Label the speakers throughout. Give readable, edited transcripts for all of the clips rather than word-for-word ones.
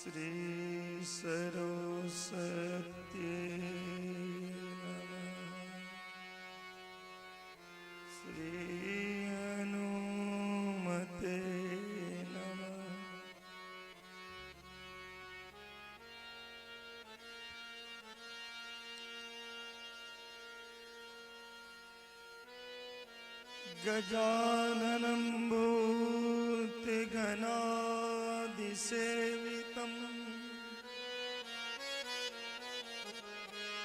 Speaker 1: श्री सरस्वती नमः। श्री हनुमते नमः। गजाननं भूतगणादिसेवितं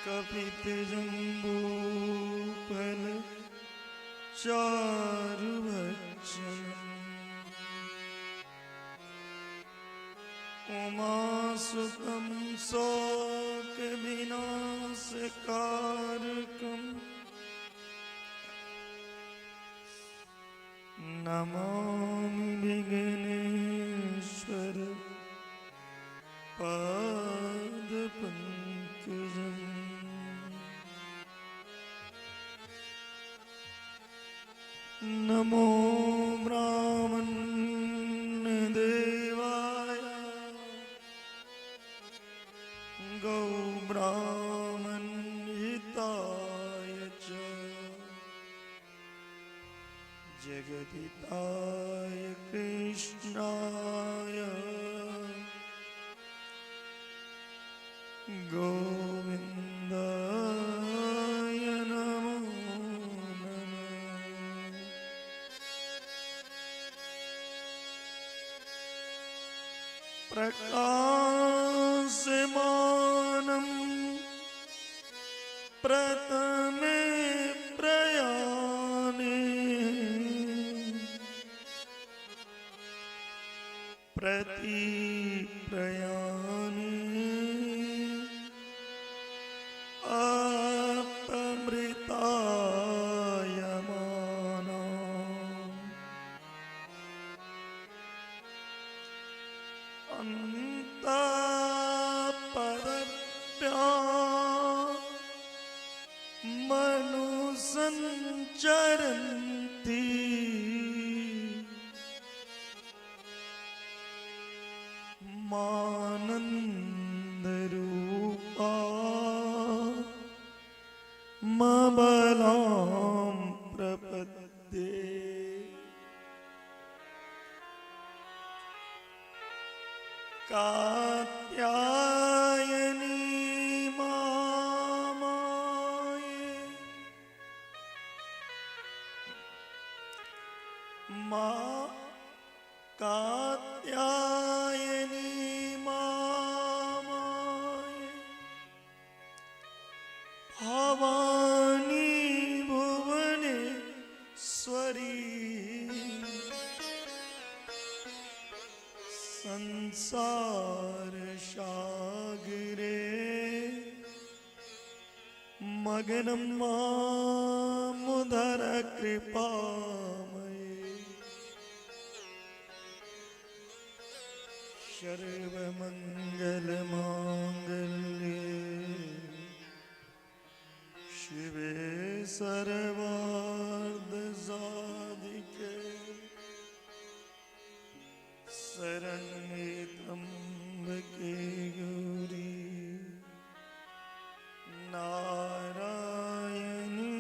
Speaker 1: कपितजम्बूफलचारुभक्षणम् उमासुतं शोकविनाशकारकम् नमामि विघ्नेश्वर पादपङ्कजम्। नमो ब्राह्मणदेवाय गौब्राह्मणहिताय च जगदिताय कृष्णाय गोविन्दाय नमो नमः। प्रकाशमानं प्रथमे प्रयाणे प्रतिप्रयाणे अपमृतायमानाम् अन्तःपदभ्यां मनुसञ्चरन्ति मानन्दरूपा मबलां प्रपद्ये। कात्यायनी मामाये कात्यायनी मामाये भवानी भुवनेश्वरी संसार सागरे मग्नं मामुदर कृपामये। सर्वमङ्गलमाङ्गल्ये शिवे सर्वार्धसाधिके शरण्ये त्र्यम्बके गौरी नारायणी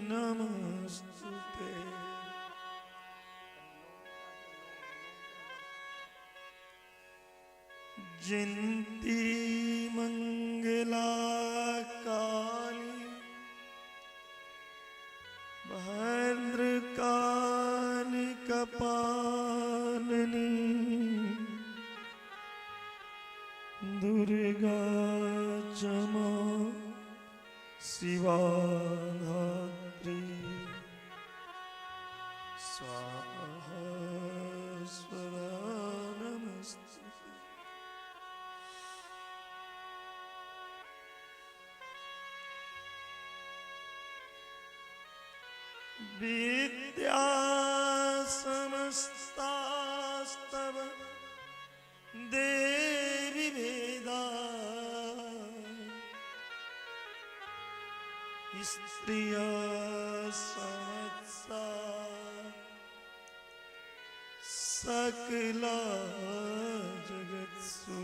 Speaker 1: नमोस्तुते। जयन्ती मंगला काली भद्रकाली कपालिनी दुर्गा क्षमा शिवा धात्री स्वाहा स्वदा नमस्ते। विद्या समस्तास्तव देवी वेदा स्त्रिया समत्सा सकला जगत्सु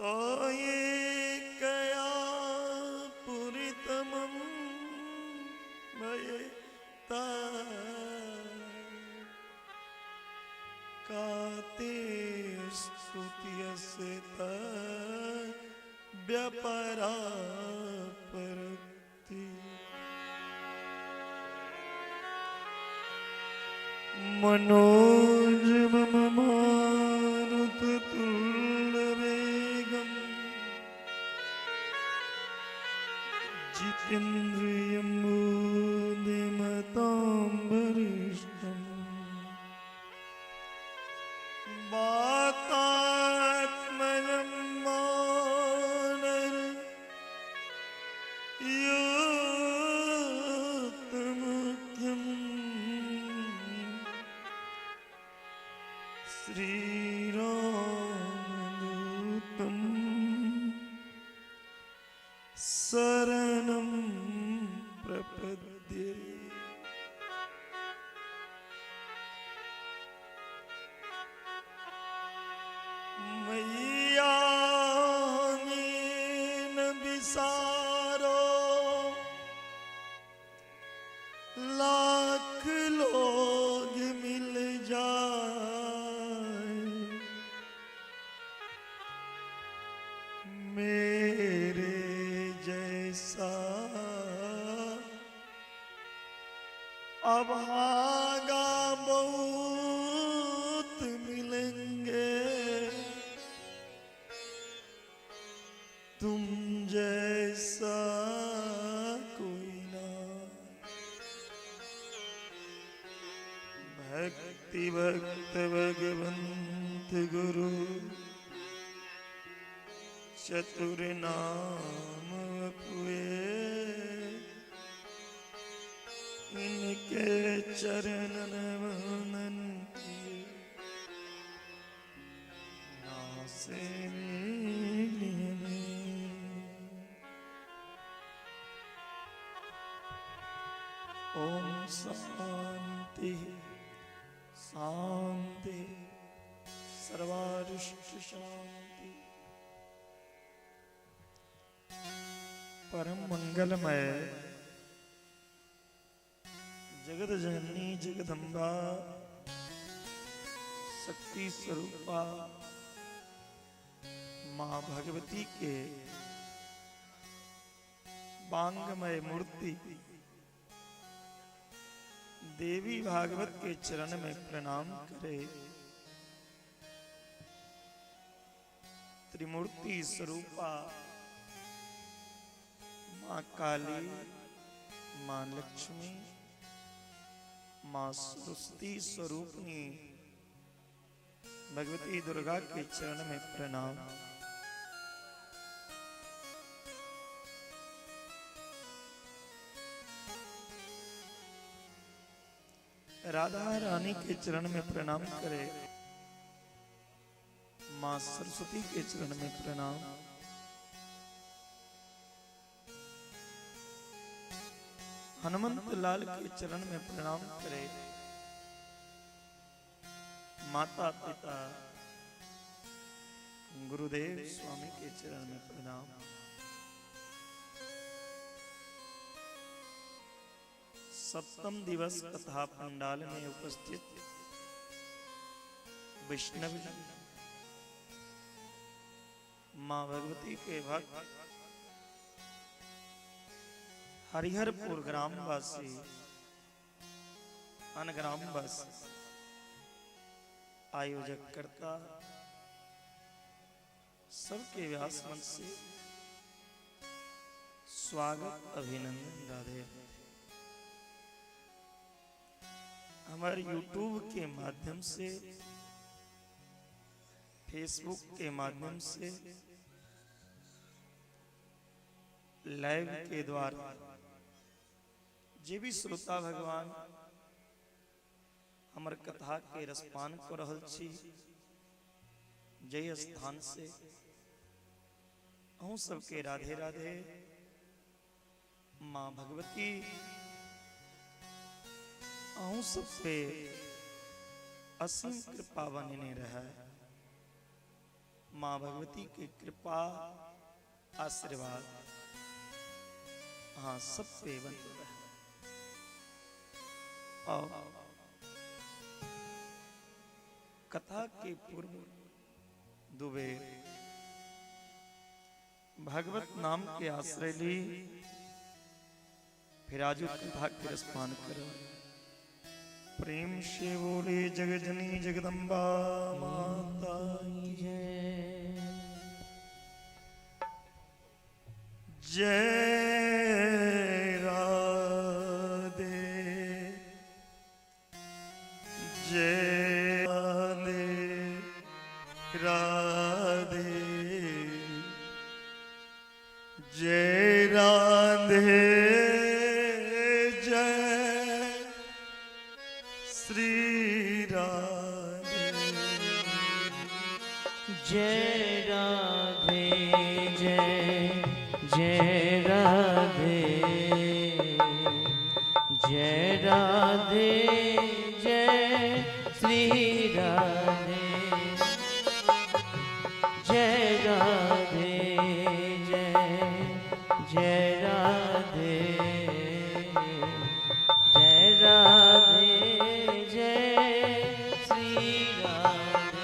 Speaker 1: तो ये कया पुरितमं भयता काते स्तुत्यस्य व्यपरा परति मनोजमम मारुततुल्यवेगम् जितेन्द्रियं बुद्धिमतां वरिष्ठम् वातात्मजं मानरयोत्तमुख्यम् श्रीरामदूतं शरणं प्रपद्ये। मय्याङ्गेन विसारो लाख लोग मिल जाए, मेरे जैसा अभागा बहुत मिलेंगे, तुम जैसा कोई ना। भक्ति भक्त भगवंत गुरु चतुर नाम वपुए, इनके चरणन वंदन किए नासे नीलिये। ओम शांति शांति सर्वारिष्ट शांति। परम मंगलमय जगत जननी जगदम्बा शक्ति स्वरूपा मां भगवती के बांगमय मूर्ति देवी भागवत के चरण में प्रणाम करे। त्रिमूर्ति स्वरूपा मां काली, मां लक्ष्मी, मां सरस्वती स्वरूपनी भगवती दुर्गा के चरण में प्रणाम। राधा रानी के चरण में प्रणाम करे। मां सरस्वती के चरण में प्रणाम। हनुमंत लाल के चरण में प्रणाम करे। माता पिता गुरुदेव स्वामी के चरण में प्रणाम। सप्तम दिवस कथा पंडाल में उपस्थित वैष्णव मां भगवती के भक्त हरिहरपुर ग्रामवासी अनग्रामवासी आयोजक करता सबके व्यास मंच से स्वागत अभिनंदन राधे। हमारे YouTube के माध्यम से, फेसबुक के माध्यम से, लाइव के द्वारा जे भी श्रोता भगवान हमर कथा के रसपान कर रहल छी, जय स्थान से अहूँ सबके राधे राधे। माँ भगवती अहूँ सब पे असीम कृपा बने रहे। मां भगवती की कृपा आशीर्वाद हाँ सब पे बन रहे। और कथा के पूर्व दुबे भगवत नाम के आश्रय ली, फिर आजू कथा के रसपान करो। प्रेम से बोले जगजनी जगदम्बा माता की जय। जय राधे जय राधे जय राधे जय श्री राधे।
Speaker 2: जय राधे जय जय राधे जय राधे जय श्री राधे। जय राधे जय जय राधे जय राधे जय श्री राधे।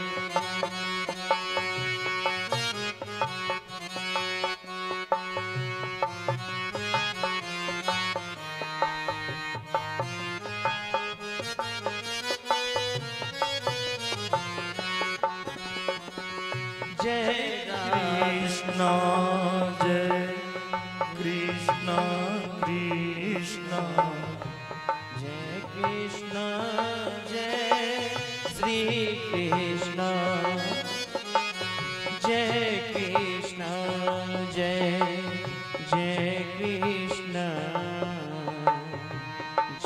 Speaker 2: जय
Speaker 1: कृष्ण जय कृष्ण कृष्ण
Speaker 2: जय कृष्ण जय श्री कृष्ण। जय कृष्ण जय जय कृष्ण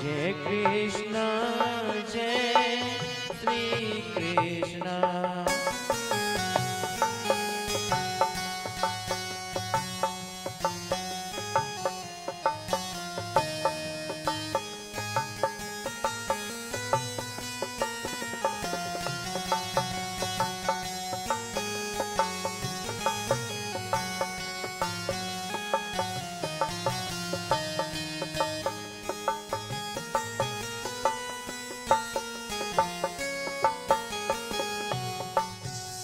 Speaker 2: जय कृष्ण जय श्री कृष्ण।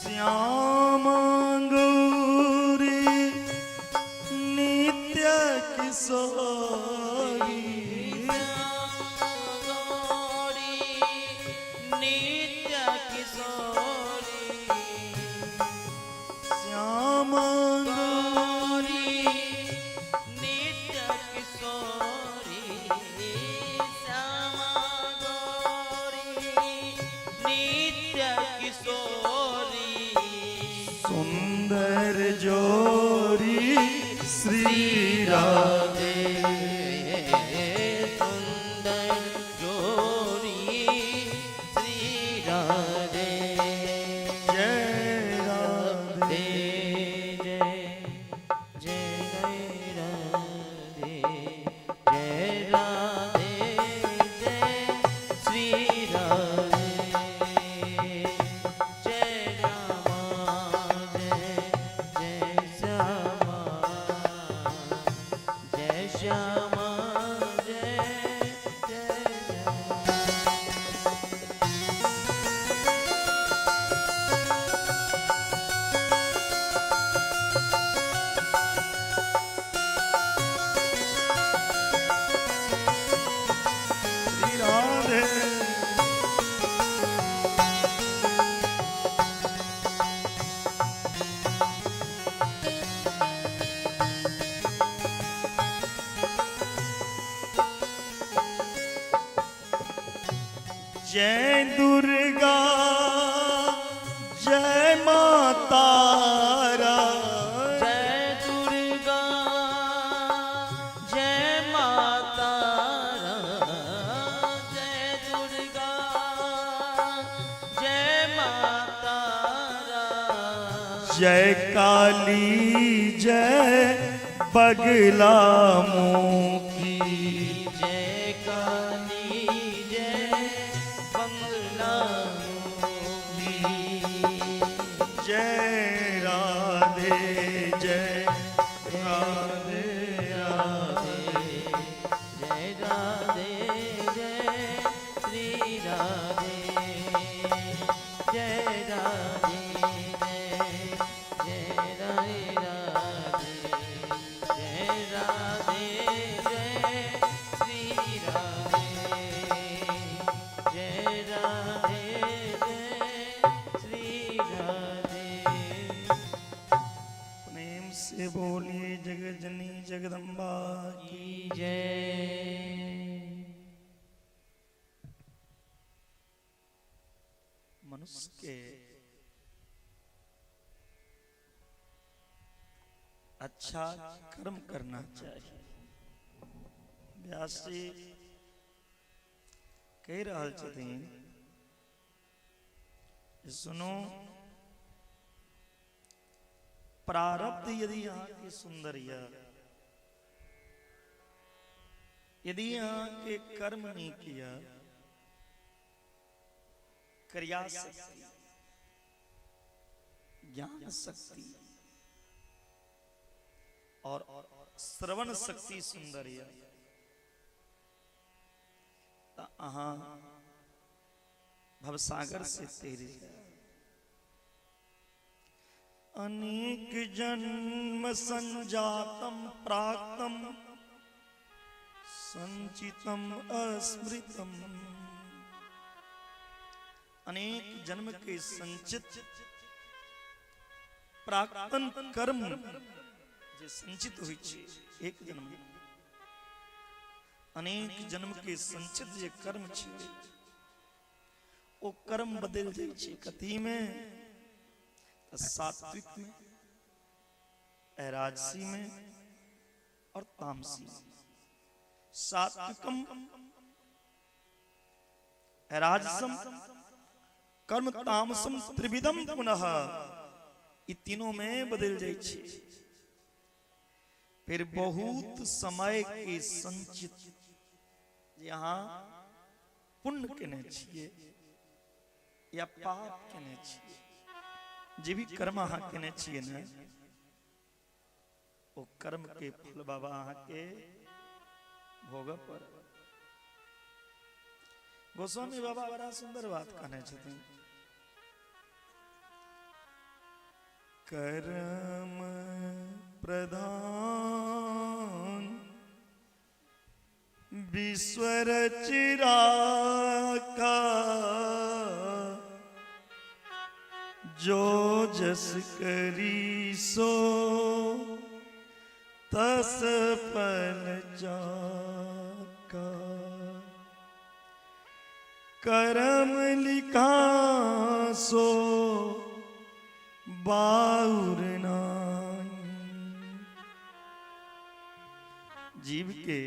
Speaker 1: श्याम गौरी नित्य किशोरी।
Speaker 2: गौरी नित्य किशोरी।
Speaker 1: श्याम
Speaker 2: गौरी नित्य किशोरी। श्यामा गौरी नित्य किशोरी।
Speaker 1: सुंदर जोरी श्री राधे।
Speaker 2: सुंदर जोरी श्री राधे।
Speaker 1: जय राधे
Speaker 2: जय जय राधे जय राधे जय श्री राधे। जय रामा जय जय श्यामा जय श्यामा जय जय
Speaker 1: श्री राधे। जय दुर्गा जय माता
Speaker 2: जय दुर्गा जय माता जय दुर्गा जय माता
Speaker 1: जय काली जय बगला मुखी।
Speaker 2: जय काली जय बंगला
Speaker 1: जय
Speaker 2: राधे जय श्री राधे जय राधे जय राधे राधे जय राधे जय श्री राधे जय राधे जय श्री राधे।
Speaker 1: प्रेम से बोलिए जगत जननी जगदम्बा की
Speaker 2: जय।
Speaker 1: मनुष्य के अच्छा कर्म करना चाहिए। व्यास जी कह रहा छथिन सुनो, प्रारब्ध यदि यहाँ की सुंदरिया, यदि यहाँ के कर्म नहीं किया, क्रिया शक्ति, ज्ञान शक्ति और श्रवण शक्ति सुंदरिया, अहाँ भवसागर से तेरे अनेक जन्म संजातम प्राक्तम संचितम अस्मृतम, अनेक जन्म के संचित प्राक्तन कर्म जे संचित हुई छे एक जन्म, अनेक जन्म के संचित जे कर्म छे ओ कर्म बदल जाय छे कथी में? सात्विक में, राजसी में और तामसी में। सात्विकम राजसम कर्म तामसम त्रिविधम पुनः, ये तीनों में बदल जाय छे। फिर बहुत समय के संचित यहाँ पुण्य केने छिए या पाप केने छिए, जे भी कर्म अहाँ केने छिए ने, वो कर्म के फल बाबा अहाँ के भोग पर। गोस्वामी बाबा बड़ा सुंदर बात कहने छथिन, कर्म प्रधान विश्व रचिराका, जो जस करी सो तस फल जाका, कर्म लिखा सो बाउर नाई। जीव के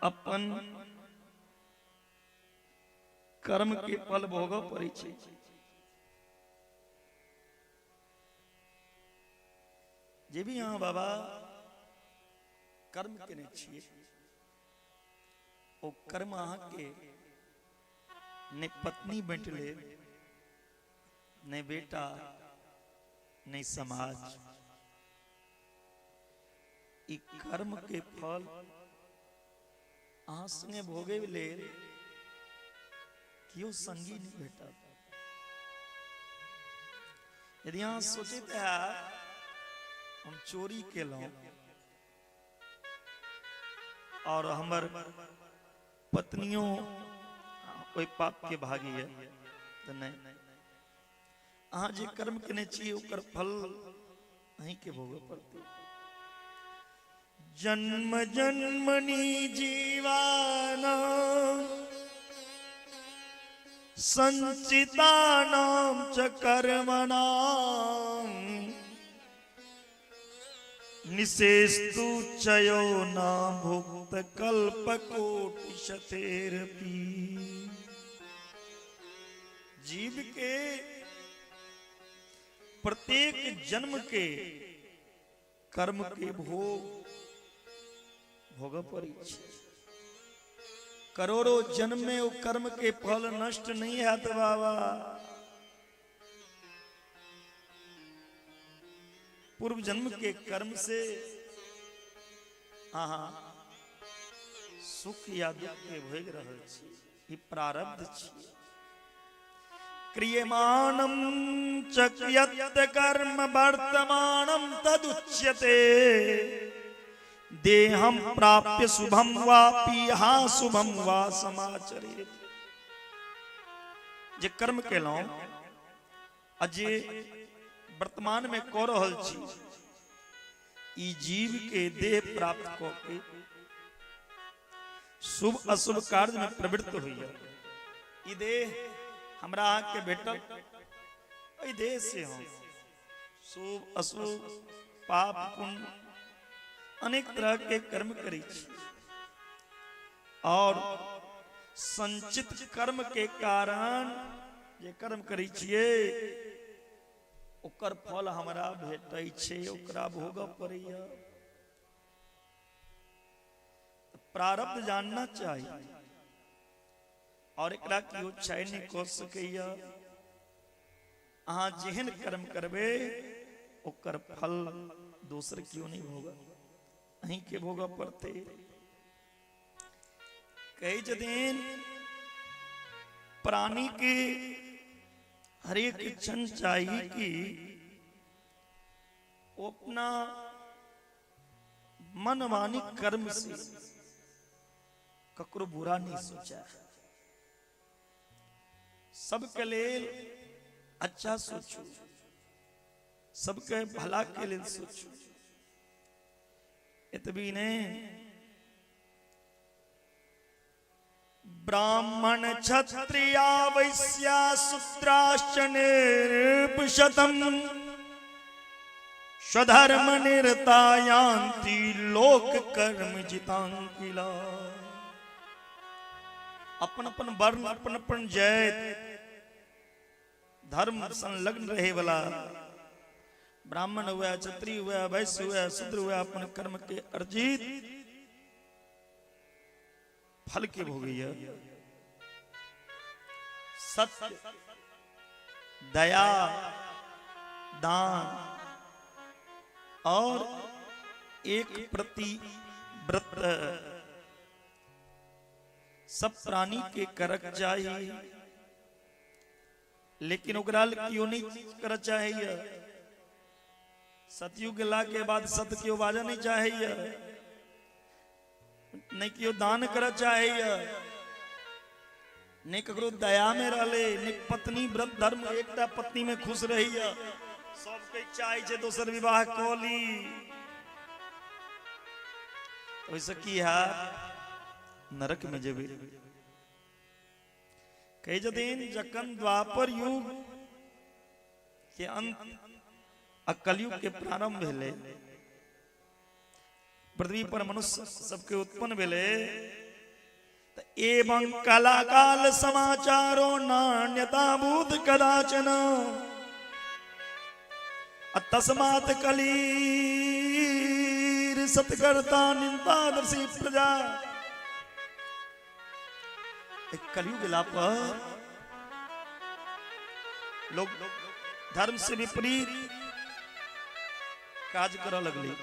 Speaker 1: अपन कर्म के फल भोग पड़े छे। जे भी यहाँ बाबा कर्म केने छिए, ओ कर्म अहाँ के ने पत्नी बैठले, ने बेटा, ने समाज, ई कर्म के फल अहाँ संगे भोगे ले क्यों संगी नहीं भेटा। यदि यहाँ सोचे हम चोरी केलौं और हमर पत्नियों कोई पाप के भागी है तो नहीं, अहाँ जे कर्म केने छिए ओकर फल अहीं के भोगे पड़ते। जन्म जन्मनि जीवाना संचितानां च कर्मणां निशेषतु चयो न भुक्त कल्पकोटि शतेरपि। जीव के प्रत्येक जन्म के कर्म के भोग पड़ी छे। करोड़ों जन्म में वो कर्म के फल नष्ट नहीं है तो बाबा पूर्व जन्म के कर्म से अहाँ सुख या दुख के भोग रहल छी, ई प्रारब्ध छी। क्रियमाणं च यत् कर्म वर्तमानं तदुच्यते, देहं प्राप्य शुभम वापि हा शुभम वा समाचरेत्। जे कर्म केलौं आ जे वर्तमान में कऽ रहल छी, ई जीव के देह प्राप्त कऽ के शुभ अशुभ कार्य में प्रवृत्त होइया। ई देह हमरा के भेटल, ओई देह से हम शुभ अशुभ पाप पुण्य अनेक तरह के कर्म करै छी, और संचित कर्म के कारण जे कर्म करै छियै ओकर फल हमरा भेटै छै, ओकरा भोगऽ पड़ैया। प्रारब्ध जानना चाहिए और एकरा कियो छाय नहीं कऽ सकैया। अहाँ जेहन कर्म करबे ओकर फल दोसर कियो नहीं भोगा, अहीं के भोगऽ पड़ते। कई जदिन प्राणी के हरेक क्षण चाहिए कि वो अपना मनमानी कर्म से ककरो बुरा नहीं सोचा, सबके लेल अच्छा सोचू, सबके भला के लेल सोचू। इतबी ने ब्राह्मण क्षत्रिया वैश्या शूद्राश्च निर्पशतम् स्वधर्म निरता यान्ति लोक कर्म जितांकिला। अपन अपन वर्ण, अपन अपन जाति धर्म संलग्न रहे वाला ब्राह्मण हुआ, क्षत्रिय हुआ, वैश्य हुआ, शूद्र हुआ, अपन कर्म के अर्जित फल के भोगैया। सत्य, दया, दान और एक प्रति व्रत सब प्राणी के करक चाहिए, लेकिन ओकरा क्यों नहीं कर चाहिए। सतयुग ला के बाद सत्य क्यों बाजा नहीं चाहिए, नहीं क्यों दान कर चाहिए, नहीं ककरो दया में रहले, नहीं पत्नी व्रत धर्म एकटा पत्नी में खुश रही है, सबके चाहे छे दोसर विवाह कऽ ली। ओइसे की है नरक में जेबे। कई जदिन जखन द्वापर युग के अंत आ कलयुग के प्रारंभ भेले, पृथ्वी पर मनुष्य सबके उत्पन्न भेले, तो एवं कालाकाल समाचारो नान्यता भूत कदाचन तस्मात् कलीर सत्कर्ता निंदा दर्शी प्रजा। कलयुग ला पर लोग धर्म से विपरीत काज करऽ लगली,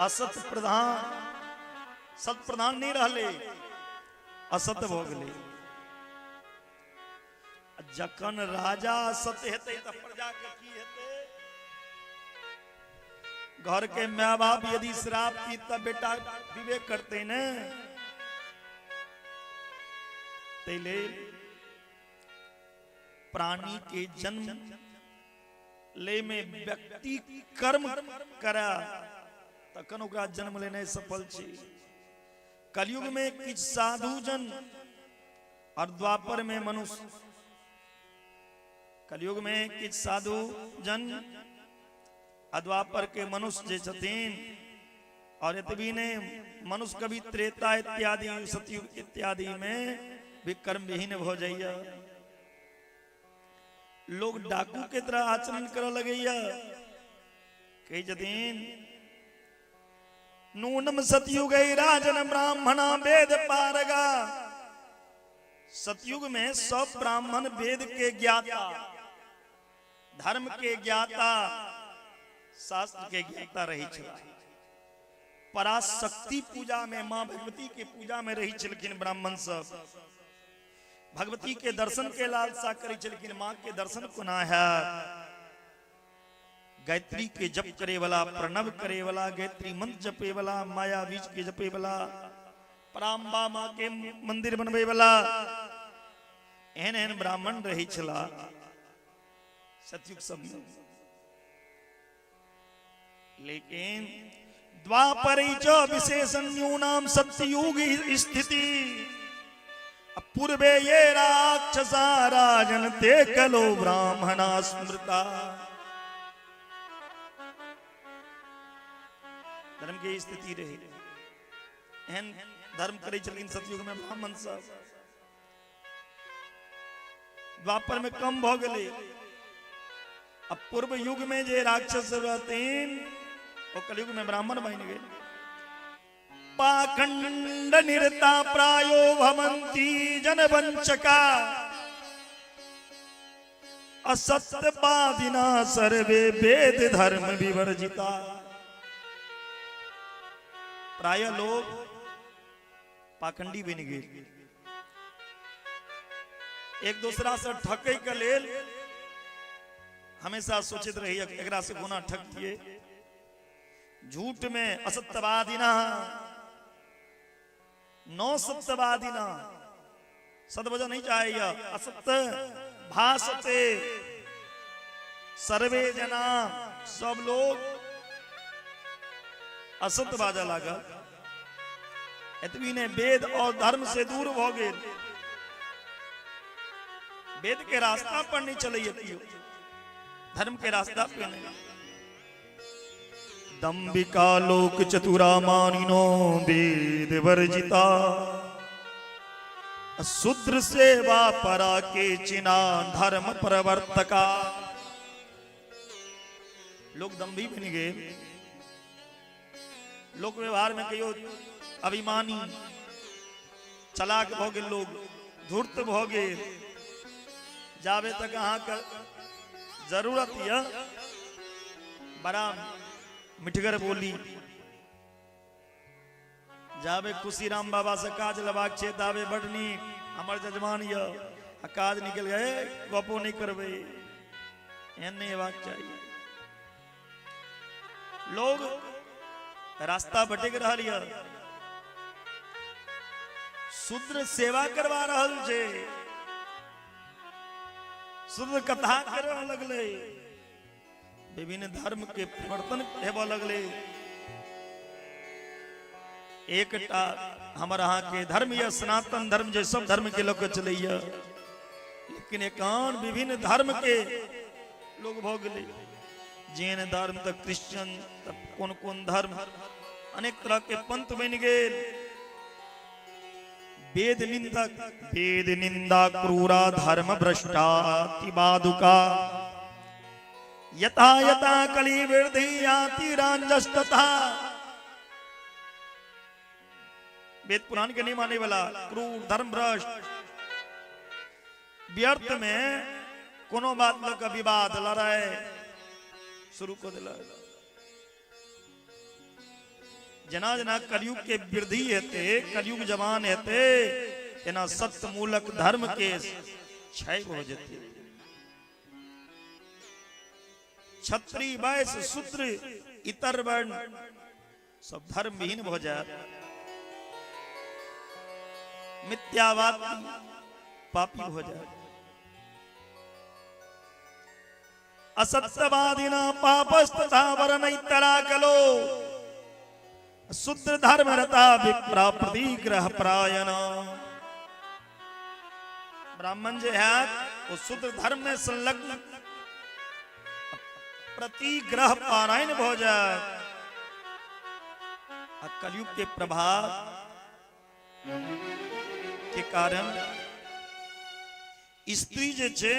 Speaker 1: असत प्रधान सत प्रधान नहीं रहले, असत भऽ गेले। जखन राजा सत्य हेते त प्रजा के की हेते। घर के माँ बाप यदि श्राप की तब बेटा विवेक करते न, तेले प्राणी के जन्म ले में व्यक्ति कर्म करा तखन ओकरा जन्म लेने सफल छी। कलयुग में किछ साधु जन और द्वापर में मनुष्य, कलयुग में किछ साधु जन द्वापर के मनुष्य जे छथिन, और इतवी ने मनुष्य कभी त्रेता इत्यादि सतयुग इत्यादि में भी कर्म विहीन हो जाइया। लोग डाकू के तरह आचरण कर लगैया। कई जदीन नूनम सतयुग राजन ब्राह्मणा वेद पारगा। सतयुग में सब ब्राह्मण वेद के ज्ञाता, धर्म के ज्ञाता, शास्त्र के ज्ञाता रही छला। पराशक्ति पूजा में, मां भगवती के पूजा में रही चलकिन ब्राह्मण सब। भगवती के दर्शन के लालसा करी चलकिन, मां के दर्शन कोना है। गायत्री के जप करे वाला, प्रणव करे वाला, गायत्री मंत्र जपे वाला, माया बीज के जपे वाला, पराम्बा मां के मंदिर बनवे वाला एहन एहन ब्राह्मण रही चला सतयुग सब में। लेकिन द्वापर विशेषण्यूनाम सत्ययुग स्थिति, पूर्वे ये राक्षसा राजन ते कलो ब्राह्मणा स्मृता। धर्म की स्थिति रही, एहन धर्म करे चलिन सतयुग में ब्राह्मण सब। द्वापर में कम भ गए, अब पूर्व युग में जे राक्षस रहतीन वो कलयुग में ब्राह्मण बन गए। पाखंड निरता प्रायो भवंती जनवंचका, असत्यवादिना सर्वे वेद धर्म विवर्जिता। प्राय लोग पाखंडी बन गए, एक दूसरा से ठके के लेल हमेशा सोचित रही एकरा से गुना ठग दिए। झूठ में असत्यवादिना, नौ सत्यवादिना, सदवजन नहीं चाहिए, असत्य भाषते सर्वे जना, सब लोग असत्य बाजा लगा। इतनी ने वेद और धर्म से दूर हो गए, वेद के रास्ता पर नहीं चले, धर्म के रास्ता पे नहीं। दंबिका लोक चतुरा मानिनो वेद वर्जिता, शूद्र सेवा परा के चिना धर्म प्रवर्तका। लोग दंभी बन गए, लोक व्यवहार में कहियो अभिमानी चलाक हो गए, लोग धूर्त हो गए। जावे तक अहाँ का जरूरत है बड़ा मिठगर बोली, जावे खुशी राम बाबा से काज लबाक छे दावे बड़ नीक हमर जजमान ये, काज निकल गए गपो नहीं करबे, एहन नहीं हेबाक चाहिए। लोग रास्ता भटक रहा है, शूद्र सेवा करवा रहल छे, शूद्र कथा करे लगले, विभिन्न धर्म के परिवर्तन हेबा लगले। एकटा हमर अहाँ के धर्म या सनातन धर्म जे सब धर्म के लोग चले, लेकिन एकान विभिन्न धर्म के लोग भ गए। जैन धर्म तक क्रिश्चियन तक कौन कौन धर्म, अनेक तरह के पंथ बन गए। वेद निंदा क्रूरा धर्म भ्रष्टा तिबादुका, यथा यथा कली वृद्धि याति रांजस्तथा। वेद पुराण के नहीं माने वाला क्रूर धर्म भ्रष्ट, व्यर्थ में कोनो बात लोग विवाद लड़ाई शुरू कर दिला। जना जना कलयुग के वृद्धि हेते, कलयुग जवान हेते, एना सत्य मूलक धर्म के क्षय हो जाते। क्षत्रिय वैश्य शूद्र इतर वर्ण सब धर्म विहीन हो जाए, मिथ्यावादी पापी हो जाए। असत्यवादिना पापस्तथा वरनैतरा कलो, शुद्ध धर्म रता विप्रा प्रतिग्रह परायणा। ब्राह्मण जो है वो शुद्ध धर्म में संलग्न प्रतिग्रह पारायण हो जाए। कलयुग के प्रभाव के कारण स्त्री जे छे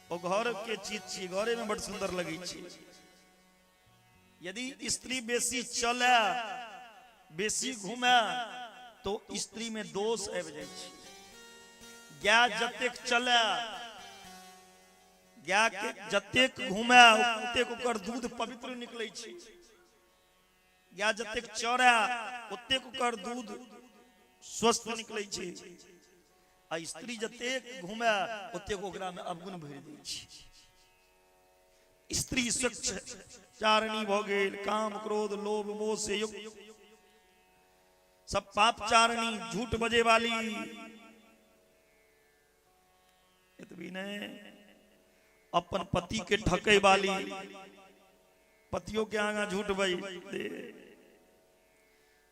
Speaker 1: वो घर के चीज छी, घरे में बड़ सुंदर लगी छी। यदि स्त्री बेसी चले बेसी घूमे तो स्त्री में दोष आबि जाय छै। गाय जतेक चले, गाय के जतेक घूमे ओतेक ओकर दूध पवित्र निकलै छै। या जतेक चौड़ा ओतेक ओकर दूध स्वस्थ निकलै छै आ स्त्री जतेक घूमे ओतेक ओकरा में अवगुण भरि दै छै। स्त्री स्वच्छ चारणी भ गेल, काम क्रोध लोभ मोह से युक्त, सब पाप चारणी, झूठ बजे वाली, इतनी ने अपन पति के ठके वाली, पतियों के आगा झूठ बज दे।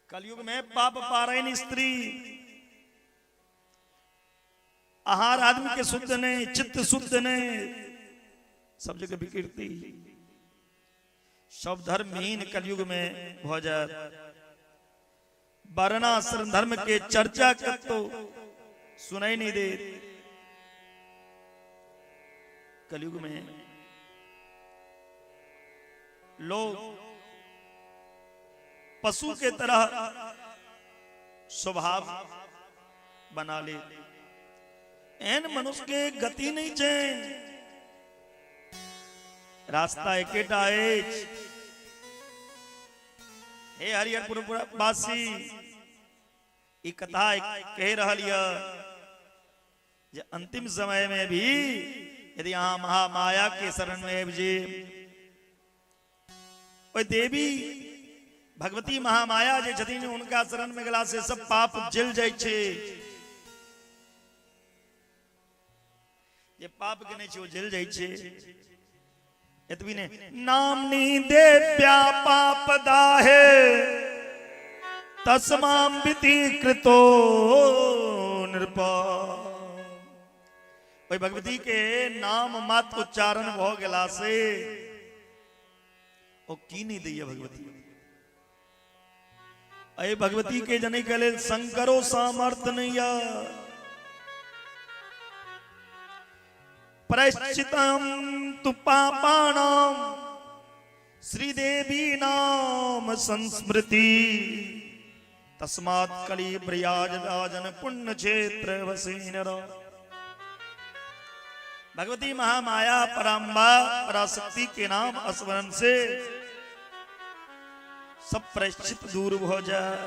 Speaker 1: कलयुग में पाप पारायण स्त्री, आहार आदमी के शुद्ध नहीं, चित्त शुद्ध नहीं, सब जगह विकृति, सब धर्महीन कलयुग में हो जाए। वर्णाश्रम धर्म के चर्चा कर तो सुनाई नहीं दे। कलयुग में लोग पशु के तरह स्वभाव बना ले। एन मनुष्य के गति नहीं चैन, रास्ता एकेटा एच। हे हरिहरपुर वासी, ई कथा कह रहा जे अंतिम समय में भी यदि यहाँ महामाया के शरण में जे देवी भगवती महामाया जे छथिन उनका शरण में गेला से सब पाप जल जाय छे। ये पाप के नहीं छे वो जल जाय छे। एतबी ने नामनी देव्या पाप दाहे तस्माम विधि कृतो नृपा। भगवती के नाम मात्र उच्चारण भ गेला से ओ की नहीं दैया भगवती। अय भगवती के जने के लेल शंकरो सामर्थ नहीं या प्रायश्चितम तु पापानाम श्रीदेवी नाम संस्मृति तस्मात् कली ब्रयाज राजन पुण्य क्षेत्र वसेनर। भगवती महामाया पराम्बा पराशक्ति के नाम स्मरण से सब प्रायश्चित दूर हो जाए।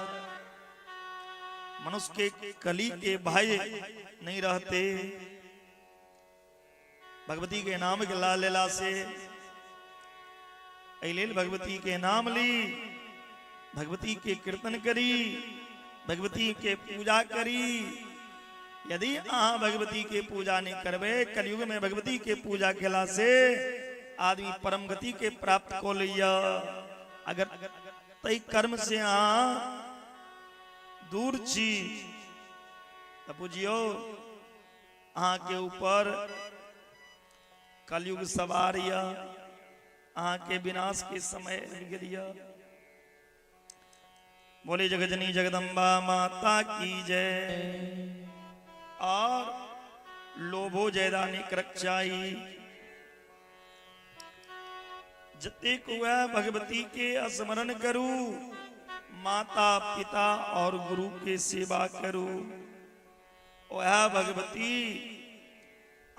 Speaker 1: मनुष्य के कली के भाई नहीं रहते। भगवती के नाम के ला लेला से अलेल भगवती के नाम ली, भगवती के कीर्तन करी, भगवती के पूजा करी। यदि अहाँ भगवती के पूजा नहीं करबे, कलयुग में भगवती के पूजा केला से आदमी परम गति के प्राप्त को लिया। अगर तई कर्म से अहाँ दूर छी तो बुझियो अहाँ के ऊपर कलयुग सवार या अहाँ के विनाश के समय गिरिया। बोले जगजनी जगदम्बा माता की जय। और लोभो जयदानिक रक्षाई। जतेक हुआ भगवती के स्मरण करू, माता पिता और गुरु के सेवा करू, वह भगवती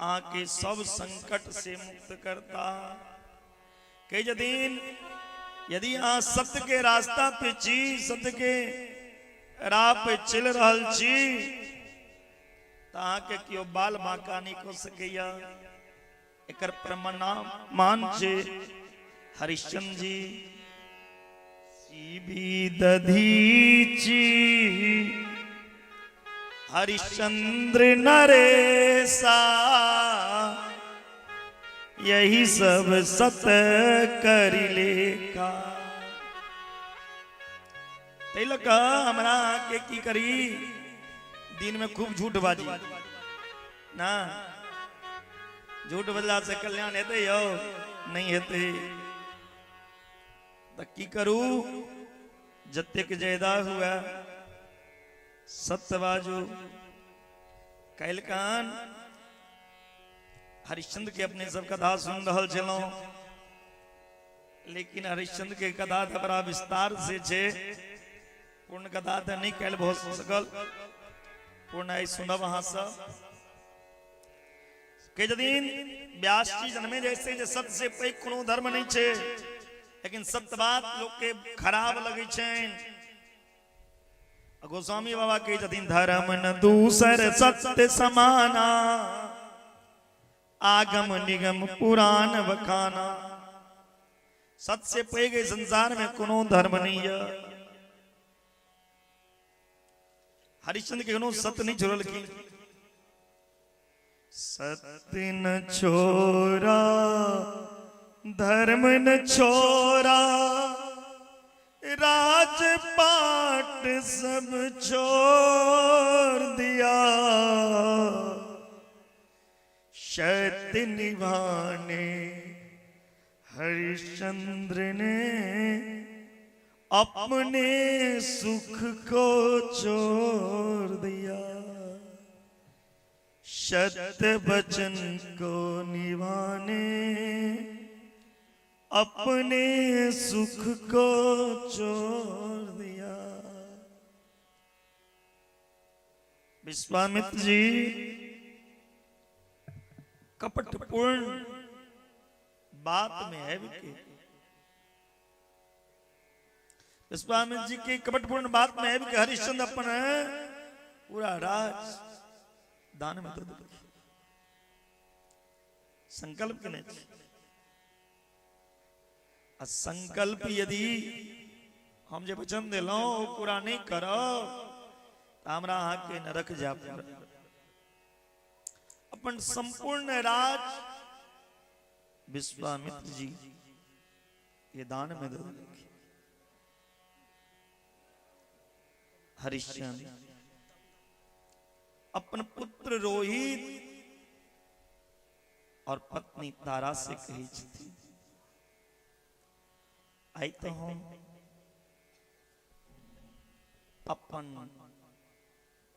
Speaker 1: आके सब संकट से मुक्त करता। कई दिन यदि आ सत्य के रास्ता पे छी, सत्य के राह पे चल रहल छी, के कियो बाल बांका नहीं को सकैया। एकर प्रमाण छे हरिश्चंद्र जी। सीबी दधीची हरिश्चंद्र नरेसा, यही सब सत करिले का। तिलक हमरा के की करी, दिन में खूब झूठ बाजी ना, झूठ बदला से कल्याण हेते यो नहीं हेते। तो की करू, जतेक जयदा हुआ सत्य बाजू। कैलकान हरिश्चंद्र के अपने सब कथा सुन रहल छलौं, लेकिन हरिश्चंद्र के कथा तो बड़ा विस्तार से छे। पूर्ण कथा तो नहीं कैल भ सकल, पूर्ण आई सुनब अहाँ सब। के दिन व्यास जी जन्मे जैसे जे सत्य से पैघ कोनो धर्म नहीं छे। लेकिन सत्य बात लोग के खराब लगे छेन। गोस्वामी बाबा कहे छथिन धर्म न दूसर सत्य समाना, आगम निगम पुराण बखाना। सत्य से पे गए संसार में कोनो धर्म नहीं है। हरिश्चंद्र के कोनो सत्य नहीं छोड़ल की। सत्य न छोरा धर्म न छोरा, राजपाट सब छोड़ दिया। सत्य निभाने हरिश्चंद्र ने अपने सुख को छोड़ दिया। सत्य वचन को निभाने अपने सुख को छोड़ दिया। विश्वामित्र जी कपटपूर्ण बात में है विके। विश्वामित्र जी की कपटपूर्ण बात में है कि हरिश्चंद्र अपन पूरा राज दान में दे दिया। संकल्प के नहीं, संकल्प यदि हम जो वचन दिलो पूरा नहीं करो तो हमरा अहाँ के नरक जा पड़े। अपन संपूर्ण राज विश्वामित्र जी ये दान में दे दिया। हरिश्चंद्र अपन पुत्र रोहित और पत्नी तारा से कही थी, आई तो हम अपन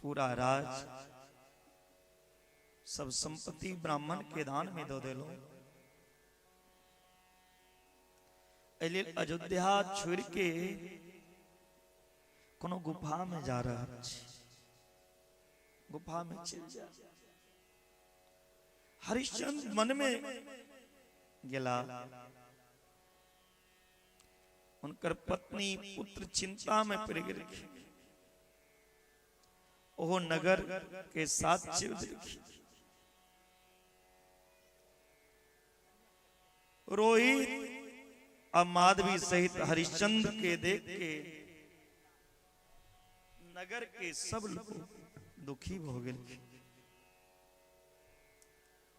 Speaker 1: पूरा राज सब संपत्ति ब्राह्मण के दान में दो देलो। अयोध्या छोड़ के कोनो गुफा में जा रहा है। गुफा में चल जा। हरिश्चंद्र मन में गेला। उनकर पत्नी पुत्र चिंता में पड़ गए। ओह नगर के साथ चिर देखी। रोहित और माधवी सहित हरिश्चंद्र के देख के नगर के सब लोग दुखी हो गए।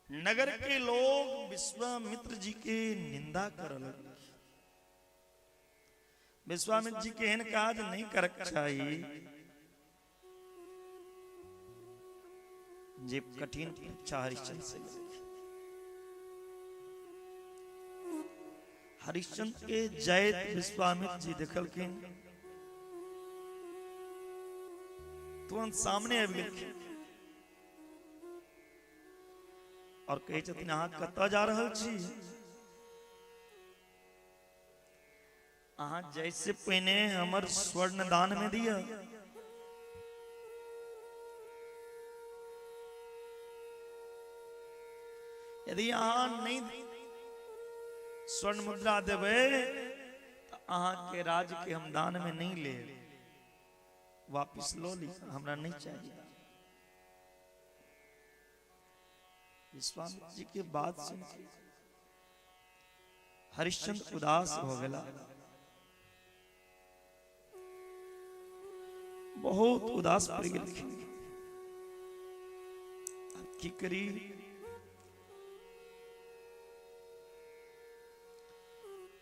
Speaker 1: नगर के लोग विश्वामित्र जी के निंदा कर लगे। विश्वामित्र जी के एहन काज नहीं करक चाहिए जे कठिन परीक्षा हरिश्चंद्र से। हरिश्चंद्र के जय विश्वामित्र जी देखलखिन, तुरंत सामने आबि गेलखिन और कहे छथिन अहाँ कतऽ जा रहल छी? अहाँ जैसे पहिने हमर स्वर्ण दान में दिया। यदि अहाँ नहीं स्वर्ण मुद्रा देवे तो अहाँ के राज के हम दान में नहीं ले, वापिस लो ली, हमरा नहीं चाहिए। विश्वामित्र जी के बात सुन हरिश्चंद्र उदास हो गया। बहुत उदास पड़ गए। की करी?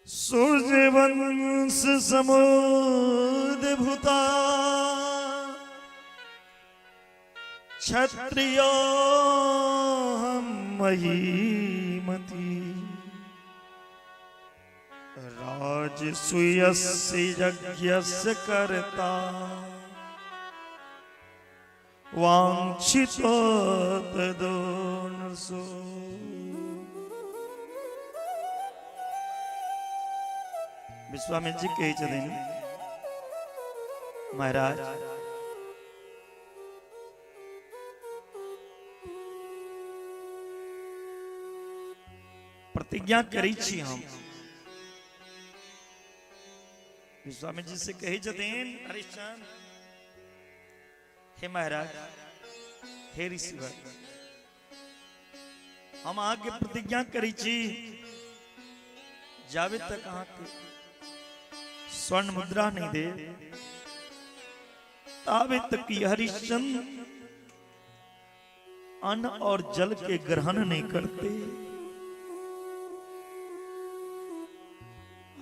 Speaker 1: सूर्य वंश समुद्र भूता क्षत्रियो हम महीमती। राजसूयस्य यज्ञस्य कर्ता वांछितो तदोनसो। विश्वामित्र जी कहे छथिन महाराज प्रतिज्ञा करी छी हम स्वामी जी से कही जतीन हरिश्चंद्र, हे महाराज, हे ऋषिवर, हम आगे प्रतिज्ञा करी छी, जावे तक आके स्वर्ण मुद्रा नहीं दे, तावे तक हरिश्चंद्र अन्न और जल के ग्रहण नहीं करते।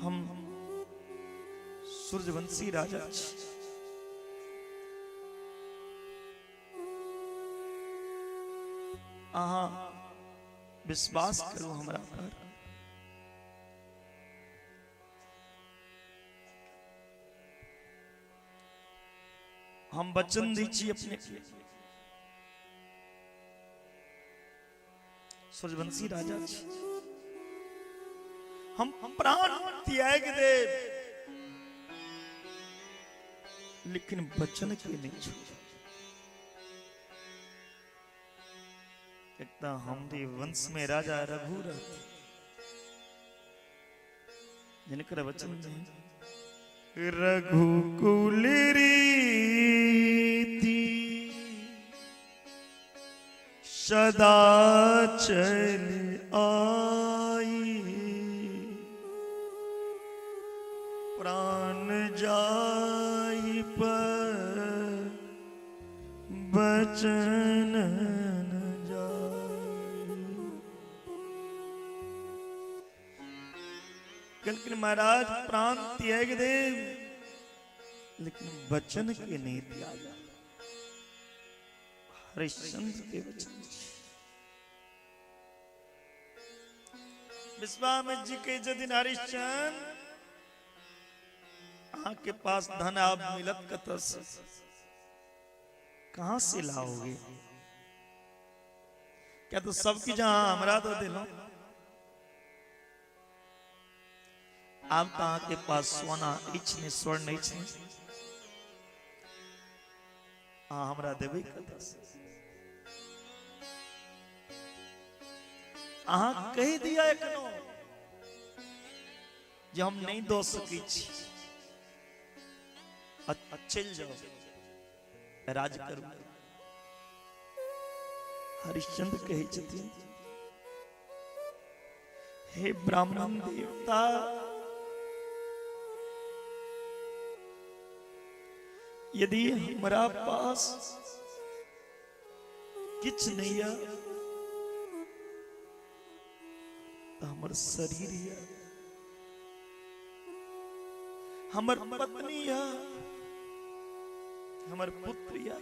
Speaker 1: हम सूर्यवंशी राजा अहा विश्वास करो हमरा पर। हम वचन दी छी अपने सूर्यवंशी राजा छी, हम प्राण त्याग दे, लेकिन वचन के नहीं छोड़। एकता हमरे वंश में राजा रघु रहते, जिनकर वचन नहीं, रघुकुल रीति सदा चल आई, प्राण जाई पर बचन न जाई। कल महाराज प्राण त्याग दे, लेकिन वचन के नहीं त्यागा। हरिश्चंद्र के वचन, विश्वामित्र जी के जदिन हरिश्चंद्र आपके पास धन आप मिलत कतर से, कहां से लाओगे? क्या तो सबकी जहां हमरा तो दिलो, आप कहां के पास सोना इच्छने स्वर्ण इच्छने, हमरा देवे कतर से। अहा कह दिया एकनो जे हम नहीं दो सकी छी, चल जाओ राज करू। हरिश्चंद्र कहे छथिन, हे ब्राह्मण देवता, यदि हमारा पास किछ नहीं है तो हमार शरीर है, हमार पत्नी है, हमार पुत्र है,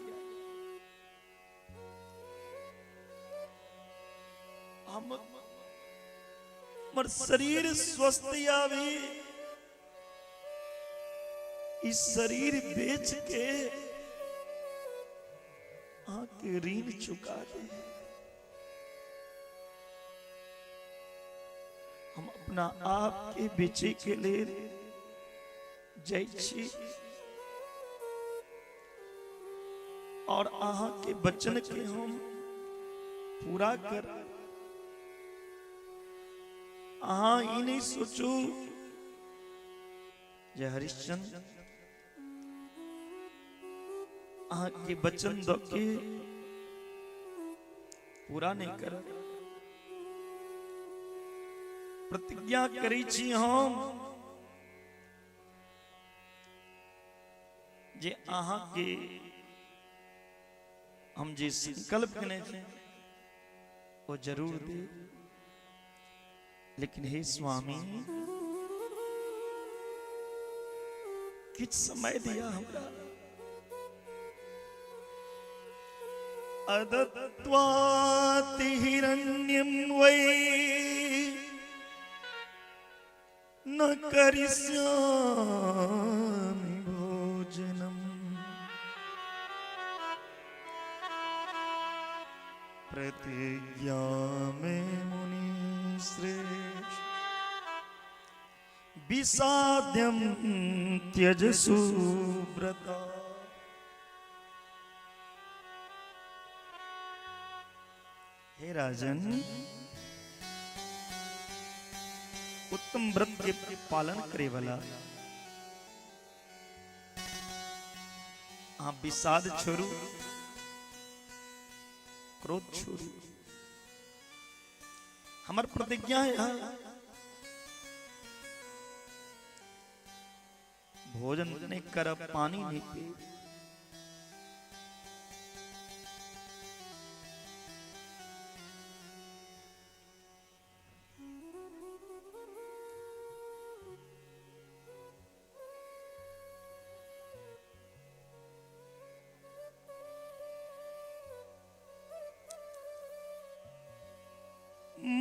Speaker 1: हमार शरीर स्वस्थ भी, इस शरीर बेच के आके ऋण चुका दे। हम अपना आप के बेचे के लिए जाइ छी, और आहा के वचन के हम पूरा कर। आहा ही नहीं सोचू जय हरिश्चंद्र आहा के वचन दो के पूरा नहीं कर। प्रतिज्ञा करी छी हम जे आहा के हम जे संकल्प कने थे वो जरूर दे। लेकिन हे स्वामी किछ समय दिया हमरा। अदत्वाति हिरण्यं वै न करिष्यामि भोजनम् प्रतिज्ञा में मुनि श्रेष्ठ विषाद्यं त्यजसु व्रता। हे राजन, उत्तम व्रत के पालन करे वाला हाँ विषाद छोड़ू, क्रोध छोड़ू। हमार प्रतिज्ञा है भोजन नहीं करब, पानी नहीं पी।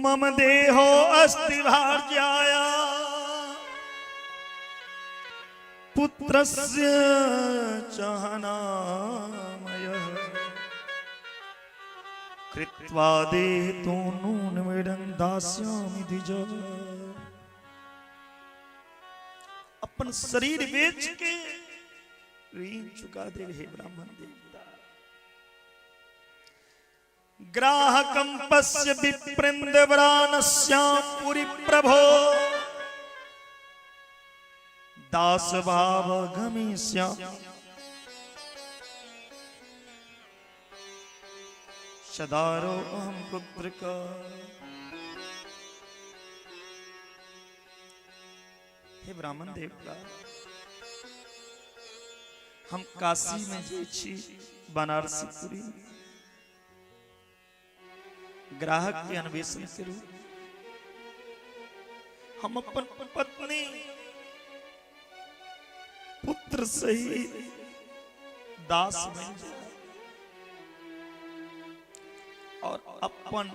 Speaker 1: मम देहो अस्ति भार्याया पुत्रस्य चहनामयः कृत्वा देतो नूनमिदं दास्यामि द्विज। अपन शरीर बेच के ऋण चुका दे हे ब्राह्मण देवता। ग्राहकं पश्य विप्रेन्द्रवरानस्यां पुरी प्रभो दास भाव गमिष्या। सदारो अहम पुत्र का। हे ब्राह्मण देवता, हम काशी में जे छी, बनारसीपुरी ग्राहक के अन्वेषण करू। हम अपन पत्नी पुत्र सहित दास बन जाए और अपन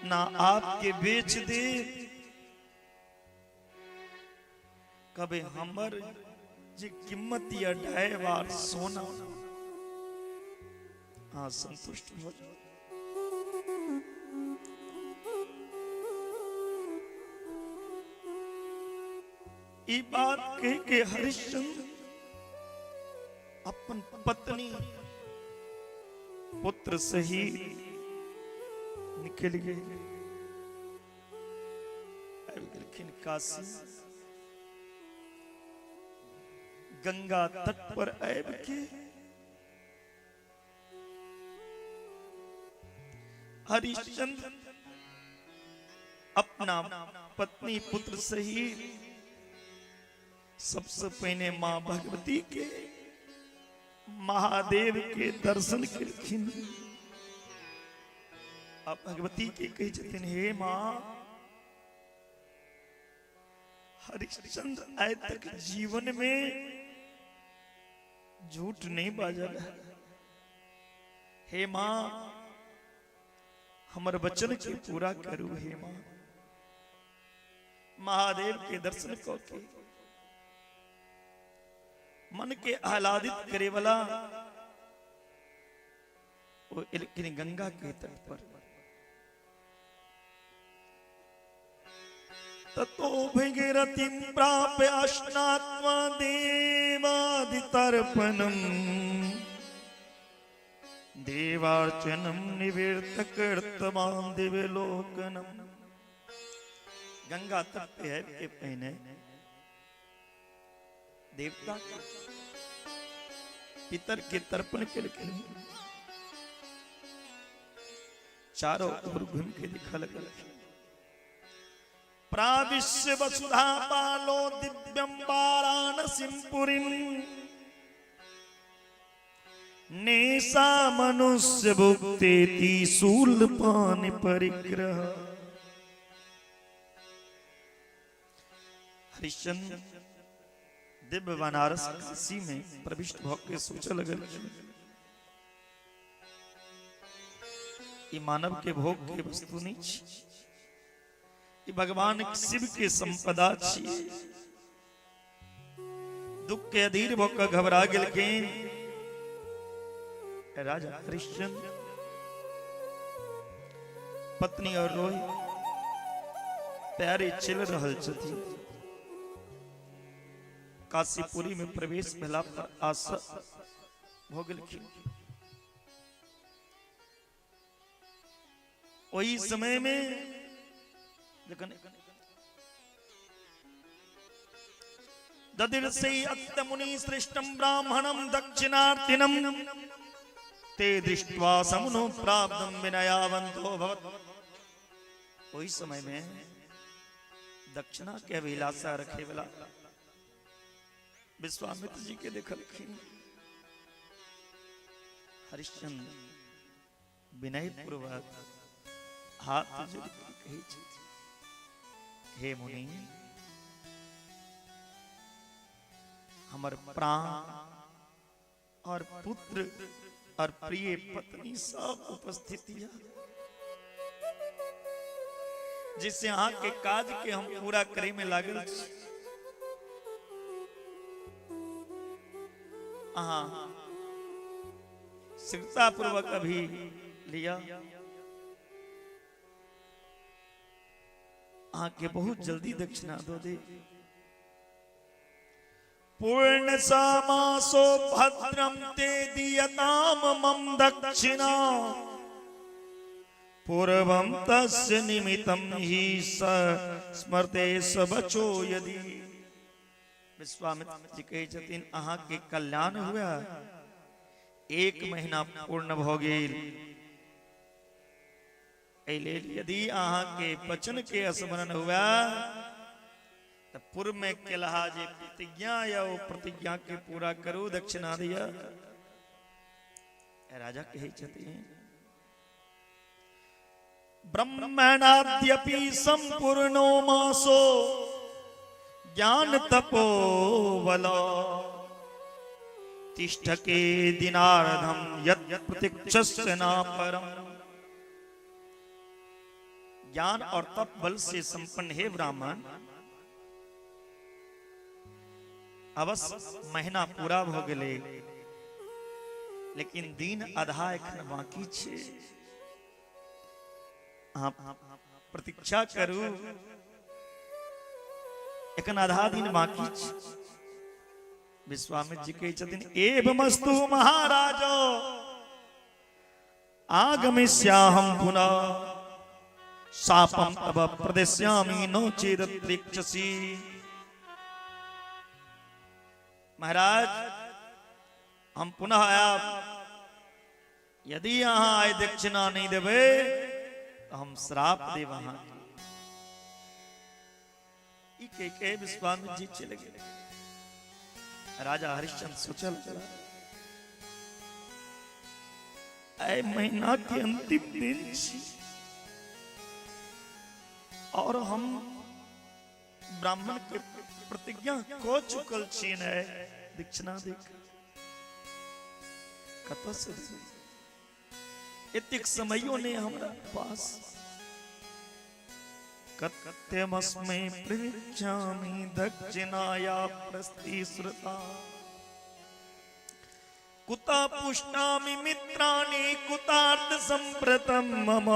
Speaker 1: ना आपके बेच दे। कभी हमर जी कीमत या 2.5 बार सोना हाँ संतुष्ट हो जाए। ये बात कह के हरिश्चंद्र अपन पत्नी पुत्र सहित निकल गए। काशी गंगा तट पर आब के हरिश्चंद्र अपना पत्नी पुत्र सहित सबसे पहले मां भगवती के महादेव के दर्शन करखिन। अब भगवती के कही छथिन, हे मां हरिश्चंद्र आज तक जीवन में झूठ नहीं बाजल है। हे मां हमर वचन के पूरा करू। हे मां महादेव के दर्शन को के मन के आह्लादित करे वाला वो गंगा के तट पर ततो भगीरथिं प्राप्य अश्नात्वा देवादितर्पणम् देवार्चनम निवेर्त कर्तवान दिव्यलोकनम। गंगा तट पे है के पहने देवता पितर के तर्पण के लिए चारों ओर घूम के दिखा लगा। प्राविश्य वसुधा पालो दिव्यम वाराणसीं पुरीं नेसा मनुष्य भुक्तेति शूलपान परिग्रह। हरिश्चंद्र दिव्य बनारस काशी में प्रविष्ट भोग के सोचा लगल ये मानव के भोग के वस्तु नहीं छी, ये भगवान शिव के संपदा छी। दुख के अधीर भोग का घबरा गेल के राजा हरिश्चंद्र पत्नी और रोहित प्यारे चल रहल छथिन। काशीपुरी में प्रवेश भेला पर आशा हो गेलखिन। वही समय में ददिर्षे अत्य मुनि श्रेष्ठम ब्राह्मणम दक्षिणार्थिनम ते दृष्ट्वा समुनो प्राप्तम विनयावंतो भवत। वही समय में दक्षिणा के अभिलाषा रखे वाला विश्वामित्र जी के देखलखिन। हरिश्चंद्र विनय पूर्वक हाथ जोड़ के कही छथि, हे मुनि, हमर प्राण और पुत्र और प्रिय पत्नी सब उपस्थित है, जिससे यहाँ के काज के हम पूरा करे में लागल छी। शीघ्रता पूर्वक अभी लिया, आके बहुत जल्दी दक्षिणा दो दे। पूर्ण समासो भद्रम ते दीयताम मम दक्षिणा पूर्वम तस्य निमित्तम ही स्मरते सबचो यदि। विश्वामित्र जी कहे छथिन, अहाँ के कल्याण हुआ, 1 महीना पूर्ण भ गेल, यदि अहाँ के वचन के स्मरण हुआ तो पूर्व में केलहा जे प्रतिज्ञा या वो प्रतिज्ञा के पूरा करू, दक्षिणा दिया। राजा कहे छथिन, ब्रह्मणाद्यपि संपूर्णो मासो ज्ञान तपो बलो तिष्ठके दिनार्धम यत् प्रतीक्षस्य न परम। ज्ञान और तप बल से संपन्न है ब्राह्मण, अवश्य महीना पूरा भ गेले, लेकिन दिन आधा एखन बाकी छे। प्रतीक्षा करू, एखन आधा दिन बाकी छे। विश्वामित्र जी कहे छथिन, एवमस्तु महाराजो आगमिष्याहं पुनः शापम तव प्रदेश्यामि नो चेदत्रिक्षसि। महाराज, हम पुनः आया, यदि यहाँ आए दक्षिणा नहीं देवे तो हम श्राप दे वहां। के विश्वामित्र जी चले गए। राजा हरिश्चंद्र सोचल चला, ऐ महीना के अंतिम दिन छी और हम ब्राह्मण के प्रतिज्ञा को चुकल छी न, दक्षिणा देख कत से इतिक समयो ने हमरा पास कत्यमस्मै पृच्छामि दक्षिणाया प्रस्थिश्रुता कुता पुष्णामि मित्राणि कुतार्थ संप्रतम मम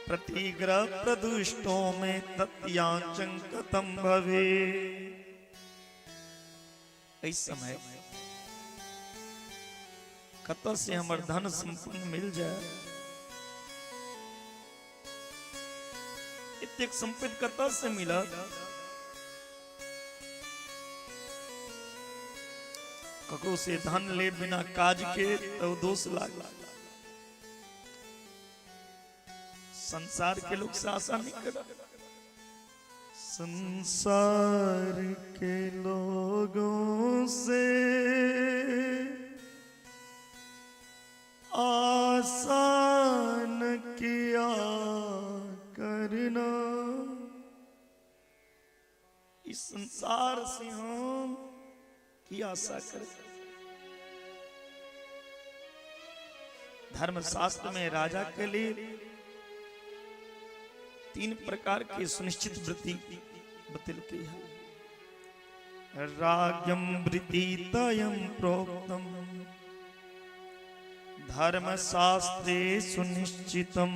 Speaker 1: प्रतिग्रह प्रदुष्टो में तत्याचं कथम भवे। इस समय कत से हमर धन संपन्न मिल जाए, इतक संपत्ति कत से मिला। ककरो से धन ले बिना काज के तो दोष लाग। संसार के लोग से आशा नहीं कर, संसार के लोगों से आसान किया करना, इस संसार से हम की आशा कर। धर्मशास्त्र में राजा के लिए 3 प्रकार की सुनिश्चित वृत्ति बतलती है। राज्यम वृत्ति तयम प्रोक्तम धर्मशास्त्रे सुनिश्चितम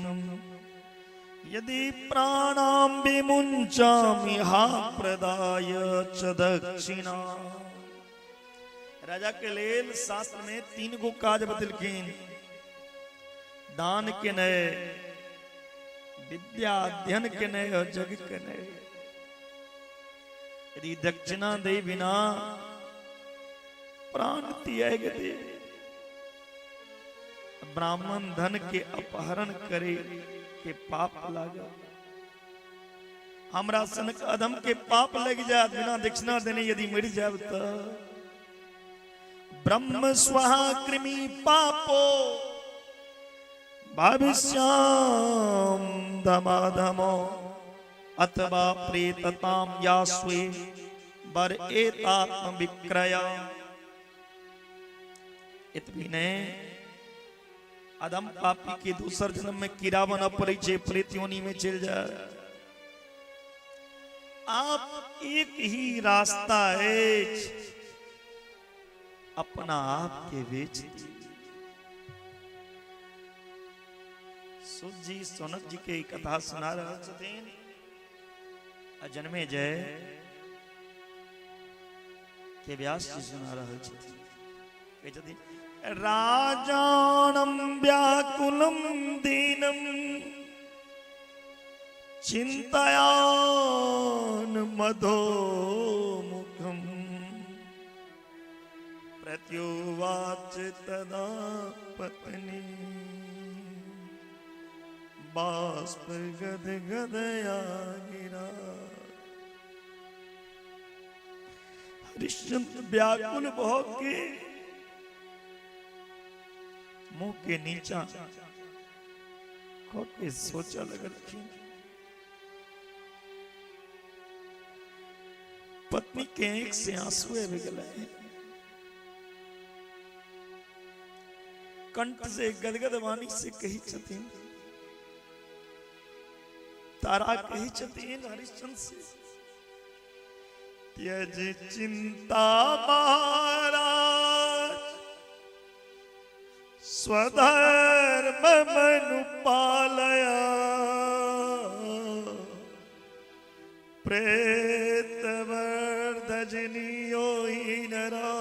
Speaker 1: यदि प्राणाम विमुंचामि हा प्रदाय च दक्षिणा। राजा के लेल शास्त्र में 3 गो काज बतलखिन, दान के नए, विद्या अध्ययन के नए और जग के नए। यदि दक्षिणा दे बिना प्राण त्याग दे, ब्राह्मण धन के अपहरण करे के पाप लागा। हमरा सनक अधम के पाप लग जाए बिना दक्षिणा देने यदि मर जाए तो ब्रह्म स्वाहा कृमि पापो भविष्याम धमाधमो अथवा प्रेतताम यास्वे बर एतात्म विक्रया। इतने अधम पापी के दूसर जन्म में कीड़ावन अपरिचय प्रेत योनि में चल जाए। आप एक ही रास्ता है, अपना आप के बेच दी। सुत जी सोनक जी के कथा सुना रहे छथिन। अजन्मे जय के व्यास जी सुना रहे छथिन। राजानम व्याकुलम दीनम चिंतयान मधो मुखम प्रत्युवाच तदा पत्नी बाष्प गद गदया गिरा। हरिश्चंद्र व्याकुल भौ के मुंह के नीचा खोके सोचा लगल। पत्नी के एक से आंसू गए, कंठ से गदगद वाणी से कही छथिन। तारा कही छथिन हरिश्चंद्र से, त्यज चिंता महाराज स्वधर्म मनु पालया। प्रेत वर्धजनियो ही नरा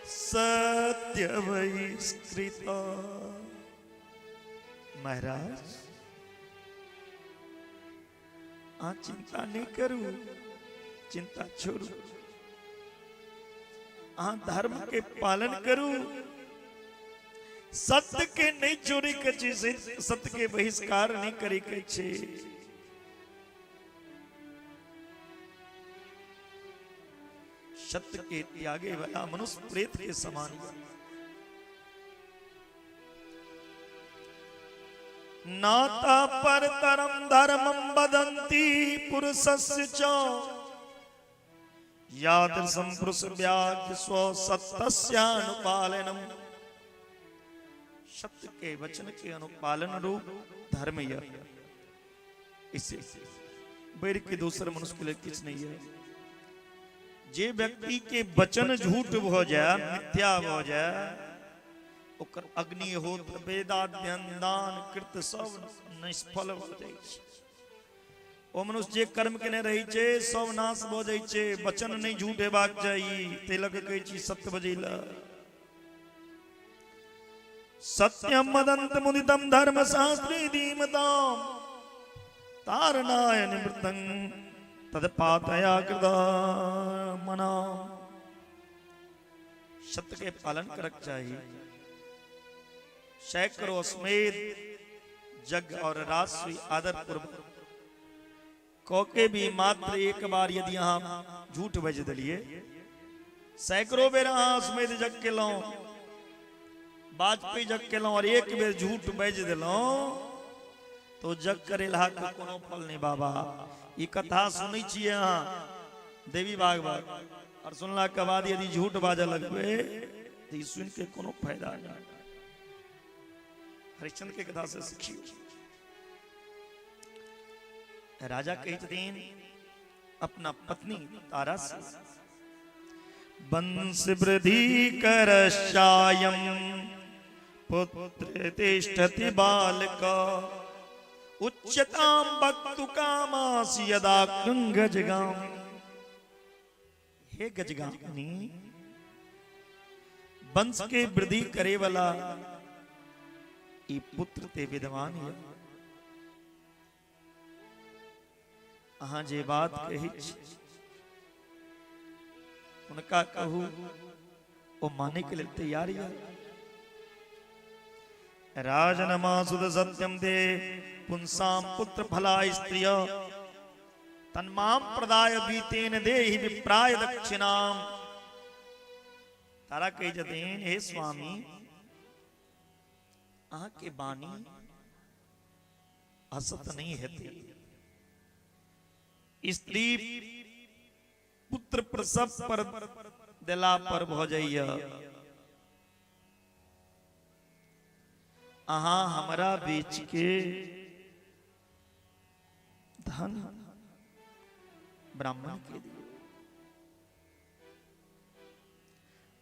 Speaker 1: सत्य बहिष्कृता। महाराज चिंता नहीं करू, चिंता छोड़ू, धर्म के पालन करू, सत्य के नहीं चोरी कची, सत्य के बहिष्कार नहीं करी कछे। सत्य के त्यागे वाला मनुष्य प्रेत के समान। नाता पर तरम धर्मम वदन्ति पुरुषस्य च यादृशं पुरुष व्याघ्र स्व सत्यस्यानुपालनम। सत्य के वचन के अनुपालन रूप धर्म यह। इससे बैर के दूसरे मनुष्य के लिए कुछ नहीं है। जे व्यक्ति के वचन झूठ हो जाए, मिथ्या हो जाए, ओकर अग्निहोत्र वेदाध्ययन दान कृत सब निष्फल हो जाए। ओ मनुष्य जे कर्म केने रही छे सब नाश हो जाए छे। वचन नहीं झूठ हेबाक चाहिए, तेलक कहै छी सत्य बजैला। सत्यम वदन्त मुदितम धर्म शास्त्री धीमताम तारणाय निवृत्तं तदपातया कृता मना। सत्य के पालन करक चाहिए। सैकड़ों अश्वमेध यज्ञ और राजस्वी आदर पूर्वक कोके भी मात्र एक बार यदि यहाँ झूठ बज दिलिए, सैकड़ों बेर अश्वमेध यज्ञ केलौं, वाजपेयी यज्ञ केलौं और एक बेर झूठ बज दिलौं तो यज्ञ करेला के कोनो फल नहीं बाबा। ये कथा सुनै छियै अहाँ देवी भागवत और सुनला के बाद यदि झूठ बाजे लगबे तो ई सुन के कोनो फायदा नहीं। हरिश्चंद्र के कथा से सीखियो। राजा कहते अपना पत्नी तारा से, वंश वृद्धि कर शायम पुत्र तिष्ठति बालका उच्चताम वक्तु कामासि यदा गजगाम। हे गजगामिनी, वंश के वृद्धि करे वाला ई पुत्र ते विद्वान है। अहाँ जे बात कही उनका कहू वो माने के लिए तैयार है। राजनमासुद सत्यम दे पुंसाम पुत्र फला स्त्रिय तन्माम प्रदाय बीतेन देहि विप्राय दक्षिणाम। तारा कही जतेन हे स्वामी आहाँ के बानी असत नहीं है। स्त्री पुत्र प्रसव पर दिला पर भ जाइया। अहाँ हमरा बेच के धन ब्राह्मण के दिए,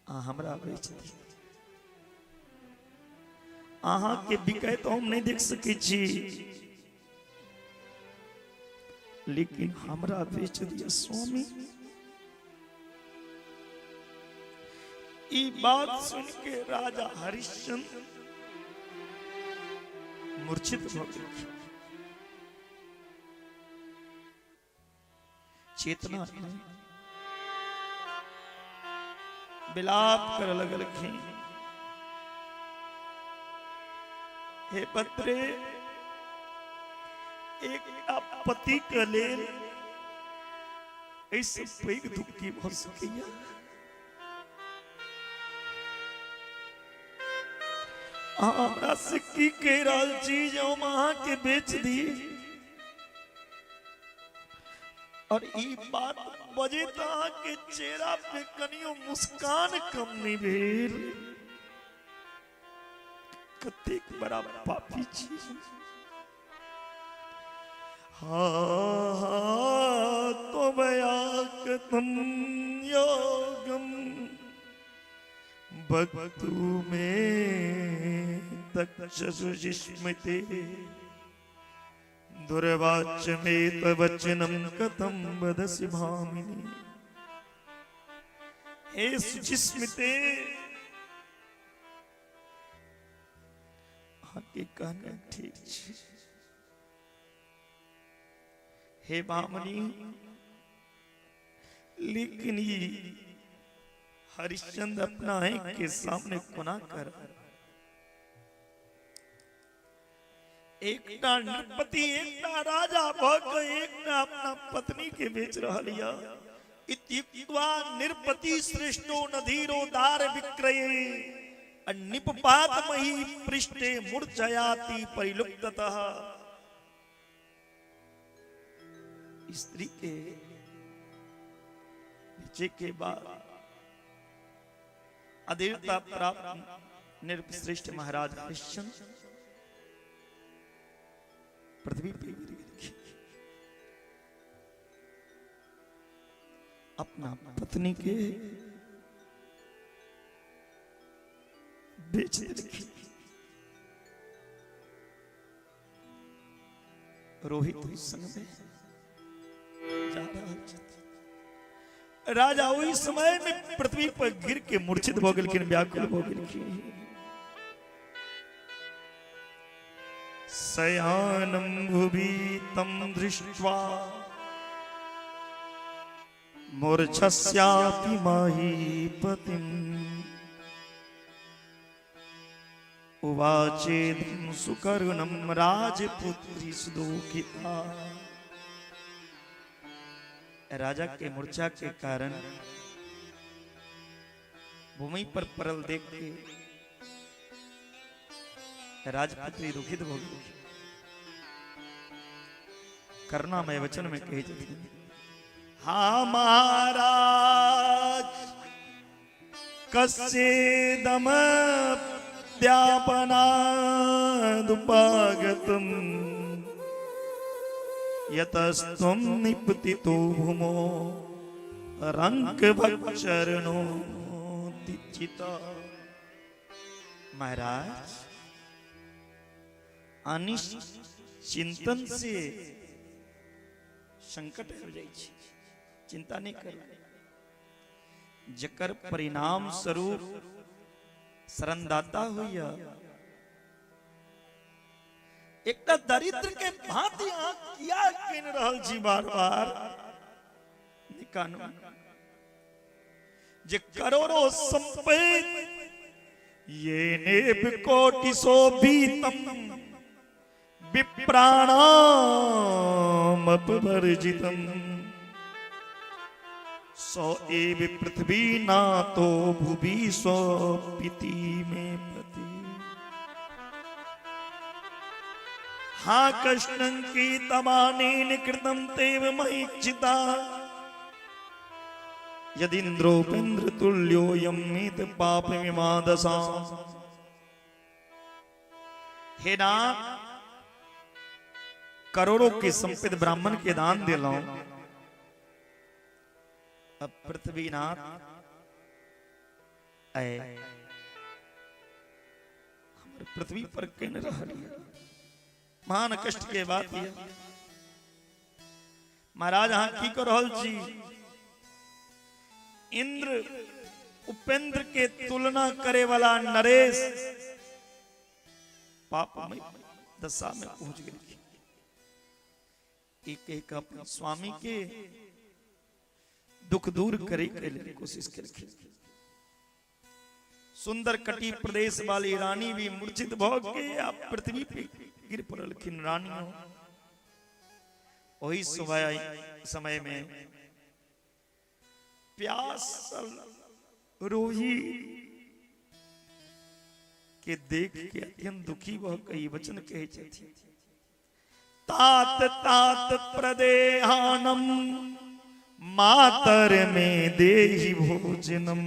Speaker 1: हमरा बेच दी। अहाँ के बिकै तो हम नहीं देख सके छी, लेकिन हमरा बेच दिया स्वामी। ई बात सुन के राजा हरिश्चंद्र मूर्छित हो गए, चेतना नहीं, विलाप कर लगल। हे पत्रे एक पति के लेल ऐसे पैघ दुख की हो सकिया। हमरा से की कह रहल चीज हम अहाँ के बेच दी, और ई बात बजे तो अहाँ के चेहरा पे कनियो मुस्कान कम नहीं भेल। कतेक बड़ा पापी छी। तो बयाकतम योगम भक्तु में तक्षसुजिस्मते दुर्वाच्यमेत वचनम कथम वदसि भामिनी। हे सुजिस्मिते आके कहना ठीक है। हे भामिनी लेकिन ये हरिश्चंद्र अपना है के सामने गुनाह कर। एक नृपति एक राजा भग एक अपना पत्नी के बेच रहा लिया। इत्युक्त्वा नृपति श्रेष्ठो नधीरो दार विक्रये निपपात मही पृष्ठे मूर्छयाति परिलुप्ततः। स्त्री के बेचे के बाद अधीरता प्राप्त नृपश्रेष्ठ महाराज हरिश्चंद्र पृथ्वी पे गिर गए। अपना पत्नी के बेच रखी। रोहित उस संग में जा रहा। राजा वही समय में पृथ्वी पर गिर के मूर्छित हो गए, व्याकुल हो गए। शयानं भुवि तं दृष्ट्वा मूर्छस्यापि महीपतिम् उवाचेदं सुकरुणं राजपुत्री सुदुःखिता। राजा के मूर्छा के कारण भूमि पर परल देख के राजपुत्री दुखित हो गई। करुणामय वचन में कही जाती है, हाँ महाराज कस्येदम द्यापनादुपागतम यतस्त्वं निपतितो भूमो रंकभक्षरणो दिचिता। महाराज अनिश्चिंतन से संकट हो जाए, चिंता नहीं कर। जकर परिणाम स्वरूप शरणदाता हुआ एक दरिद्र के भांति किया किन रहल जी बार बार निकानो। जे करोड़ों संपेत ये नेब कोटि शोभितम विप्राणाम अपवर्जितम सो एव पृथ्वी ना तो भुवि सो पिति में प्रति हा कृष्णं की तमानेन कृतं तेव महीक्षिता यदिन्द्रोपेन्द्र तुल्यो यमित पाप विमादसा हे नाथ करोड़ों की संपत्ति ब्राह्मण के दान दिलाओ अब पृथ्वीनाथ हमारे पृथ्वी पर केन रह लिया महान कष्ट के बात ये महाराज हाँ की कर रहल छी इंद्र उपेंद्र के तुलना करे वाला नरेश पाप में दशा में पहुंच गए एक एक अपने स्वामी के दुख दूर करे के लिए कोशिश करके सुंदर कटी प्रदेश वाली रानी भी मूर्छित भोग के आप पृथ्वी पे गिर पड़लखिन रानियों वही सुबह समय में प्यास रोही के देख के अत्यंत दुखी वह कई वचन कहे जाती तात तात प्रदेहानम मातर में देहि भोजनम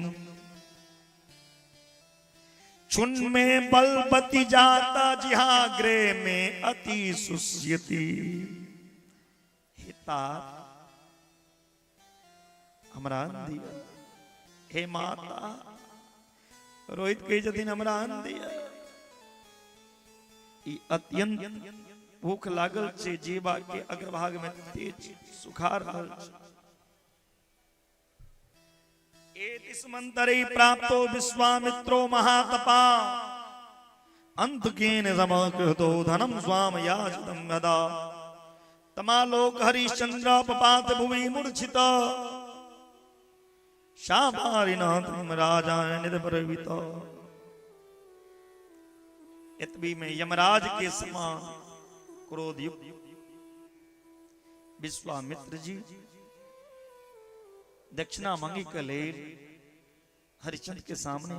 Speaker 1: चुन में बलबती जाता जिहाग्रे में अति सुस्यति हिता हमरा दिया हे माता रोहित कही जतिन हमरा दिया अत्यंत भूख लागल छे जीवा के अग्रभाग में तेज सुखार रहल छे एतिस मंतरे प्राप्तो विश्वामित्रो महातपा अंतकेन समाकृतो धनम स्वाम याचितं यदा तमालोक हरिश्चंद्रापपात भुवि मूर्छिता शामारिनाथं राजाय निदब्रवीता इतवी में यमराज के समान क्रोध युक्त विश्वामित्र जी दक्षिणा मांगी का ले हरिश्चंद्र के सामने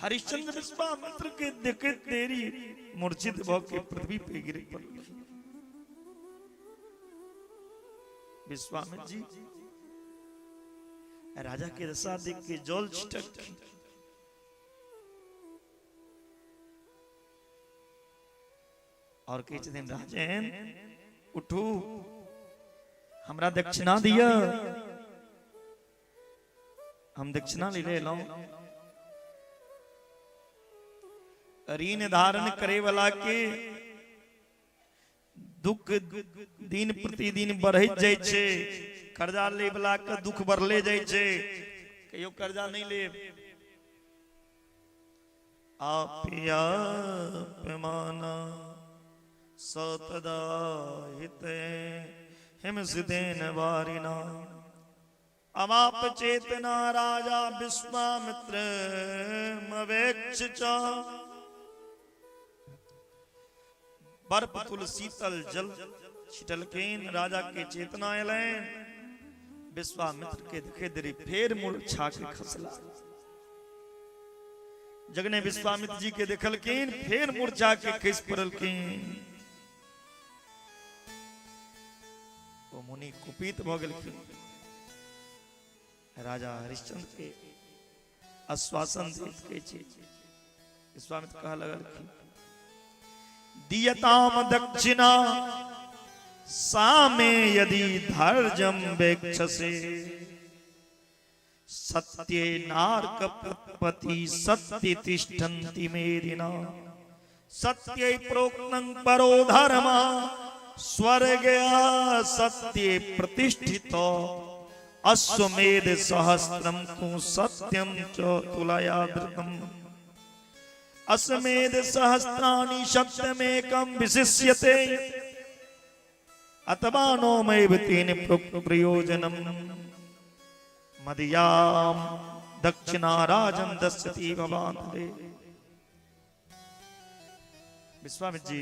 Speaker 1: हरिश्चंद्र विश्वामित्र के देखे तेरी मूर्छित भव के पृथ्वी पे गिरे पड़ विश्वामित्र जी राजा के दशा देख के जल छिटक और कहते दिन राजन उठू हमरा दक्षिणा दिया हम दक्षिणा ले लो ऋण धारण करे वाला के दुख दिन प्रतिदिन बढ़त जाय छे कर्जा ले वाला के दुख बढ़ले जाय छे कहियो कर्जा नहीं ले आपिया पैमाना सतदा हिते हिम सिदेन वारिना अमाप चेतना राजा विश्वामित्र मवेक्ष चा बर्फ तुल शीतल जल छिटलकेन राजा के चेतना एलैन विश्वामित्र के देखे दरी फेर मूर्छा के खसला जगने विश्वामित्र जी के देखलकेन फेर मूर्छा के खिस पड़लकेन वो मुनि कुपित भ गेलखिन राजा हरिश्चंद्र के आश्वासन देत के छे विश्वामित्र कहा लगलखिन दियताम दक्षिणा सामे यदि धर्जम वेक्षसे सत्ये नार्क प्रपति सत्य तिष्ठन्ति मेदिना सत्ये प्रोक्तं परो धर्म स्वर्गया सत्ये प्रतिष्ठितो अश्वमेध सहस्त्रम तु सत्यम च तुलया धृतम् अश्वमेध सहस्त्राणि सत्यमेकं विशिष्यते अथवा नो मैव तेन प्रयोजनम् मदियाम दक्षिणा राजन दस्यति भवान दे। विश्वामित्र जी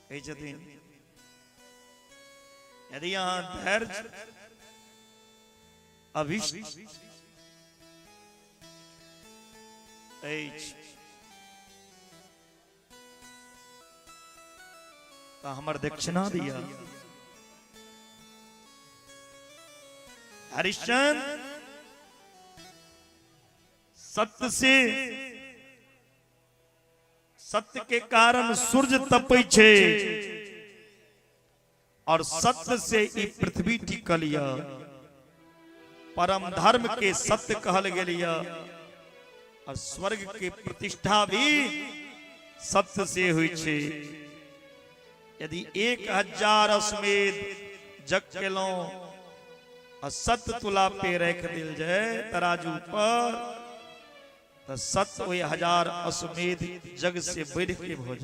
Speaker 1: कही छथिन यदि यहाँ धैर्य अभिष्ट तो हमर दक्षिणा दिया। हरिश्चंद्र सत्य से सत्य के कारण सूर्य तपै छे और सत्य से ई पृथ्वी टिकल या। परम धर्म के सत्य कहल गेलिया और स्वर्ग के प्रतिष्ठा भी सत्य से हुई छे। यदि 1000 अश्वमेध जग केलो और सत्य तुला पे रख दिल जाए तराजू पर तो सत्य वही 1000 अश्वमेध जग से बढ़ के भोज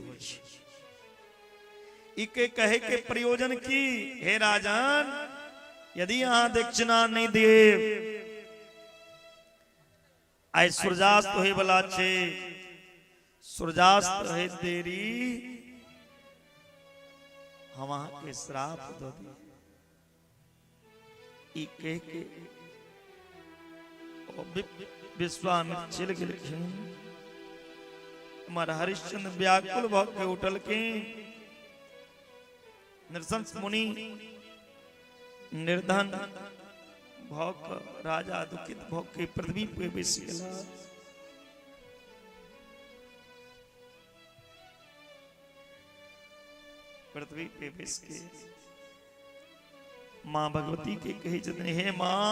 Speaker 1: इके कहे के प्रयोजन की हे राजन यदि यहाँ दक्षिणा नहीं दे आय सूर्यास्त होए वाला छे सूर्यास्त है देरी हम के श्राप दो दी। ई कह के विश्वामित्र चल गेलखिन। हमारा हरिश्चंद्र व्याकुल भ के उठल के नृशंस मुनि निर्धन भौक राजा दुखित भौक के पृथ्वी पे बैस गेला। पृथ्वी पे बैस के मां भगवती के कही जतने हे मां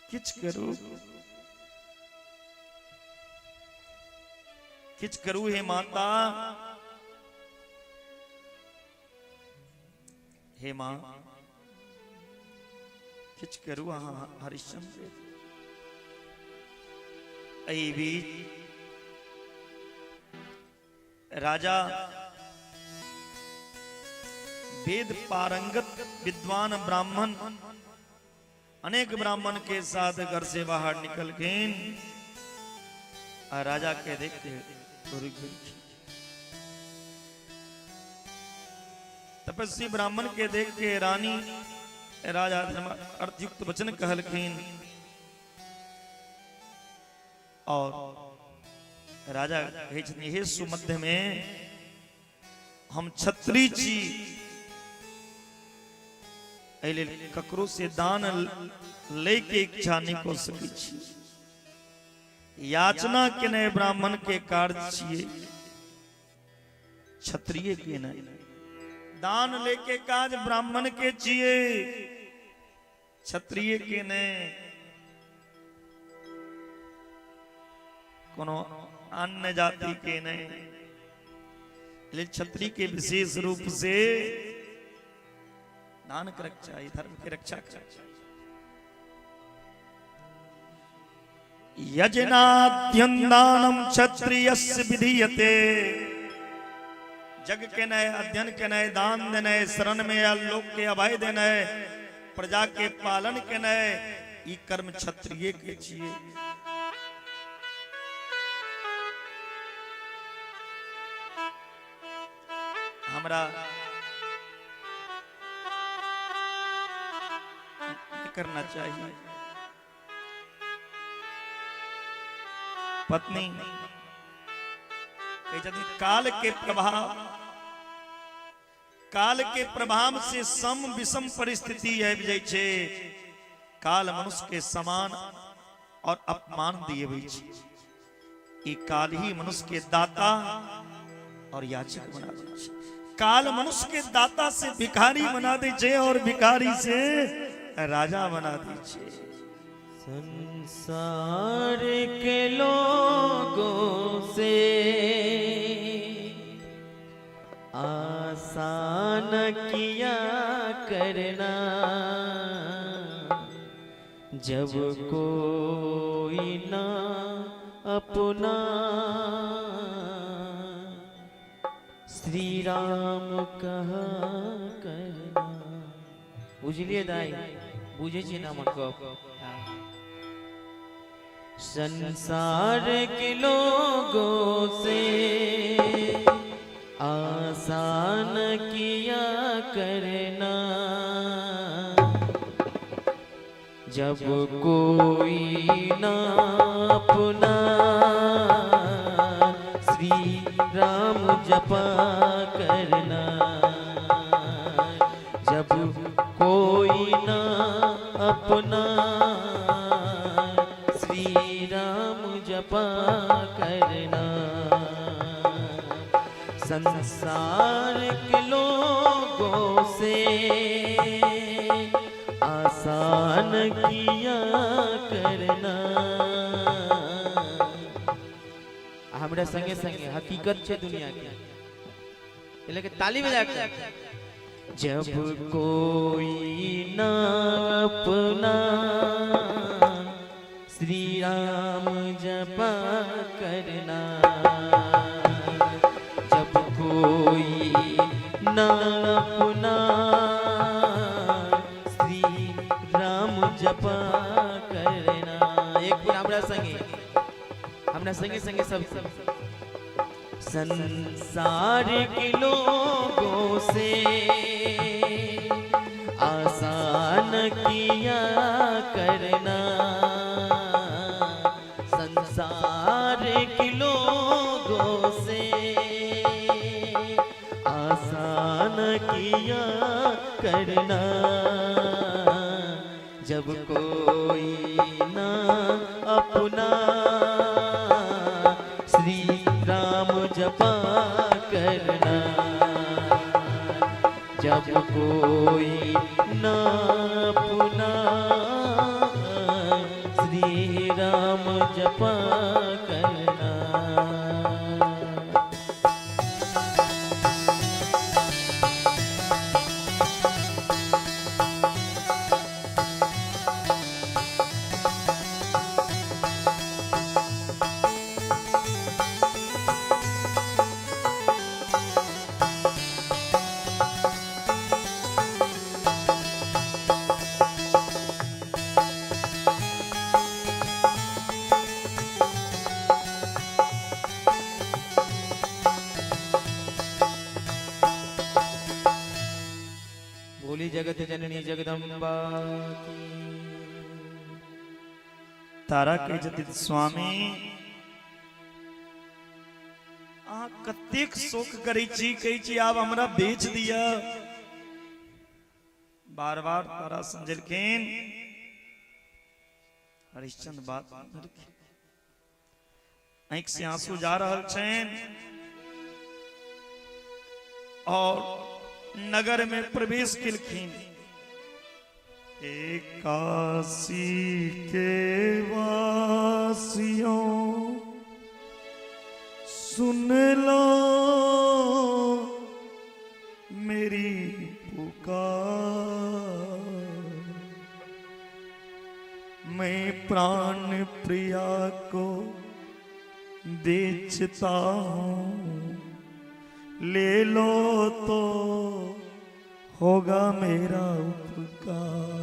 Speaker 1: किछ करू हे माता। हे मां किछ करू हरिश्चंद्र अई भी राजा वेद पारंगत विद्वान ब्राह्मण अनेक ब्राह्मण के साथ घर से बाहर निकल गए। राजा के देखते तपस्वी ब्राह्मण के देख के रानी राजा अर्थयुक्त वचन कहलखिन और राजा हे सुमध्य में हम क्षत्रिय छी ककरो से दान ले के इच्छा नहीं कर सकी छी। याचना के नए ब्राह्मण के कार्य छिए क्षत्रिय के नहीं दान लेके काज ब्राह्मण के छिए क्षत्रिय के नहीं कोनो अन्य जाति के नहीं। क्षत्रिय के विशेष रूप से दान की रक्षा धर्म की रक्षा यजनाद्यन्दानम क्षत्रियस्य विधीयते। जग के नए अध्ययन के नए दान देने शरण में लोक के अभय देने प्रजा के पालन के नए ई कर्म क्षत्रिय के छिए। हमरा करना चाहिए। पत्नी काल के प्रभाव से सम विषम परिस्थिति आबि जाय छे। काल मनुष्य के समान और अपमान दिए हुए छे। ई काल ही मनुष्य के दाता और याचक बना दे छे। काल मनुष्य के दाता से भिखारी बना दे छे और भिखारी से राजा बना दीजिए।
Speaker 2: संसार के लोगों से आसान किया करना जब कोई ना अपना श्री राम कहा करना। बुझलिए दाई बुझे छी ना मन को संसार के लोगों से आसान किया करना, जब कोई ना अपना श्री राम जपा करना, जब कोई ना अपना श्री राम जपा करना, संसार के लोगों से आसान किया करना। हमरा संगे संगे हकीकत छे दुनिया की, એટલે કે તાલી બજા के जब कोई ना अपना श्री राम जपा करना, जब कोई ना अपना श्री राम जपा करना। एक बार हमरा संगे संगे सब संसार के लोगों से आसान किया करना, संसार के लोगों से आसान किया करना, जब कोई ना अपना श्री राम जपा करना, जब कोई ना अपना श्री राम जपा करना। बोली जगत जननी जगदम्बा की।
Speaker 1: तारा के जतित स्वामी अहाँ कतेक शोक करै छी, कहै छी आब हमरा बेच दिया। बार बार तारा समझलखिन हरिश्चंद्र बात आंख से आंसू जा रहल छनि और नगर में प्रवेश किलखिन। काशी के वासियों सुन लो मेरी पुकार, मैं प्राण प्रिया को बेचता हूँ, ले लो तो होगा मेरा उपकार।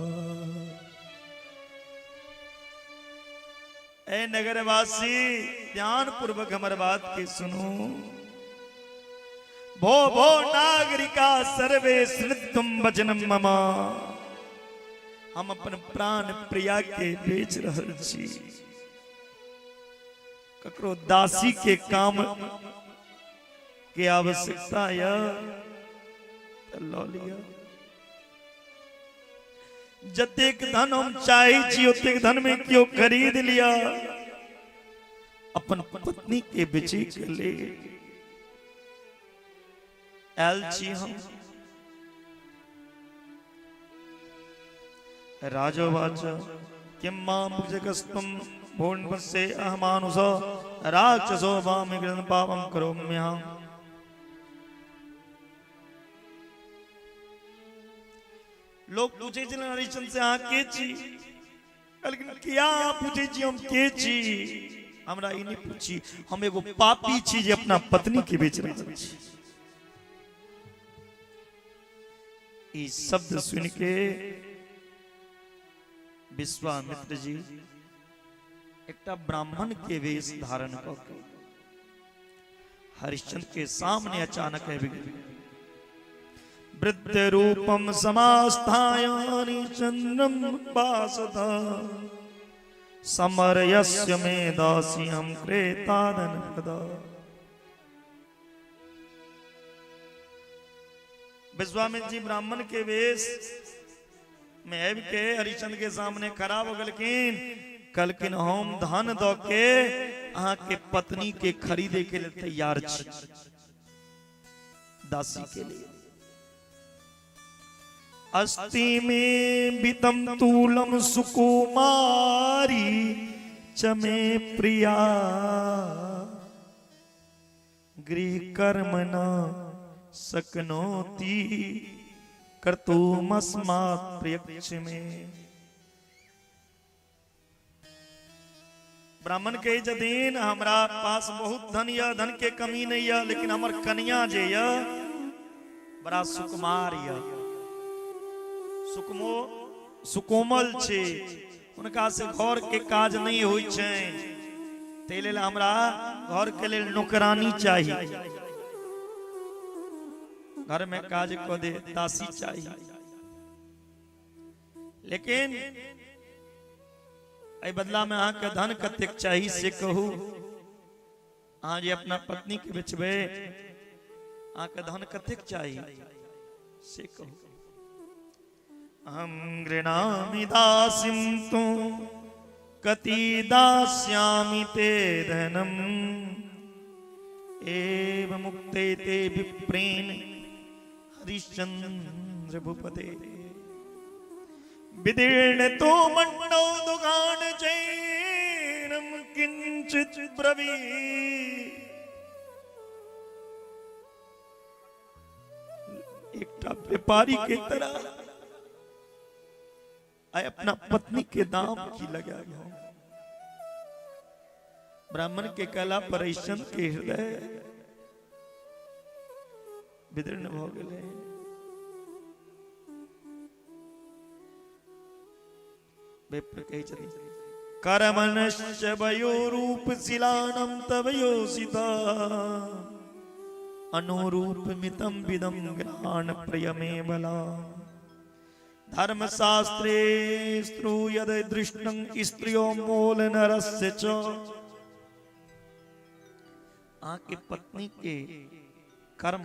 Speaker 1: ऐ नगरवासी ध्यान पूर्वक हमारी बात के सुनो। भो भो नागरिका सर्वे श्रुतुम वचनम ममा, हम अपन प्राण प्रिया के बेच रहल छी। ककरो दासी के काम के आवश्यकता या लौ लिया। जतेक धन हम चाहे छी ओतेक धन में क्यों खरीद लिया। अपन पत्नी के बेचे के ले आयल छी हम। राजोवाच किम मां जगस्तम भूर्णवस्य अहमानुष राक्षसो वामि कृतं पापं करोम्यहम्। लोग पूछे हरिश्चंद्र से हाँ के छी, लेकिन क्या पूछे छी हम के छी। हमरा ई नहीं पूछी, हम एगो पापी छी जे अपना पत्नी के बेच रहे छी। ई शब्द सुन के विश्वामित्र जी एकटा ब्राह्मण के वेश धारण करके हरिश्चंद्र के सामने अचानक आबि गेल। वृद्ध रूपम समास्थाय हरिश्चंद्रम वासदा समरयस्य मे दास्यं क्रेतादन पदा। विश्वामित्र जी ब्राह्मण के वेश में आबि के हरिश्चंद्र के सामने खड़ा हो गलखिन। कहलखिन हम धन दो के अहाँ के पत्नी के खरीदे के लिए तैयार छी, दासी के लिए। अस्ति में बितम तूलम सुकुमारी चमे प्रिया गृह कर्म न सकनोति कर्तुमस्मात् प्रयक्ष में। ब्राह्मण के जदीन हमरा पास बहुत धन या धन के कमी नहीं है, लेकिन हमर कन्या जे या बड़ा सुकुमार या सुकोमल छे, उनका से घर के काज नहीं होई छै, ते लेल हमरा घर के लेल नौकरानी चाहिए, घर में काज को दे दासी चाहिए। लेकिन आई बदला में अहाँ के धन कतेक चाहिए से कहू। अहाँ जे अपना पत्नी के बेचबे अहाँ के धन कतेक चाहिए से कहू। अहम गृणामि दासीं तु कति दास्यामि ते धनम एव मुक्ते ते विप्रेण हरिश्चंद्र भूपते। विदीर्ण तो मंडो दुगान जैनम किंचित ब्रवी। एकटा व्यापारी के तरह आय अपना पत्नी के दाम की लगा गया। ब्राह्मण के कला पर हरिश्चंद्र के हृदय विदीर्ण हो गए। करमनश्च वयो रूप शिलानम तवयोसिता अनुरूप मितम विदम ज्ञान प्रियमे बला। धर्म शास्त्रे स्त्रूयद दृष्टं स्त्रियो मोल नरस्य च। आके पत्नी के कर्म,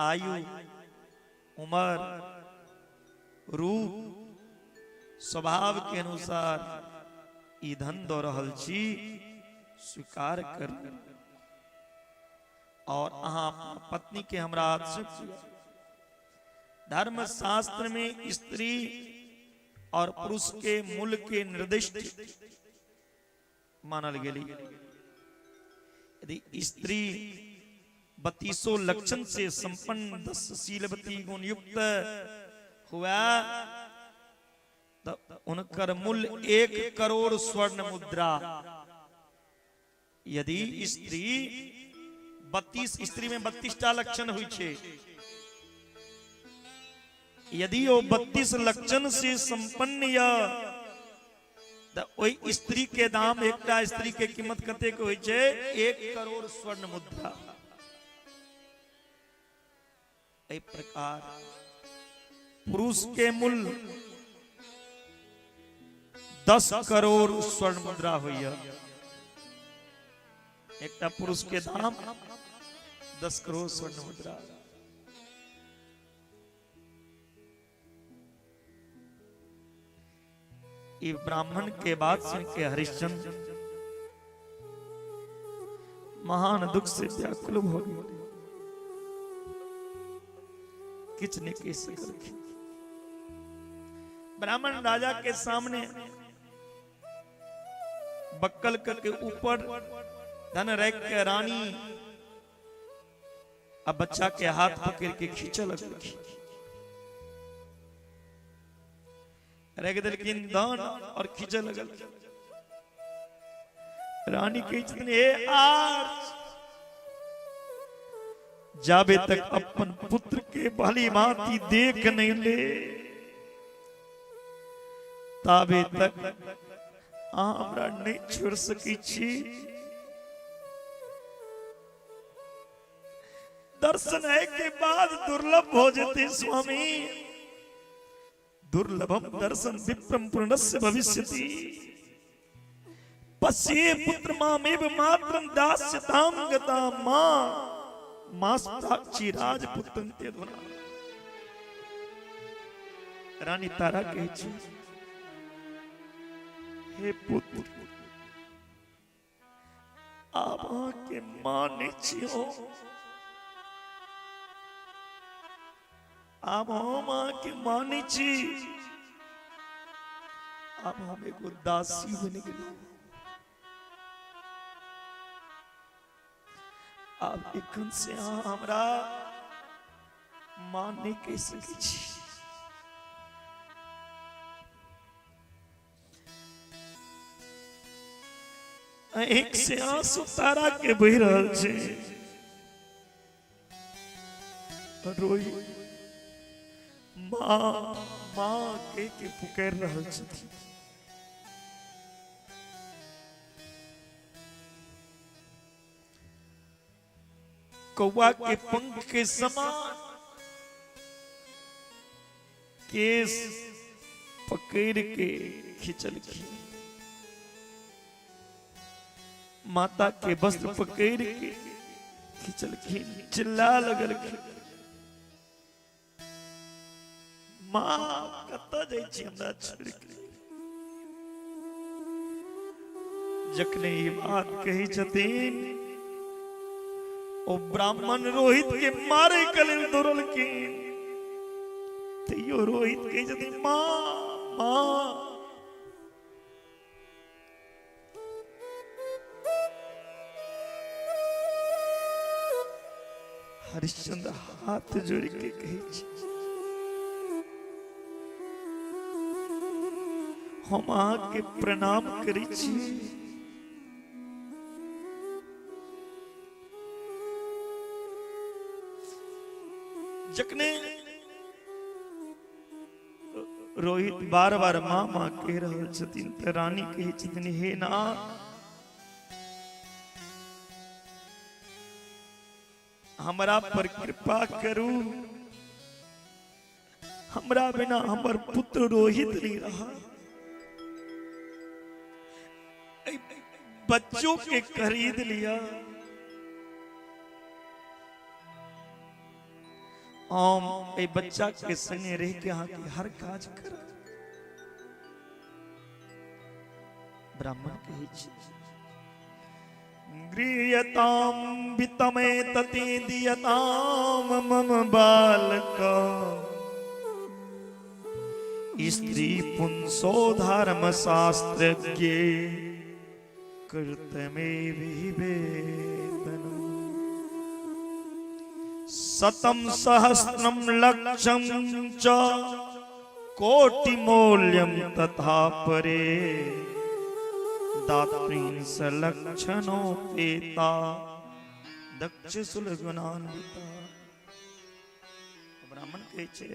Speaker 1: आयु, उम्र, रूप, स्वभाव के अनुसार ई धन दो रहल छी, स्वीकार कर और अहाँ पत्नी के हमरा हाथ से। धर्म शास्त्र में स्त्री और पुरुष के मूल के निर्दिष्ट मानल गेली। यदि स्त्री 32 लक्षण से संपन्न 10 शीलवती गुण युक्त हुआ तो उनकर मूल्य 1 करोड़ स्वर्ण मुद्रा। यदि स्त्री 32 स्त्री में 32टा लक्षण हुई छे, यदि वो 32 लक्षण से संपन्न या तो वही स्त्री के दाम, एकटा स्त्री के कीमत कते के हुई छे 1 करोड़ स्वर्ण मुद्रा। इस प्रकार पुरुष के मूल्य 10 करोड़ स्वर्ण मुद्रा हुई। एक पुरुष के दाम 10 करोड़ स्वर्ण मुद्रा। ये ब्राह्मण के बात सुन के हरिश्चंद्र महान दुख से व्याकुल हो गए। किचने के सकल ब्राह्मण राजा के सामने बक्कल के ऊपर धन रख के रानी अब बच्चा के हाथ पकड़ के खींचा लग रख दिलकिन दान और खींचा लगल। रानी के इतने जाबे तक अपन पुत्र के भली भांति देख नहीं ले ताबे तक हमरा नहीं छोड़ सकी छी। दर्शन है के बाद दुर्लभ हो जाते स्वामी। दुर्लभम दर्शन विप्रम पूर्णस्य भविष्यति। पश्ये पुत्र मामेव मात्रम दास्यताम गता मां मास्ताक्षी राजपुत्रं तेधुना। रानी तारा कहे छी, हे पुत्र आप के माने छियो, आप मां के माने छी, आप हमें को दासी बन गए। आप एखन से हमरा माने कैसे छी। एक से आंसू तारा के बह रहल छे, रोई माँ माँ के पुकार रहल छथि। कौआ के पंख के समान केस पकड़ के खिंचल की, माता के वस्त्र पकड़ के खिंचल की, चिल्ला लगल की, माँ कता जाई छी हमरा छोड़ के। जखने ये बात कही छथिन ओ ब्राह्मण रोहित के मारे कले दौड़ल के, तैयो रोहित कही छथिन माँ माँ। हरिश्चंद्र हाथ जोड़ के कही छी, हम आके प्रणाम करी छी। जखने रोहित बार बार माँ माँ कह रहे छथिन त रानी कहे छथिन, हे ना हमरा पर कृपा करू, हमरा बिना हमर पुत्र रोहित नहीं रहा। बच्चों के खरीद लिया, हम ए बच्चा के संगे रह के यहाँ के हर काज कर। ब्राह्मण कहे छी, गृहताम वितमे तते दियताम मम बालका, स्त्री पुंसो धर्म शास्त्रज्ञ कृतमे विवेदनम्। शतं सहस्रं लक्षं च कोटिमूल्यं तथा परे, दात्रींस लक्षणोपेता दक्ष सुलगुणान्विता। ब्राह्मण कहे छे,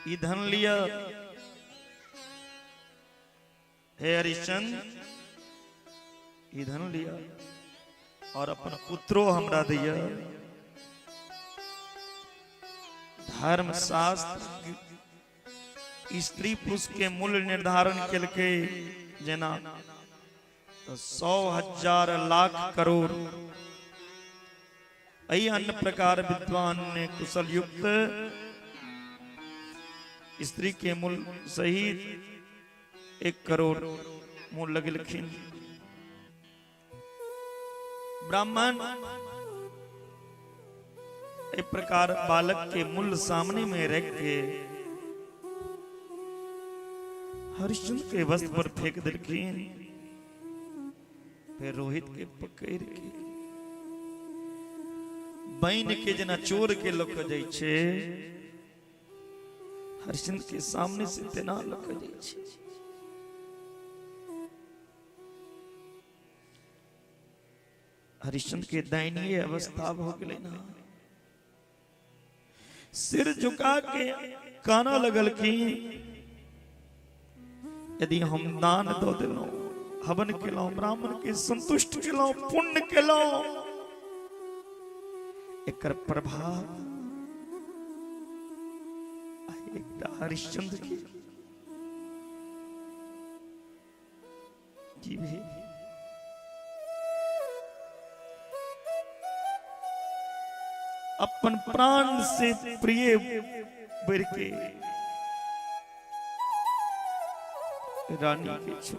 Speaker 1: ई धन लिया हे हरिश्चंद्र, ई धन लिया और अपन पुत्रो हमरा दिया। धर्म शास्त्र स्त्री पुरुष के मूल्य निर्धारण केल के जना 100,000 लाख करोड़ अई अन्य प्रकार विद्वान ने कुशल युक्त स्त्री के मूल्य सहित 1 करोड़ मूल्य लगलखिन। ब्राह्मण एक प्रकार बालक के मूल्य सामने में रख के हरिश्चंद्र के वस्त्र पर फेंक दिलखिन। फिर रोहित के पकड़ के बहन के जना चोर के लोक जाय छे, हरिश्चंद्र के सामने से तेना लोक जाय छे। हरिश्चंद्र के दयनीय अवस्था हो गई ना, सिर झुका के काना लगल की यदि हम दान दो दिलों हवन केलौं ब्राह्मण के संतुष्ट केलौं पुण्य केलौं एकर प्रभाव एकटा हरिश्चंद्र के जीवे अपन प्राण से प्रिय बढ़ के रानी के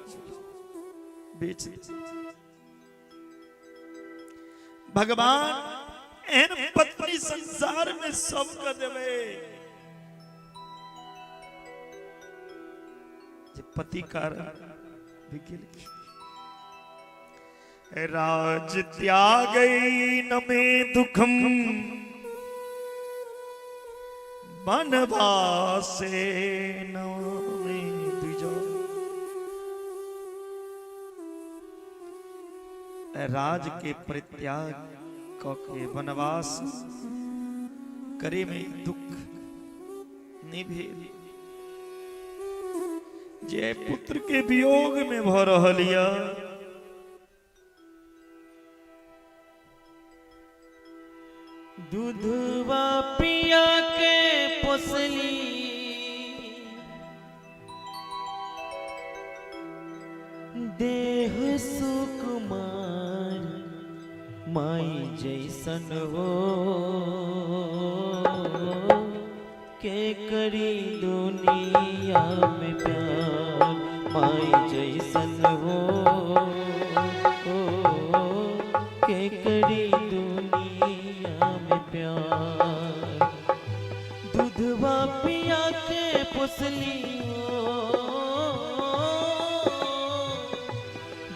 Speaker 1: बेच भगवान एन पत्नी संसार में सब कर देवे पति कारण राज त्यागई न में दुखम बनवासे न में द्विजा राज के परित्याग के वनवास करे में दुख निभे जय पुत्र के वियोग में भ रहलिया
Speaker 2: दूधवा पिया के पोसली देह सुकुमार माई जैसन हो के करी दुनिया में प्यार माई जैसन हो के करी दुनिया में प्यार दूधवा पिया के पोसली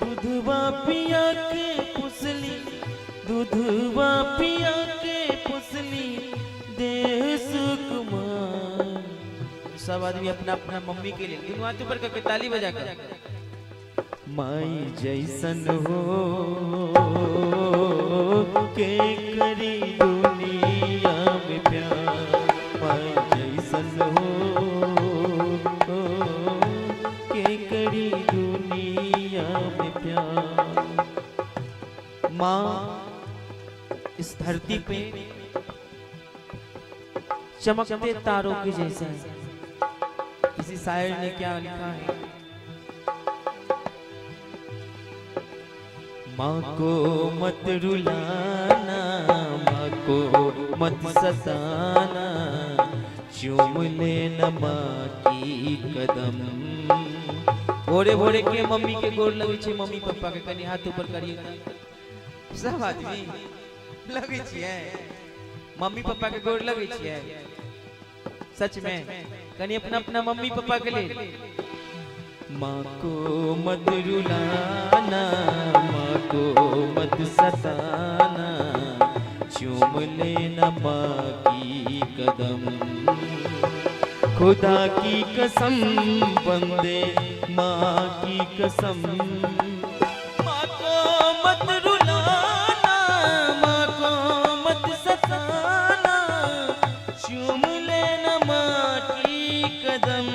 Speaker 2: दूधवा पिया के पोसली दूधवा पिया के पोसली देह सुकुमार सब आदमी अपना अपना मम्मी के लिए दोनों हाथ ऊपर करके ताली बजा कर माई जैसन हो के करी दुनिया में प्यार माई जैसन हो के करी दुनिया में प्यार माँ इस धरती पे चमकते तारों के जैसा है। किसी शायर ने क्या लिखा है माँ को मत रुलाना माँ को मत सताना चूम लेना माँ की कदम भोरे भोरे के मम्मी के गोर लगे छे मम्मी पापा के कनी हाथ ऊपर करिए सब आदमी लगे छिए मम्मी पापा के गोर लगे छिए सच में कनी अपना अपना मम्मी पापा के लिए माँ को मत रुलाना माँ को मत सताना चूम लेना माँ की कदम खुदा की कसम बंदे माँ की कसम माँ को मत रुलाना माँ को मत सताना चूम लेना माँ की कदम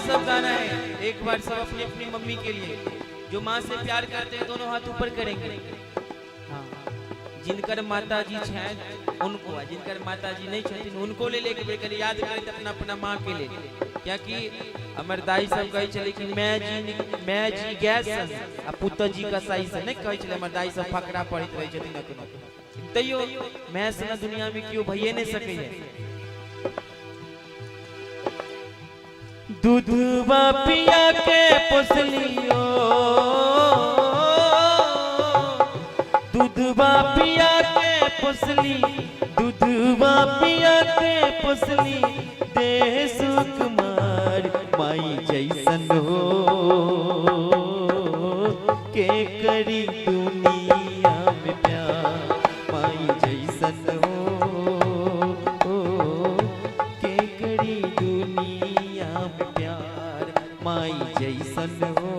Speaker 2: सब गाना है एक बार सब अपनी अपनी मम्मी के लिए जो माँ से प्यार करते हैं दोनों हाथ ऊपर करेंगे हाँ जिनकर माता जी हैं उनको जिनकर माता जी नहीं छथिन उनको ले लेके बैठकर याद करें अपना अपना माँ के लिए क्या कि हमर दाई सब कहे चले कि मैं जी गैस आ पुत्र जी का सही से नहीं कहे चले हमर दाई सब फकरा पढ़ित रहे छथिन तैयो मैं से दुनिया में क्यों भइए नहीं सके है दूधवा पिया के पोसलियो दूधवा पिया के पोसली दूधवा पिया के पोसली देह सुकुमार माई जैसन हो के करी दुनिया में प्यार माई जैसन हो के करी दुनिया में प्यार माई जैसन हो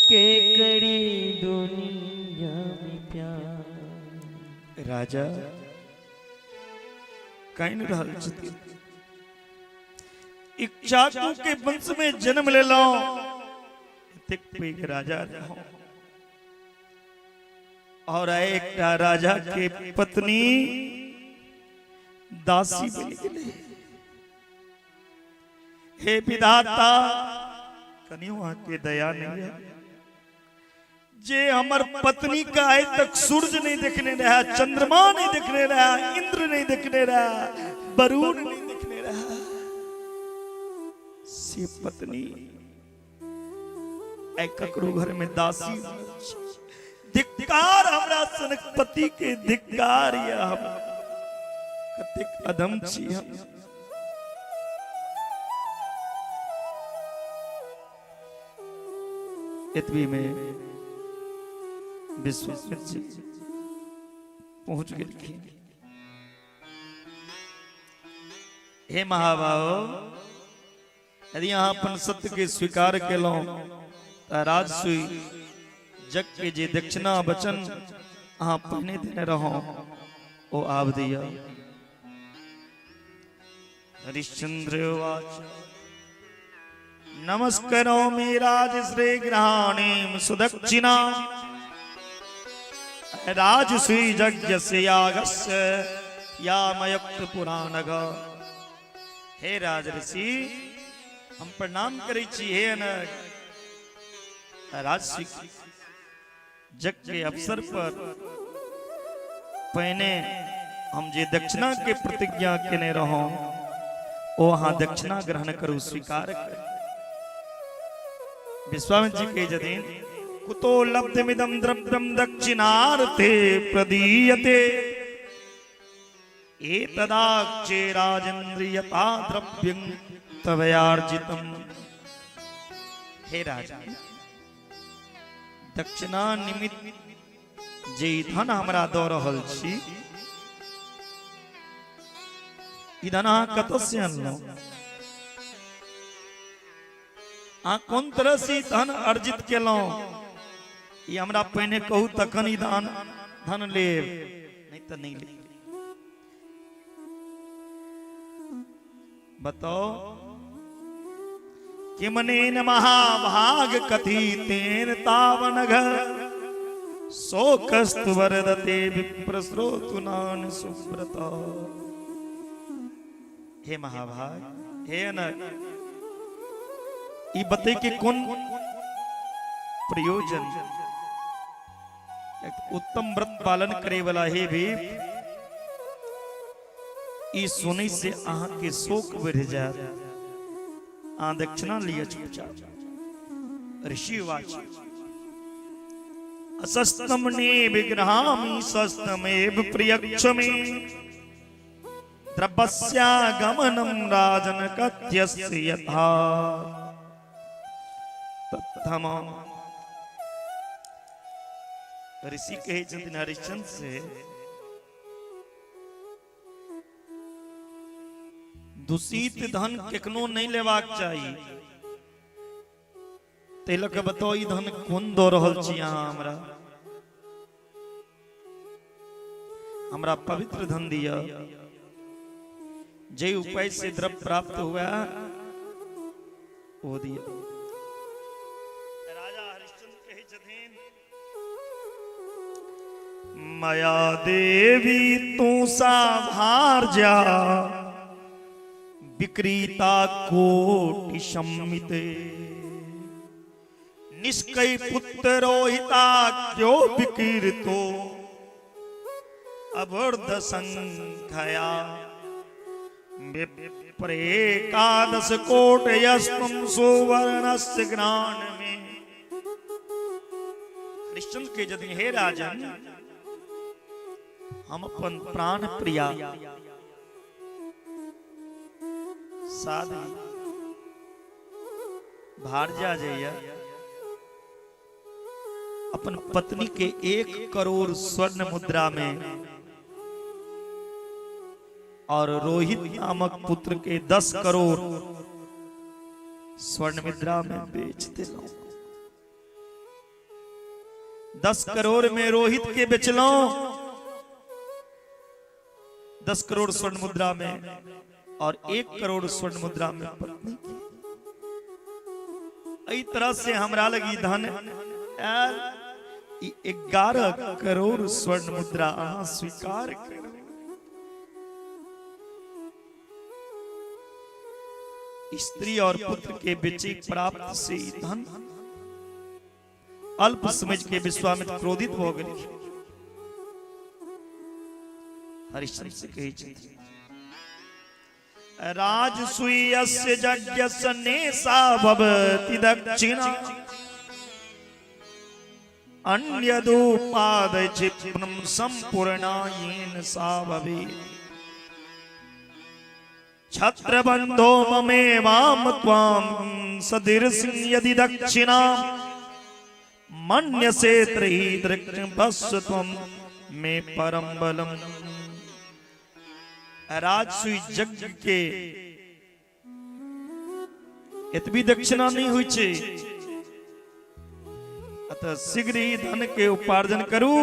Speaker 2: के करी दुनिया में प्यार।
Speaker 1: राजा कहीं रहल छथि इक्ष्वाकु के वंश में जन्म ले लो राजा रहो और एक राजा के पत्नी दासी बनी गेली। हे विधाता कनियो के दया नहीं है जे हमर पत्नी का आज तक सूरज नहीं देखने रहा, चंद्रमा नहीं देखने रहा, इंद्र नहीं देखने रहा, वरुण नहीं देखने रहा, से पत्नी ककरो घर में दासी। धिक्कार हमरा सनकपति के धिक्कार या हम कतेक अधम छी हम। इतवी में विश्वामित्र जी पहुंच गए। हे महाभाव यदि यहाँ अपन सत्य के स्वीकार केलो राजसूय जग के जे दक्षिणा वचन अहाँ पहिने देने रहो ओ आब दिया। हरिश्चंद्र वाच नमस्करोमि राजश्री गृहाणीं सुदक्षिणा राजसूय यज्ञस्य यागस्य यामयुक्त पुराणग। हे राजऋषि हम प्रणाम करै छी। हे अनग राजसूय यज्ञ के अवसर पर पहिने हम जे दक्षिणा के प्रतिज्ञा केने रहो ओ अहाँ दक्षिणा ग्रहण करू स्वीकार कर। विश्वामित्र जी के जदिन कुतो लब्धमिदं द्रव्यं दक्षिणार्थे प्रदीयते एतदाक्षे राजेन्द्रियता द्रव्यं तवयार्जितम्। हे राजा दक्षिणा निमित्त जे धन हमरा दऽ रहल छी ई धन अहाँ कतऽ से अनलहुँ? अहाँ कोन तरह से धन अर्जित केलहुँ ई हमरा पहिने कहू तखन ई धन लेब, नहीं तो नहीं लेब। बताओ किमनेन महाभाग कथितेन तावनघ शोकस्तु वर्धते विप्रस्रोतुनान सुव्रत। हे महाभाग हे अनग ई बते के कौन प्रयोजन उत्तम व्रत पालन करे वाला हे भी ई सुनै से अहाँ के शोक बढ़ जाए आ दक्षिणा लिया चुपचाप। ऋषि वाच असस्तम ने विग्रहामि सस्तमेव प्रियक्षमे द्रव्यस्यागमनं राजन कथ्यस्य यथा तत्थम। ऋषि कहे छथिन हरिश्चंद्र से दूषित धन केकनो नहीं लेवाक चाहिए। तेलक बताओ ई धन कोन दऽ रहल छी अहाँ हमरा पवित्र धन दिया। जे उपाय से द्रव्य प्राप्त हुआ वो दिया। राजा हरिश्चंद्र कहे छथिन माया देवी तू साभार जा विक्रीता कोटि सम्मिते निष्कय पुत्र रोहिता क्यों विकीर्तो अवर्ध संख्या विप्रेकादश कोटयस्त्वं सुवर्णस्य ग्राण में। हरिश्चंद्र के यदि हे राजन हम अपन प्राण प्रिया साधी भारजा जइया अपन पत्नी के 1 करोड़ स्वर्ण मुद्रा में और रोहित नामक पुत्र के 10 करोड़ स्वर्ण मुद्रा में बेच दिलो। 10 करोड़ में रोहित के बेचलो, 10 करोड़ स्वर्ण मुद्रा में और 1 करोड़ स्वर्ण मुद्रा में पत्नी की। इस तरह से हमरा लगी धन 11 करोड़ स्वर्ण मुद्रा अहाँ स्वीकार कर। स्त्री और पुत्र के बेचे प्राप्त से धन अल्प समझ के विश्वामित्र क्रोधित हो गए। हरिश्चंद्र से कही राजसूयस्य यज्ञस्य नेसा भवति दक्षिणा अन्यदुपादय चित्तम संपूर्णायेन सा भवेत्। छत्रबंधो ममेवाम त्वाम सदीर्षं यदि दक्षिणा मन्यसे त्रयी दृक्पस्य त्वं मे परम बलम। राजसूय यज्ञ के इतनी दक्षिणा नहीं हुई छे, अतः शीघ्र ही धन के उपार्जन करू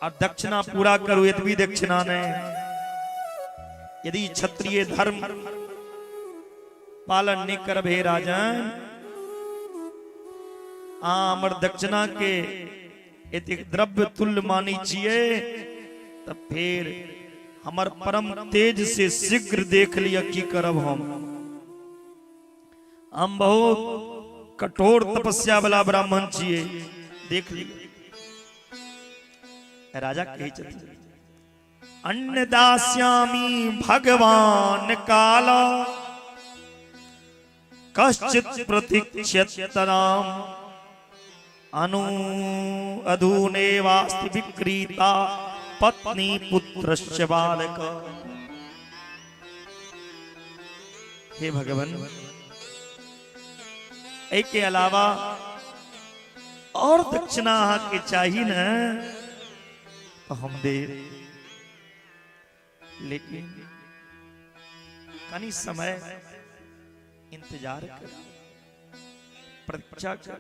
Speaker 1: और दक्षिणा पूरा करू। इतनी दक्षिणा ने यदि क्षत्रिय धर्म पालन नहीं कर भे राजन, आमर दक्षिणा के यदि द्रव्य तुल्य मानी चाहिए, तब फिर हमार परम तेज से शीघ्र देख लिया की करब। हम बहुत कठोर तपस्या वाला ब्राह्मण छिए, देख लिया। राजा कही चलते अन्नदास्यामि भगवान काला कश्चित् प्रतीक्ष्यतनाम अनु अधुनेवास्ति विक्रीता पत्नी पुत्रस्य बालक। हे भगवान, एक के अलावा और दक्षिणा के चाहिए न तो हम दे, लेकिन कनी समय इंतजार कर, प्रतीक्षा कर।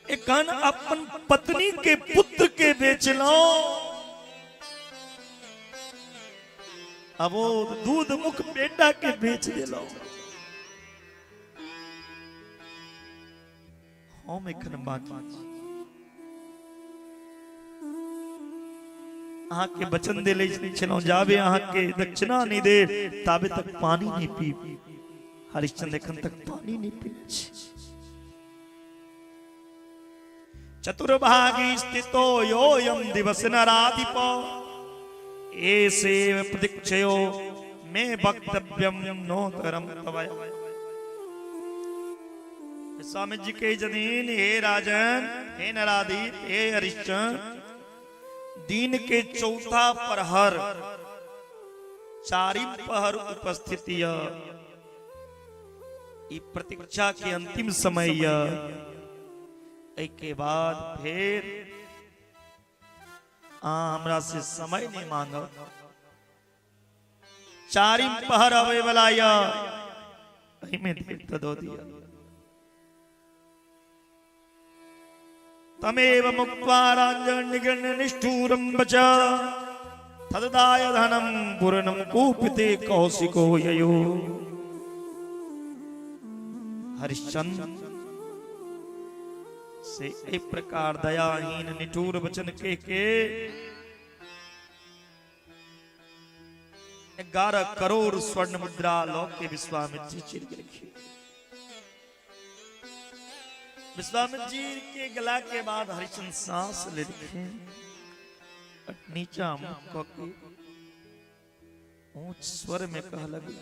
Speaker 1: एक अपन पत्नी के पुत्र के बेच लो, अब वो दूध मुख बेटा के बेच दे लो। हम एखन बाकी अहाँ के वचन दे ले छलौ, जाबे अहाँ के दक्षिणा नहीं दे ताबे तक पानी नहीं पी। हरिश्चंद्र एखन तक पानी नहीं पी। चतुर्भागी स्थितो योऽयं दिवस नराधिपो एसेव प्रतीक्षयो मे वक्तव्यम नोतरम तवया। स्वामी जी के जदीन, हे राजन, हे नराधिप, हे हरिश्चंद्र, दिन के चौथा प्रहर चारिम पहर उपस्थिति प्रतीक्षा के अंतिम समय के बाद फिर हमरा से समय नहीं मांगो। चारिम पहर अवे वाला में देर दो दिया। तमेव मुक्त्वा राजन् निष्ठुरं वच तददाय धनं पूर्णं कूपिते कौशिको ययो। हरिश्चंद्र से एक प्रकार दयाहीन निठुर वचन के 11 करोड़ स्वर्ण मुद्रा लोक के विश्वामित्र जी चिर के रखी। विश्वामित्र जी के गला के बाद हरिश्चंद्र सांस ले रखे, नीचा मुख के ऊंच स्वर में कह लगे,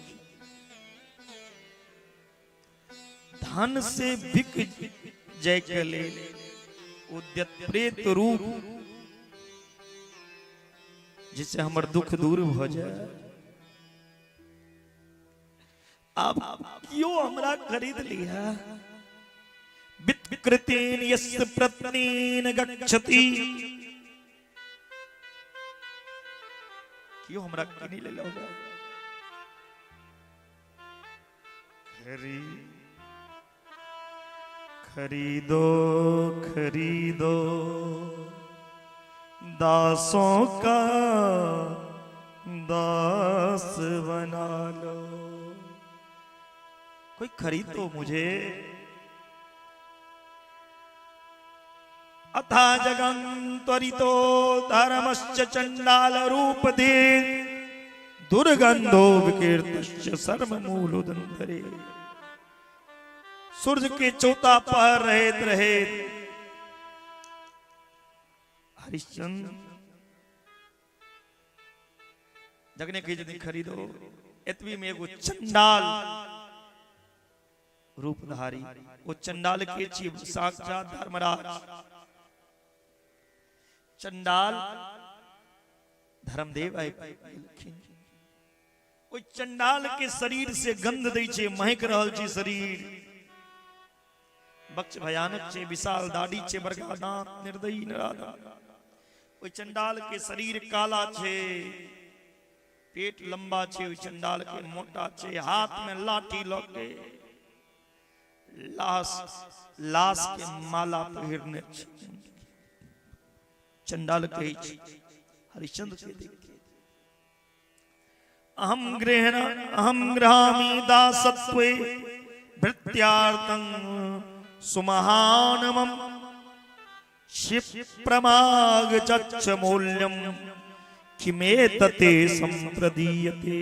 Speaker 1: धन से बिक जय के ले उद्यत प्रेत रूप, जिससे हमार दुख दूर हो जाए। अब क्यों हमरा खरीद लिया? वित्कृतेन यस्य प्रत्नेन गच्छति, क्यों हमरा किनी ले लोगे? खरीदो खरीदो दासों का दास बना लो। कोई खरीदो मुझे। अथा जगं त्वरितो धर्मश्च चंडाल रूप दे दुर्गंधो विकीर्तश्च सर्व मूलोदंतरे। सूरज के चौथा पहर रहे हरिश्चंद्र जगने की यदि खरीदो इतवी में एगो चंडाल रूपधारी, वो चंडाल के चीफ साक्षात धर्मराज। चंडाल धर्मदेव आए वो चंडाल के शरीर से गंध दै छे, महक रहल छे शरीर। बक्ष भयानक छे, विशाल दाढ़ी छे, बरगा दांत, निर्दयी निराधार। वो चंडाल के शरीर काला छे, पेट लंबा छे, वो चंडाल के मोटा छे, हाथ में लाठी लौके, लाश के माला पहिरने छे। चंडाल कहे छे हरिश्चंद्र के देख अहम गृहामि दासत्वे भृत्यार्थं सुमहानमं क्षिप्रमाग चच्च मूल्यं किमेतते संप्रदीयते।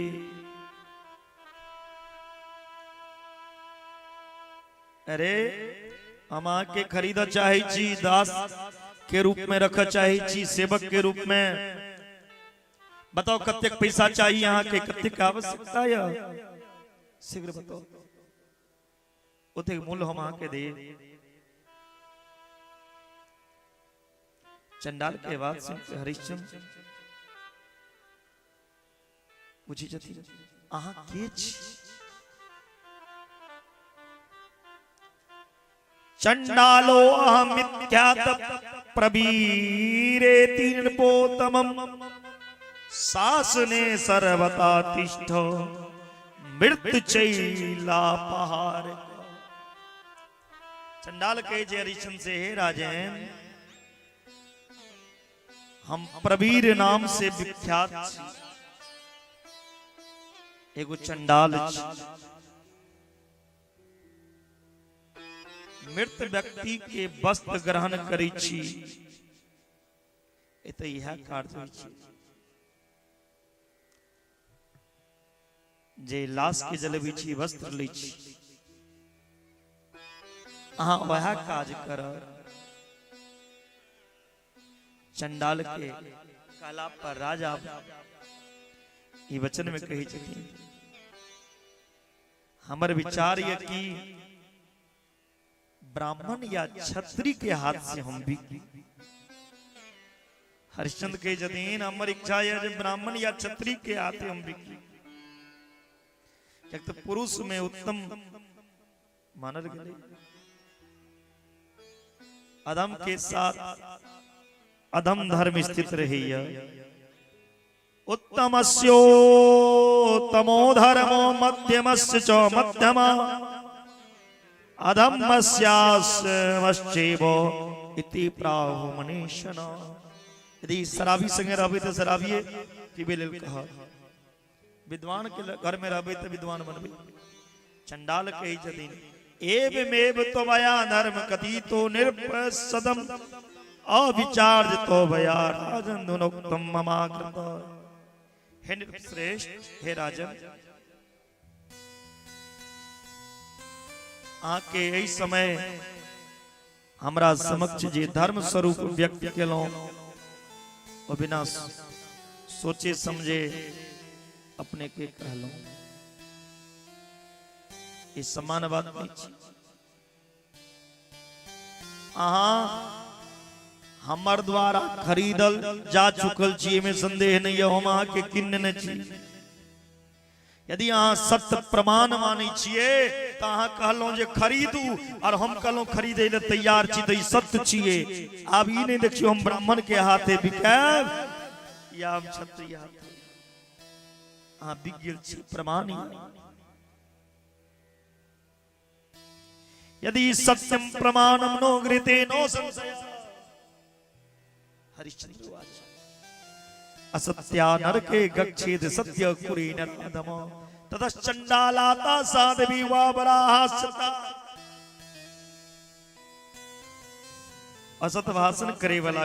Speaker 1: अरे हम आके खरीदा चाहे छी, दास के रूप में रखा चाहे छी, सेवक के रूप में। बताओ कत्ते पैसा चाहिए यहाँ के, कत्ते का आवश्यकता है, शीघ्र बताओ। उते मूल्य हम आके दे। चंडाल के बाद सुनते हरिश्चंद्र पूछी जती आहा के छी? चंडालो अहमित्यात प्रवीरेति नृपोत्तमम् शासने सर्वथा तिष्ठ मृत्युचैलापहार। चंडाल के जय हरिश्चंद्र से, हे राजन हम प्रवीर नाम से विख्यात छी। एगो चंडाल छी, मृत व्यक्ति के वस्त्र ग्रहण करी छी, एत यह कार्य होई छी। जे लाश के जलबी छी, वस्त्र लै छी, अहाँ वह काज कर। चंडाल के काला पर राजा ये वचन में कही छथिन, हमर विचार ये कि ब्राह्मण या क्षत्रिय के हाथ से हम भी। हरिश्चंद्र के जदीन हमर इच्छा है जो ब्राह्मण या क्षत्रिय के हाथ हम भी। तो पुरुष में उत्तम मानल गए, अधम के साथ अधम धर्म स्थित रही। उत्तमस्योत्तमो धर्मो मध्यमस्य च मध्यमा अधमस्याश्चैव इति प्राहु मनीषिण। यदि शराबी संगे रहबे तो शराबिये पीबे लेल कहा, विद्वान के घर में रहबे तो विद्वान बनबे। चंडाल कही छथिन एवमेव त्वया धर्म कथितो निर्पसदम अविचार्यतो भया राजन दुनोक्तम ममाकृत। हे नृपश्रेष्ठ, हे राजन, आके यही समय हमरा समक्ष जे धर्म स्वरूप व्यक्त केलो ओ बिना सोचे समझे अपने के कहलो, ये समान बात नहीं छी। अहाँ हमर द्वारा खरीदल जा चुकल छी, में संदेह नहीं है। हम अहाँ के किन्न न छी, यदि अहाँ सत्य प्रमाण मानै छियै तो अहाँ कहलहुँ जे खरीदू और हम कहलहुँ खरीदे ले तैयार छी तो ई सत्य छियै। आब ई नहीं देखियो हम ब्राह्मण के हाथे बिकायब या हम क्षत्रिय हाथे। अहाँ बिक गेल छी प्रमाण ही। यदि सत्यम प्रमाणम नो गृते नो संशय। हरिश्चंद्र वाच असत्या नरके गच्छेद सत्य कुरे नरधम ततश्चंडालाता साधवी वा बराहास्यता। असत भाषण करे वाला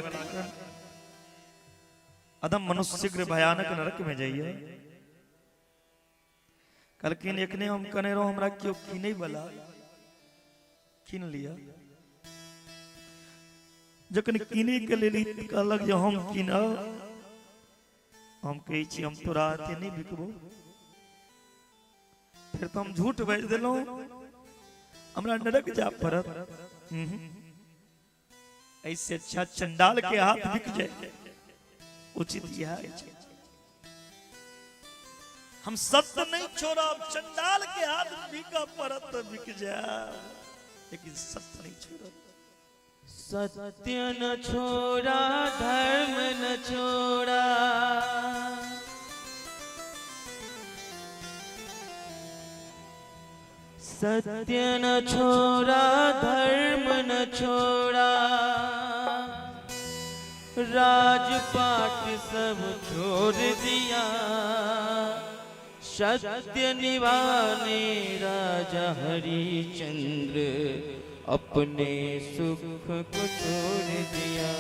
Speaker 1: अदम मनुष्य शीघ्र भयानक नरक में जाइए। कलकिन एकने हम कने रहो हमरा क्यों किने वाला किन लिया। जखन किने के लेली कहलक जे हम किनब हम कही छी हम तोरा हाथे नहीं बिकबो। फिर तो हम झूठ बाजि देलहुं हमरा नरक जा पड़त। ऐसे अच्छा चंडाल के हाथ बिक जाए उचित यह है। हम सत्य नहीं छोड़ब चंडाल के हाथ बिका पड़त बिक जाए लेकिन सत्य नहीं छोड़ब।
Speaker 2: सत्य न छोड़ा धर्म न छोड़ा सत्य न छोड़ा धर्म न छोड़ा राजपाट सब छोड़ दिया सत्य निभाने राजा हरिश्चंद्र अपने सुख को छोड़ दिया।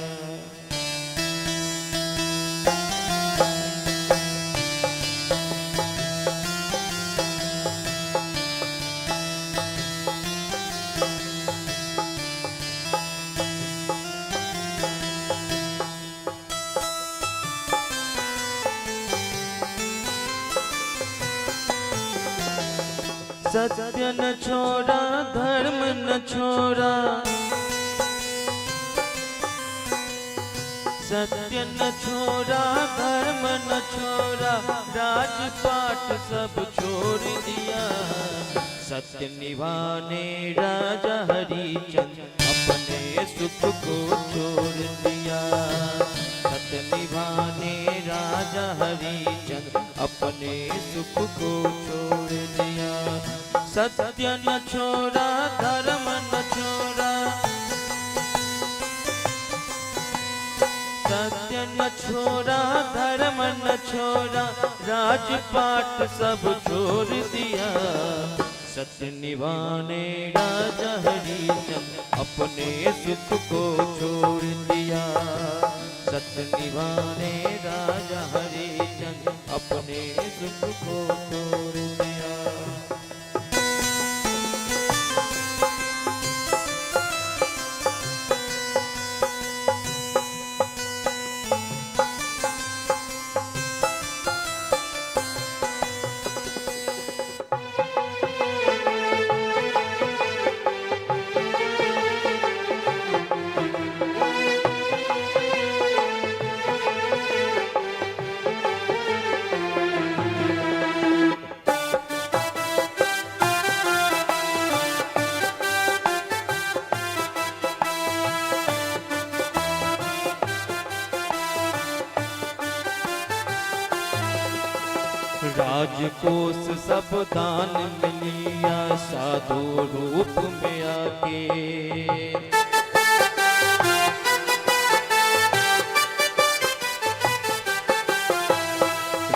Speaker 2: सत्य न छोड़ा धर्म न छोड़ा सत्य न छोड़ा धर्म न छोड़ा राजपाट सब छोड़ दिया सत्य निभाने राजा हरिश्चंद्र अपने सुख को छोड़ दिया। सत्य निभाने राजा हरिश्चंद्र अपने सुख को छोड़ दिया। सत्य न छोड़ा धर्म न छोड़ा सत्य न छोड़ा धर्म न छोड़ा राजपाट सब छोड़ दिया। सत्य निभाने राजा हरिश्चंद्र अपने सुख को छोड़ दिया। सत्य निभाने राजा हरिश्चंद्र अपने सुख को छोड़ दिया। राजकोष सब दान में लिया साधु रूप में आके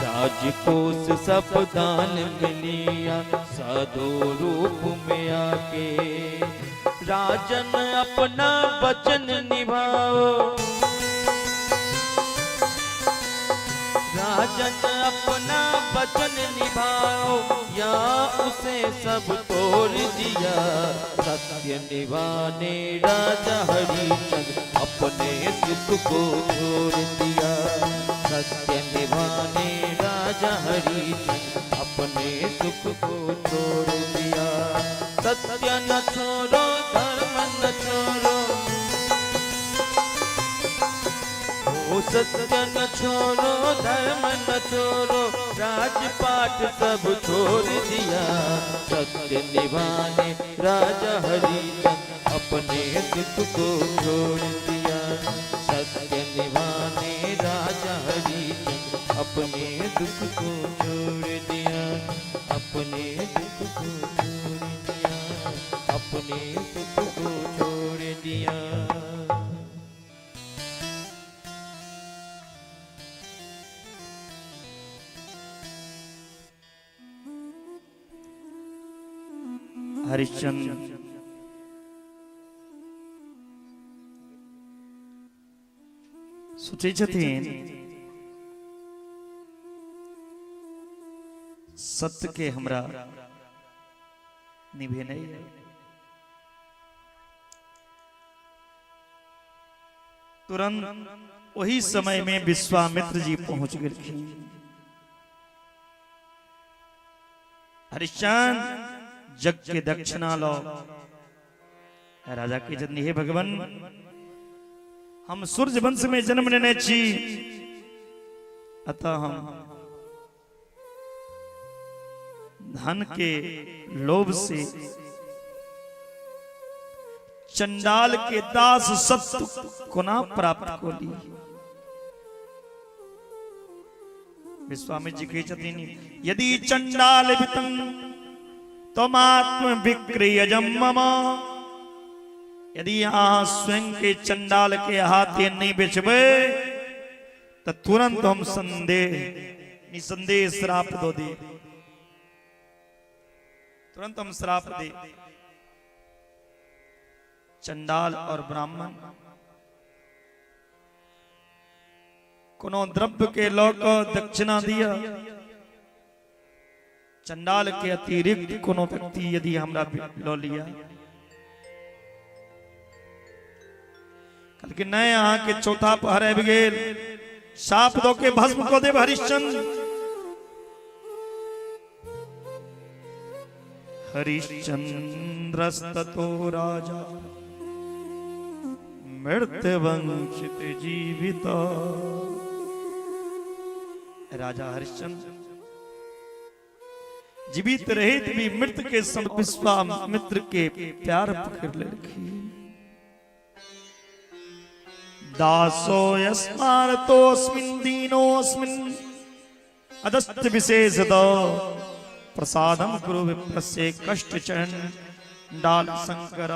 Speaker 2: राजकोष सब दान में लिया साधु रूप में आके राजन अपना वचन निभाओ राजन अपना वचन निभाओ या उसे सब तोड़ दिया। सत्य निभाने राजा हरिश्चंद्र अपने सुख को छोड़ दिया। सत्य निभाने राजा हरिश्चंद्र अपने सुख को छोड़ दिया। सत्य न छोड़ो धर्म न छोड़ो सत्य न छोड़ो धर्म न छोड़ो राजपाट सब छोड़ दिया, सत्य निभाने राजा हरिचंद्र अपने दुख को छोड़ दिया। सत्य निभाने राजा हरिचंद्र अपने दुख को छोड़ दिया, अपने दुख को छोड़ दिया, अपने दुख को छोड़ दिया।
Speaker 1: हरिश्चंद्र सोचे छथिन सत्य के हमरा निभे नहीं। तुरंत वही समय में विश्वामित्र जी पहुंच गए। हरिश्चंद्र जग के दक्षिणा लो। राजा के जननी, हे भगवान, हम सूर्य वंश में जन्म लेने छी, अतः हम धन के लोभ से चंडाल के दास सत्य को ना प्राप्त को ली। विश्वामित्र जी कहे छथिन, यदि चंडाल वितं तमात्म विक्रियजम मम, यदि यहाँ स्वयं के चंडाल के हाथे नहीं बेचबे तो तुरंत हम निसंदेह श्राप दो दे, तुरंत हम श्राप दे। चंडाल और ब्राह्मण कोनो द्रव्य के लोक दक्षिणा दिया, चंडाल के अतिरिक्त कोनो व्यक्ति यदि हमरा लो लिया, कल के नए यहाँ के चौथा पहर आबि गेल, साप दो के भस्म को देव हरिश्चंद्र। हरिश्चंद्रस्ततो राजा मृत वंचित जीवित। राजा हरिश्चंद्र जीवित रहित भी मृत के सम विश्वामित्र के प्यार पकड़ ले रखी। दासो यस्मार्तोऽस्मिन् दीनोऽस्मिन् अदस्त विशेषतो प्रसादम गुरु विप्रस्य कष्ट चरण डाल शंकर।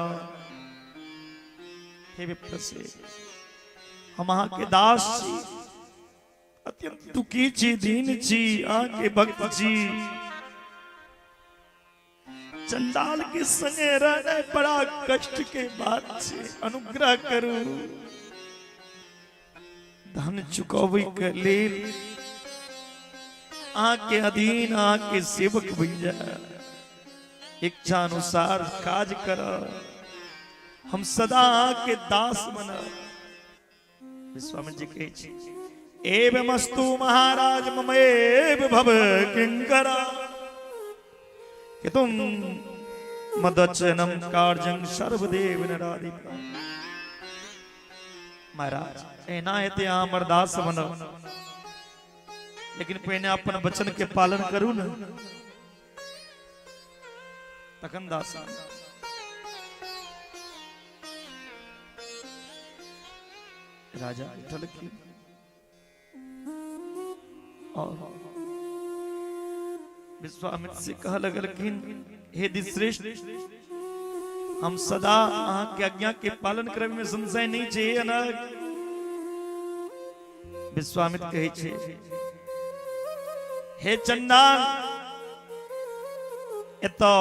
Speaker 1: हे विप्रस्य, हम अहाँ के दास छी, अत्यंत दुखी छी, दीन छी, आके भक्त छी। चंडाल के संगे रहना बड़ा कष्ट के बात छे, अनुग्रह करू। धन चुकौबी के लेल आके अधीन आके सेवक भैया, इच्छा अनुसार काज कर, हम सदा आके दास बना। विश्वामित्र जी कहे छी, एवमस्तु महाराज ममेव भव किंकरा, कि तुम मदचनम कार्जं सर्वदेव नराधिपा। महाराज एना हेते हमर दास बनो, लेकिन पहले अपन वचन के पालन करू न, तखन दास। राजा उठल और विश्वामित्र से कह लगल, हे दिश्रेष्ठ, हम सदा अहाँ के आज्ञा के पालन करे में संशय नहीं चाहिए। अनग विश्वामित्र कहे छे, हे चंडाल, एतो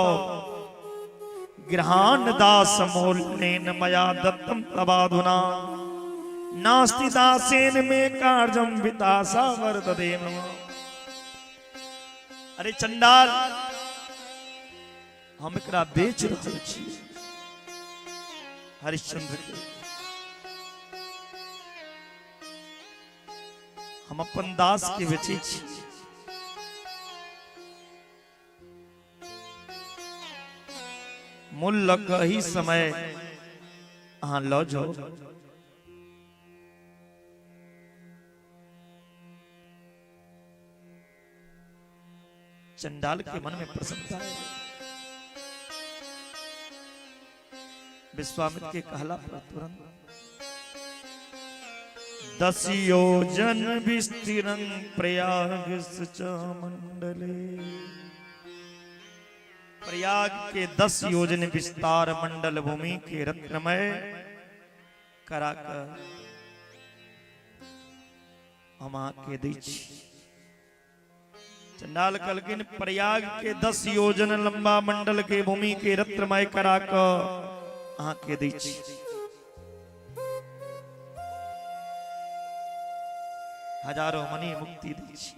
Speaker 1: गृहान दास मूलेन मया दत्तम तबाधुना नास्ति दासेन में कार्यम वितासा वर्तते मम। अरे चंडाल, हम एकरा बेच रहल छी हरिश्चंद्र के, हम अपन दास के बेचे छी। मूल्य कही समय अहाँ लो जाओ। चंडाल के मन में प्रसन्नता है। विश्वामित्र के कहला पर तुरंत 10 योजन विस्तीर्णं प्रयाग मंडले, प्रयाग के 10 योजन विस्तार मंडल भूमि के रत्नमय कराकर हम आके दीची। चंडाल कलकिन प्रयाग के 10 योजन लंबा मंडल के भूमि के रत्नमय कराकर आके दीची। हजारों मनी मुक्ति दीची।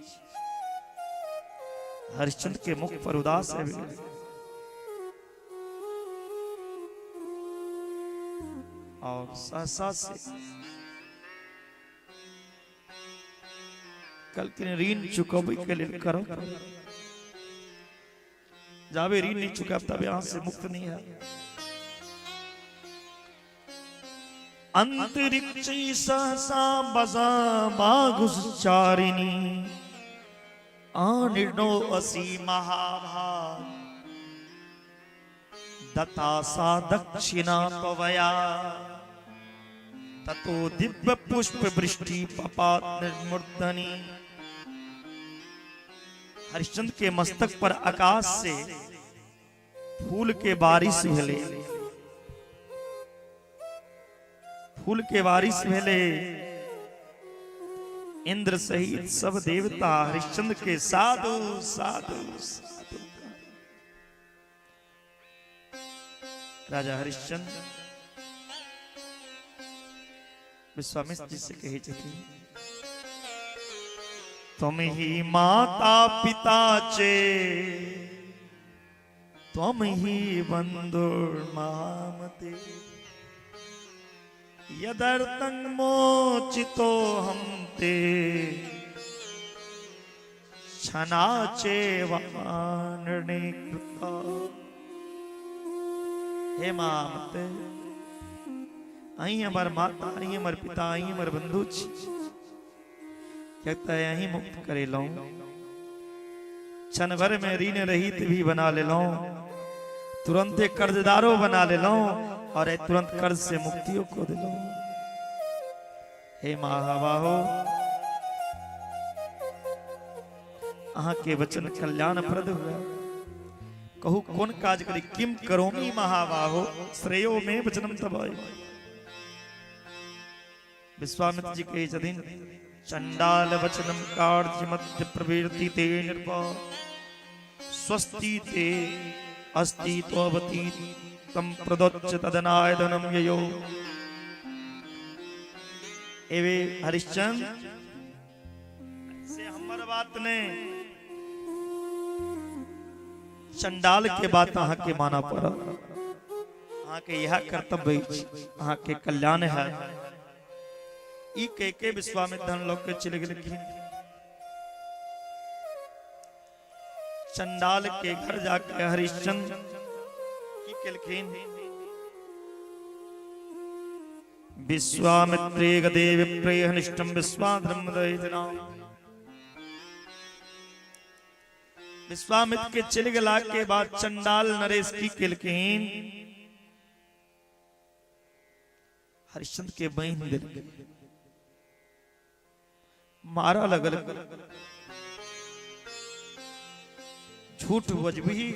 Speaker 1: हरिश्चंद्र के मुख पर उदास है और सहसा से कल के ऋण चुकावे के लिए करो, जावे ऋण नहीं चुका तब यहां से मुक्त नहीं है। अंतरिक्ष सहसा बसा बाघुश्चारिणी, आनिर्णो असि महाभाग, दत्ता सा दक्षिणा पवया, ततो दिव्य पुष्प वृष्टि पपात निर्मूर्धनि। हरिश्चंद्र के मस्तक पर आकाश से फूल के बारिश भेले, फूल के बारिश भेले। इंद्र सहित सब देवता हरिश्चंद्र के साधु साधु साधु। राजा हरिश्चंद्र विश्वामित्र जी से कहे थे, तुम ही माता पिता चे, तुम ही बंधु महामते, यदर्थं मोचितो हम ते, क्षणाचे वानने कृता। हे मामते, अहीं हमार माता, अहीं हमार पिता, अहीं हमार बंधु छी, कहता है अहीं मुक्त करे लो। क्षण भर में ऋण रहित भी बना ले लो, तुरंत कर्जदारों बना ले लो और तुरंत कर्ज से मुक्तियों को दे लो। हे महाबाहो, अहाँ के वचन कल्याण प्रद हुआ। कहू कौन काज करी, किम करोमी महाबाहो, श्रेयो में वचनम तबाय। विश्वामित्र जी कहे जदिन, चंडाल वचनम कार्य मध्य प्रवृत्ति ते निर्भा, स्वस्ति ते अस्ति त्ववती तम प्रदोच्च तदनाय धनम ययो। एवे हरिश्चंद्र से हमर बात ने चंडाल के बात अहाँ के माना पड़ा। अहाँ के यह कर्तव्य, अहाँ के कल्याण है। ई कह के विश्वामित्र धन लोग के चले गए। चंडाल के घर जाके हरिश्चंद्र की कलखीन, विश्वामित्रे गदे विप्रे हनिष्टम विश्वाद्रमदयितना। विश्वामित्र के चले गला के बाद चंडाल नरेश की कलखीन हरिश्चंद्र के बहन दिल मारा लगल, झूठ वजभी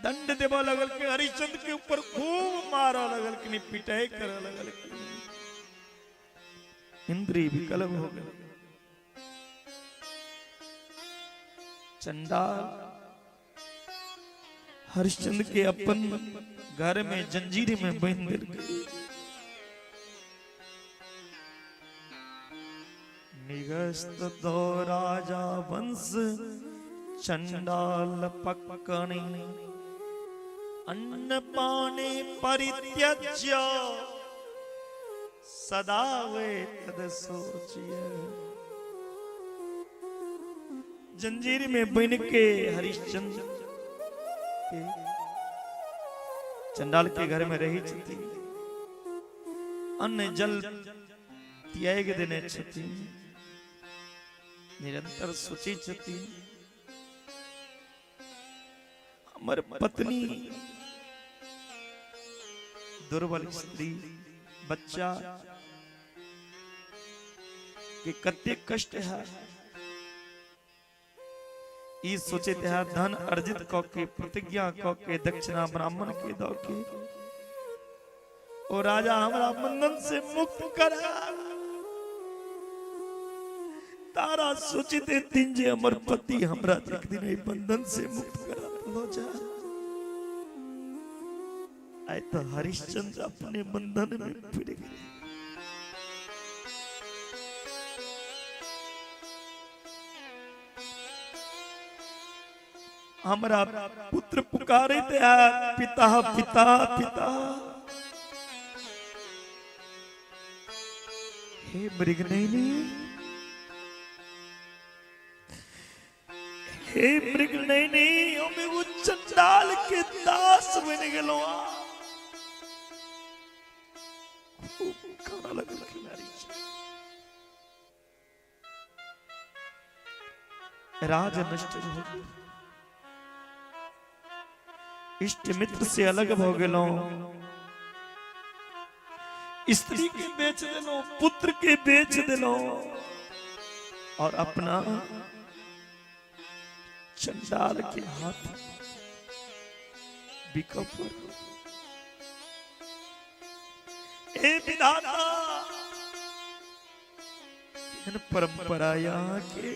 Speaker 1: दंड देवा लगल के हरिश्चंद्र के ऊपर खूब मारा लगल कि पिटाई कर लगल। इंद्रिय विकल्प हो गए। चंडाल हरिश्चंद्र के अपन घर में जंजीर में बंद गए। निगस्त दो राजा वंश चंडाल पक्कणी, अन्न पाने परित्यज्य सदा वे तद सोचिए। जंजीर में बन के हरिश्चंद्र के चंडाल के घर में रही छती, अन्न जल त्याग देने छती। निरंतर सोची छथि हमर पत्नी दुर्बल स्त्री बच्चा के कते कष्ट है ई सोचे है धन अर्जित क के प्रतिज्ञा क के दक्षिणा ब्राह्मण के दो के ओ राजा हमरा बंधन से मुक्त करा तारा सोचित दिन जे हमर पति हमरा एक दिन बंधन से मुक्त करा लो जा आए तो हरिश्चंद्र अपने बंधन में फिर गए हमारा पुत्र पुकारे थे पिता पिता पिता हे मृगनयनी हे मृगनयनी हमें वो चंडाल के दास बन गलो खाना लग राज नष्ट हो गया इष्ट मित्र से अलग हो गलो स्त्री के बेच दिलो पुत्र के बेच दिलो और अपना चंडाल के हाथ बिकप ए विधाता इन परंपरा यहाँ के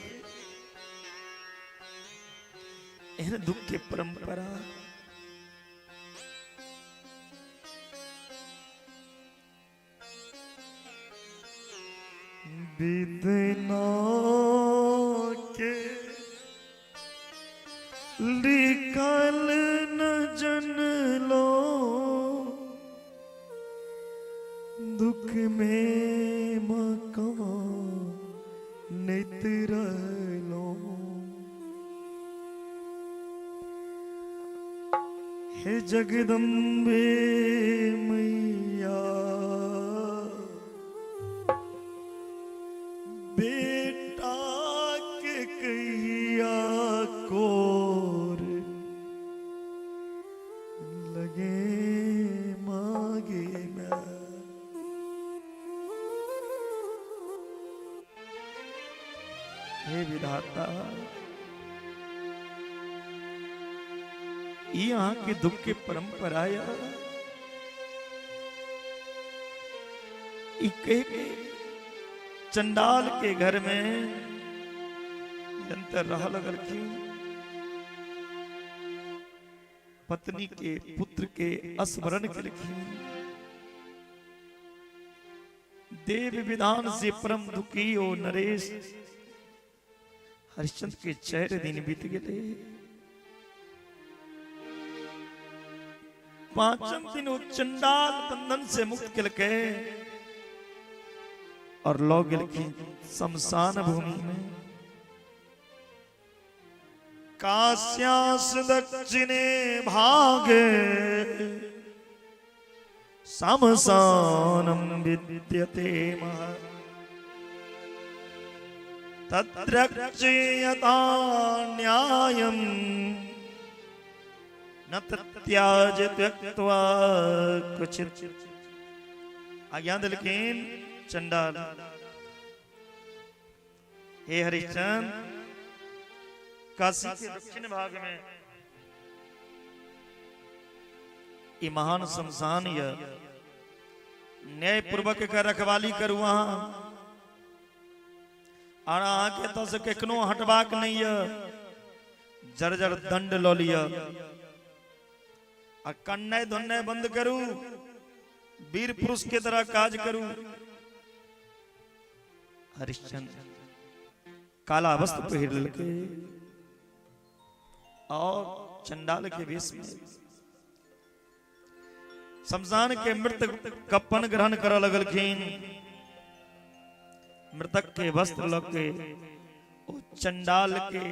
Speaker 1: इन दुख के परंपरा विदना के लिखल न जन लो दुख में मकान नित लो हे जगदम्बे मैया बेटा के कहिया कोर लगे मागे ना हे विधाता यहाँ के दुख के परंपरा चंडाल के घर में निरंतर रह लगल की पत्नी के पुत्र के स्मरण के लिखी देव विधान से परम दुखी ओ नरेश हरिश्चंद्र के 4 दिन बीत गए 5वें दिन वो चंडाल बंधन से मुक्त किल के और लोग की शमशान भूमि में काश्यास दक्षिणे भागे शमशानम विद्यते तत्रक्षयता न्यायम न त्याज त्यक्त्वा कुचित आज्ञा दिलकीन चंडाल हे हरिश्चंद्र काशी के दक्षिण भाग में ये महान शमशान न्याय पूर्वक का रखवाली करू वहां आके तो से केकनो हटबाक नहीं है जर्जर दंड लो लिया कन्नय धुन्नय बंद करू वीर पुरुष के तरह काज करू हरिश्चंद्र काला वस्त्र पहन लगे और चंडाल के वेश में शमशान के मृतक कपन ग्रहण कर लगलखिन मृतक के वस्त्र लगे चंडाल के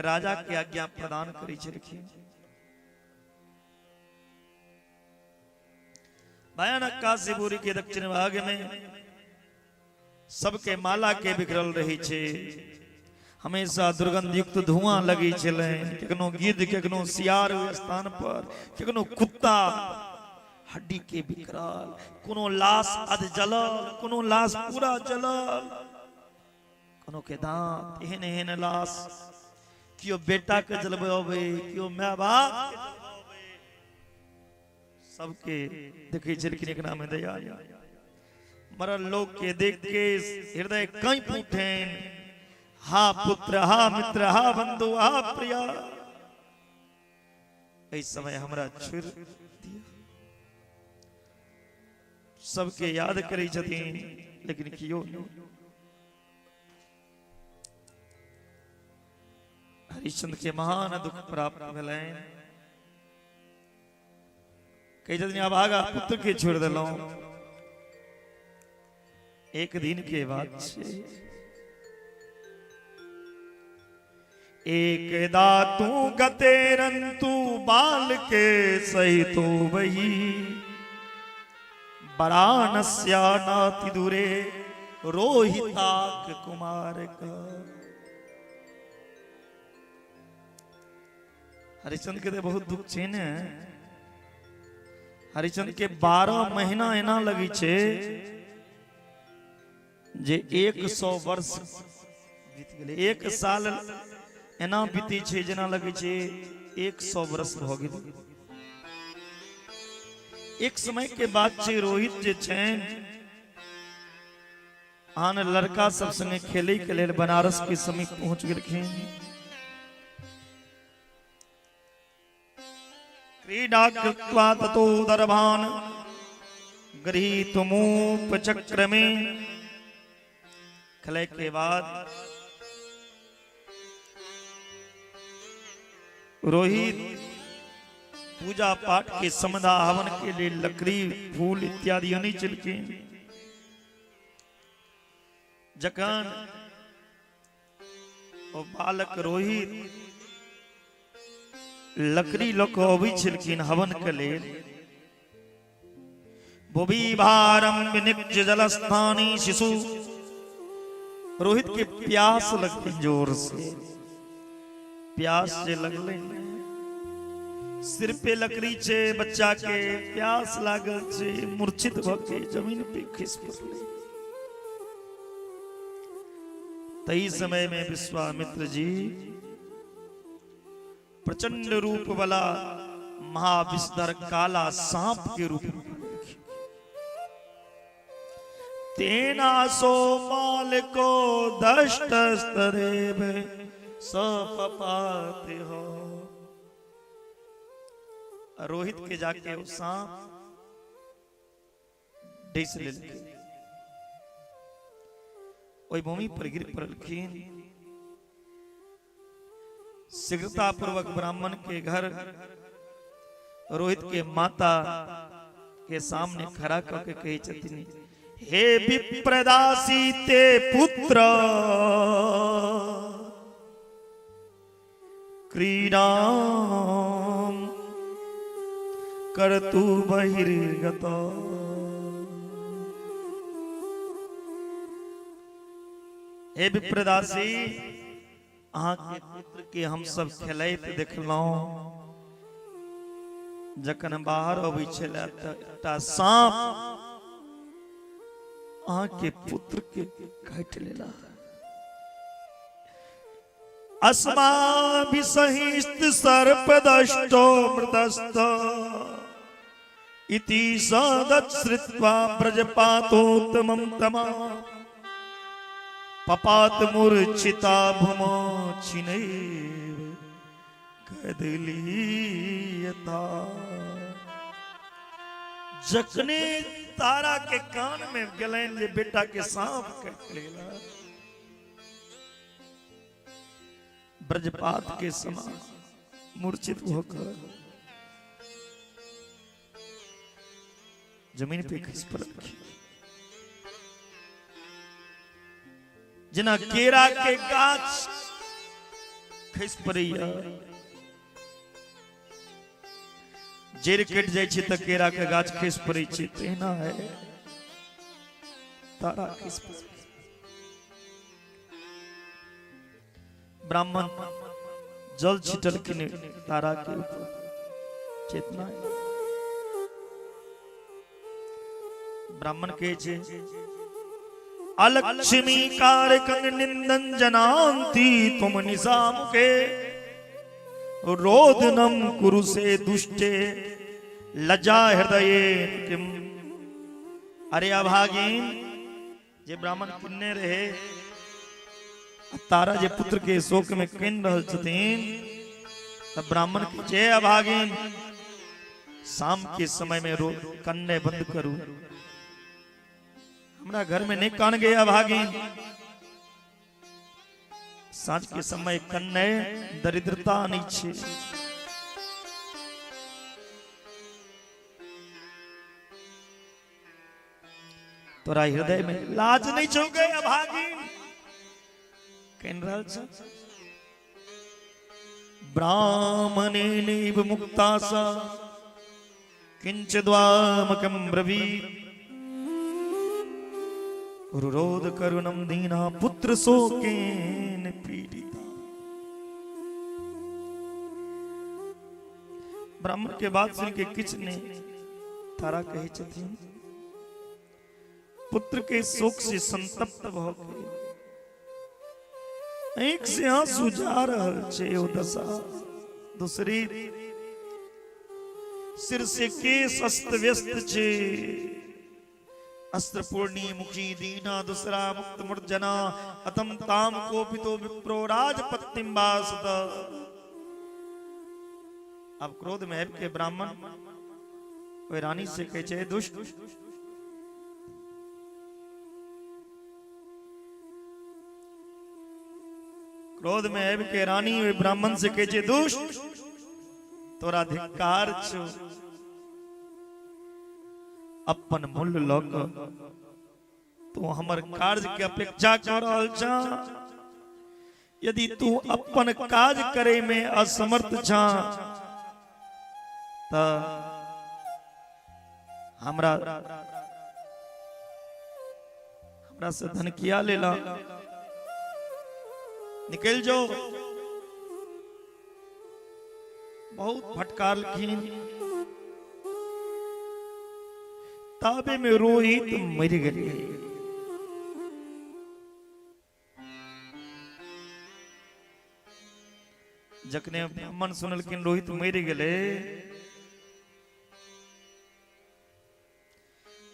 Speaker 1: राजा के आज्ञा प्रदान करी छलखिन भयानक काशीपुरी के दक्षिण भाग में सबके माला के बिखरल रही छे हमेशा दुर्गंध युक्त धुआं लगी चले, कखनो गिद्ध कखनो सियार स्थान पर, कखनो कुत्ता हड्डी के विकराल, कोनो लाश अध जलल, कोनो लाश पूरा जलल, कोनो के दांत एहन एहन लाश, कियो बेटा के जलबे, कियो माय बाप के जलबे, सबके देखे छिलकिन एक नाम दया। मरल लोग के देख के हृदय कंप उठे, हा पुत्र, हा मित्र, हा बंधु, हा प्रिया, इस समय हमरा छुर दिया। सबके याद करी छथिन लेकिन कियो नहीं। हरिश्चंद्र के महान दुख प्राप्त भेलैन, कई छथिन अभागा पुत्र के छोड़ दिलौ। एक दिन के बात छे, एक दातु गतेरंतु बाल के सहितो वही, वाराणस्या नाति दूरे रोहिताक कुमार का। हरिश्चंद्र के बहुत दुख छे ने। हरिश्चंद्र के 12 महीना एना लगी छे जे 100 वर्ष बीत गेले। 1 साल एना बीती छे जेना लगे छे 100 वर्ष भ गेल। एक समय के बाद छे रोहित जे छेन आन लड़का सब संगे खेले के लेल बनारस के समीप पहुंच गेलखिन। क्रीडा कृत्वा ततो दर्भान गृहीतमुपचक्र में। खेले के बाद रोहित पूजा पाठ के समदा हवन के लिए लकड़ी फूल इत्यादि नहीं चिलके। जखन ओ बालक रोहित लकड़ी लक अबै छिलकिन हवन के लेल, भुवि भारम विनिक्ष जलस्थानी शिशु। रोहित के प्यास लगती जोर से, प्यास से लगले सिर पे लकड़ी छे, बच्चा के प्यास लागल छे, मूर्छित भके जमीन पे खिस पड़ले। तई समय में विश्वामित्र जी प्रचंड रूप वाला महाविषधर काला सांप के रूप में तेना सो माल को दष्ट स्तरेव सपपाते हो। रोहित के जाके वो सांप डस लेलकै, ओई भूमि पर गिर पड़लखिन। शीघ्रता पूर्वक ब्राह्मण के घर रोहित के माता के सामने खड़ा करके कही छथिन, हे विप्रदासी ते पुत्र क्रीडाम कर्तु बहिर्गत। हे विप्रदासी, अहाँ के पुत्र के हम सब खेलैत देखलहुं, जखन बाहर अबै छलै त एकटा सांप अहाँ के पुत्र के काटि लेला। अस्माभिसहिष्ट सर्पदष्टो मृतस्थ इति सदच्छ्रुत्वा ब्रजपातोत्तमं तमा पपात मूर्छिता भूमो छिनैव कदलीयता। जखने तारा के कान में गलन जे बेटा के सांप काट लेला, ब्रजपात के समान मूर्छित होकर जमीन पे खिस पड़लखिन। जेना केरा के गाछ खसि पड़ैया, जड़ कट जाय छै त केरा के गाछ खसि पड़ै छै, तेना है तारा खसि पड़ै। ब्राह्मण जल छिटल के तारा के ऊपर चेतना ब्राह्मण के छे अलक्ष्मी कारक निंदन जनांति तुम निशाम के रोदनम कुरु से दुष्टे लज्जा हृदय किम। अरे अभागीन जे ब्राह्मण किन्ने रहे तारा जे पुत्र के शोक में किन रहल छथिन तब ब्राह्मण के जय अभागीन शाम के समय में रो कन्ने बंद करू हमरा घर में नहीं कान गए अभागीन सांझ के समय कन्ने दरिद्रता नहीं छे तोरा हृदय में लाज नहीं छो गए अभागीन कहन रहल छ ब्राह्मणे नैव मुक्ता सा किंच द्वामकं ब्रवीत् रुरोध करुणम दीना पुत्र शोकेन पीड़िता। ब्राह्मण के बात सुन के किछ ने तारा कहे छथिन पुत्र के शोक से संतप्त भ के आंख से आंसू जा रहल छे ओ दशा दूसरी सिर से केस अस्त व्यस्त छे अस्त्र पूर्णी मुखी दीना दूसरा मुक्त मूर्जना अतम ताम कोपितो विप्रो राजपत्तिम वासुत। अब क्रोध में के ब्राह्मण वे रानी से कहे छे दुष्ट क्रोध में के रानी वे ब्राह्मण से कहे छे दुष्ट तोरा धिक्कार छो अपन मूल्य लक तू हमर कार्य के अपेक्षा कर रहल छ यदि तू अपन काज करे में असमर्थ छ त हमरा से धन किया लेला निकल जाओ। बहुत फटकार खीन ताबे में रोहित मर गए। जखने ब्राह्मण सुनल कि रोहित मर गए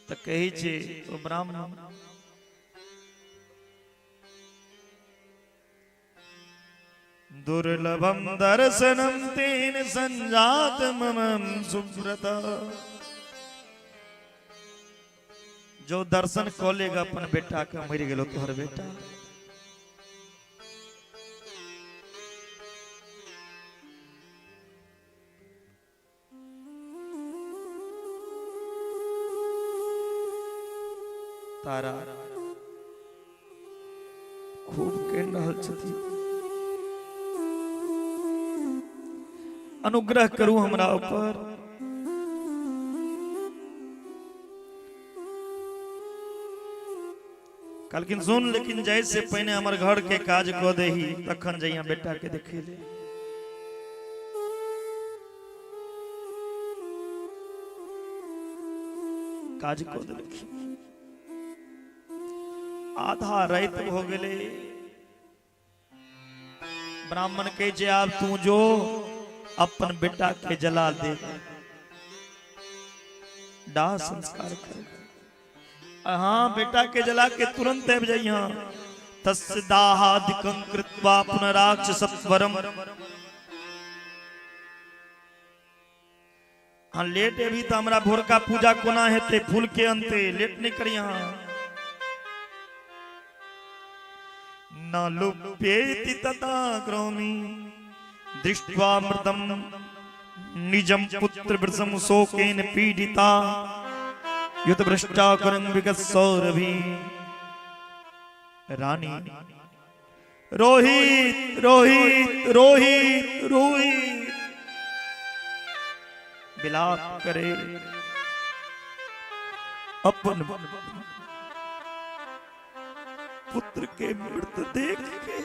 Speaker 1: तो कही छे ओ ब्राह्मण दुर्लभम दर्शनम तेन संजात मम सुब्रता। जो दर्शन को लेगा अपन बेटा का मर गेलो तोहर बेटा तारा खूब कह रहल छथि अनुग्रह करू हमरा ऊपर कलकिन सुन लेकिन जैसे पहले हमार घर के काज को दे ही तखन जइया बेटा के देखे ले। काज को दे आधा रात हो गए ब्राह्मण के जे आप तू जो अपन बेटा के जला दे दाह संस्कार कर। हाँ बेटा के जला के तुरंत अब जाइया तस्य दाहादिकं कृत्वा पुनराक्षसत्वरम। हाँ लेट अभी तो हमारा भोर का पूजा कोना हेते फूल के अंते लेट नहीं करिया न लुप्येति तथा क्रोमी दृष्ट्वा मृतम निजम पुत्र वृषम शोकेन पीडिता युत भ्रष्टा करं विगत सौरभी। रानी रोहित रोहित रोहित रोहित विलाप करे अपन पुत्र के मृत देख के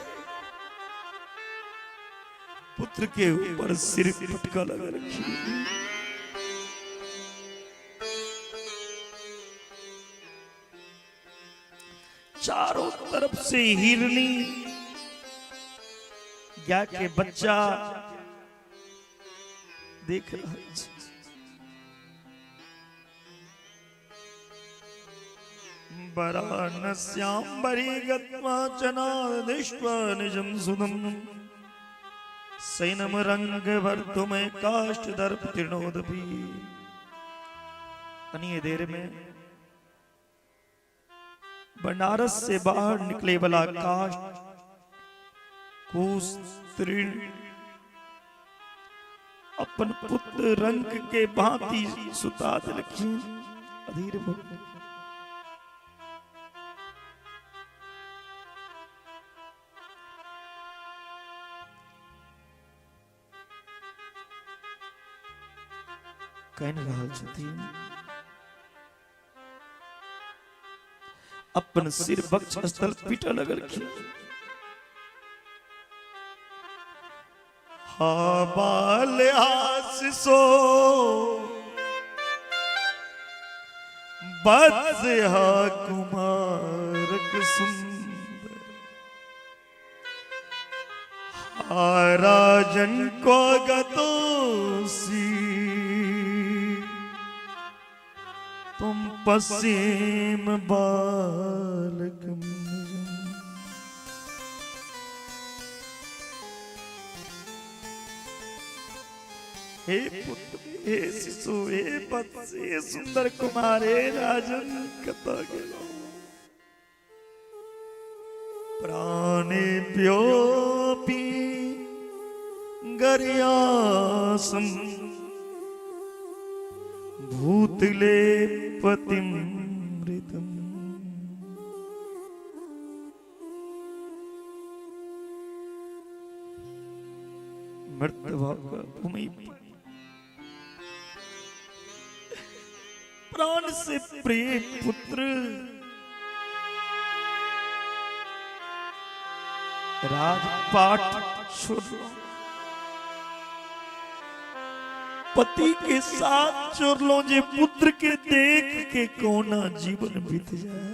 Speaker 1: पुत्र के ऊपर सिर पटका लगा रखी। चारों तरफ से हिरनी या के बच्चा देख रहा है। वरानस्यां बरी गत्वा चनादिष्वा निजं सुदं सैनम रंग वर्तुमे काष्ठ दर्प तीर्णोदपि। अन्य देर में बनारस से बाहर निकले वाला काष्ठ कूस तीर्ण अपन पुत्र रंग के भांति सुता रखी। अधीर भक्त कह रहा छथिन अपन सिर बक्ष स्थल पीटा लगल की। हा बाल आसिसो बद्स हा कुमारक सुंदर। हा राजन को गतोसी तुम पश्चिम बालक। हे पुत्र, हे शिशु, हे वत्स, हे सुंदर कुमार, हे राजन कता गेलो। प्राणेभ्योऽपि गर्यासं भूतले पतिमृतम्। मृत्यभाग भूमि प्राण से प्रिय पुत्र राजपाट छोड़ पति के साथ छोड़ लो जे पुत्र के देख के कोना जीवन बीत जाए।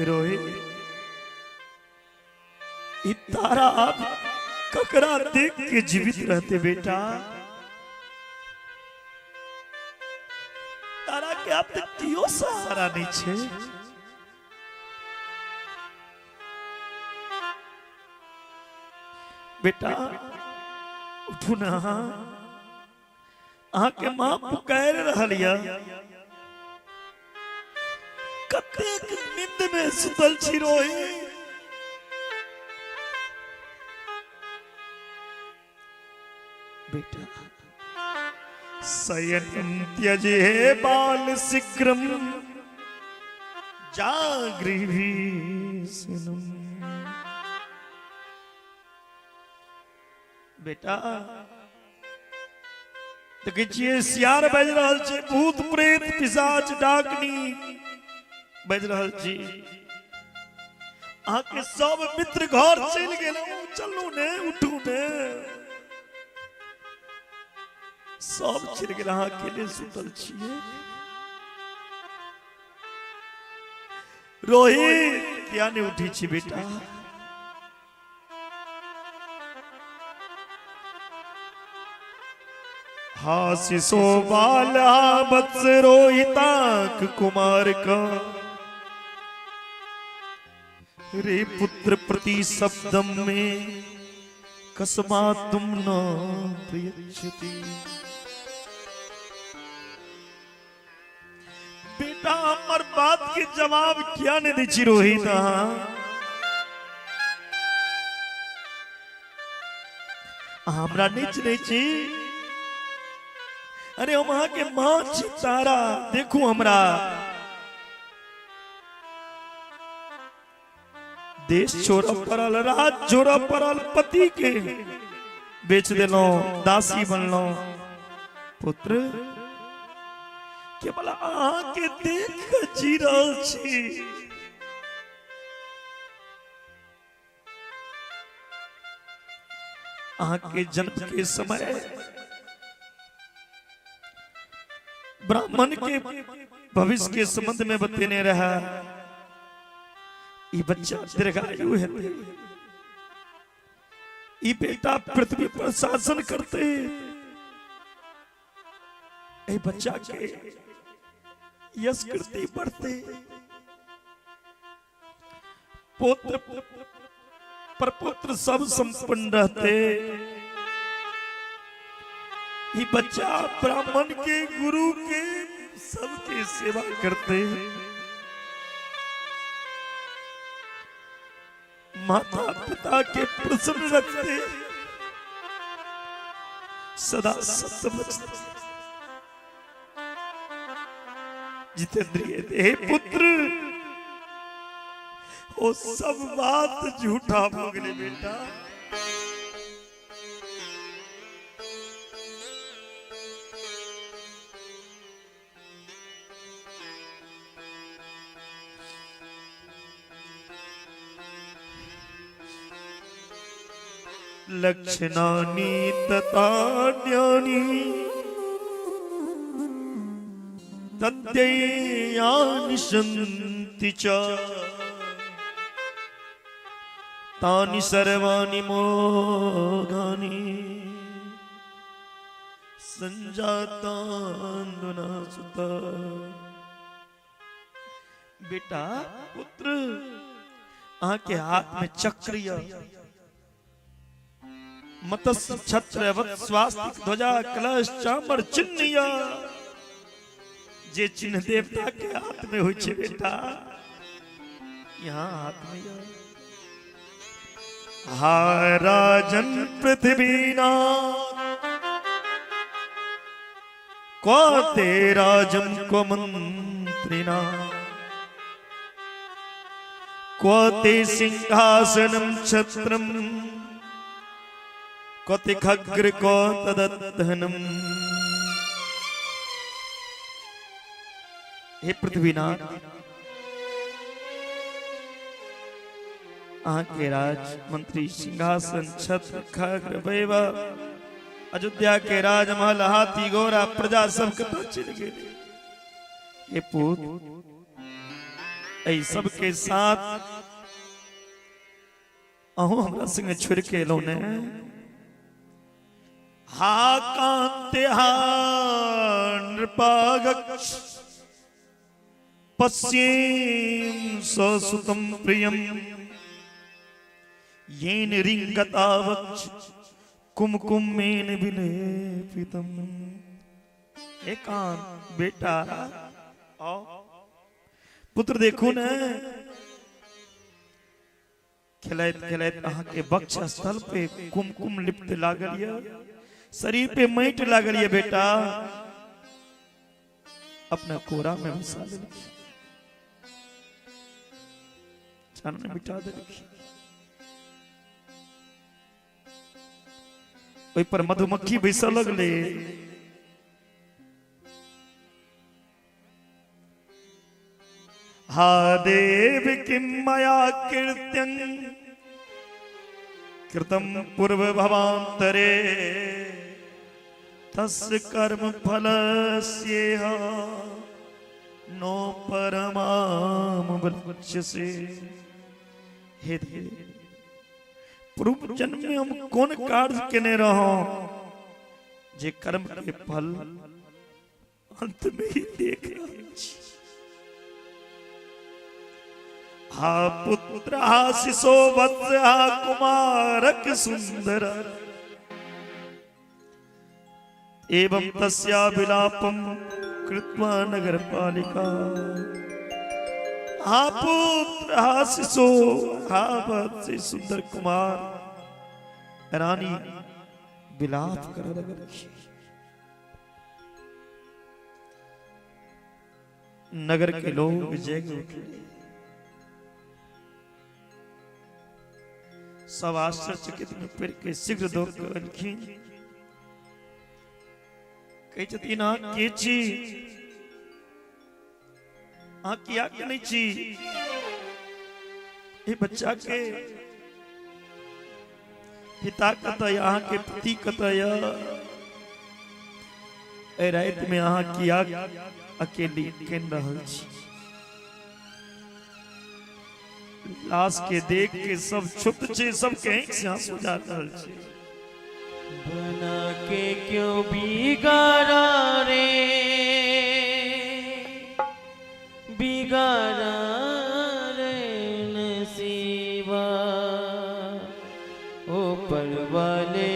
Speaker 1: रोहित तारा आप ककरा देख के जीवित रहते बेटा? तारा के आप कियो सहारा नहीं छे। बेटा उठू ना, आके मां पुकार रहलिया। कतेक नींद में सुतल छी रोहित। बेटा शयनं त्यजे बाल शीघ्रं जागृहीषणम्। बेटा देखिए सियार बज रहल छे, भूत प्रेत पिशाच डाकनी बज रहल छी। आके सब मित्र घर चल गेलौ। चलू ने, उठू ने। सब छिड़ गेल, अकेले सुतल छिए। रोहित क्या ने उठी छी बेटा? हा शिशो बाल वत्स रोहिताक कुमार का। रे पुत्र प्रति शब्दम में कसमा तुम न प्रयच्छति। बेटा हमर बात के जवाब क्या ने दी छी रोहित? हमरा नीच नहीं छी। अरे हम वहां के मां छी तारा। देखू हमरा देश छोड़ पड़ल, राज छोड़ पड़ल, पति के बेच देलो, दासी बनलो। पुत्र केवल आके देख जी रहल छी। अहाँ के जन्म के समय ब्राह्मण के भविष्य के संबंध में बतेने रहा। ये बच्चा दीर्घायु है, ये बेटा पृथ्वी पर शासन करते, ये बच्चा के यश कीर्ति बढ़ते, पुत्र प्रपुत्र सब संपन्न रहते। ये बच्चा ब्राह्मण के गुरु के सबके सेवा करते, माता पिता के प्रसन्न रखते, सदा सत्य बचते। जितेंद्रिय हे पुत्र, वो सब बात झूठा भोगले बेटा। लक्षणानि तथा ज्ञानी तद्ययानि सन्ति च तानि सर्वाणि मोघानि संजातान्वना सुता। बेटा पुत्र, अहाँ के हाथ में चक्रिय मत्स्य छत्र स्वास्तिक ध्वजा कलश चामर चिन्ह, जे चिन्ह देवता के हाथ में हो बेटा, यहाँ हाथ में हा राजन पृथ्वीनाथ को ते राजम को मंत्रिना को ते सिंहासनम छत्रम कोति खग्र को तदधनम। हे पृथ्वीनाथ, अहाँ के राज मंत्री सिंहासन छत्र खग्र वैभव अयोध्या के राजमहल हाथी घोड़ा प्रजा सब कथा चल गए। हे पुत, सब के साथ अहो हमरा संग छोड़ के लोने हा कांते हा नृपागक्ष पश्येम ससुतम प्रियम येन रिंगतावक्ष कुमकुमेन विलेपितम। एकांत बेटा आओ पुत्र, देखो न खिलाइत खिलाइत अहाँ के वक्ष स्थल पे कुमकुम लिप्त लागल ये, शरीर पे मैट लागल ये बेटा, अपना कोरा में बसा ले, छान में बिठा दे। ओई पर मधुमक्खी बैसा लगले, हा देव किम मया कीर्त्यं कृतं पूर्व भवांतरे तस्य कर्म फलस्येह नो परमामवक्ष्यसे। हे देव, पूर्व जन्म में हम कौन कार्य केने रहो जे कर्म के फल अंत में ही देख रहे छी। हा पुत्र हा शिशो वत्स हा कुमारक सुंदर एवं तस्या विलापम कृत्वा नगरपालिका। हा पुत्र हा शिशो हा वत्स सुंदर कुमार रानी विलाप कर लगी। नगर के लोग जग उठे, सब आश्चर्यचकित में फिर के शीघ्र दौड़ कही ना के छी आ किया के नहीं छी। ये बच्चा के पिता कतय अहाँ के पति कतय ए रात में अहाँ किया अकेली केन रहल छी लाश के देख के सब छुप छे सब कहीं से आंसू जा रहल छी
Speaker 2: बना के क्यों बिगाड़ा रे बिगाड़ा रे नसीबा ऊपर वाले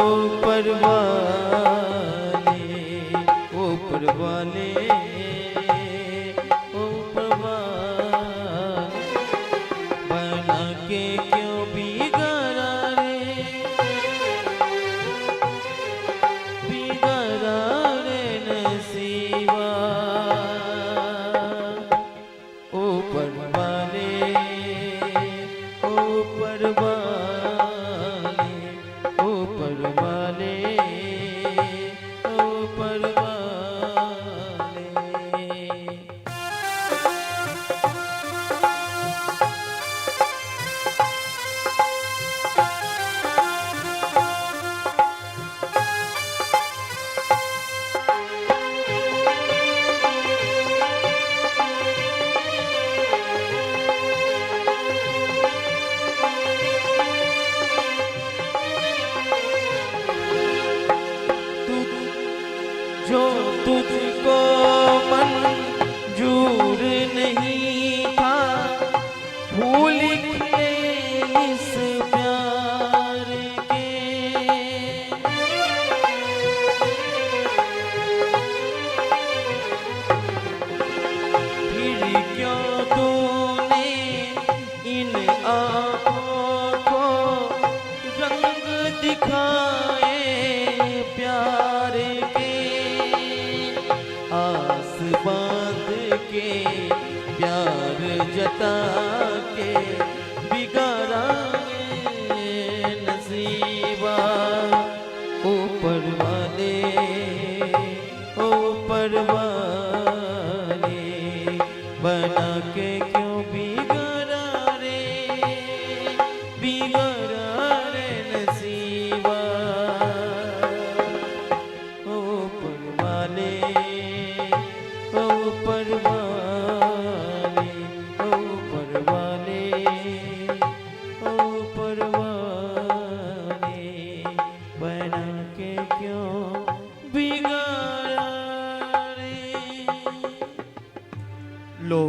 Speaker 2: ऊपर वाले ऊपर वाले ऊपर वाले बना के क्यों बिगाड़ा रे बिगाड़ा रे नसीबा ऊपर वाले ऊपर वाले ऊपर वाले ऊपर वाले जो तुझको मंजूर नहीं था भूल के इस प्यार के फिर क्यों तूने इन आँखों को रंग दिखाए प्यार के आस बांध के प्यार जता के बिगाड़ा नसीबा ऊपर वाले बना के क्यों बिगाड़ा रे नसीबा ऊपर वाले ऊपर वाले ऊपर वाले ऊपर वाले बना के क्यों बिगाड़ा रे
Speaker 1: लो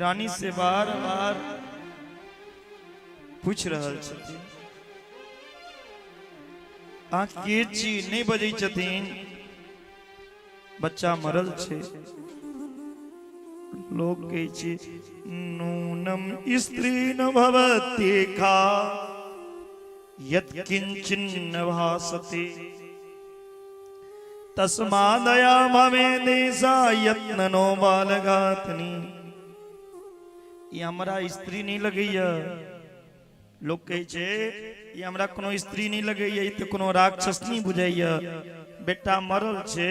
Speaker 1: रानी से बार बार पूछ रहल छथिन आँख के ची नहीं बजै छथिन बच्चा मरल छे लोग कहे छे नूनम स्त्री न भवति खा यत् किंचिन न भासते तस्मादया भवे देशा यत्नो बालगातनी ये हमरा स्त्री नहीं लगैया लोग कहे छे ये हमरा कोनो स्त्री नहीं लगैया ये तो कोनो राक्षस नहीं बुझाइया बेटा मरल छे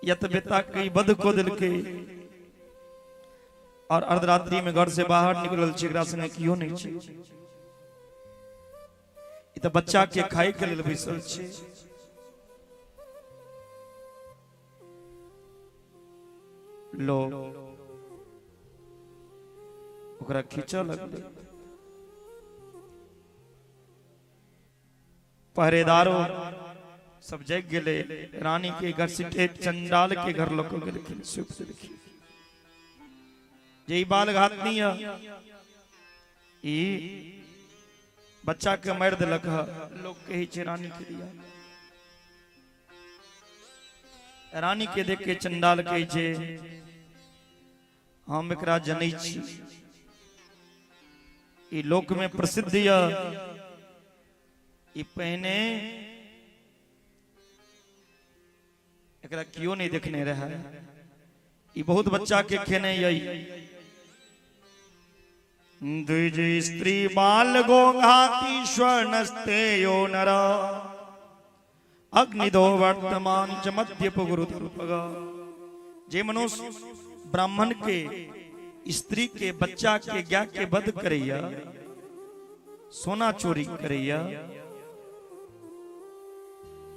Speaker 1: यत बेटा कई बद को दिल के और अर्धरात्रि में घर से बाहर निकलल छे एकरा संगे कियो नहीं छे ई तो बच्चा के खाए के लेल बैसल छे लो ओकरा खींचा लगले पहरेदारों सब जग गेले रानी के घर से चंडाल के घर लोग गेले जे बाल घातनी ई बच्चा के मार देलक लोग कहे छे रानी के दिया रानी के देख के चंडाल कहे छे हम एकरा जनै छी ई लोक में प्रसिद्ध या ई पहने एकरा क्यों नहीं देखने रहा ई बहुत बच्चा के खेने यही द्विज स्त्री बाल गोघाती स्वर्णस्ते यो नरा अग्निदो वर्तमान च मध्यप गुरु जे मनुष्य ब्राह्मण के स्त्री के बच्चा के ज्ञा के वध करैया, सोना चोरी करैया,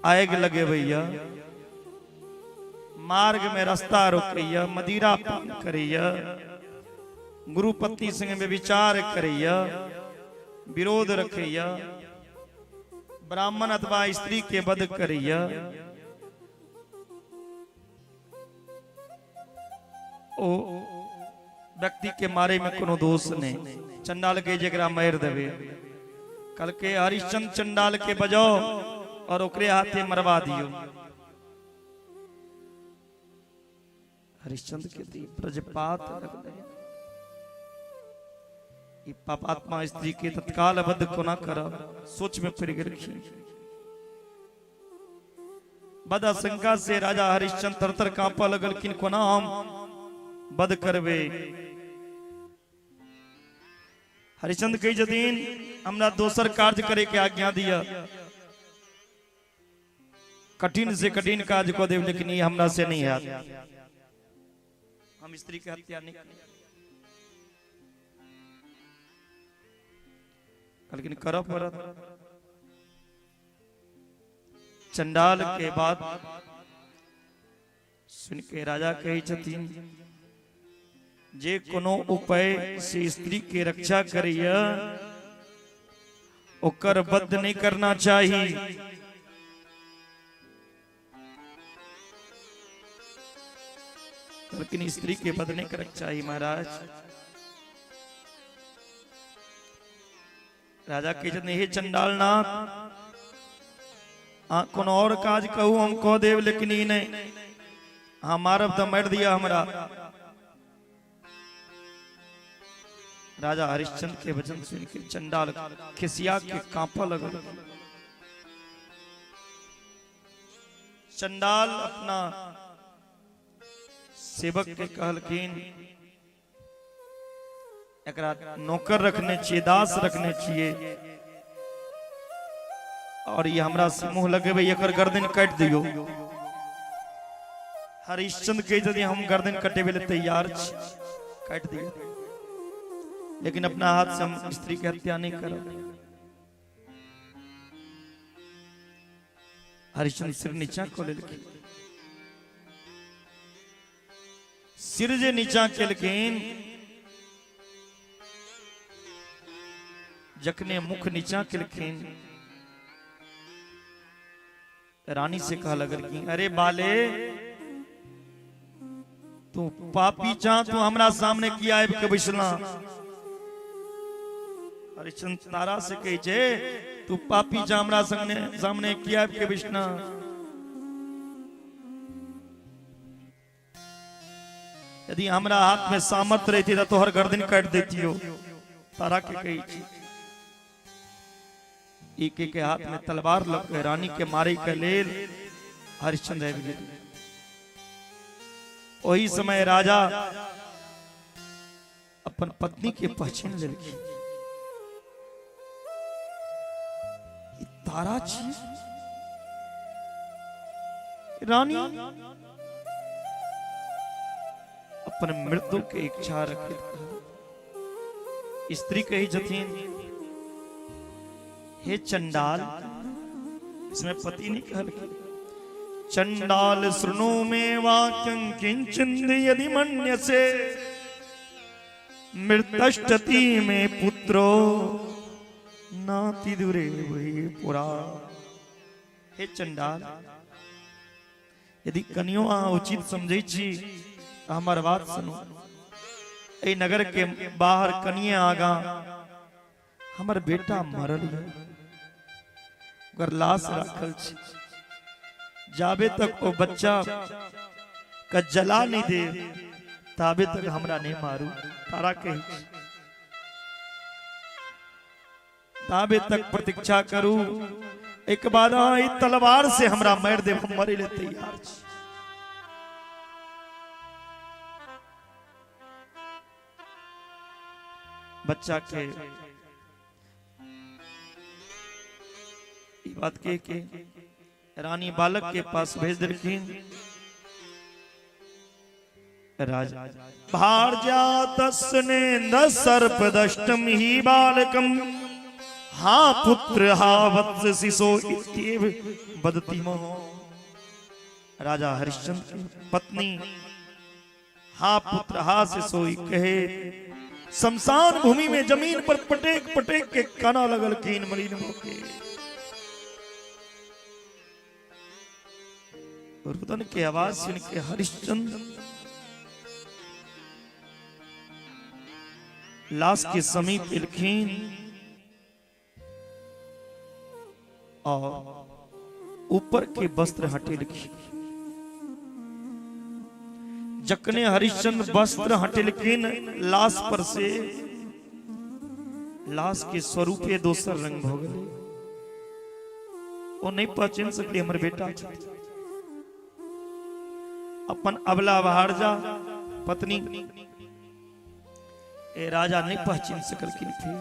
Speaker 1: आग लगे भैया, मार्ग में रास्ता रोकैया, मदिरा पान करैया, गुरु पत्नी संग में विचार करैया, विरोध रखैया, ब्राह्मण अथवा स्त्री के वध करैया, ओ व्यक्ति के मारे में कोनो दोष नहीं। चंडाल के जगरा मार देवे, कल के हरिश्चंद्र चंडाल के बजाओ और ओकरे हाथे मरवा दियो। हरिश्चंद्र के दी ब्रजपात रख दे, पापात्मा स्त्री के तत्काल वध को ना करा, सोच में पड़ गई। बद आशंका से राजा हरिश्चंद्र तरतर कांपा लगल, किन को ना हम वध करवे। हरिश्चंद्र कही जदीन हमरा दोसर कार्य करे के आज्ञा दिया, कठिन से कठिन कार्य को देव, लेकिन ये हमरा से नहीं है। हम स्त्री की हत्या नहीं करें, लेकिन करो परत। चंडाल के बाद सुन के राजा कही छथिन, जे कोनो उपाय से स्त्री के रक्षा करिया, ओकर वध नहीं करना चाहिए। लेकिन स्त्री के वध नहीं करना चाहिए महाराज। राजा के जन हे चंडाल नाथ, कोनो और काज कहू हम कह देव, लेकिन ई नहीं, हाँ मारब तो मार दिया हमरा। राजा हरिश्चंद्र के वचन सुन के चंडाल खिसिया के कांपा लगल। चंडाल अपना सेवक के कहलखिन, एकरा नौकर रखने चाहिए, दास रखने चाहिए, और ये हमरा से मुंह लगे एकर गर्दन काट दियो। हरिश्चंद्र के यदि हम गर्दन कटे वाले तैयार काट दियो, लेकिन अपना हाथ से हम स्त्री की हत्या नहीं करो। हरिश्चंद्र सिर नीचा को लेलखिन, सिर जे नीचा केलखिन, जखने मुख नीचा केलखिन, रानी से कहा लगल कि अरे बाले, तू पापी चाह, तू हमरा सामने किया आब के बैसला। हरिश्चंद्र तारा से कहे छे, तू पापी चाह हमरा सामने किया आब के बैसना। यदि हमरा हाथ में सामर्थ रहती तो तोहर गर्दन काट देती हो। तारा के कही छे, एक के हाथ में तलवार लग के रानी के मारे के लेल हरिश्चंद्र आबि गेल। वही समय राजा अपन पत्नी के पहचान लेलखिन, तारा छी रानी। अपन मृत्यु के इच्छा रखित स्त्री कही जथिन, हे चंडाल, इसमें पति नहीं कहल, चंडाल श्रृणु में वाक्यं किंचिद यदि मन्यसे, मृतष्टति में पुत्रो नाति दूरे वही पुरा। हे चंडाल, यदि कनियो अहाँ उचित समझे छी हमार बात सुनो। ए नगर के बाहर कनिए आगा हमर बेटा मरल है, अगर लाश रखल छी, जाबे तक वो बच्चा का जला नहीं दे ताबे तक हमरा नहीं मारू। तारा कही ताबे तक प्रतीक्षा करू, एक बार तलवार से हमरा मार दे, हम मरे ले तैयार छी। बच्चा के बात के रानी बालक के पास भेज देलखिन। राजा भारजातस्ने न सर्पदष्टम ही बालकम हा पुत्र हा वत्स शिशो इत्येव बदति महो। राजा हरिश्चंद्र की पत्नी हा पुत्र हा शिशो कहे शमशान भूमि में जमीन पर पटेक पटेक के काना लगल कीन मलिन मोके। रुदन की आवाज सुन के हरिश्चंद्र लाश के समीप इलखीन और ऊपर के वस्त्र हटे लिखी। जकने हरिश्चंद्र वस्त्र हटे लिखीन लाश पर से लाश के स्वरूपे दोसर रंग हो गए। वो नहीं पहचान सकते हमारे बेटा अपन अबला भारजा पत्नी ए राजा नहीं पहचान सकल कि फिर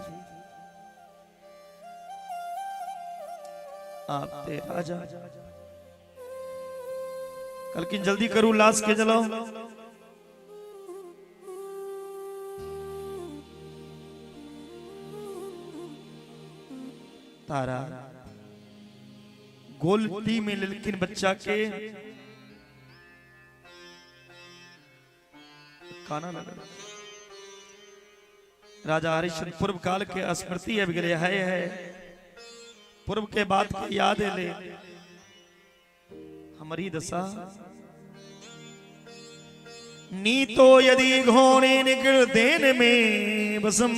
Speaker 1: आप ते राजा कल की जल्दी करूं लाश के जलाओ। तारा गोलती में लेकिन बच्चा के काना लगा। राजा हरिश्चंद्र पूर्व काल के स्मृति अब गए है पूर्व के बात की याद है ले हमारी दशा नीतो यदि घोणे निकृदेन में बसम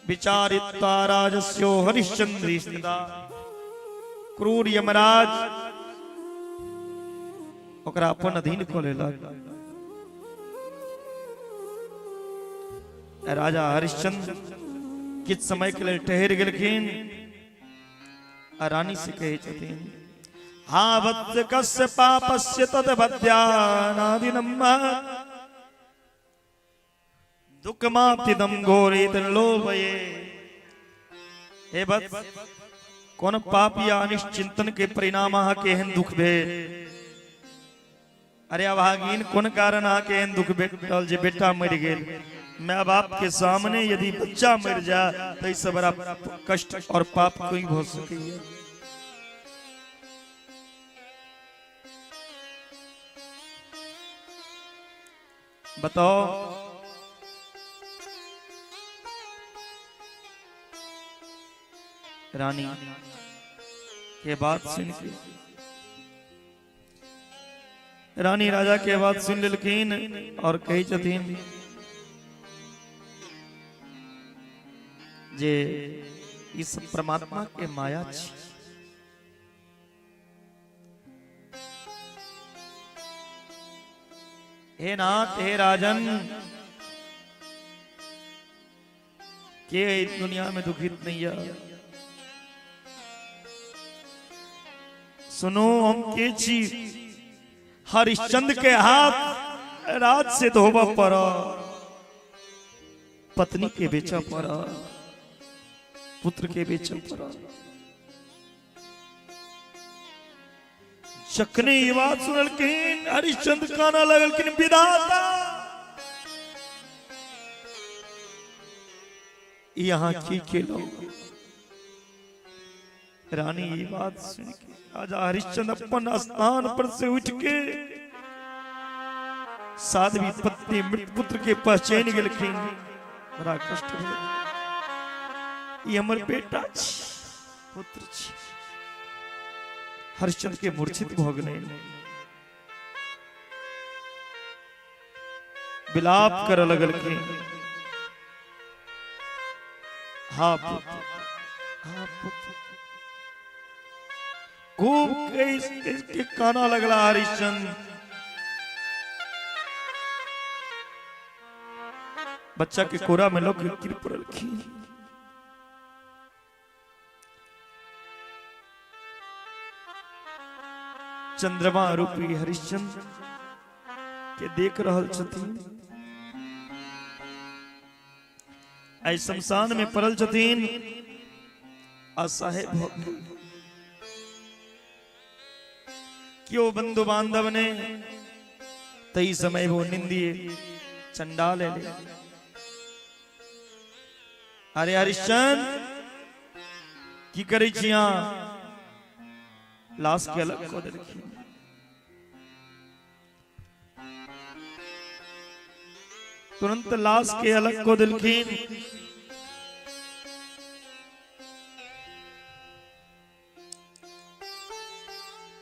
Speaker 1: विचारिता राजस्यो हरिश्चंद्र स्थिता। क्रूर यमराज ओकरा अपन अधीन को लेला। राजा हरिश्चंद्र किस समय के लिए ठहर गलखिन रानी से कहे छथिन हा वत्स कस्य पापस्य तद्वद्यानादिनम दुःखमाप्तिदं घोरे तल्लोभये। हे वत्स कौन पाप या अनिश्चिंतन के परिणाम के हन दुख भेल। अरे अभागीन कौन कारण आके हन दुख भेटल जे बेटा मर गेल। माँ बाप के सामने यदि बच्चा मर जाए तो इससे बड़ा कष्ट और पाप कोई हो सके। बताओ रानी के बात सुन के रानी राजा के बात सुन लेकिन और कही छथिन जे इस परमात्मा के माया छी। हे नाथ हे राजन के दुनिया में दुखित नहीं है। सुनो हम के छी हरिश्चंद्र के हाथ रात से धोबा पड़ा पत्नी के बेचा पड़ा पुत्र के बेचल पड़ा। चकने ये बात सुनल किन हरिश्चंद्र काना लगल किन विधाता यहाँ की लोग। रानी ये बात सुन के राजा हरिश्चंद्र अपन स्थान पर से उठ के साध्वी पत्नी मृत पुत्र के पहचान गलखिन। बड़ा कष्ट भेल। ये हमर बेटा पुत्र हरिश्चंद्र के मूर्छित भ गेलै। विलाप कर लगल के हा पुत्र हा पुत्र खूब के काना लगला। हरिश्चंद्र बच्चा के कोरा में लोग गिर पड़ल की। चंद्रमा रूपी हरिश्चंद्र के देख रहल छथिन। आई शमशान में पड़ल छथिन असहाय भ गेल। क्यों बंधु बांधव ने तई समय वो निंदिए चंडाल ले अरे हरिश्चंद्र की करे छिया लाश के अलग को देखी तुरंत लाश के अलग को दिलखीन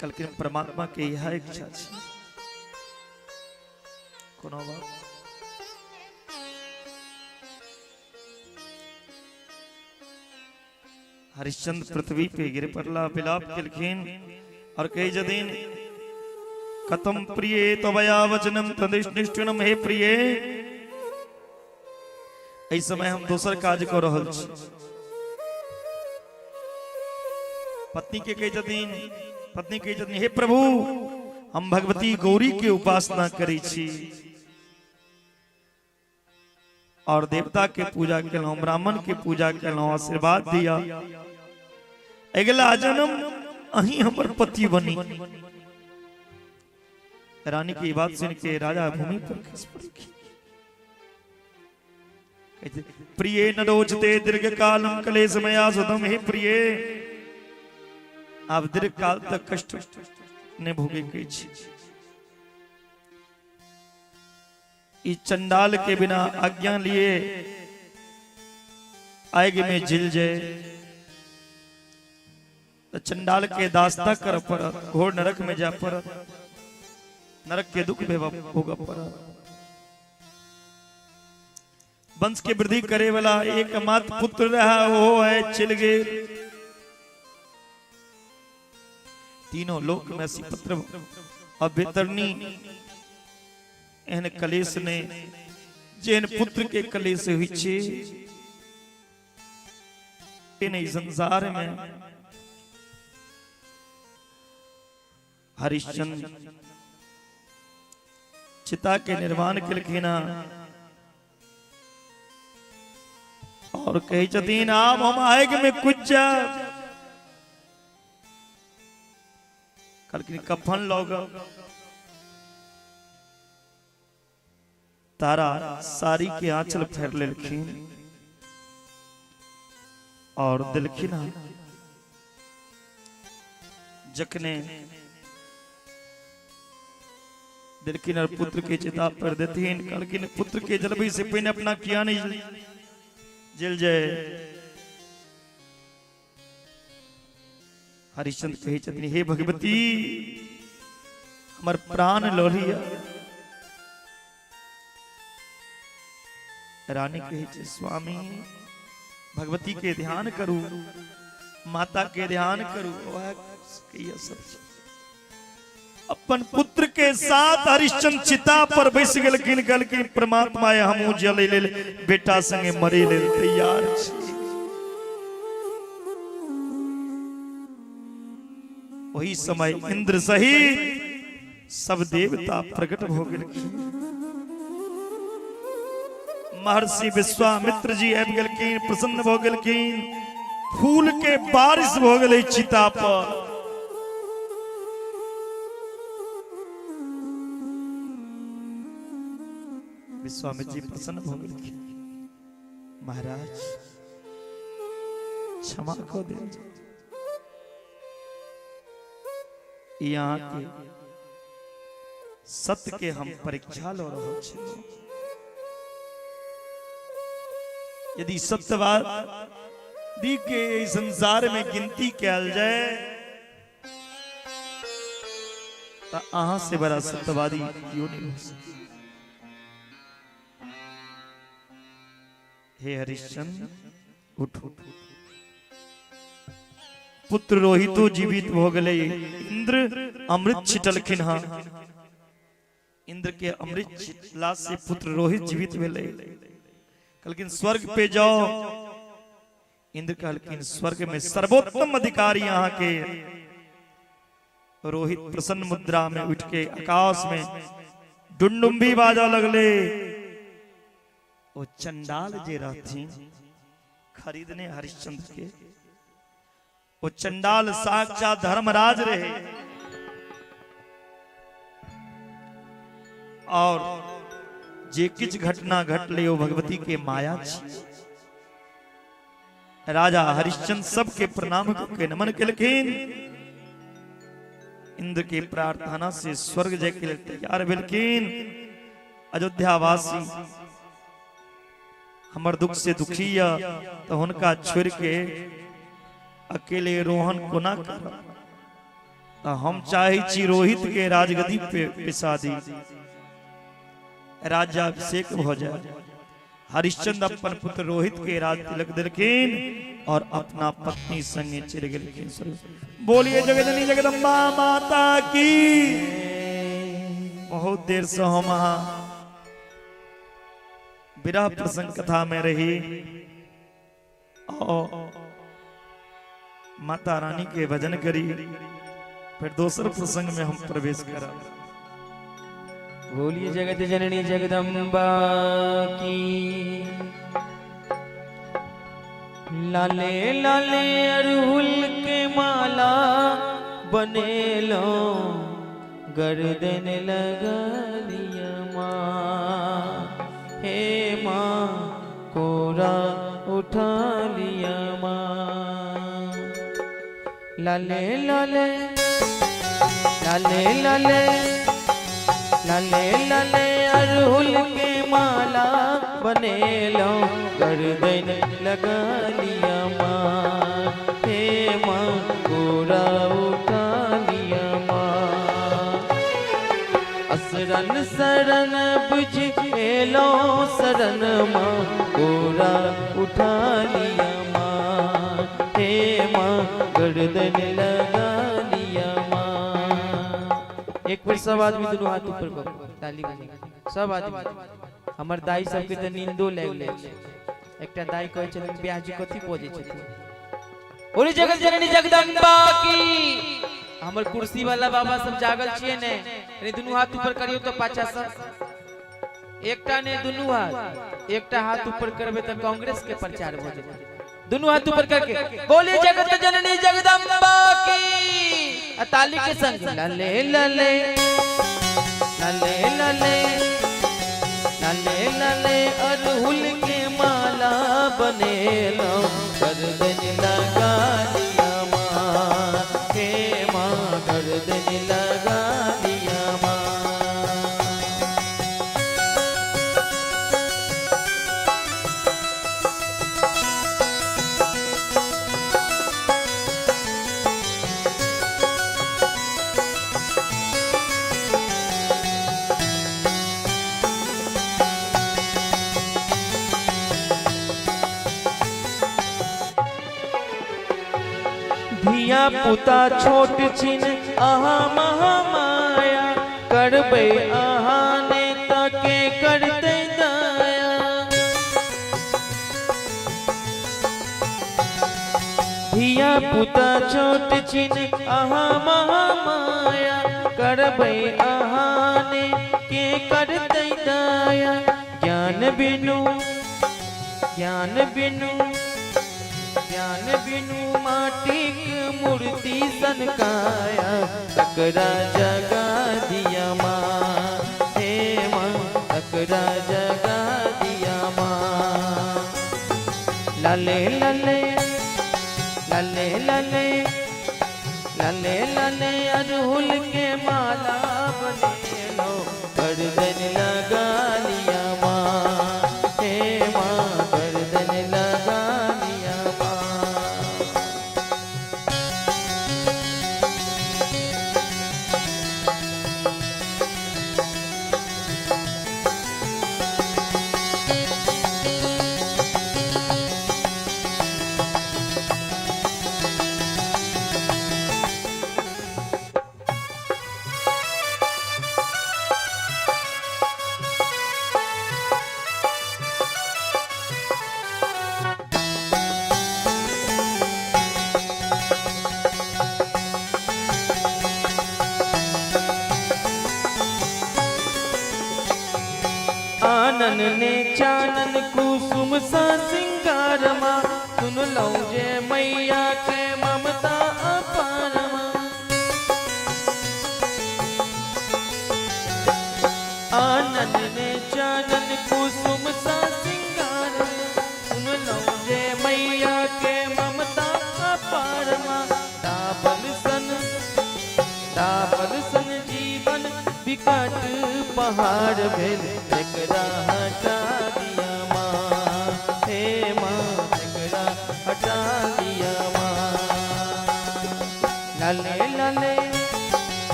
Speaker 1: कल के परमात्मा के यह इच्छा थी कोनो बात हरिश्चंद्र पृथ्वी पे गिर पड़ला विलाप किलखीन और कही जदीन कतम प्रिय तवया वचनम तदिष्णिष्ठनम हे प्रिय इस समय हम दोसर काज कर रहल छी पत्नी के कही जदीन हे प्रभु हम भगवती गौरी के उपासना करी छी और देवता के पूजा केलौं ब्राह्मण के पूजा केलौं आशीर्वाद दिया अगला जन्म अही हमर पति बनी रानी की बात सुन के राजा भूमि पर खस पड़े प्रिय न रोचते दीर्घ कालम कलेशमया सुतम हे प्रिय आप दीर्घ काल तक कष्ट ने भोगे के छी इस चंडाल के बिना आज्ञा लिए आगे में झिल जाए तो चंडाल के दास्ता कर पर घोर नरक में जा पर नरक के दुख भोग पर वंश के वृद्धि करे वाला एकमात्र पुत्र रहा वो है चिलगे तीनों लोक में सी पत्र और बेतरनी एहन कलेश ने जेन पुत्र के कलेश हुई छे नहीं संसार में हरिश्चंद्र चिता के निर्माण के लिखना और कही जतीन आप हम आएगे में कुछ कल की कफन लोग तारा सारी के आंचल फेर लेलखिन और दिलखिना जखने दिलखिन और पुत्र के चिता पर देतीन कलकिन पुत्र के जलबी से पहले अपना किया नहीं जल जाए हरिश्चंद्र कही चतनी हे भगवती हमार प्राण लोहिया रानी कही स्वामी भगवती के ध्यान करूं माता के ध्यान करूं अपन पुत्र के साथ हरिश्चंद्र चिता पर बैस गेलखिन कहलखिन परमात्मा हमू जले ले बेटा संगे मरे ले तैयार छी वही समय इंद्र सहित सब देवता प्रकट हो गेलखिन महर्षि विश्वामित्र जी आबि गेलखिन प्रसन्न भ गेलखिन फूल के बारिश भ गेलै चिता पर विश्वामित्र जी प्रसन्न हो गए महाराज क्षमा को दे यहाँ के सत्य के हम परीक्षा लो रहे छे यदि सत्यवादी के संसार में गिनती कैल जाए तो अहाँ से बड़ा सत्यवादी क्यों नहीं हो सकता हे हरिश्चंद्र उठो पुत्र रोहितो जीवित हो गए इंद्र अमृत छिटलखिन हाँ इंद्र के अमृत छिटला से पुत्र रोहित जीवित भेले कहलखिन स्वर्ग पे जाओ इंद्र कहलखिन स्वर्ग में सर्वोत्तम अधिकारी यहाँ के रोहित प्रसन्न मुद्रा में उठ के आकाश में डुंडुम्बी बाजा लगले वो चंडाल जे रहती खरीदने हरिश्चंद्र के वो चंडाल साक्षात धर्मराज रहे और जे किछ घटना घटले ओ भगवती के माया छी। राजा हरिश्चंद्र सबके प्रणाम के नमन केलखिन। इंद्र के प्रार्थना से स्वर्ग जाय के लिए तैयार भेलखिन। अयोध्यावासी हमर दुख से दुखी या तो हुनका छोड़ के अकेले रोहन कोना कर। हम चाहे छी रोहित के राजगद्दी पे पिसा दी, राज्याभिषेक हो जाए। हरिश्चंद्र अपन पुत्र रोहित के राज तिलक दिलखिन और अपना पत्नी संगे चल गेलखिन। बोलिए जगदनी जगदम्बा माता की। बहुत देर से हम विरह प्रसंग कथा में रही और माता रानी के भजन करी, फिर दूसरे प्रसंग में हम प्रवेश करा।
Speaker 2: बोलिए जगत जननी जगदम्बा की। लाले लाले अड़हुल के माला बनेलो, गर्दन लगा लिया माँ। हे माँ कोरा उठा लिया माँ। लाले लाले लाले लाले लाले लाले अड़हुल के माला बनेलो, गर्दन लगा लिया माँ। हे माँ गोरा उठा लिया माँ। असरन शरण बुझ एलो शरण माँ, गोरा उठा लिया माँ। हे माँ गर्दन लगा लिया माँ। एक बार सब आदमी दोनों हाथ ऊपर करो, ताली बजाओ सब आदमी। हमर दाई सबके त नींदो लाग ले। एकटा दाई कहै छथिन ब्याह जी कथि बजै छथिन। ओरे जगत जननी जगदम्बा की। हमर कुर्सी वाला बाबा सब जागल छिए ने, रे दोनों हाथ ऊपर करियो तो पाछा से। एकटा ने दोनों हाथ, एकटा हाथ ऊपर करबे त कांग्रेस के प्रचार भ जेतै। दोनों हाथ ऊपर करके बोले जगत जननी जगदम्बा की। ताली के संग लाले लाले लाले लाले लाले लाले अड़हुल के माला बनेलो, गर्दन लगा लिया माँ। हे माँ गर्दन लगा लिया माँ। धिया पुता छोट छिन आहा महामाया, करबे आहा ने तके करते दया। धिया पुता छोट छिन आहा महामाया, करबे आहा ने के करते दया। ज्ञान बिनु ज्ञान बिनु ज्ञान बिनु माटिक मूर्ति सनकाया, तकरा जगा दिया माँ। हे माँ तकरा जगा दिया माँ। लाले लाले लाले लाले लाले लाले अड़हुल के माला बनेलो, गर्दन लगा लिया माँ। हे माँ गर्दन लगा लिया माँ। आनन ने चानन कुसुम सा सिंगार माँ, सुन लो जे मैया के ममता अपार माँ। पहाड़ भेल जकरा हटा दिया माँ, हे माँ जकरा हटा दिया माँ। लाले लाले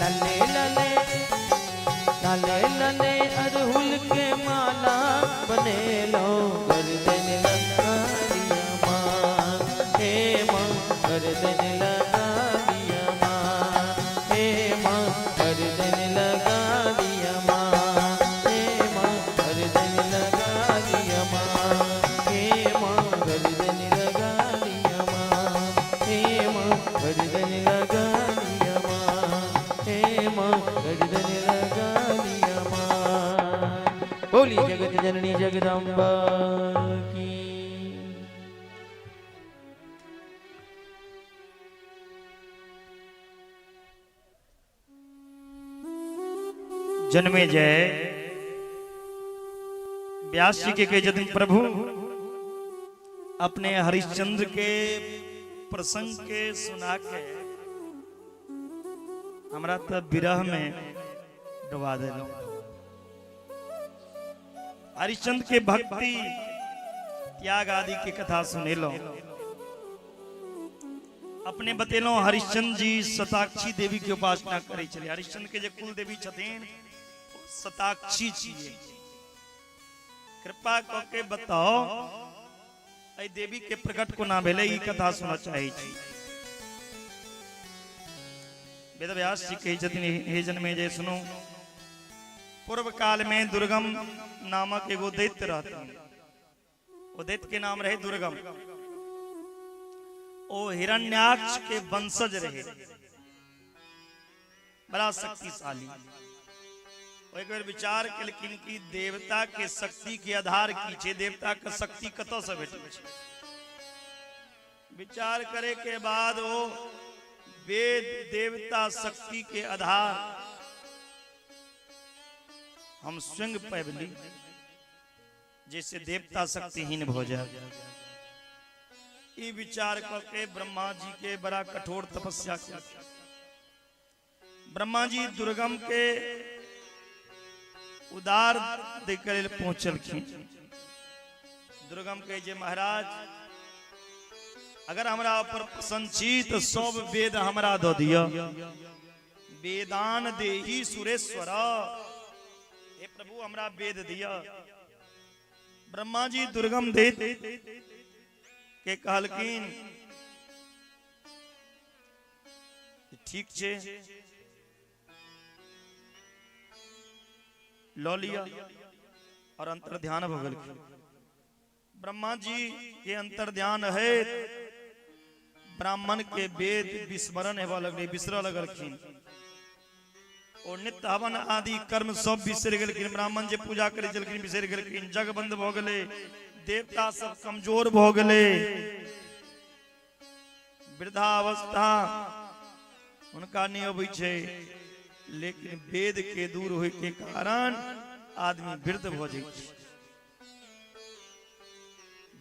Speaker 2: लाले लाले लाले लाले अरहुल के माला बने लो गर्दन लगा दिया माँ, हे माँ गर्दन लगा दिया माँ, हे माँ गर्दन लगा दिया माँ, हे माँ गर्दन लगा दिया माँ, हे माँ गर्दन लगा दिया माँ, हे माँ गर्दन लगा दिया माँ, हे माँ गर्दन लगा दिया माँ। बोली जगत जननी जगदम्बा की।
Speaker 1: जन्मे जय व्यास जी के जन्म प्रभु अपने हरिश्चंद्र के प्रसंग के सुना के हमरा तो विरह में डुबा दिलो। हरिश्चंद्र के भक्ति त्याग आदि की कथा सुने लो। अपने बतेलो हरिश्चंद्र जी शताक्षी देवी की उपासना करे चले। हरिश्चंद्र के जो कुल देवी छथिन शताक्षी चाहिए। कृपा करके बताओ ऐ देवी के प्रकट को ना भेले ई कथा सुना चाहिए। वेद व्यास जी कही छथिन हे जन्मे जय सुनो। पूर्व काल में दुर्गम नामक एगो दैत्य रहते। वो दैत्य के नाम रहे दुर्गम। वो हिरण्याक्ष के वंशज रहे, बड़ा शक्तिशाली। एक बार विचार केलखिन कि देवता के शक्ति के आधार की छे, देवता के शक्ति कतौ से भेटै छै। विचार करे के बाद वो वेद देवता शक्ति के आधार हम स्वयं पैबली, जैसे देवता शक्तिहीन हो जाए। ये विचार करके ब्रह्मा जी के बड़ा कठोर तपस्या की। ब्रह्मा जी दुर्गम के उदार देकर पहुंचलखिन। दुर्गम के जे महाराज अगर हमरा ऊपर प्रसन्न छी तो सब वेद हमरा दो दिया। वेदान देहि सुरेश्वर, हे प्रभु हमरा वेद दिया। ब्रह्मा जी दुर्गम दे के कहलखिन ठीक छे, लो लिया और अंतर ध्यान भ गेल। ब्रह्मा जी के अंतर ध्यान है, ब्राह्मण के वेद विस्मरण हेबा लगले, बिसर लगलखिन। और नित्य हवन आदि कर्म सब बिसर गेलखिन। ब्राह्मण जे पूजा करे चलखिन बिसर गेलखिन। जग बंद भ गेले, देवता सब कमजोर भ गेले। वृद्धावस्था उनका नहीं अबै छै, लेकिन वेद के दूर होय के कारण आदमी वृद्ध भ जाय छै।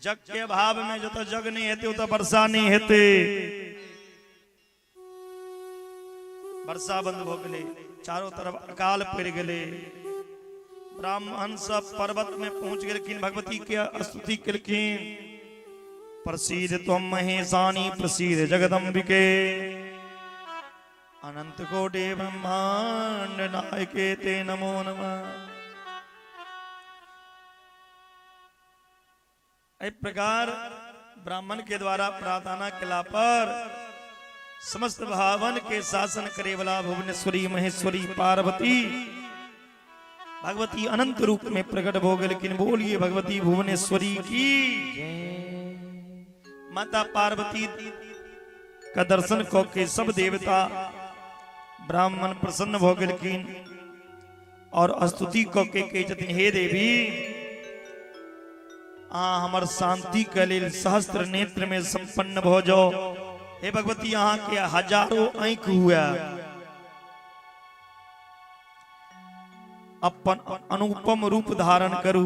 Speaker 1: जग के अभाव में जत जग नहीं हेते उत वर्षा नहीं हेते। वर्षा बंद भ गेले, चारों तरफ अकाल पड़ गेले। ब्राह्मण सब पर्वत में पहुंच गेलखिन, भगवती के स्तुति केलखिन। प्रसीद त्वं महेशानी प्रसीद जगदम्बिके, अनंत कोटि ब्रह्मांड नायके ते नमो नमः। इस प्रकार ब्राह्मण के द्वारा प्रार्थना किला पर समस्त भावन के शासन करे वाला भुवनेश्वरी महेश्वरी पार्वती भगवती अनंत रूप में प्रकट हो गए। लेकिन बोलिए भगवती भुवनेश्वरी की माता पार्वती का दर्शन को के सब देवता ब्राह्मण प्रसन्न हो गए और स्तुति को के जतिन हे देवी हमर शांति के लिए सहस्त्र नेत्र में संपन्न हो जाओ। हे भगवती यहाँ के हजारों आंख हुआ, अपन अनुपम रूप धारण करू,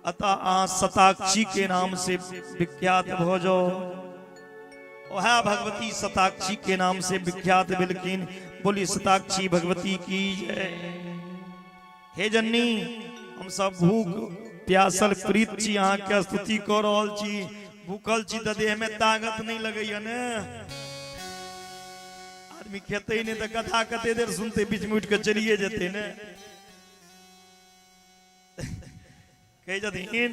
Speaker 1: अतः आ शताक्षी के नाम से विख्यात हो जाओ। वह भगवती शताक्षी के नाम से विख्यात बिलकिन। बोली शताक्षी भगवती की जय। हे जननी हम सब भूख प्यासल प्रीत छी अहाँ के स्तुति कर रहल छी भूखल छी त देह में ताकत नहीं लगैया ने आदमी खेते नहीं तो कथा कते देर सुनते बीच में उठ के चलिए जेते ने कहे जथिन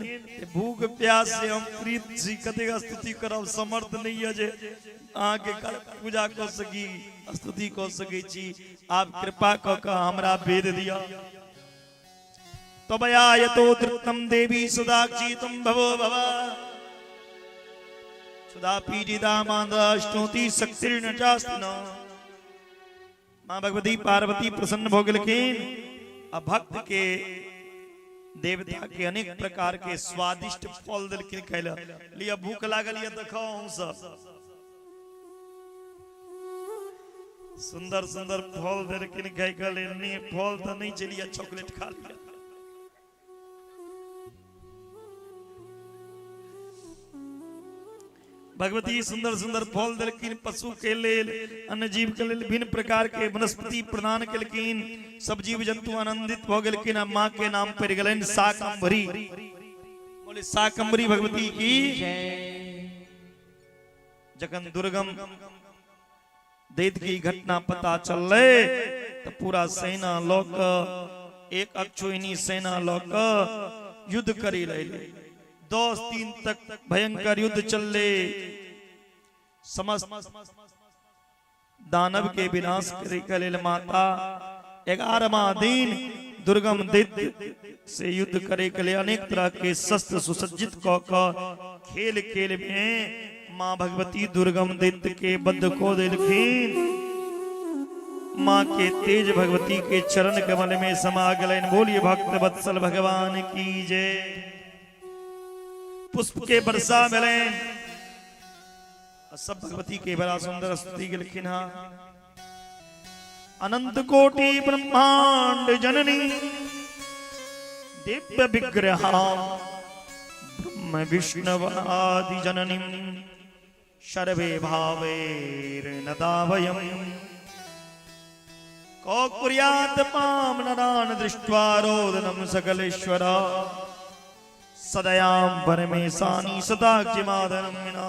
Speaker 1: भूख प्यास से हम प्रीत छी कते स्तुति करब समर्थ नहीं है जे अहाँ के पूजा कर सकी स्तुति कर सके छी आप कृपा क के हमरा वेद दिया तबया यतो तृप्तम देवी सुदाक्षी तुम भवो भवा सुधा पीडिता मांद्राष्टोति शक्तिर्न चास्तिना मां भगवती पार्वती प्रसन्न हो गेलखिन अब भक्त के देवता के अनेक प्रकार के स्वादिष्ट फल दिलखिन खैला लिया भूख लागल ये देखाऊं सब सुंदर सुंदर फल दिलखिन खाई गले नहीं फल तो नहीं चलिए चॉकलेट खा लिया भगवती सुंदर सुंदर फल दिलखिन पशु के लेल अन्य जीव के लेल भिन्न प्रकार के वनस्पति प्रदान केलखिन सब जीव जंतु आनंदित हो गेलखिन मां के नाम पर गेलन शाकंभरी बोले शाकंभरी भगवती की जखन दुर्गम दैत की घटना पता चलले तो पूरा सेना लोक एक अक्षोहिणी सेना लोक युद्ध करी रहे 10 दिन तक भयंकर युद्ध चले समस्त दानव के विनाश के लेल माता 11वां दिन दुर्गम दैत्य से युद्ध करे के लिए अनेक तरह के शस्त्र सुसज्जित क खेल खेल में मां भगवती दुर्गम दैत्य के बद्ध को दिलखिन मां के तेज भगवती के चरण कमल में समा गलन बोलिए भक्त वत्सल भगवान की जय पुष्प के वर्षा मिले सब भगवती के बड़ा सुंदर स्तुति लिखिन अनंत कोटि ब्रह्मांड जननी दिव्य विग्रहा ब्रह्म विष्णवादि जननी सर्वे भावैर्नदावयम् को कुर्यात् मां नरान् दृष्ट्वा रोदनं सकलेश्वरा सदयां परमेशानी सदाक्षिमादनं विना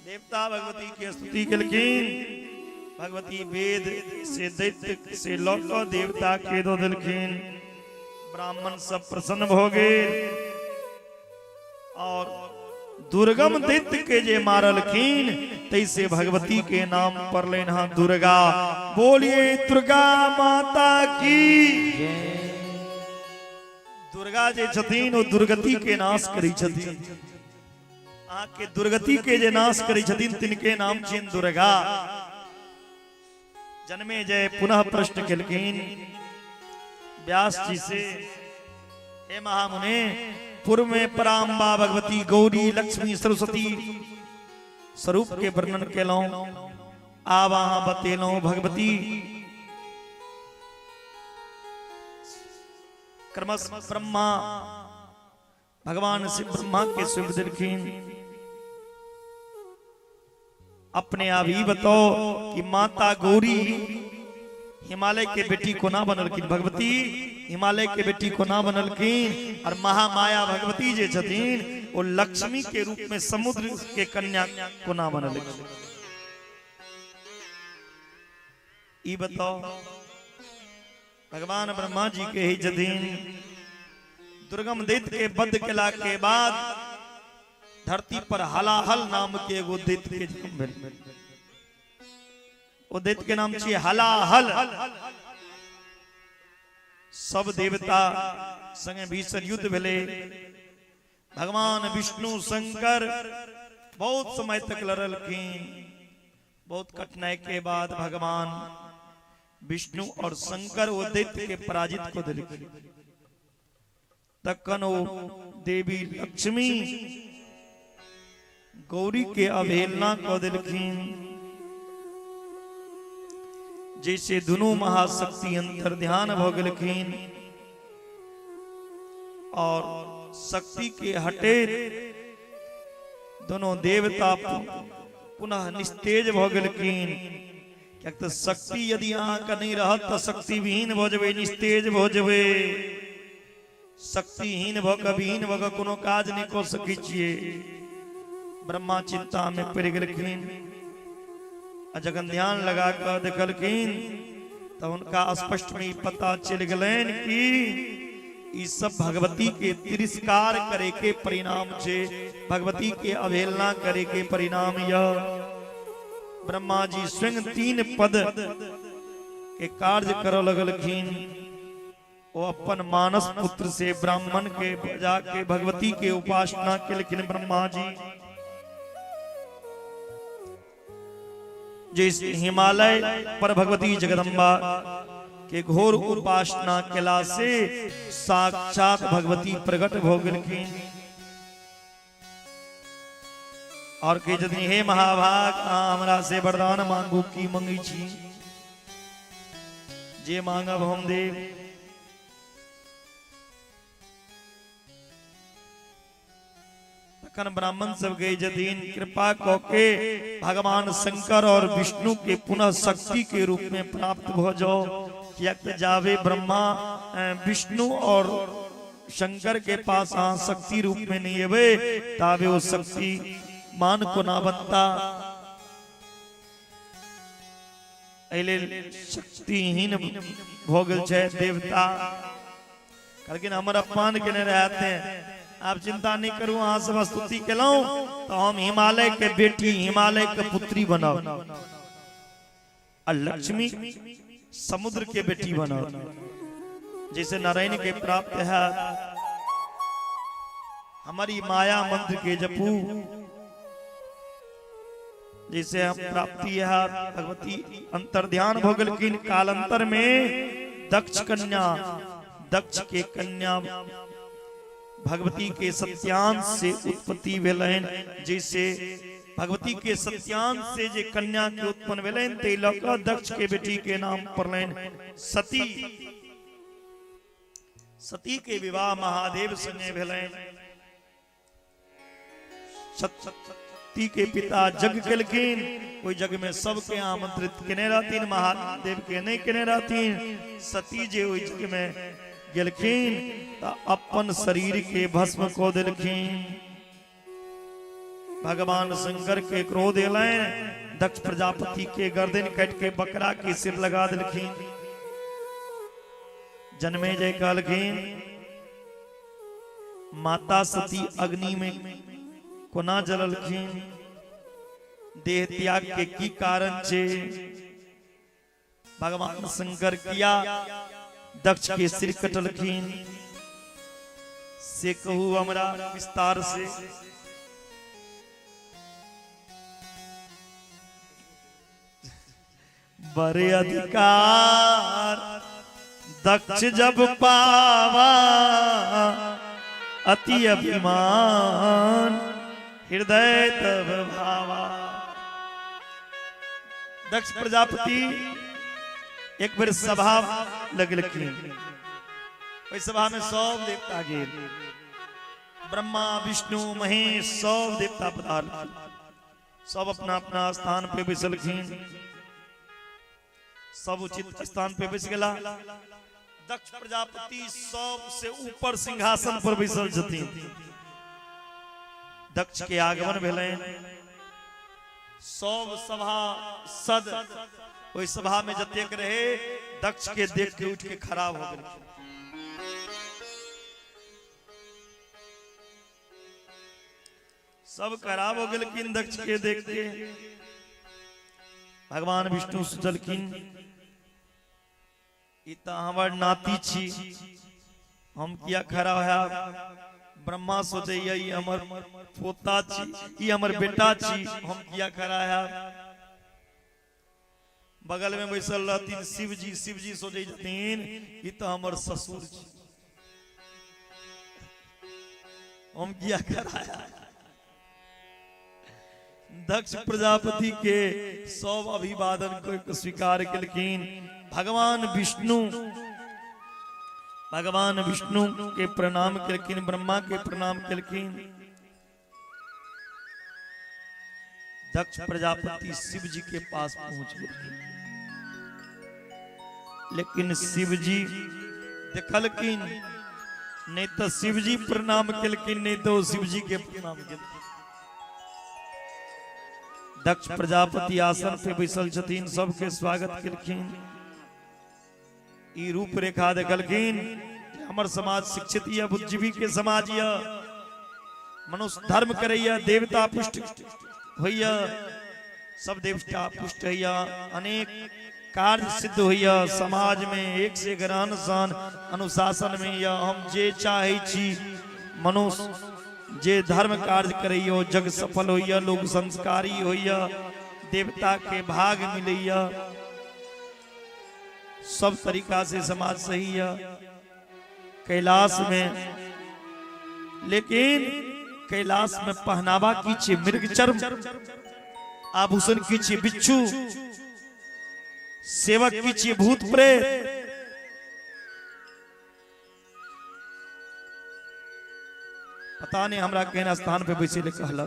Speaker 1: देवता भगवती की स्तुति केलखिन भगवती वेद से दैत्य से लोक देवता के दो दिलखिन ब्राह्मण सब प्रसन्न हो गए और दुर्गम दैत्य के जे मारलखिन तैसे भगवती के नाम पर लेना दुर्गा बोलिए दुर्गा माता की दुर्गा जे छथिन ओ दुर्गति के नाश करी छथिन आके दुर्गति के जे नाश करी छथिन तिनके नाम छिन दुर्गा जन्मे जय पुनः प्रश्न केलखिन व्यास जी से हे महामुने पूर्व में पराम्बा भगवती गौरी लक्ष्मी सरस्वती स्वरूप के वर्णन केलौं आब अहाँ बतेलौं भगवती क्रमश ब्रह्मा भगवान से ब्रह्मा के सुख दिलखिन अपने आप ही बताओ कि माता गौरी हिमालय के बेटी को ना बनलखिन भगवती हिमालय के बेटी को ना बनलखिन और महामाया भगवती जे छथिन वो लक्ष्मी के रूप में समुद्र के कन्या को ना बनलखिन ई बताओ भगवान ब्रह्मा जी के ही जधीन दुर्गम दैत्य के वध केला के बाद धरती पर हलाहल नाम के एगो दैत्य के जन्म भेल ओ दैत्य के नाम छियै हलाहल सब देवता संगे भीषण युद्ध भेले भगवान विष्णु शंकर बहुत समय तक लड़लखिन बहुत कठिनाई के बाद भगवान विष्णु और शंकर वो दैत्य के पराजित को दिलखिन तखन वो देवी लक्ष्मी गौरी के अवहेलना को दिलखिन जैसे दोनों महाशक्ति अंतर ध्यान भ गेलखिन और शक्ति के हटे दोनों देवता पुनः निस्तेज भ गेलखिन क्या तो शक्ति यदि अहाँ का नहीं रहत तो शक्ति विहीन भ जबे, निस्तेज भ जबे। शक्तिहीन भ के विहीन भ के कोनो काज नहीं कर सकै छियै। ब्रह्मा चिंता में पड़ गेलखिन, जखन ध्यान लगा कर देखलखिन तो उनका स्पष्ट में पता चल गलन कि ई सब भगवती के तिरस्कार करे के परिणाम छे, भगवती के अवहेलना करे के परिणाम यह। ब्रह्मा जी स्वयं 3 पद के कार्य कर लगलखिन। वो अपन मानस पुत्र से ब्राह्मण के जाके भगवती के उपासना केलखिन। ब्रह्मा जी जिस हिमालय पर भगवती जगदम्बा के घोर उपासना केला से साक्षात भगवती प्रकट भ गेलखिन और के यदि हे महाभाग अहाँ हमरा से वरदान मांगू, की मांगी छी, जे मांगब हम देव। तखन ब्राह्मण सब गए जदीन कृपा क के भगवान शंकर और विष्णु के पुनः शक्ति के रूप में प्राप्त भ जाओ। क्या जावे ब्रह्मा विष्णु और शंकर के पास अहाँ शक्ति रूप में नहीं अबे तावे वो शक्ति मान को ना बनता। अले शक्तिहीन भ गेल छै देवता, लेकिन हमर अपमान केने रहते हैं। आप चिंता नहीं करू, अहाँ सब स्तुति केलौं तो हम हिमालय के बेटी, हिमालय के पुत्री बनाओ, और लक्ष्मी समुद्र के बेटी बनाओ। जैसे नारायण के प्राप्त है, हमारी माया मंत्र के जपू, जैसे हम प्राप्ति है भगवती अंतर्ध्यान भ गेलखिन। कालांतर में दक्ष कन्या, दक्ष के कन्या भगवती के सत्यांश से उत्पत्ति भेलैन। जैसे भगवती के सत्यांश से जे कन्या के उत्पन्न भेलैन ते लक दक्ष के बेटी के नाम पड़लैन सती। सती के विवाह महादेव संगे भेलैन। सती के पिता जग केलखिन, कोई जग में सबके आमंत्रित केने रहथिन, महादेव के नहीं केने रहथिन। सती जे ओइ जग में गेलखिन त अपन शरीर के भस्म को देलखिन। भगवान शंकर के क्रोध एलैन, दक्ष प्रजापति के गर्दन काट के बकरा के सिर लगा देलखिन। जन्मे जय कहलखिन माता सती अग्नि में कोना जललखिन, देह त्याग के की कारण छे। भगवान शंकर किया दक्ष के सिर कटलखिन, से कहू हमरा विस्तार से। बड़े अधिकार दक्ष जब पावा, अति अभिमान हृदय तब भावा। दक्ष प्रजापति एक बार सभा लगलखिन, ओइ सभा में सब देवता गेल, ब्रह्मा विष्णु महेश सब देवता पधारल। सब अपना अपना स्थान पे बैसलखिन, सब उचित स्थान पे बैस गेला। दक्ष प्रजापति सबसे ऊपर सिंहासन पर बैसल छथिन। दक्ष के आगमन भेलैन, सब सभा सद ओइ सभा में जतेक रहे दक्ष के देख के उठ के खड़ा हो गेल। सब खराब हो गेलखिन दक्ष के देख के। भगवान विष्णु सोचलखिन ई त हमर नाती छी, हम किया खड़ा है। ब्रह्मा सोचे ई हमर पोता छी, ई हमर बेटा छी, हम किया खड़ा है। बगल में बैसल रहतीन शिव जी, शिव जी सोचे छथिन ई त हमर ससुर छी, हम किया खड़ा है। दक्ष प्रजापति के सब अभिवादन को स्वीकार केलखिन। भगवान विष्णु के प्रणाम केलखिन, ब्रह्मा के प्रणाम केलखिन। दक्ष प्रजापति शिव जी के पास पहुंच गए। लेकिन शिव जी देखलकिन, नहीं तो शिव जी प्रणाम केलकिन, नहीं तो शिव जी के प्रणाम केलकिन। दक्ष प्रजापति आसन पे बैसल छथिन, सबके स्वागत केलखिन। ई रूपरेखा देखलखिन, हमर समाज शिक्षित या बुद्धिजीवी के समाज या, मनुष्य धर्म करैया, देवता पुष्ट होइया, सब देवता पुष्ट होइया, अनेक कार्य सिद्ध होइया, समाज में एक से एक रहन अनुशासन में या हम जे चाहे छी मनुष्य जे धर्म कार्य करैया जग सफल होइया, लोग संस्कारी होइया, देवता के भाग मिलैया, सब तरीका से समाज सही है कैलाश में। लेकिन कैलाश में पहनावा कीजिए मृग चर्म, आभूषण कीजिए बिच्छू, सेवक कीजिए भूत प्रेत, पता नहीं हमरा कहना स्थान पे बैसे ले कहला।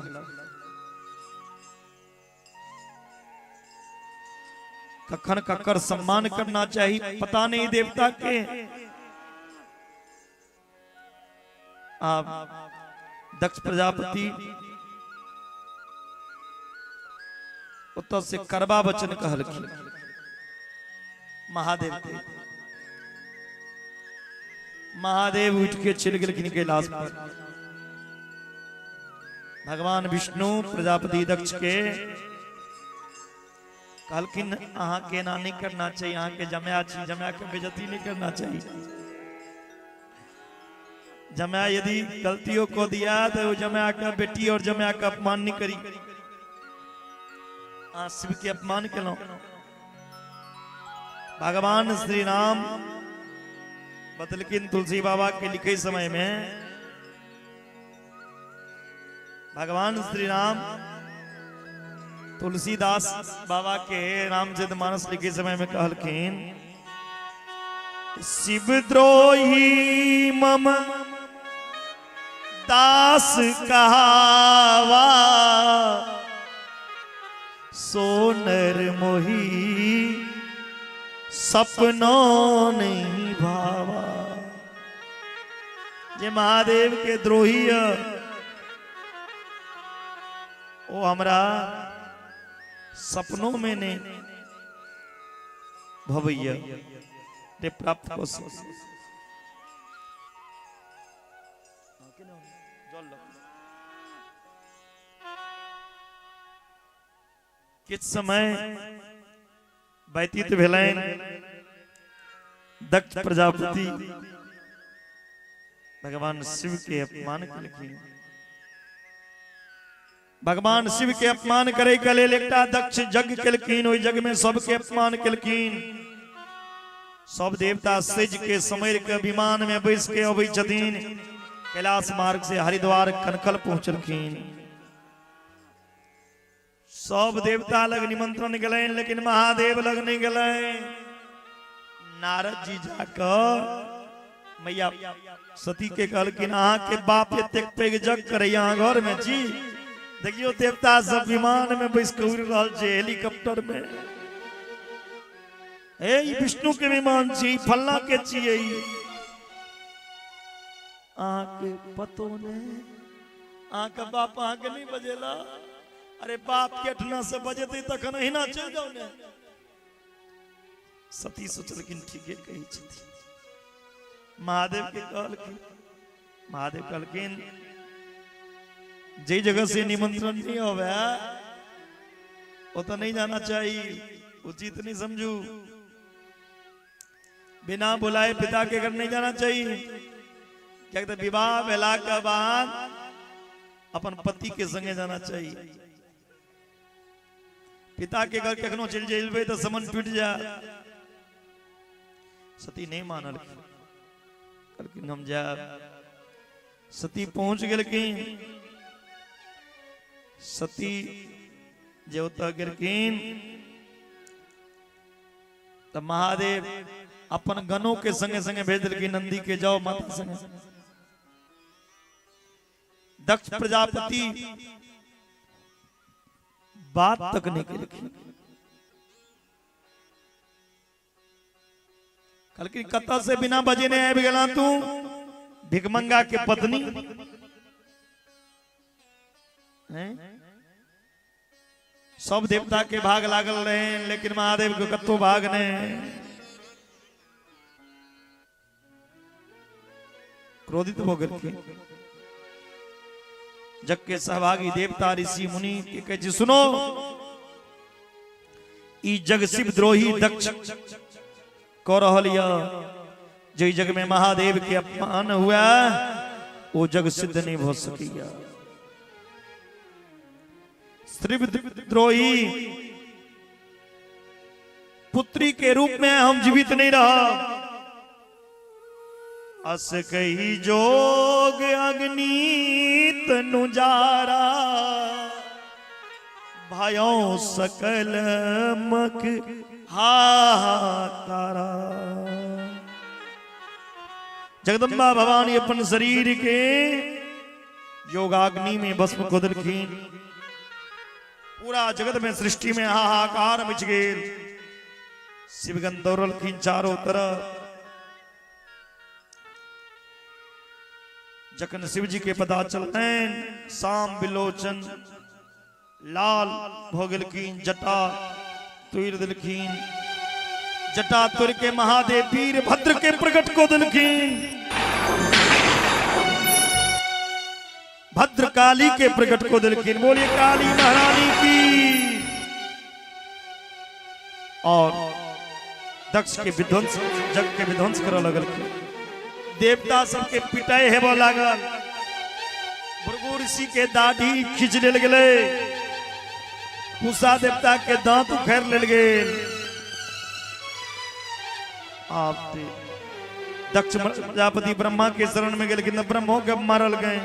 Speaker 1: कखन ककर सम्मान करना चाहिए पता नहीं देवता के। आप दक्ष प्रजापति उत्तर से करवा वचन कहलखिन महादेव के। महादेव उठ के चल गेलखिन कैलाश पर। भगवान विष्णु प्रजापति दक्ष के कहलखिन अहाँ के ना नहीं करना चाहिए, अहाँ के जमाया छी, जमाया के बेइज्जती नहीं करना चाहिए। जमाया यदि गलतियों को दिया तो वो जमाया का बेटी और जमाया का अपमान नहीं करी। शिव के अपमान करो। भगवान श्री राम बतलकिन तुलसी बाबा के लिखे समय में, भगवान श्री राम तुलसीदास बाबा के रामचरितमानस लिखे समय में कहलखिन, शिवद्रोही मम दास कहावा, सोनर मोही सपनों नहीं भावा। जे महादेव के द्रोही वो हमरा सपनों में ने भवैया ने प्राप्त हो सके। किस समय व्यतीत भेलैन दक्ष प्रजापति भगवान शिव के अपमान केलखिन। भगवान शिव के अपमान करे के लेल एकटा दक्ष यज्ञ केलखिन। ओहि यज्ञ में सबके अपमान केलखिन। सब देवता सेज के समर के विमान में बैस के अबै छथिन। कैलाश मार्ग से हरिद्वार कनखल पहुंचलखिन। सब देवता लग निमंत्रण गए, लेकिन महादेव लग नहीं गए। नारद जी जाकर मैया सती के कहलखिन, अहाँ के बाप एतेक पैघ यज्ञ करैया घर में जी, देखियो देवता सब विमान में बैस के उड़ रहल छै, हेलीकॉप्टर में। ए विष्णु के विमान छी, फल्ला के छियै, अहाँ के पतो नहीं, अहाँ के बाप अहाँ के नहीं बजेला। अरे बाप के ठना से बजेते तखन अहिना चल जाओ ने। सती सोचलखिन ठीके कही छथिन। महादेव के कहलखिन, महादेव कहलखिन जे जगह से निमंत्रण नहीं होवे वो तो नहीं जाना चाहिए, उचित नहीं समझू। बिना बुलाए पिता के घर नहीं जाना चाहिए। क्या कहते विवाह भेला के बाद अपन पति के संगे जाना चाहिए। पिता के घर कखनो चल जेबे तो समन टूट जाए। सती नहीं मानल, कहलखिन हम जाब। सती पहुंच गेलखिन। सती जे ओतऽ गेलखिन तो महादेव अपन गणों के संगे संगे भेज देलखिन नंदी के, जाओ माता संगे। दक्ष प्रजापति बात तक नहीं केलखिन। कल कत्ता से बिना बजे ने आए गला तू भिकमंगा के पत्नी हैं? सब देवता के भाग लागल रहे लेकिन महादेव को कत्तो भाग ने क्रोधित होकर के जग के सहभागी देवता ऋषि मुनि के कहे सुनो ई जग शिव द्रोही दक्ष को रहलिया जो जग में महादेव के अपमान हुआ वो जग सिद्ध नहीं हो सकिया। शिव द्रोही पुत्री के रूप में हम जीवित नहीं रहा। अस कही जोग अग्नि तनु जारा भायों सकल मक हाहाकारा। जगदम्बा भवानी अपन शरीर के योगाग्नि में भस्म को दिलखीन पूरा जगत में सृष्टि में हाहाकार मच गए। शिवगन दौड़लखीन चारों तरफ। जखन शिव जी के पता चलते शाम बिलोचन लाल भोगलखीन जटा तुर दिलखीन जटा तुर के महादेव वीर भद्र के प्रकट को दिलखीन भद्र काली के प्रकट को दिलखीन। बोलिए काली महारानी की। और दक्ष के विध्वंस जग के विध्वंस कर लगल देवता सबके पिटाई हेबो लागल। भृगु ऋषि के दाढ़ी खींच लेल गेले। पूषा देवता के दांत उखेड़ लेल गेल। आप दक्ष प्रजापति ब्रह्मा के शरण में गेल कि ब्रह्मों के मारल गए।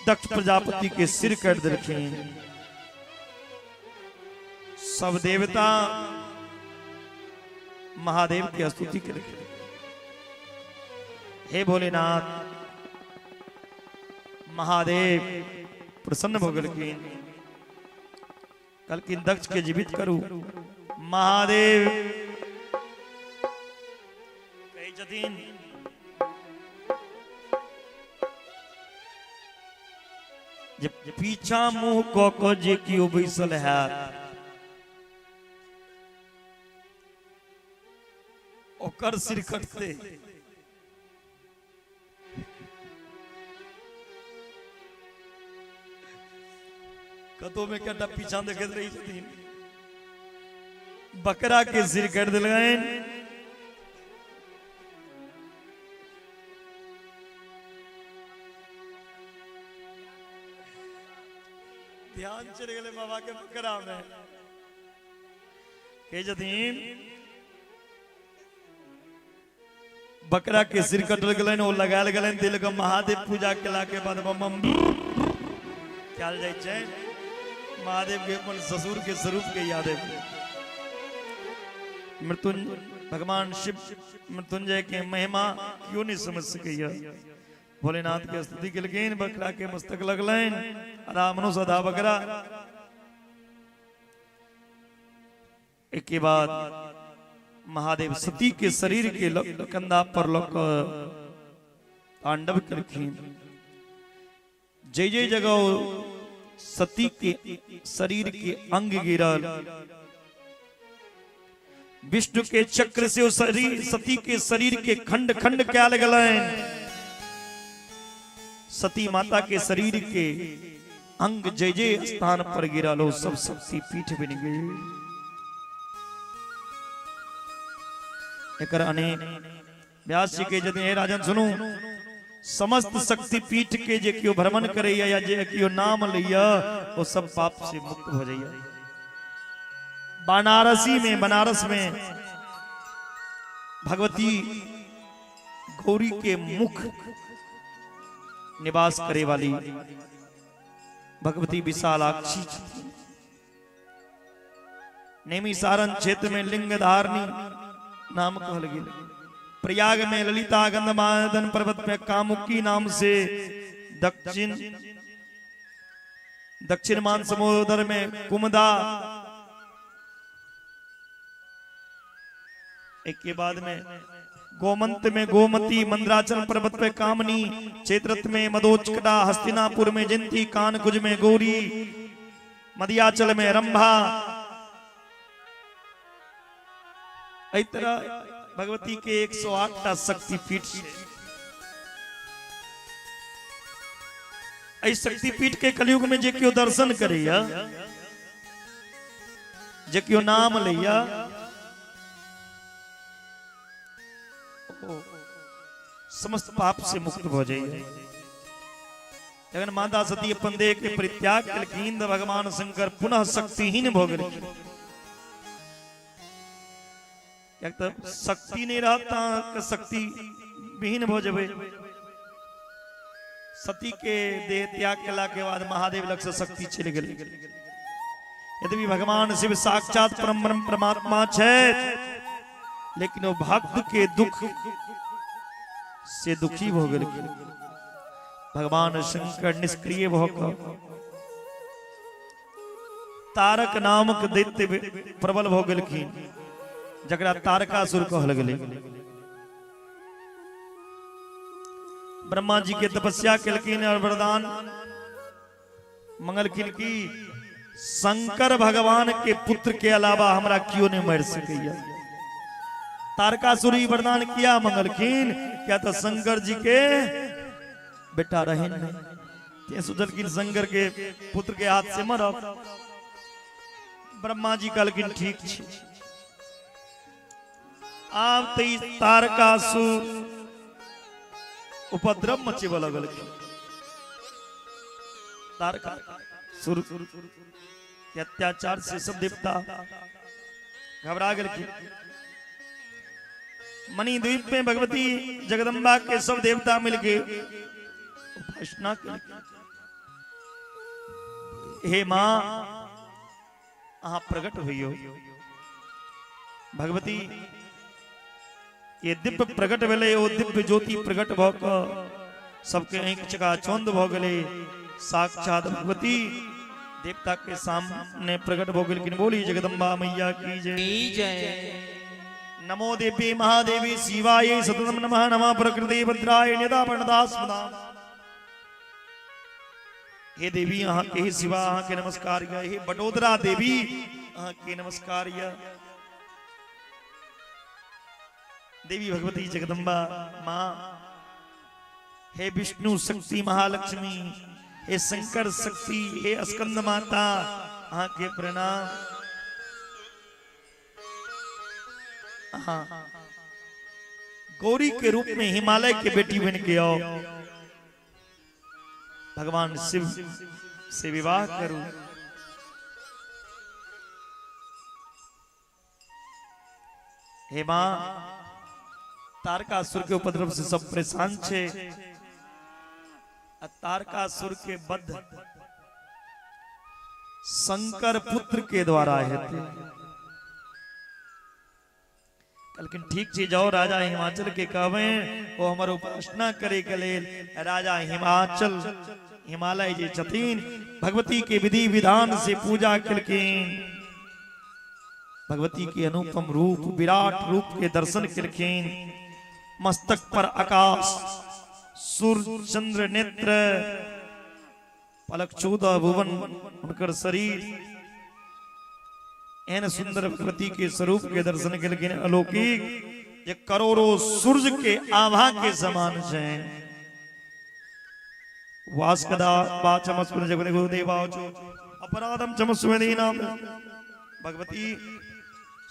Speaker 1: दक्ष प्रजापति के सिर काट देलखिन। सब देवता महादेव की स्तुति के लिखे हे भोलेनाथ महादेव प्रसन्न भोगलखिन कल की दक्ष के जीवित करू। महादेव कही जतीन जब पीछा मुंह को जे कियो बैसल है ओकर सिर कटते। कतो में कटा पीछा देखत रही थी बकरा के सिर कट दिल गए। ध्यान चले गए बाबा के बकरा में के जतीन बकरा के सिर कटल गए वो लगाल गए दिल का महादेव पूजा केला के बाद क्या जाए महादेव के अपन ससुर के स्वरूप के याद है। मृत्युंजय भगवान शिव मृत्युंजय के महिमा क्यों नहीं समझ सके। भोलेनाथ के स्तुति के लिए बकरा के मस्तक लगलेन रामनो सदा बकरा। एक के बाद महादेव सती के शरीर के कंधा पर लोक तांडव करखीन। जय जय जगह सती के शरीर के अंग गिरल। विष्णु के चक्र से उस शरीर सती के शरीर के खंड खंड क्या लगल। सती माता के शरीर के अंग जय जय स्थान पर गिरल हो सब शक्ति पीठ बन गई। एक अनेक व्यास जी के जदि राजन सुनो समस्त शक्ति पीठ के जे क्यों भ्रमण करे या जे क्यों नाम लिया वो सब पाप से मुक्त हो जाइए। बनारस में भगवती गौरी के मुख निवास करे वाली भगवती विशालाक्षी नेमी सारण क्षेत्र में लिंग धारणी नाम कहल गेल। प्रयाग में ललिता गंधमादन पर्वत में कामुकी नाम से दक्षिण मान समुद्र में कुमदा एक के बाद में गोमंत में गोमती, मंद्राचल पर्वत पे कामनी, चैत्रत में मदोचकटा, हस्तिनापुर में जयंती, कानकुज में गौरी, मदियाचल में रंभा। इस तरह भगवती के 108 शक्तिपीठ है। इस शक्तिपीठ के कलयुग में जे क्यों दर्शन करिया, जे क्यों नाम लिया, समस्त पाप से मुक्त हो जाइए। जगन माता सती अपन देह के परित्याग कलकीन भगवान शंकर पुनः शक्तिहीन भोगल। शक्ति नहीं रहता शक्ति विहीन हो जाए। सती के देह त्याग कला के बाद महादेव लक्ष्य से शक्ति चली गई। यदि भगवान शिव साक्षात परम परमात्मा है, लेकिन वो भक्त के दुख से दुखी हो गए। भगवान शंकर निष्क्रिय होकर तारक नामक दैत्य प्रबल हो गए, जकरा तारकासुर कहल गेलै। ब्रह्मा जी के तपस्या कलकिन और वरदान मंगलकिन की शंकर भगवान के पुत्र के अलावा हमरा क्यों नहीं मर सकैया। तारकासुरी वरदान किया मंगलकिन, क्या तो शंकर जी के बेटा रहे नहीं, सुजल की शंकर के पुत्र के हाथ से मरब। ब्रह्मा जी कहलकिन ठीक छै। आब तो तारकासुर उपद्रव मचेब लगल। तारकासुर के अत्याचार से सब देवता घबरा गए। मणिद्वीप में भगवती जगदम्बा के सब देवता मिलके उपासना कर। हे मां अहाँ प्रकट हुई। भगवती ये दिव्य प्रकट भेले, वो दिव्य ज्योति प्रकट भ क सबके आंख चकाचौंध भ गेले। साक्षात भगवती देवता के सामने प्रकट हो गई। बोली जगदम्बा मैया की जय। नमो देवी महादेवी शिवाय सततम नमः। नमः प्रकृति भद्राय निदा प्रणदास्मदा। हे देवी अहाँ के, हे शिवा अहाँ के नमस्कार। हे बटोदरा देवी अहाँ के नमस्कार। देवी भगवती जगदम्बा मां, हे विष्णु शक्ति महालक्ष्मी, हे शंकर शक्ति, हे स्कंद माता अहाँ के प्रणाम। गौरी के रूप में हिमालय के बेटी बन के आओ, भगवान शिव से विवाह करूं। हे मां, तारकासुर के उपद्रव से सब परेशान छे। तारकासुर के वध शंकर पुत्र के द्वारा हेते। लेकिन ठीक छे, जाओ राजा हिमाचल के कहवे वो हमार उपासना करे के लेल। राजा हिमाचल हिमालय जे छतीन भगवती के विधि विधान से पूजा कलकिन। भगवती के अनुपम रूप विराट रूप के दर्शन कलकिन। मस्तक पर आकाश, सूर्य चंद्र नेत्र, पलक 14 भुवन उनकर शरीर। एन सुंदर भगवती के स्वरूप के दर्शन के लिए अलौकिक ये करोड़ों सूर्य के आभा के समान है। वास्कदा वाचमस्पुर जगने गुरुदेवाचो अपराधम चमस्वेदीना। भगवती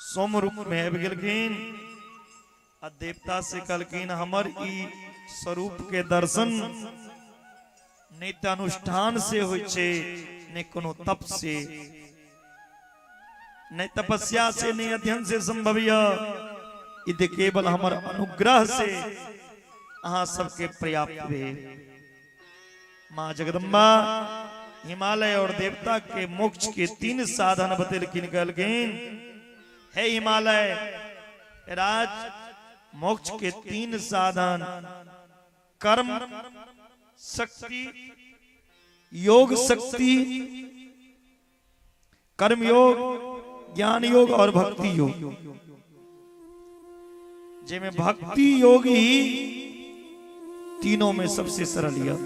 Speaker 1: सोम रूप में बिगलकिन। देवता से कलकिन हमर ई स्वरूप के दर्शन नित्यानुष्ठान से होय छे, ने कोनो तप से, नहीं तपस्या से, नहीं अध्ययन से संभव। यदि केवल हमर अनुग्रह से अहाँ सबके पर्याप्त है। मां जगदम्बा हिमालय और देवता के मोक्ष के 3 साधन बतलकिन कहलकिन। हे हिमालय राज, मोक्ष के 3 साधन कर्म शक्ति, योग शक्ति, कर्म योग, ज्ञान योग और भक्ति योग। जिसमें भक्ति योग ही तीनों में सबसे सरल है,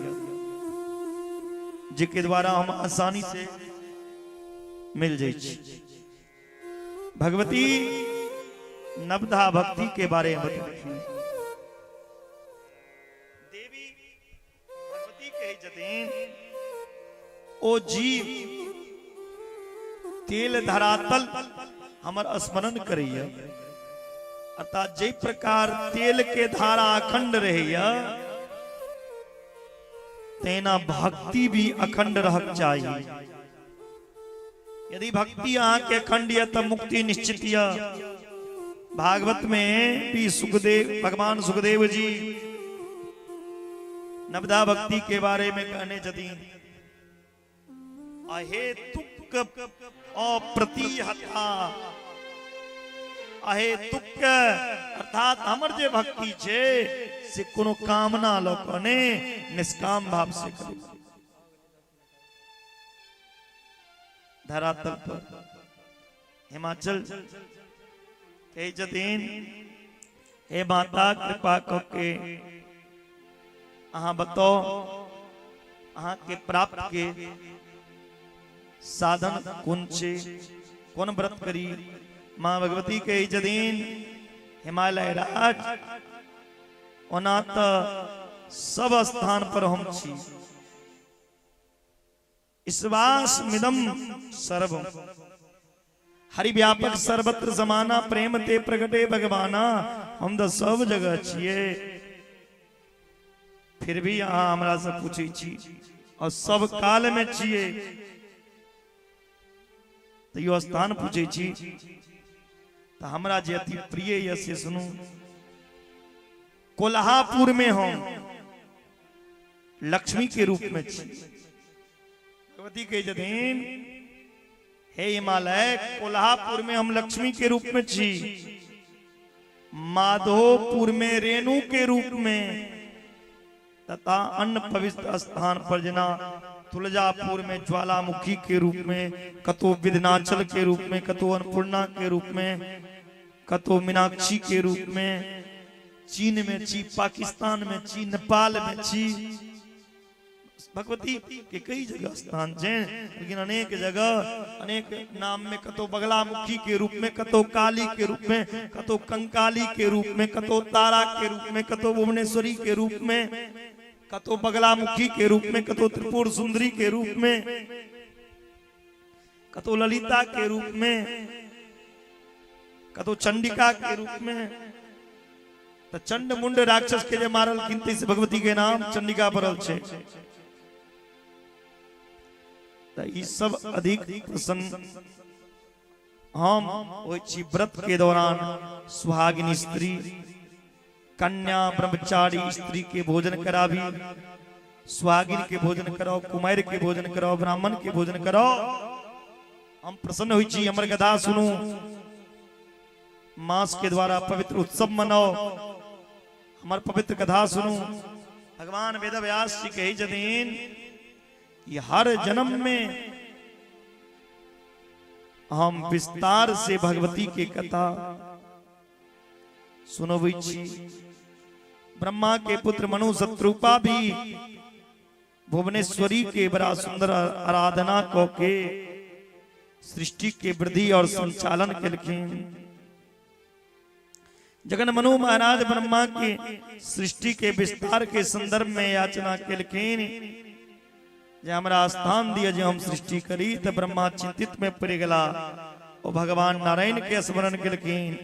Speaker 1: जिसके द्वारा हम आसानी से मिल जाए। भगवती नवधा भक्ति के बारे में बताइए। देवी भगवती कही जतीन ओ जीव तेल धरातल हमर स्मरण करिए, अर्थात जे प्रकार तेल के धारा अखंड रहिए तेना भक्ति भी अखंड रहक चाहिए। यदि भक्ति अहाँ के अखंड है तब मुक्ति निश्चित है। भागवत में भी सुखदेव भगवान सुखदेव जी नवधा भक्ति के बारे में कहने जती अहेतुक अप्रतिहता अहेतुक अर्थात हमर जे भक्ति छे से कोनो कामना लोकने निष्काम भाव से करे। धरातल पर हिमाचल कही जतीन हे माता कृपा करके अहाँ बताओ अहाँ के प्राप्त के साधन कौन छे, कौन व्रत करी। मां भगवती कही जतीन हिमालय राज ओना तो सब स्थान पर हम छी, ईश्वास मिदम सर्व हरि व्यापक सर्वत्र समाना प्रेम ते प्रगटे भगवाना। हम तो सब जगह छिए, फिर भी यहाँ हमरा से पूछे छी और सब काल में छिए तो यो स्थान पूछे छी तो हमरा जे अति प्रिय है से सुनू। कोल्हापुर में हम लक्ष्मी के रूप में छी। भगवती के जतीन हे हिमालय कोल्हापुर में हम लक्ष्मी के रूप में छी, माधोपुर में रेणु के रूप में, तथा अन्य पवित्र स्थान पर जना तुलजापुर में ज्वालामुखी के रूप में, कतो विध्याचल के रूप में, कतो अन्नपूर्णा के रूप में, कतो मीनाक्षी के रूप में, चीन में छी, पाकिस्तान में छी, नेपाल में छी। भगवती के कई जगह स्थान हैं, लेकिन अनेक जगह अनेक नाम में, कतो बगलामुखी के रूप में, कतो काली के रूप में, कतो कंकाली के रूप में, कतो तारा के रूप में, कतो भुवनेश्वरी के रूप में, कतो बगलामुखी के रूप में, कतो त्रिपुर सुंदरी के रूप में, कतो ललिता के रूप में, कतो चंडिका के रूप में। तो चंड मुंड राक्षस के जे मारल किंती से भगवती के नाम चंडिका पड़ल छे। तो ई सब अधिक प्रसन्न हम ओइ छी व्रत के दौरान सुहागिनी स्त्री, कन्या ब्रह्मचारी स्त्री के भोजन करावी, सुहागिन के भोजन कराओ, कुमार के भोजन कराओ, ब्राह्मण के भोजन कराओ। हम प्रसन्न हुई छी। हमर कथा सुनू, मास के द्वारा पवित्र उत्सव मनाओ, हमार पवित्र कथा सुनू। भगवान वेद व्यास जी कही जतीन कि हर जन्म में हम विस्तार से भगवती के कथा सुनोबै छी। ब्रह्मा के पुत्र मनु शत्रुपा भी भुवनेश्वरी के बड़ा सुंदर आराधना को के सृष्टि के वृद्धि और संचालन केलखिन। जगन मनु महाराज ब्रह्मा के सृष्टि के विस्तार के संदर्भ में याचना केलखिन जे हमरा स्थान दिए जे हम सृष्टि करी। तो ब्रह्मा चिंतित में पड़ गला और भगवान नारायण के स्मरण केलखिन।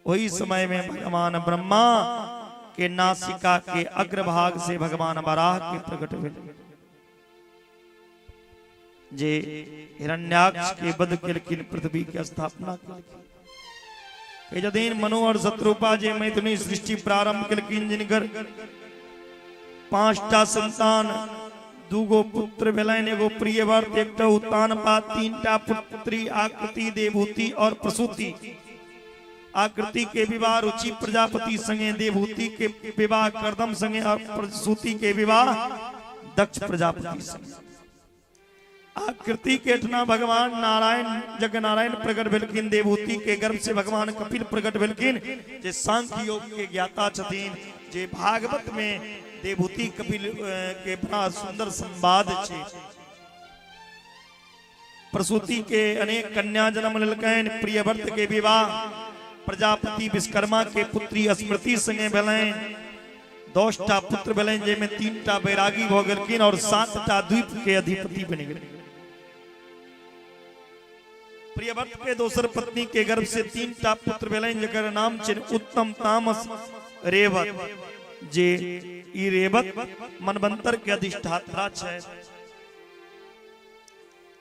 Speaker 1: वही समय में भगवान ब्रह्मा के नासिका के अग्रभाग से भगवान वराह के प्रकट हुए, जे हिरण्याक्ष के वध केलखिन, पृथ्वी की स्थापना केलखिन। जदीन मनु और शत्रुपा जे मैथुनी सृष्टि प्रारंभ केलखिन, जिनकर 5टा संतान, 2 पुत्र भेलैन, एगो प्रियव्रत, एकटा उत्तानपाद, 3टा पुत्री आकृति, देवहूति और प्रसूति। आकृति के विवाह रुचि प्रजापति संगे, देवहूति के विवाह कर्दम संगे और प्रसूति के विवाह दक्ष प्रजापति संगे। आकृति के ठना भगवान नारायण जग नारायण प्रकट भेलखिन देवहूति के गर्भ से भगवान कपिल प्रकट भेलखिन जे सांख्य योग के ज्ञाता छथिन जे भागवत में देवहूति कपिल के बड़ा सुंदर संवाद छे। प्रसूति के अनेक कन्या जन्म लेलकैन प्रियव्रत के विवाह प्रजापति विश्वकर्मा के पुत्री स्मृति संगे भेलैन 10टा पुत्र भेलैन जेमे 3टा बैरागी भ गेलखिन और 7टा द्वीप के अधिपति बनि गेलखिन। प्रियव्रत के दोसर पत्नी के गर्भ से 3टा पुत्र भेलैन जकर नाम छै उत्तम तामस रेवत जे ई रेवत मनवंतर के अधिष्ठाता छै।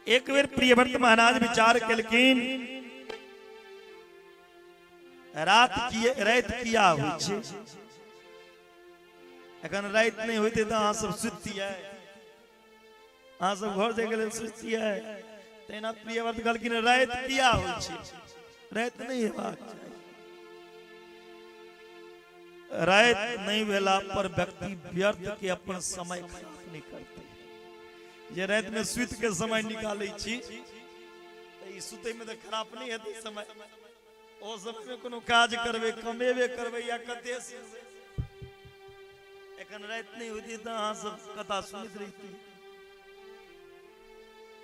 Speaker 1: एक बेर प्रियव्रत महाराज विचार केलखिन रात किया होइ छै, एखन रात नहीं होते तो अहाँ सब सुतियै, अहाँ सब घर जाके लेल सुतियै। तेना प्रियव्रत कहलखिन रात किया होइ छै, रात नहीं हेबाक चाही। रात नहीं भेला पर व्यक्ति व्यर्थ के अपन समय खराब नहीं करते। जे रात में सुत के समय निकालै छी त ई सुतै में त खराब नहीं हेतै समय, ओ समय में कोनो काज करबे कमेबे करबे या कते से एखन रात नहीं होती तो अहाँ सब कथा सुनित रहिती।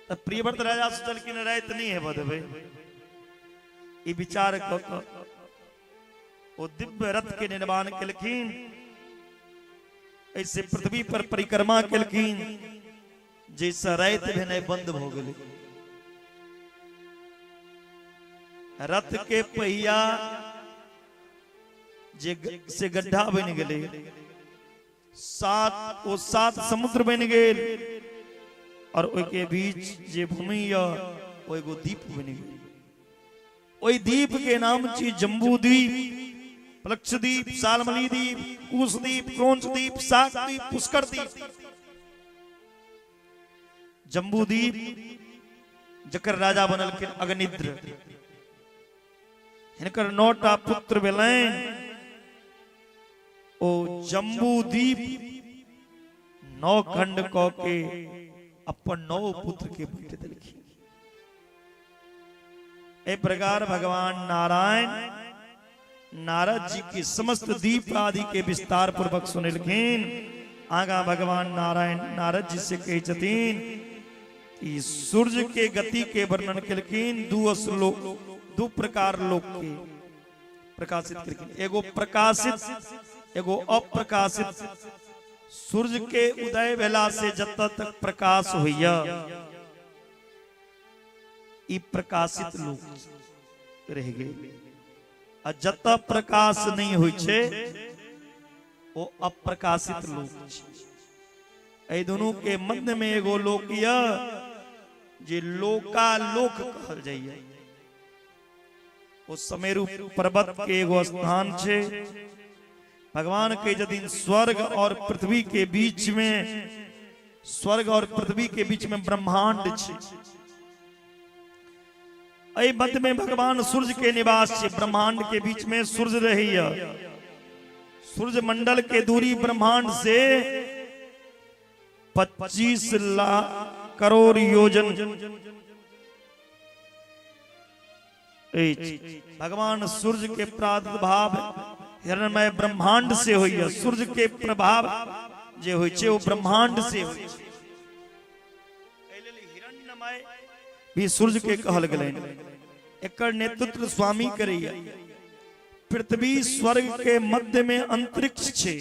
Speaker 1: तब प्रियव्रत राजा सोचलखिन रात नहीं हेब देबै, ई विचार क ओ दिव्य रथ के निर्माण केलखिन। ऐसे पृथ्वी पर परिक्रमा केलखिन जैसे रात भेनाइ बंद भ गेलै। रथ के पहिया जे से गड्ढा बन गेलै, 7 समुद्र बन गेल और ओइ के बीच जे भूमि या ओ एगो द्वीप बन गेल। ओइ द्वीप के नाम छी जम्बू द्वीप, लक्षद्वीप, सालमली द्वीप, कुश द्वीप, क्रोंच द्वीप, शाक द्वीप, पुष्कर द्वीप। जम्बू द्वीप जकर राजा बनलखिन अग्निद्र, हिनकर 9टा पुत्र भेलैन। ओ जम्बू द्वीप 9 खंड क के अपन 9 पुत्र के बांट देलखिन। ए प्रकार भगवान नारायण नारद जी की समस्त द्वीप आदि के विस्तार पूर्वक सुनलखिन। आगा भगवान नारायण नारद जी से कही छथिन कि सूर्य के गति के वर्णन केलखिन। 2 प्रकार लोक के प्रकाशित केलखिन, एगो प्रकाशित एगो अप्रकाशित। सूर्य के उदय भेला से जत तक प्रकाश होइया ई प्रकाशित लोक रह गए, आ जत प्रकाश नहीं होइ छे वो अप्रकाशित लोक छै। ए दोनों के मध्य में एगो लोक या जे लोकालोक कहल जाइए। वो समेरु पर्वत के एगो स्थान छे। भगवान के यदि स्वर्ग और पृथ्वी के बीच में, स्वर्ग और पृथ्वी के बीच में ब्रह्मांड छे। ऐ मध्य में भगवान सूर्य के निवास छे। ब्रह्मांड के बीच में सूर्य रहिया। सूर्य मंडल के दूरी ब्रह्मांड से 25 लाख करोड़ योजन। भगवान सूर्य के प्रादुर्भाव हिरणमय ब्रह्मांड से होइया। सूर्य के प्रभाव जे होइ छे वो ब्रह्मांड से होइ छे। हिरण्यमय भी सूर्य के कहल गेलैन। एकर नेतृत्व स्वामी करैया। पृथ्वी स्वर्ग के मध्य में अंतरिक्ष छे।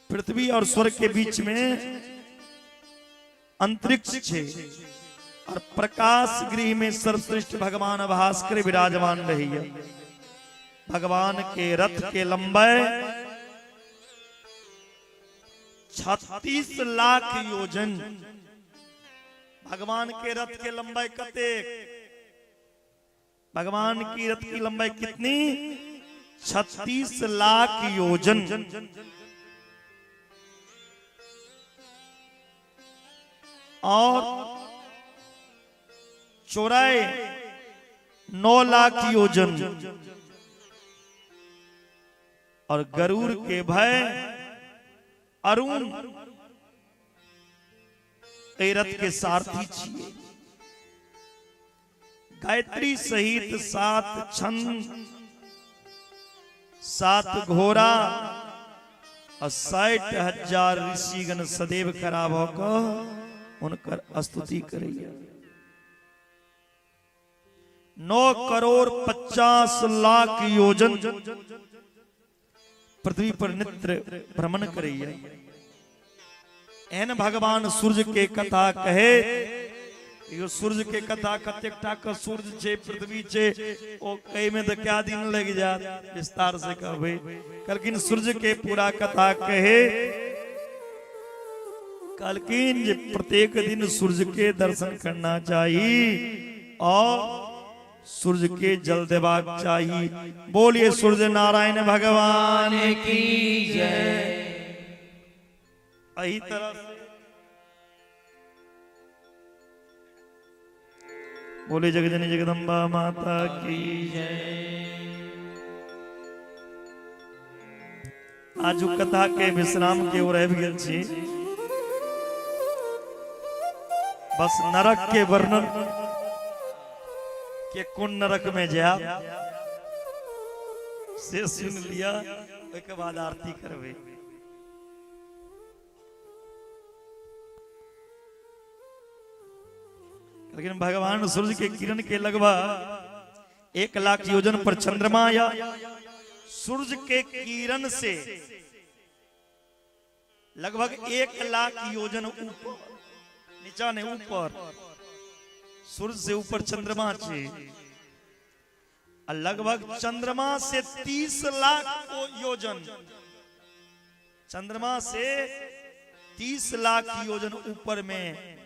Speaker 1: पृथ्वी और स्वर्ग के बीच में अंतरिक्ष छे और प्रकाश गृह में सर्वश्रेष्ठ भगवान भास्कर विराजमान रहिया। भगवान के रथ के लंबाई 36 लाख योजन। भगवान के रथ के लंबाई कते? भगवान की रथ की लंबाई कितनी? 36 लाख योजन। और चौड़ाई 9 लाख योजन। और गरुड़ के भय अरुण एहि रथ के सारथी छिए। गायत्री सहित 7 छंद 7 घोड़ा और 60,000 ऋषिगण सदैव खड़ा भऽ उनकर स्तुति करैया। 9 करोड़ 50 लाख योजन पृथ्वी पर नित्य भ्रमण करैया। एहन भगवान सूर्य के कथा कहे। यो सूर्य के कथा कतेकटा का सूर्य छे पृथ्वी छे ओ कई में तो क्या दिन लग जात विस्तार से कहबे। कलकिन सूर्य के पूरा कथा कहे कलकिन जे प्रत्येक दिन सूर्य के दर्शन करना चाहिए और सूर्य के जल देवाक चाहिए। बोलिए सूर्य नारायण भगवान
Speaker 2: की जय।
Speaker 1: यही तरह से बोले जगजनी जगदम्बा माता की जय। आज कथा के विश्राम के ओर आबि गेल छी। बस नरक के वर्णन के कौन नरक में जाए से सुन लिया। उसके बाद आरती करवे। लेकिन भगवान सूर्य के किरण के लगभग 1 लाख योजन पर चंद्रमा या सूर्य के किरण से लगभग 1 लाख योजन ऊपर नीचा ने ऊपर सूर्य से ऊपर चंद्रमा छे। लगभग चंद्रमा से 30 लाख योजन चंद्रमा से 30 लाख योजन ऊपर में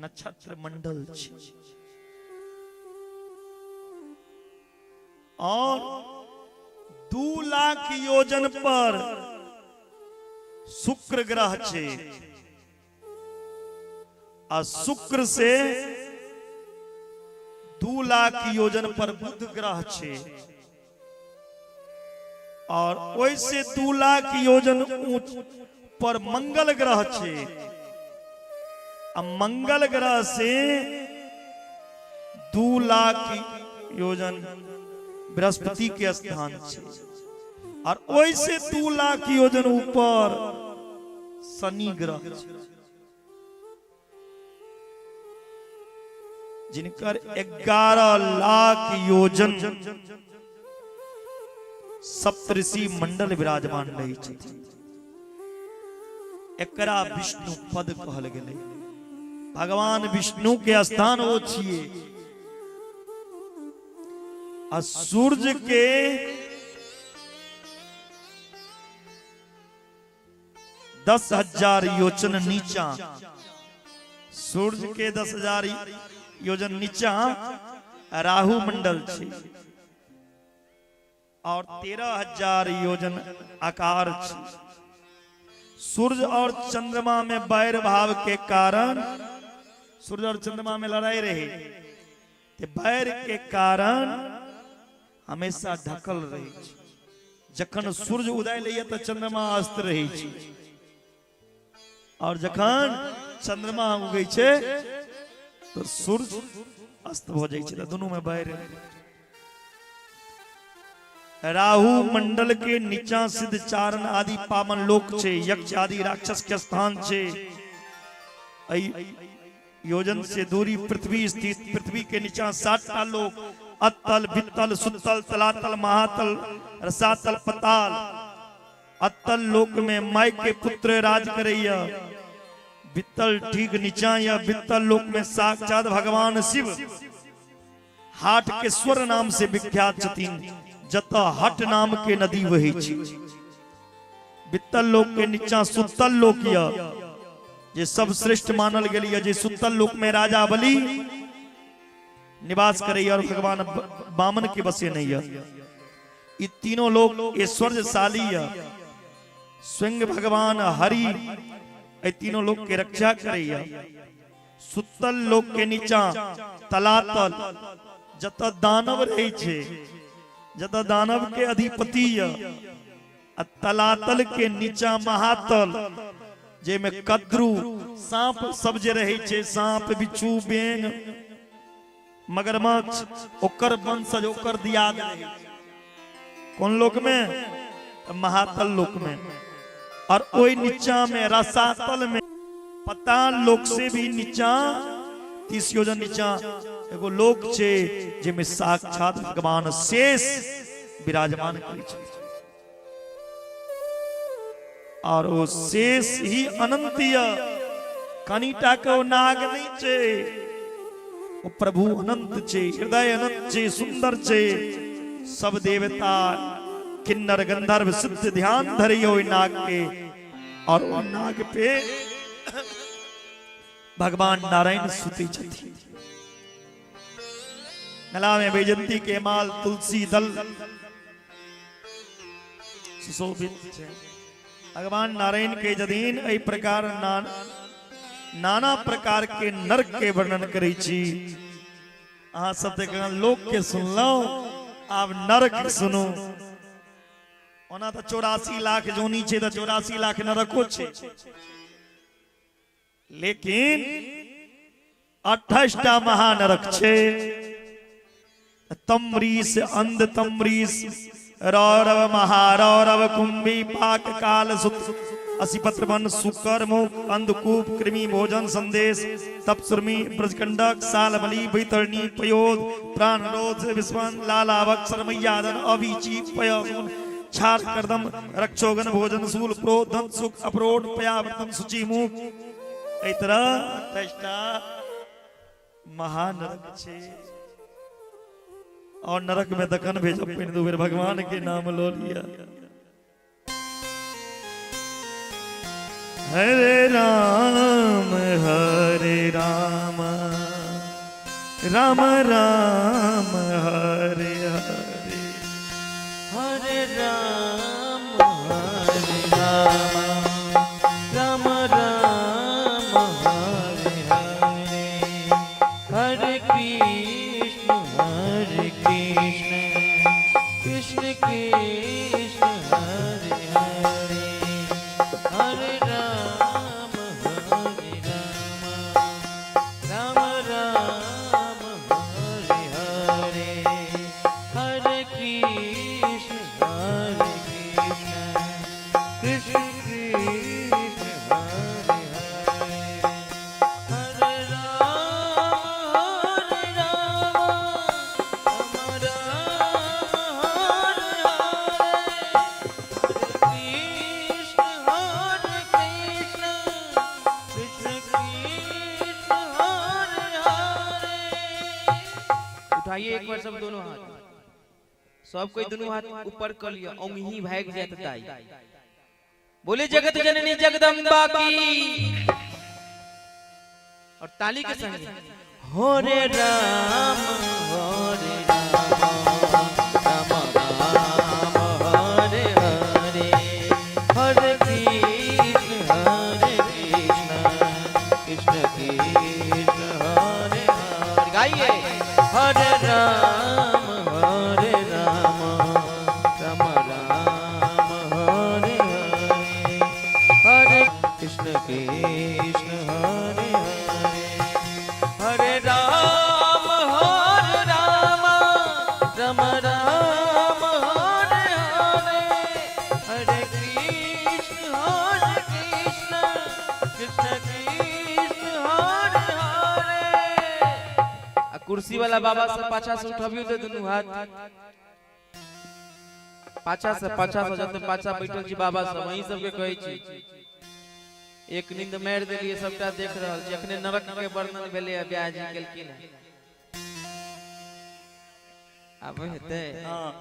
Speaker 1: नक्षत्र मंडल छे। और 2 लाख योजन पर शुक्र ग्रह छे। और शुक्र से 2 लाख योजन पर बुध ग्रह छे। और वैसे 2 लाख योजन ऊंच पर मंगल ग्रह छे। अब मंगल ग्रह से 2 लाख योजन बृहस्पति के स्थान छे। और वैसे 2 लाख योजन ऊपर शनि ग्रह छे, जिनकर 11 लाख योजन सप्तऋषि मंडल विराजमान रही छथिन। एकरा विष्णु पद कहल गेलै। भगवान विष्णु के स्थान वो छिए। और सूर्य के 10,000 योजन नीचा सूर्य के 10,000 योजन नीचा राहु मंडल छे। और 13,000 योजन आकार छे। सूर्य और चंद्रमा में वैर भाव के कारण सूर्य और चंद्रमा में लड़ाई रही। ते वैर के कारण हमेशा ढकल रही छे। जखन सूर्य उदय लैया तो चंद्रमा अस्त रही छे। और जखन चंद्रमा उगै छे तो सूर्य अस्त हो जाए छे। दोनों में वैर। राहु मंडल के नीचा सिद्ध चारण आदि पावन लोक छे। यक्ष आदि राक्षस के स्थान छे। योजन से दूरी पृथ्वी स्थित। पृथ्वी के नीचा 7टा लोक अतल वित्तल सुतल तलातल महातल रसातल पताल। अतल लोक में माई के पुत्र राज करैया। वित्तल ठीक नीचा या वित्तल लोक में साक्षात भगवान शिव हाट के स्वर नाम से विख्यात छथिन। जत हट नाम के नदी वही छी। वित्तल लोक के नीचा सुतल लोक या जे सब श्रेष्ठ मानल गेलिए। जे सुतल लोक में राजा बलि निवास करे और भगवान वामन के बसे नहीं है। ये तीनों लोग ऐश्वर्यशाली है। स्वयं भगवान हरि ये तीनों लोग के रक्षा करे। सुतल लोक के नीचा तलातल जत दानव रहे छे। जत दानव के अधिपति तलातल के नीचा महातल जे में कद्रू सांप सब जे रहे छे, सांप बिच्छू बेंग मगरमच्छ, ओकर वंशज ओकर दियाद रहे। कौन लोक में? महातल लोक में। और ओई नीचा में रसातल में पताल लोक से भी नीचा 30 योजन नीचा एगो लोक छे जेमे साक्षात भगवान शेष विराजमान करै छे। और वो शेष ही अनंतीय, कनिटा के नाग नहीं छे, वो प्रभु अनंत छे, हृदय अनंत छे, सुंदर छे। सब देवता किन्नर गंधर्व सिद्ध ध्यान धरी हो नाग के। और वो नाग पे भगवान नारायण सुते छथि। गला में वैजंती के माल तुलसी दल सुशोभित छे। भगवान नारायण के जदीन एहि प्रकार नाना प्रकार के नरक के वर्णन करै छी। अहाँ सब देख लोक के सुनलो, आब नरक सुनो। ओना तो 84 लाख जोनी छे, तो 84 लाख नरको छे, लेकिन 28टा महानरक छे। तमरीस, अंध तमरीस, रौरव, महारौरव, कुंभी, पाक, काल, सुत, असिपत्र वन, सुकर, मुख, अंधकूप, कृमि, भोजन, संदेश, तपसुर्मी, ब्रजकंडक, सालबली, बैतरणी, पयोद, प्राणरोध, विस्वन, लालावक, सरमैयादन, अभिची, पयगुन, छार, करदम, रक्षोगन, भोजन, सूल, प्रोध, धन, सुख, अपरोध, पयावर्तन, सुचि, मुख। एहि तरह 28टा महानरक छे। और नरक में दखन भेजो पिन दो बेर भगवान के नाम लो लिया। हरे राम राम राम हरे हरे,
Speaker 2: हरे राम राम राम हरे हरे, हरे कृष्ण कृष्ण कृष्ण हरे हरे, हरे राम राम राम हरे हरे, हरे कृष्ण कृष्ण कृष्ण हरे हरे, हरे उठाइए एक बार सब दोनों हाथ, सब कोई दोनों हाथ ऊपर कर लिया, ओंगी भाग जात ताई। बोले जगत जननी जगदम्बा की। और ताली के संग हरे राम राम राम हरे हरे, हरे कृष्ण कृष्ण कृष्ण हरे हरे। गाइए हरे राम राम राम हरे हरे, हरे कृष्ण कृष्ण हरे हरे, हरे राम राम राम हरे हरे, हरे कृष्ण कृष्ण कृष्ण हरे हरे। कुर्सी वाला बाबा से पाछा से उठबियो दे दुनु हाथ, पाछा से जते पाछा बैठल छी बाबा सब वही सब के कहै छी। एक नींद मार देलिए, सबटा देख रहल छी। अखने नरक के वर्णन भेले ब्याजी केलकिन, अब हेते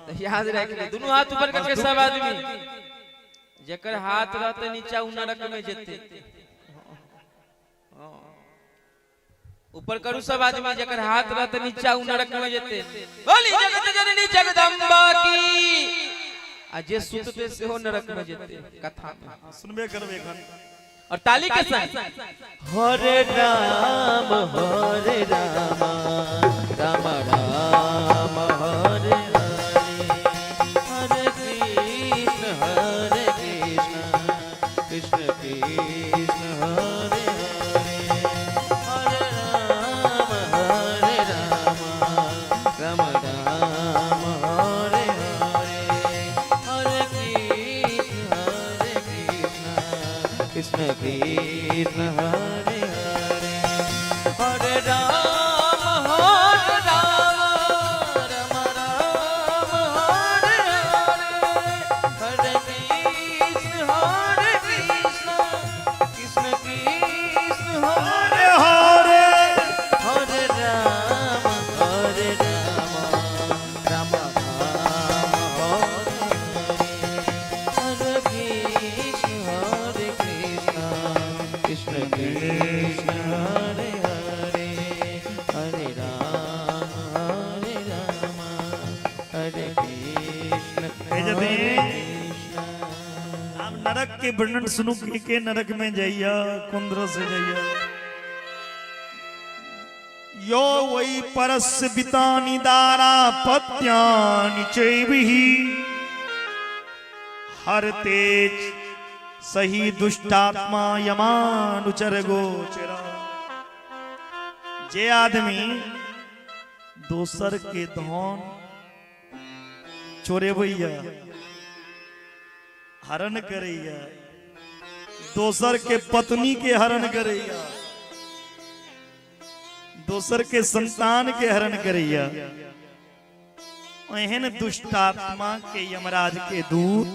Speaker 2: तो याद रख ले। दुनु हाथ ऊपर करके सब आदमी, जेकर हाथ रहते नीचा उ नरक में जेते। ऊपर करू सब आदमी, जेकर हाथ रहते नीचा उ नरक में जेते। बोली जगत जननी जगदम्बा की। आ जे सुतते से हो नरक में जेते। कथा में
Speaker 1: सुनबे करबे एखन।
Speaker 2: और ताली के संग हरे राम राम राम हरे हरे, हरे कृष्ण कृष्ण कृष्ण कृष्ण हरे हरे हरे राम हरे राम राम राम हरे हरे हरे कृष्ण कृष्ण कृष्ण हरे
Speaker 1: हरे
Speaker 2: हरे राम राम राम हरे हरे कृष्ण कृष्ण हरे हरे हरे राम हरे कृष्ण
Speaker 1: यदि आप नरक के वर्णन सुनो के नरक में जाइया कुंद्र से जाइया यो वै परस्य वितानि दारा पत्यानि चैविहि हरते सही दुष्टात्मा यमानुचर गोचरा। जे आदमी दोसर के धन चोरे भैया हरण करैया दोसर के पत्नी के हरण करैया दोसर के संतान के हरण करैया एहन दुष्टात्मा के यमराज के दूत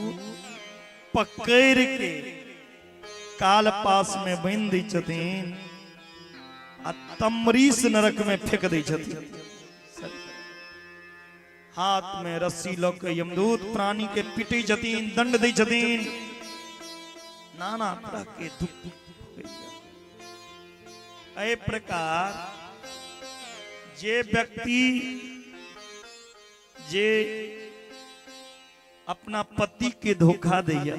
Speaker 1: पकड़ के काल पास में बांध दै छथिन आ तमरीस नरक में फेंक दै छथिन। हाथ में रस्सी लऽ के यमदूत प्राणी के पीटे छथिन दंड दै छथिन नाना तरह के दुख एहि प्रकार जे व्यक्ति जे अपना पति के धोखा दैया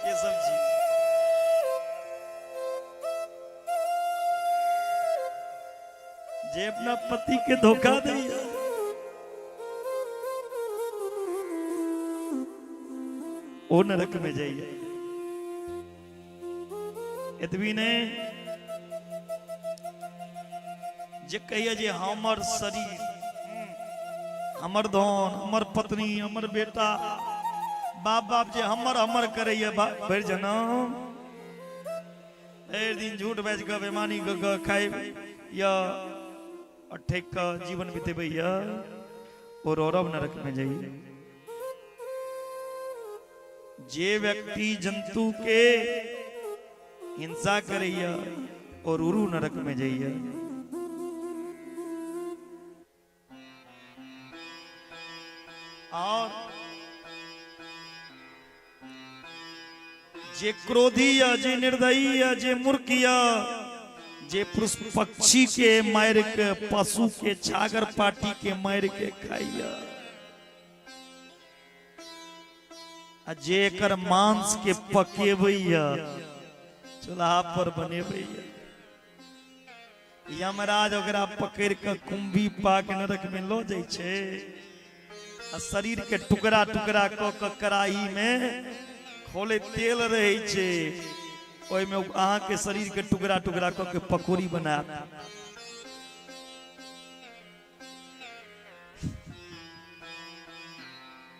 Speaker 1: ये सब जी जे अपना पति के धोखा दैया ओ नरक में जाइए। एतबी ने जे कहिए जे हमर शरीर हमर धन हमर पत्नी हमर बेटा बाप बाप जे हमर हमर करैया भरि जनम भरि दिन झूठ बाजि कऽ बेमानी कऽ कऽ खाइ या ठेक कऽ जीवन बितेबैया ओ रौरव नरक में जाइए। जे व्यक्ति जंतु के हिंसा करैया और उरु नरक में जाइए। और जे क्रोधी या जे निर्दयी या जे मूर्खिया जे पक्षी के मार के पशु के छागर पाटी के मार के खाइया जे एकर मांस के पकेबैया चूल्हा पर बनेबैया यमराज ओकरा पकड़ के कुंभी पाक नरक में लो जाइ छै आ शरीर के टुकड़ा टुकड़ा क के कड़ाही में खोले तेल रहे छे ओइ में अहाँ के शरीर के टुकड़ा टुकड़ा क के पकौड़ी बना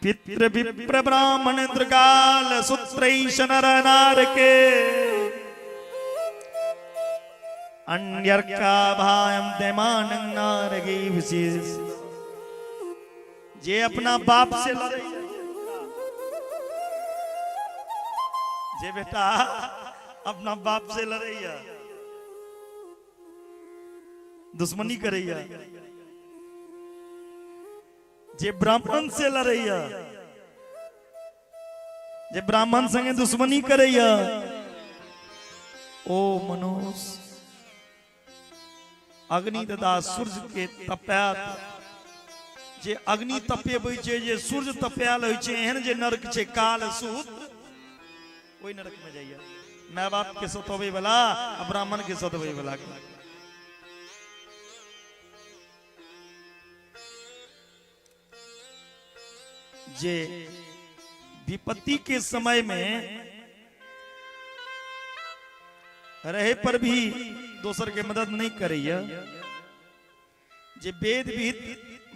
Speaker 1: पितृ विप्र ब्राह्मण इंद्रकाल सूत्रैष नर नार के अन्यर्का भायम दैमान नारगी विशेष। जे अपना बाप से लड़े जे बेटा अपना बाप से लड़ैया दुश्मनी करैया जे ब्राह्मण से लड़ैया जे ब्राह्मण संगे दुश्मनी करैया ओ मनुष्य अग्नि तथा सूर्य के तपैत जे अग्नि तपेबै छै जे सूर्य तपैल होइ छै एहन जे नरक छै काल सूत ओइ नरक में जाइया। माय बाप के सतोबै वाला आ ब्राह्मण के सतोबै वाला जे विपत्ति के समय में रहे पर भी दोसर के मदद नहीं करैया जे वेद विहित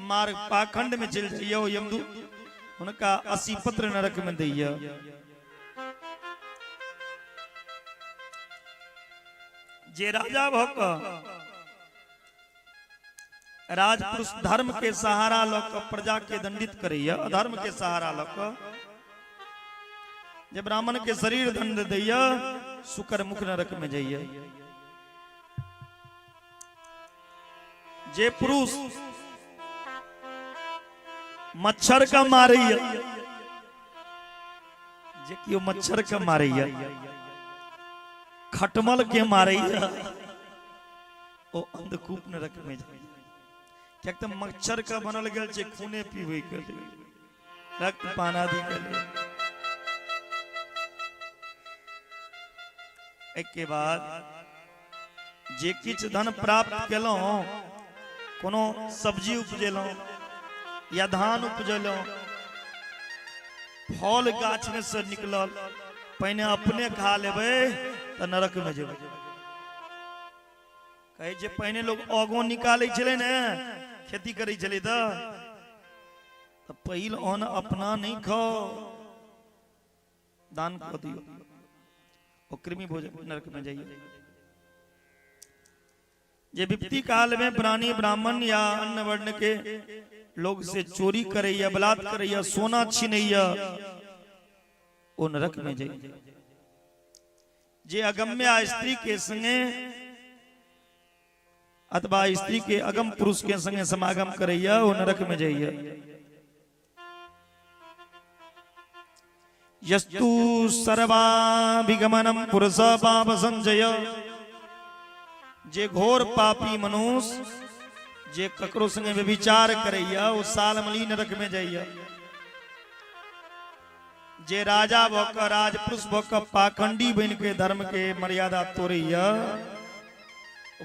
Speaker 1: मार्ग पाखंड में चल जाइया ओ यमदूत उनका 80 पत्र नरक में दैया। जे राजा भक राजपुरुष धर्म के सहारा लक प्रजा के दंडित करैया, अधर्म के सहारा लक जे ब्राह्मण के शरीर दंड दैया, शुकर मुख नरक में जाइया। जे पुरुष मच्छर का मारैया, जे कियो मच्छर का मारैया, खटमल के मारैया, ओ अंधकूप नरक में जाइया। क्या तो मच्छर का बनल गल छे खूने पीवे के लिए, रक्त पान आदि के लिए। एक के बाद जे किछ धन प्राप्त केलौं, कोनो सब्जी उपजेलौं या धान उपजेलौं, फल गाछ में से निकलल, पहने अपने खा लेबै त नरक में जेबै। कहे जे पहने लोग आगो निकाले छले ने, खेती करे छले त पहिल अन्न अपना नहीं खाओ, दान कर दियो, और कृमि भोजन नरक में जाइए। जे विपत्ति काल में प्राणी ब्राह्मण या अन्य वर्ण के लोग से चोरी करे या बलात्कार करे या सोना छीनैया, वो नरक में जाइए। जे अगम्य स्त्री के संगे अथवा स्त्री के अगम पुरुष के संगे समागम करैया, वो नरक में जाइए। यस्तु सर्वाभिगमनम पुरुष पाप संजय, जे घोर पापी मनुष्य जे ककरो संगे व्यभिचार करैया, वो सालमली नरक में जाइया। जे राजा भक राजपुरुष भक पाखंडी बन के धर्म के मर्यादा तोड़ैया,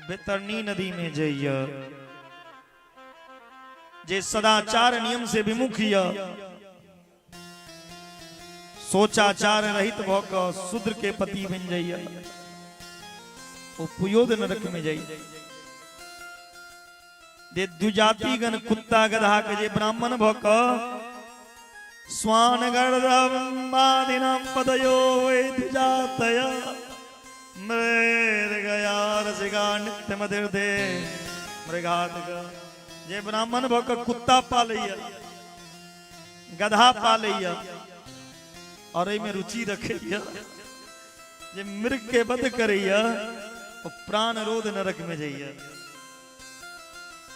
Speaker 1: बेतरनी नदी में जाइया। जे सदाचार नियम से विमुखिया, सोचाचार रहित भक शूद्र के पति बन जाइया, वो पुयोद नरक में जाइए। दे द्विजाति गण कुत्ता गधा के जे ब्राह्मण भक स्वान गर्दमादिनाम पदयो वे द्विजातया मृगया रसिका नित्य मदिर दे मृगात। जे ब्राह्मण भक कुत्ता पालैया, गधा पालैया, और में रुचि रखैया, जे मृग के वध करैया, वो प्राण रोध नरक में जाइया।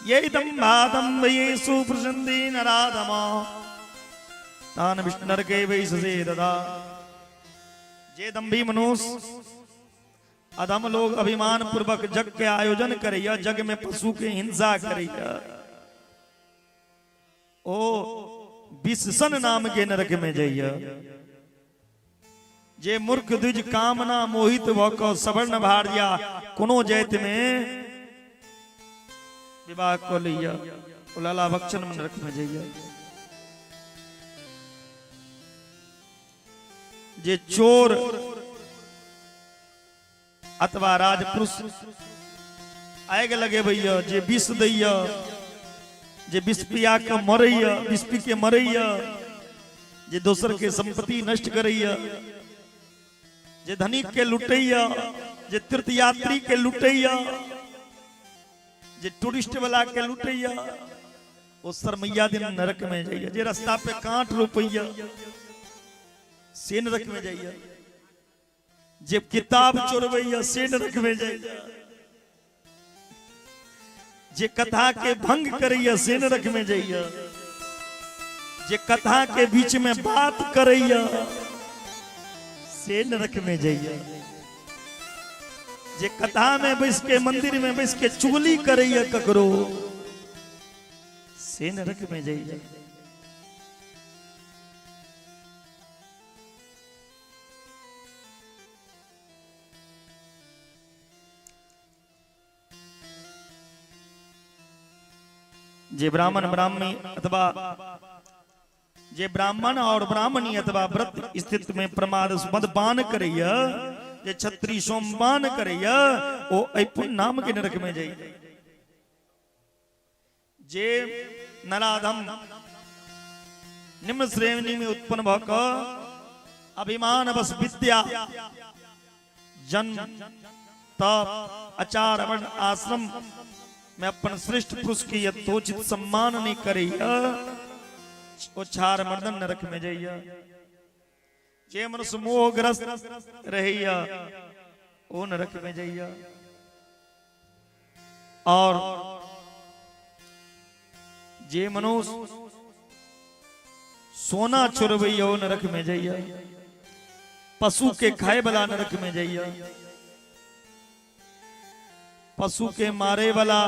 Speaker 1: ये दम्भादम ये सुप्रसंदी नराधमा तान विष्णु नरके वै ससे ददा। जे दम्भी मनुष्य अधम लोग अभिमान पूर्वक जग के आयोजन करैया, जग में पशु के हिंसा करैया, ओ विषसन नाम के नरक में जाइया। जे मूर्ख द्विज कामना मोहित भक सवर्ण भार्या कोनो जैत में विवाह को लिया, लाला भक्षण में नरक में जाइया। जे चोर अथवा राजपुरुष आग लगे भैया, जे विष दैया, जे विष पिया के मरैया, विष पी के मरैया, जे दोसर के संपत्ति नष्ट करैया, जे धनिक के लुटैया, जे तीर्थ यात्री के लुटैया, जे टूरिस्ट वाला के लुटैया, वो सरमैया दिन नरक में जाइए। जे रास्ता पे कांट रोपैया, से नरक में जाइए। जे किताब चोरवैया, से नरक में जाइए। जे कथा के भंग करैया, से नरक में जाइए। जे कथा के बीच में बात करैया, से नरक में जाइए। जे कथा में बैस के मंदिर में बैस के चुगली करैया ककरो, से नरक में जाइए। जे ब्राह्मण ब्राह्मणी अथवा जे ब्राह्मण और ब्राह्मणी अथवा व्रत स्थित में प्रमाद मदपान करैया, जे छत्री सोमपान करैया, वो अपुन नाम के नरक में जाइए। जे नराधम निम्न श्रेणी में उत्पन्न भक अभिमान बस विद्या जन्म तप आचार वर्ण आश्रम में अपन श्रेष्ठ पुरुष के यथोचित सम्मान नहीं करैया वो छार मर्दन नरक में जइया। जे मनुष्य मोहग्रस्त रहैया वो नरक में जइया। और जे मनुष्य सोना चुरवैया वो नरक में जइया। पशु के खाए वाला नरक में जइया। पशु के मारे वाला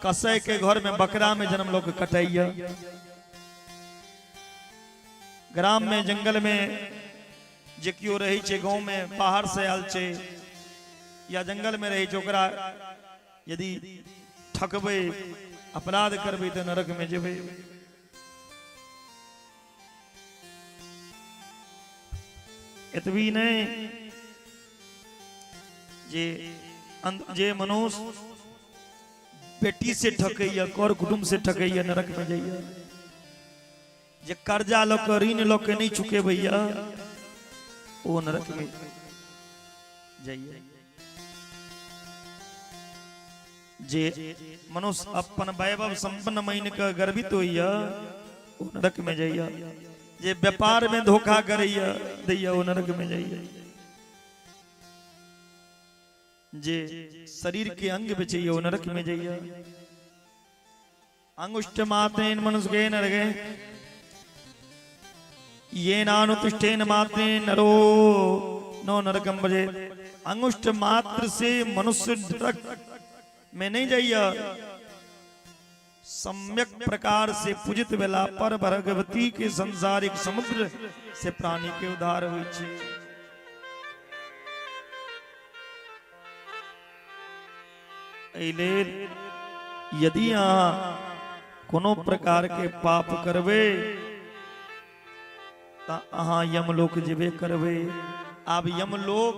Speaker 1: कसय के घर में बकरा में जन्म लोग कटैया। ग्राम में जंगल में जे क्यों रही छे, गांव में बाहर से आल छे या जंगल में रही छोकरा यदि ठकबे अपराध करबे तो नरक में जेबे। इतवी नहीं जे मनुष्य बेटी से ठकैया कर कुटुंब से ठकैया नरक में जइया। जे कर्जा लो के ऋण लो के नहीं चुके भैया वो नरक में जइया। जे मनुष्य अपन वैभव संपन्न महीन का गर्वित होइया वो नरक में जइया। जे व्यापार में धोखा करैया दैया वो नरक में जइया। जे शरीर के अंग बेचैया वो नरक में जइया। अंगुष्ठ मात्रेन मनुष्य के नरके ये नानुतिष्ठेन मात्रेन नरो नो नरकम भजे। अंगुष्ठ मात्र से मनुष्य नरक में नहीं जाइया। सम्यक प्रकार से पूजित वेला पर भगवती के संसारिक समुद्र से प्राणी के उद्धार हुई छे। यदि यहाँ कोनो प्रकार के पाप करवे ता अहाँ यमलोक जेबे करवे। अब यमलोक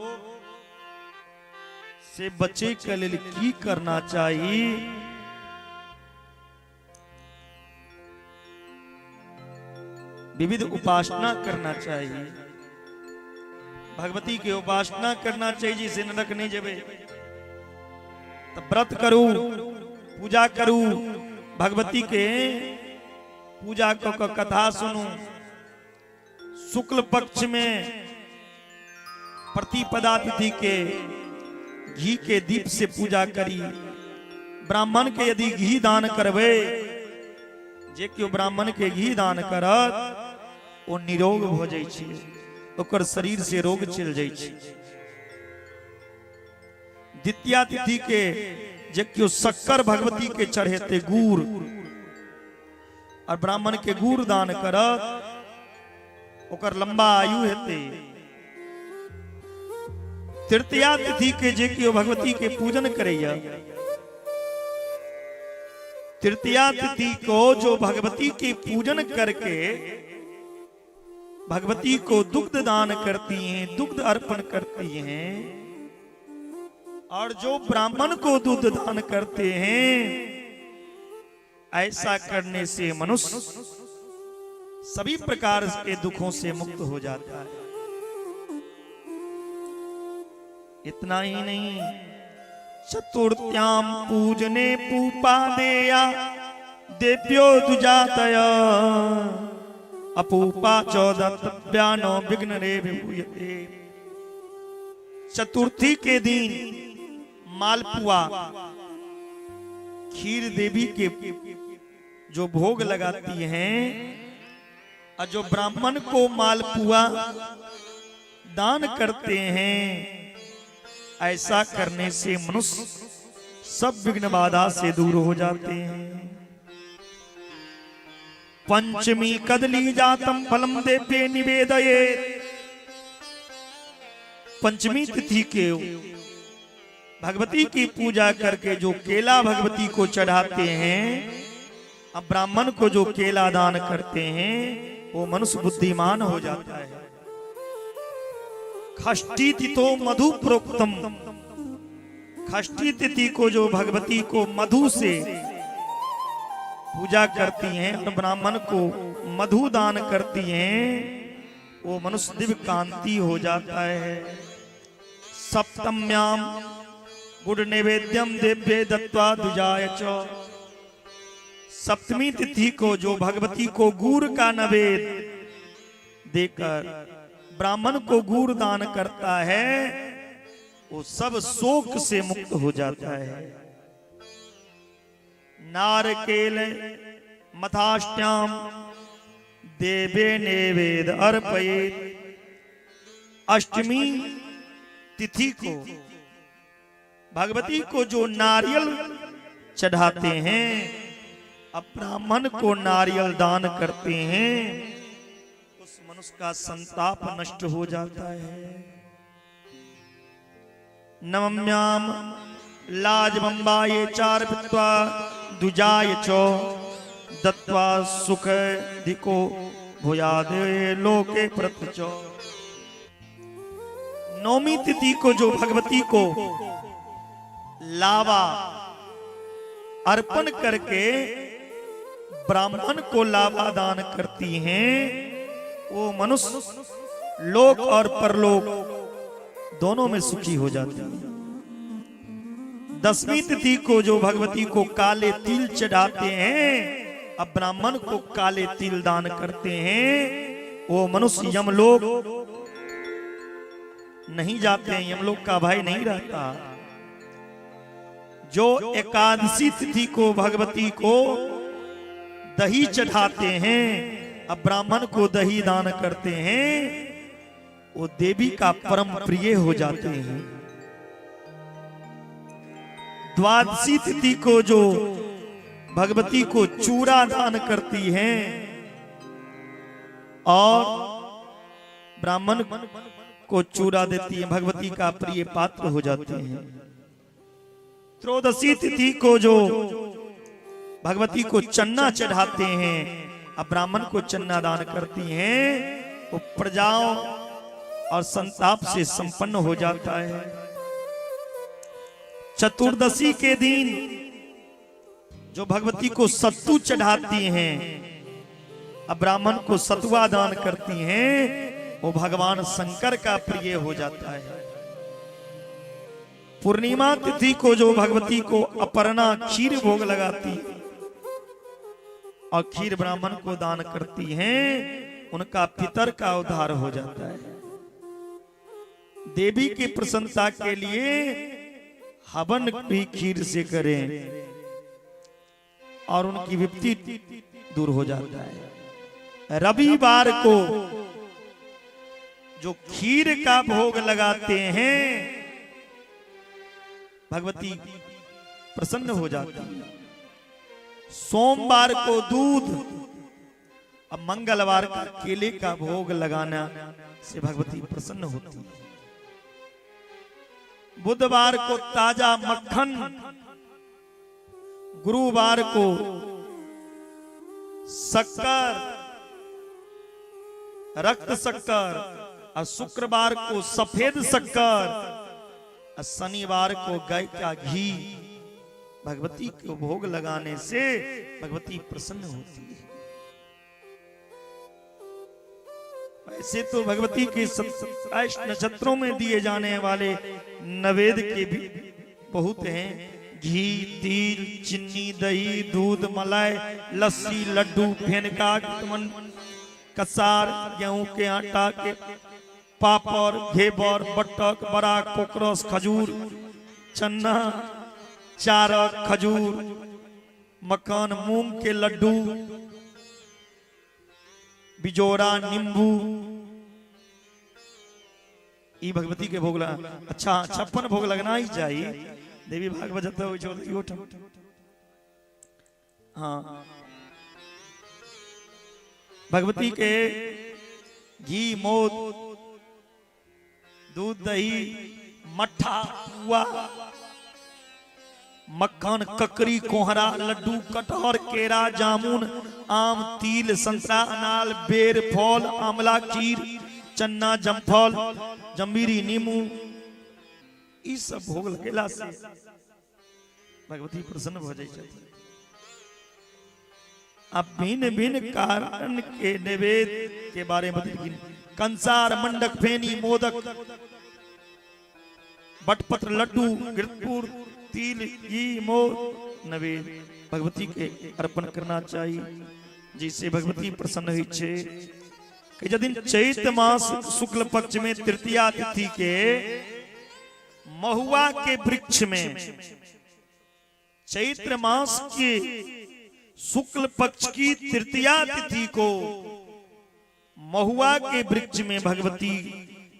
Speaker 1: से बचे के लिए की करना चाहिए? विविध उपासना करना चाहिए। भगवती की उपासना करना चाहिए जिसे नरक नहीं जेबे। तो व्रत करूं पूजा करूं भगवती के पूजा को कथा सुनूं। शुक्ल पक्ष में प्रतिपदा तिथि के घी के दीप से पूजा करी। ब्राह्मण के यदि घी दान करवे जे क्यों ब्राह्मण के घी दान करत वो निरोग हो जाय छै। ओकर शरीर से रोग चल जाय छै। द्वितीया तिथि के जे क्यों शक्कर भगवती के चढ़ेते गुड़ और ब्राह्मण के गुड़ दान करत ओकर लंबा आयु हेते। तृतीया तिथि के जे क्यों भगवती के पूजन करैया। तृतीया तिथि को जो भगवती के पूजन करके भगवती को दुग्ध दान करती हैं, दुग्ध अर्पण करती हैं और जो ब्राह्मण को दूध दान करते हैं, ऐसा करने से मनुष्य सभी प्रकार के दुखों से मुक्त हो जाता है। इतना ही नहीं, चतुर्थ्याम पूजने पूपादेया देव्यो दुजातया अपूपा चौदत्व्यानो विघ्न रे विभूयते। चतुर्थी के दिन मालपुआ खीर देवी के जो भोग लगाती हैं और जो ब्राह्मण को मालपुआ दान करते हैं, ऐसा करने से मनुष्य सब विघ्न बाधा से दूर हो जाते हैं। पंचमी कदली जातम फलम देवे निवेदये। पंचमी तिथि के भगवती की पूजा करके जो केला भगवती को चढ़ाते हैं, अब ब्राह्मण को जो केला दान करते हैं वो मनुष्य बुद्धिमान हो जाता है। षष्ठी तिथो मधु प्रोक्तम। षष्ठी तिथि को जो भगवती को मधु से पूजा करती हैं और ब्राह्मण को मधु दान करती हैं, वो मनुष्य दिव्य कांति हो जाता है। सप्तम्याम गुड नैवेद्यम देव्ये दत्वा द्विजाय च। सप्तमी तिथि को जो भगवती को गुड़ का नैवेद्य देकर ब्राह्मण को गुड़ दान करता है वो सब शोक से मुक्त हो जाता है। नारकेल मथाष्ट्याम देवे नैवेद अर्पयेत। अष्टमी तिथि को भगवती को जो नारियल चढ़ाते हैं, अब ब्राह्मण को नारियल दान करते हैं, उस मनुष्य का संताप नष्ट हो जाता है। नवम्याम लाजबंबाये चार्पित्वा द्विजाय च दत्वा सुख दिको भुयादे लोके प्रत्यच। नौमी तिथि को जो भगवती को लावा अर्पण करके ब्राह्मण को लावा दान करती हैं, वो मनुष्य लोक और परलोक दोनों में सुखी हो जाते हैं। दसवीं तिथि को जो भगवती को काले तिल चढ़ाते हैं, अब ब्राह्मण को काले तिल दान करते हैं, वो मनुष्य यमलोक नहीं जाते हैं, यमलोक का भय नहीं रहता। जो एकादशी तिथि को भगवती को दही चढ़ाते हैं, अब ब्राह्मण को दही दान करते हैं, वो देवी का परम प्रिय हो जाते हैं। द्वादशी तिथि को जो भगवती को चूड़ा दान करती हैं और ब्राह्मण को चूड़ा देती है, भगवती का प्रिय पात्र हो जाते हैं। त्रयोदशी तिथि को जो भगवती को चन्ना चढ़ाते हैं, अब ब्राह्मण को चन्ना दान करती हैं, वो प्रजाओं और संताप से संपन्न हो जाता है। चतुर्दशी के दिन जो भगवती को सत्तू चढ़ाती हैं, अब ब्राह्मण को सतुआ दान करती हैं, वो भगवान शंकर का प्रिय हो जाता है। पूर्णिमा तिथि को जो भगवती को अपर्णा खीर भोग लगाती और खीर ब्राह्मण को दान करती हैं, उनका पितर का उद्धार हो जाता है। देवी की प्रसन्नता के लिए हवन भी खीर से करें और उनकी विपत्ति दूर हो जाता है। रविवार को जो खीर का भोग लगाते हैं, भगवती प्रसन्न हो जाती है। सोमवार को दूध, अब मंगलवार का केले का भोग लगाना से भगवती प्रसन्न होती है। बुधवार को ताजा मक्खन, गुरुवार को शक्कर, रक्त शक्कर, और शुक्रवार को सफेद शक्कर, और शनिवार को गाय का घी भगवती को भोग लगाने से भगवती प्रसन्न होती है। वैसे तो भगवती के 27 नक्षत्रों में दिए जाने वाले नैवेद्य के भी बहुत हैं। घी, तिल, चीनी, दही, दूध, मलाई, लस्सी, लड्डू, फेनका, कसार, गेहूं के आटा के पापड़, घेवर, बटक, बड़ा, कोकरस, खजूर, चन्ना, चारक, खजूर, मक्खन, मूंग के लड्डू, बिजोरा, नींबू, ये भगवती के भोग लगा। अच्छा 56 भोग लगना ही चाहिए। देवी भागवत जब हो, हाँ, भगवती के घी, मोद, दूध, दही, मट्ठा, पुआ, मक्खन, ककड़ी, कोहरा, लड्डू, कटहर, केरा, जामुन, आम, तिल, संतरा, अनार, बेर, फल, आंवला, खीर, चन्ना, जमफल, जंबीरी, नींबू, ई सब भोग लगेला से भगवती प्रसन्न हो जाए। अब भिन्न भिन्न कारण के नैवेद्य के बारे में कंसार, मंडक, फेनी, मोदक, बटपत्र लड्डू गिरपुर तिल घी मोर नवेद भगवती के अर्पण करना चाहिए, जिससे भगवती प्रसन्न हुई छे। कि जदिन चैत मास शुक्ल पक्ष में तृतीया तिथि के महुआ के वृक्ष में, चैत्र मास के शुक्ल पक्ष की तृतीया तिथि को महुआ के वृक्ष में भगवती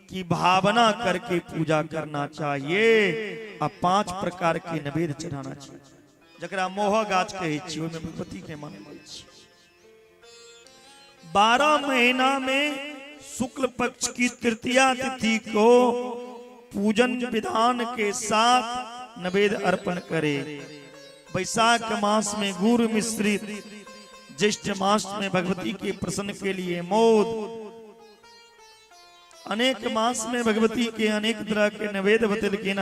Speaker 1: की भावना करके पूजा करना चाहिए और 5 प्रकार के नैवेद्य चढ़ाना चाहिए, जकरा मोह गाछ कहे छियै, ओहिमे भगवती के मानल छै। 12 महीना में शुक्ल पक्ष की तृतीया तिथि को पूजन विधान के साथ नैवेद्य अर्पण करे। वैशाख मास में गुड़ मिश्रित, ज्येष्ठ मास में भगवती के प्रसन्न के लिए मोद, अनेक मास में भगवती के अनेक तरह के नैवेद्य बतलकिन।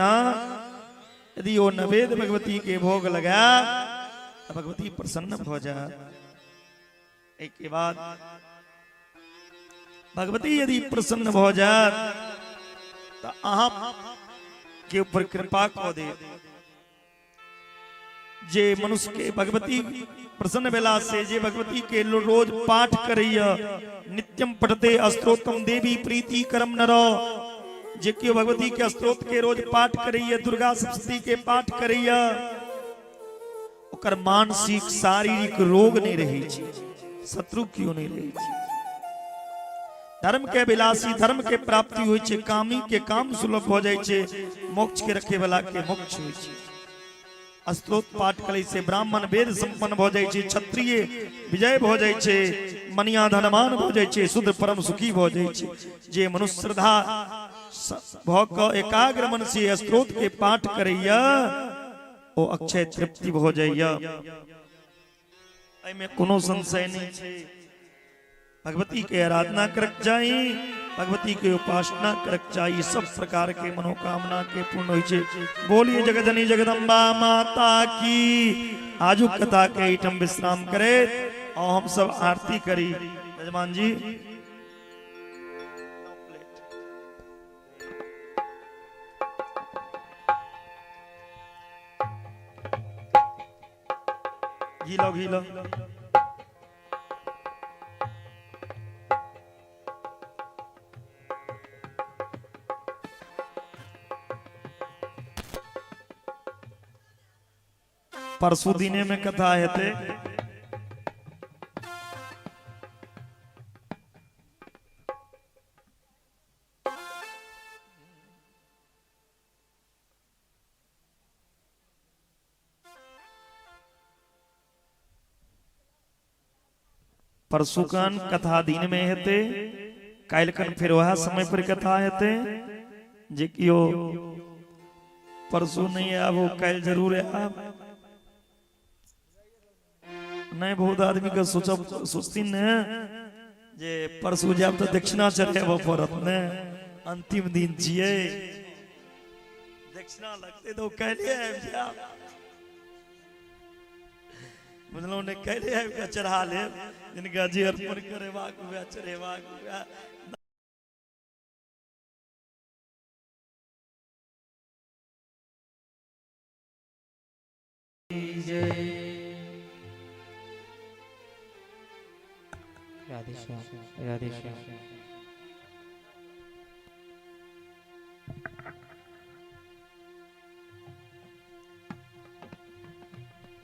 Speaker 1: यदि वो नैवेद्य भगवती के भोग लगा तो भगवती प्रसन्न हो जाए। एक के बाद भगवती यदि प्रसन्न हो जाए तो अहाँ के ऊपर कृपा को दे, जे मनुष्य के भगवती प्रसन्न भेला से जे भगवती के रोज पाठ करैया, नित्यम पठते स्तोत्रम देवी प्रीति करम नर, जे क्यों भगवती के स्तोत्र के रोज पाठ करैया, दुर्गा सप्तशती के पाठ करैया, ओकर मानसिक शारीरिक रोग नहीं रही छै, शत्रु क्यों नहीं रही छै। धर्म के विलासी धर्म के प्राप्ति होय छै, कामी के काम सुलभ हो जाय छै, मोक्ष के रखे वाला के मोक्ष होय छै। स्तोत्र पाठ करे से ब्राह्मण वेद संपन्न हो जाय छै, क्षत्रिय विजय हो जाय छै, मनिया धनवान हो जाय छै, शुद्ध परम सुखी हो जाय छै। जे मनुष्य श्रद्धा भ क एकाग्र मन से स्तोत्र के पाठ करैया ओ अक्षय तृप्ति हो जाइया, एमे कोनो संशय नहीं छै। भगवती के आराधना करक जाई, भगवती के उपासना करक चाहिए, सब प्रकार के मनोकामना के पूर्ण होय छै। बोलिए जगजननी जगदम्बा माता की। आजू कथा के हम विश्राम करे और हम सब आरती करी। यजमान जी घी लो घी लो। परसों दिने में कथा हेते, परसुकन कथा दिन में हेते, काल्हिकन फिर वह समय पर कथा हेते। जे कियो परसों नहीं आबो काल्हि जरूर आब। नहीं बहुत आदमी का सोचती न जे परसों जाब तो दक्षिणा चढ़ेबो पड़त ने, अंतिम दिन छिए, दक्षिणा लगते तो कैले आबि जाब, बुझलौ ने, कैले आबि के चढ़ा ले, जिनका जे अर्पण करेबाक हुए चढ़ेबाक हुए।
Speaker 2: जय राधे श्याम, राधे श्याम।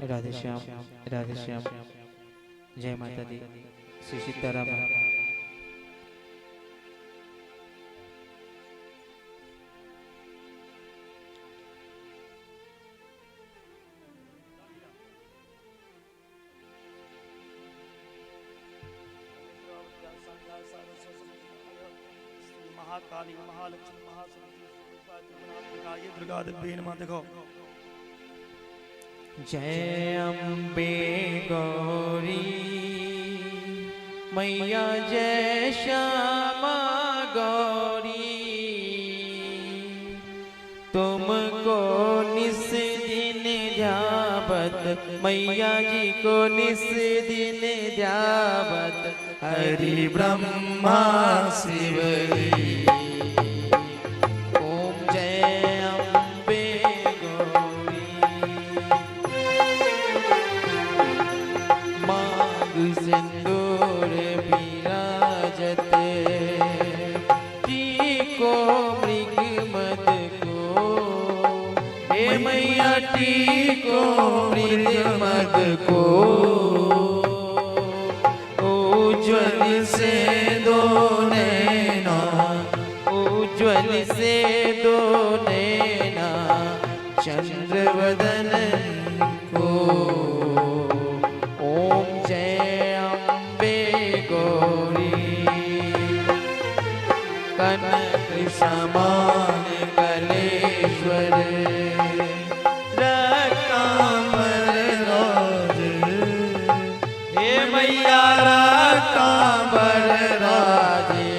Speaker 2: राधे श्याम, राधे श्याम। जय माता दी, श्री सीताराम।
Speaker 1: महाकाली महालक्ष्मी महासरस्वती दुर्गा देवी नमः। देखो
Speaker 2: जय अम्बे गौरी मैया, जय श्यामा गौरी, तुमको निस दिन ध्यावत, मैया जी को निस दिन ध्यावत, हरि ब्रह्मा शिवरी। ओम जय को उज्ज्वल से दो नैना, उज्ज्वल से दो नैना चंद्रवदन को। ओम जय अम्बे गौरी, कनक समान कलेश्वर, रक्तांबर राज। हे मैया रक्तांबर राजे,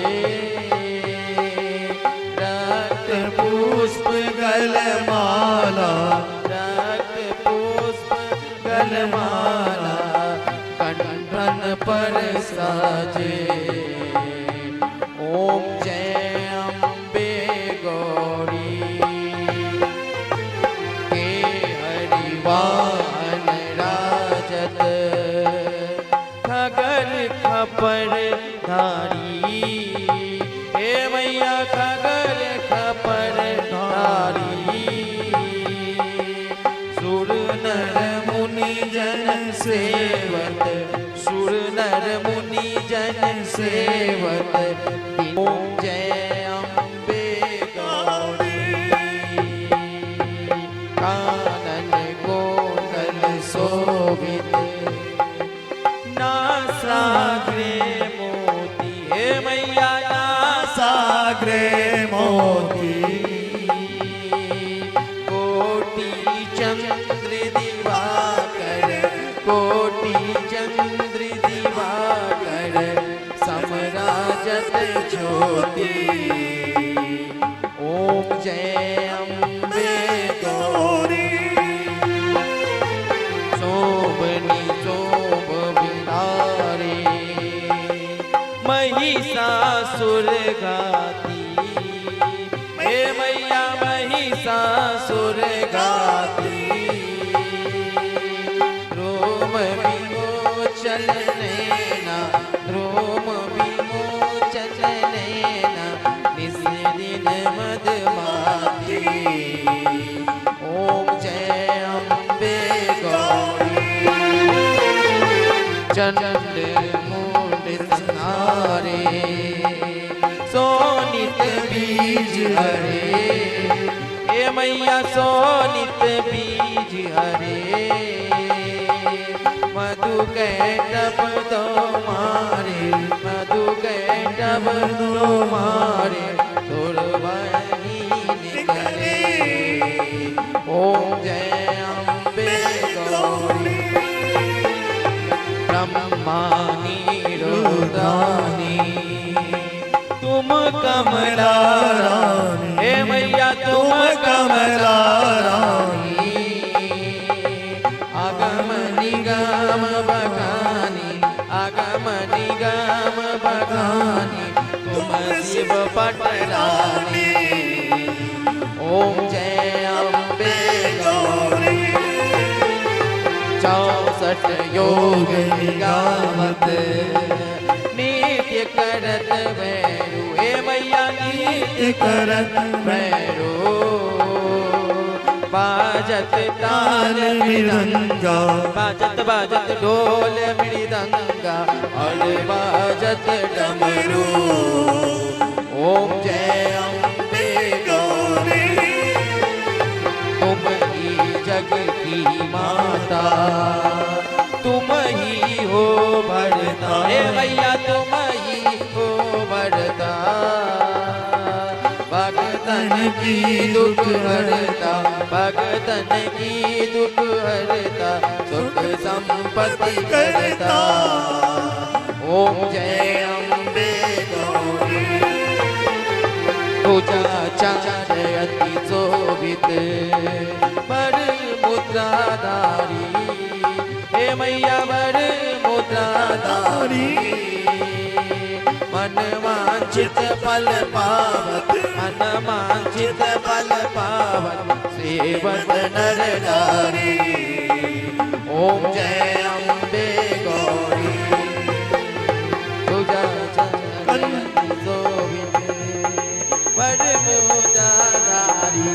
Speaker 2: रक्त पुष्प गलमाला, रक्त पुष्प गलमाला कंठन पर साजे। ओम जय अम्बे गौरी, के हरिवाहन राजत, खगर खपर धारी। हे मैया खगर खपर धारी, सुर नर मुनि जन सेवत, सुर नर मुनि जन सेवत। ओम जय अम्बे गौरी, कानन कोमल शोभित, नासाग्रे मोती। हे मैया नासाग्रे मोती, कोटि चंद्र दिवाकर, कोटि चंद्र दिवाकर समराजत ज्योति। ओम जय अम्बे गौरी, शोभनी शोभ विहारे, महिषासुर घाती। हे मैया महिषासुर घाती, रोम विमोचन नैना, रोम विमोचन नैना निस दिन मदमाती। ओम जय अम्बे गौरी, चंड मूंड संहारे, सोनित बीज हरे। हे मैया सोनित बीज हरे, मधु कैटभ दो मारे, मधु कैटभ दो मारे, सुरवनी निकले। ओम जय अम्बे गौरी, ब्रह्मा निरोधानी, तुम कमला रानी। हे मैया तुम कमला रानी, आगम निगम बखानी, आगम निगम बखानी, तुम शिव पटरानी। ओम जय अम्बे गौरी, 64 योग निगावत, नित्य करत भैरू। हे मैया नित्य करत भैरू, बाजत ताल मृदंगा, बाजत बाजत ढोल मृदंगा, और बाजत डमरू। ओम जय अम्बे गौरी, तुम ही जग की माता, तुम ही हो भरता। हे मैया तुम ही हो भरता, भगतन की दुख हरता, भगतन की दुख हरता, सुख संपत्ति करता। ओम जय अम्बे गौरी, पूजा चार अति शोभित, वर मुद्राधारी। हे मैया वर मुद्राधारी, मन वांछित फल पावत, मन वांछित फल पावत, सेवत नर नारी। ओम जय अम्बे गौरी, पूजा चंद्र शोभित, वर मुद्राधारी।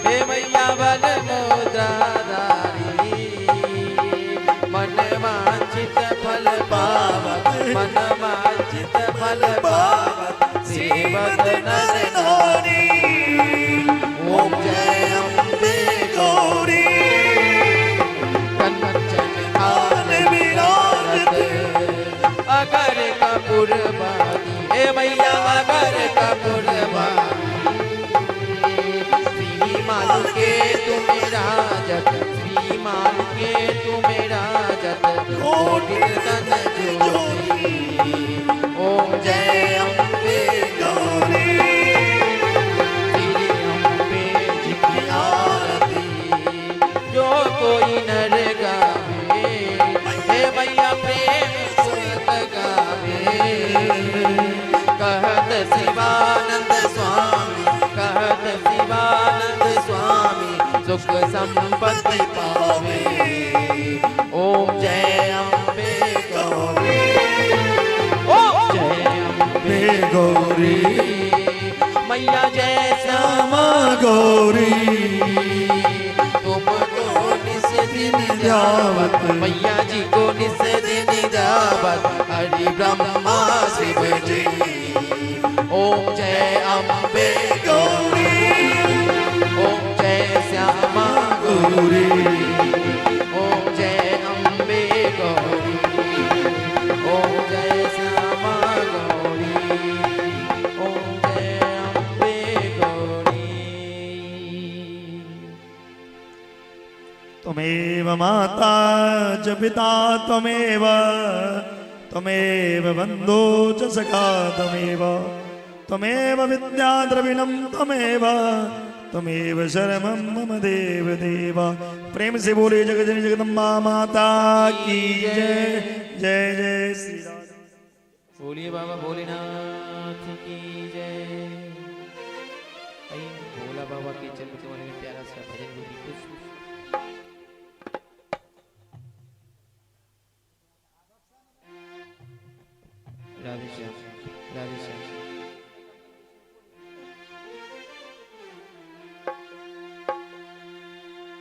Speaker 2: हे मैया वर मुद्राधारी, पति पावे। ओम जय अम्बे गौरी, ओम जय अम्बे गौरी, मैया जय श्यामा गौरी, तुमको निस दिन जावत, मैया जी को निस दिन जावत, हरि ब्रह्मा शिव जी। ओम जय अम्बे गौरी, ओम जय श्यामा गौरी, ओम जय अम्बे गौरी, ओम जय श्यामा गौरी, ओम जय अम्बे गौरी।
Speaker 1: त्वमेव माता च पिता त्वमेव, त्वमेव बन्धो च सखा त्वमेव, त्वमेव विद्या द्रविणं त्वमेव, त्वमेव शरणं मम देव देव। प्रेम से बोले जगजननी जगदम्बा माता की जय। जय जय श्री राम।
Speaker 2: बोलिए बाबा भोलेनाथ की जय। आइए भोला बाबा के चरण कमल में प्यारा सा भजन बोलिए कुछ। राधे श्याम, राधे श्याम।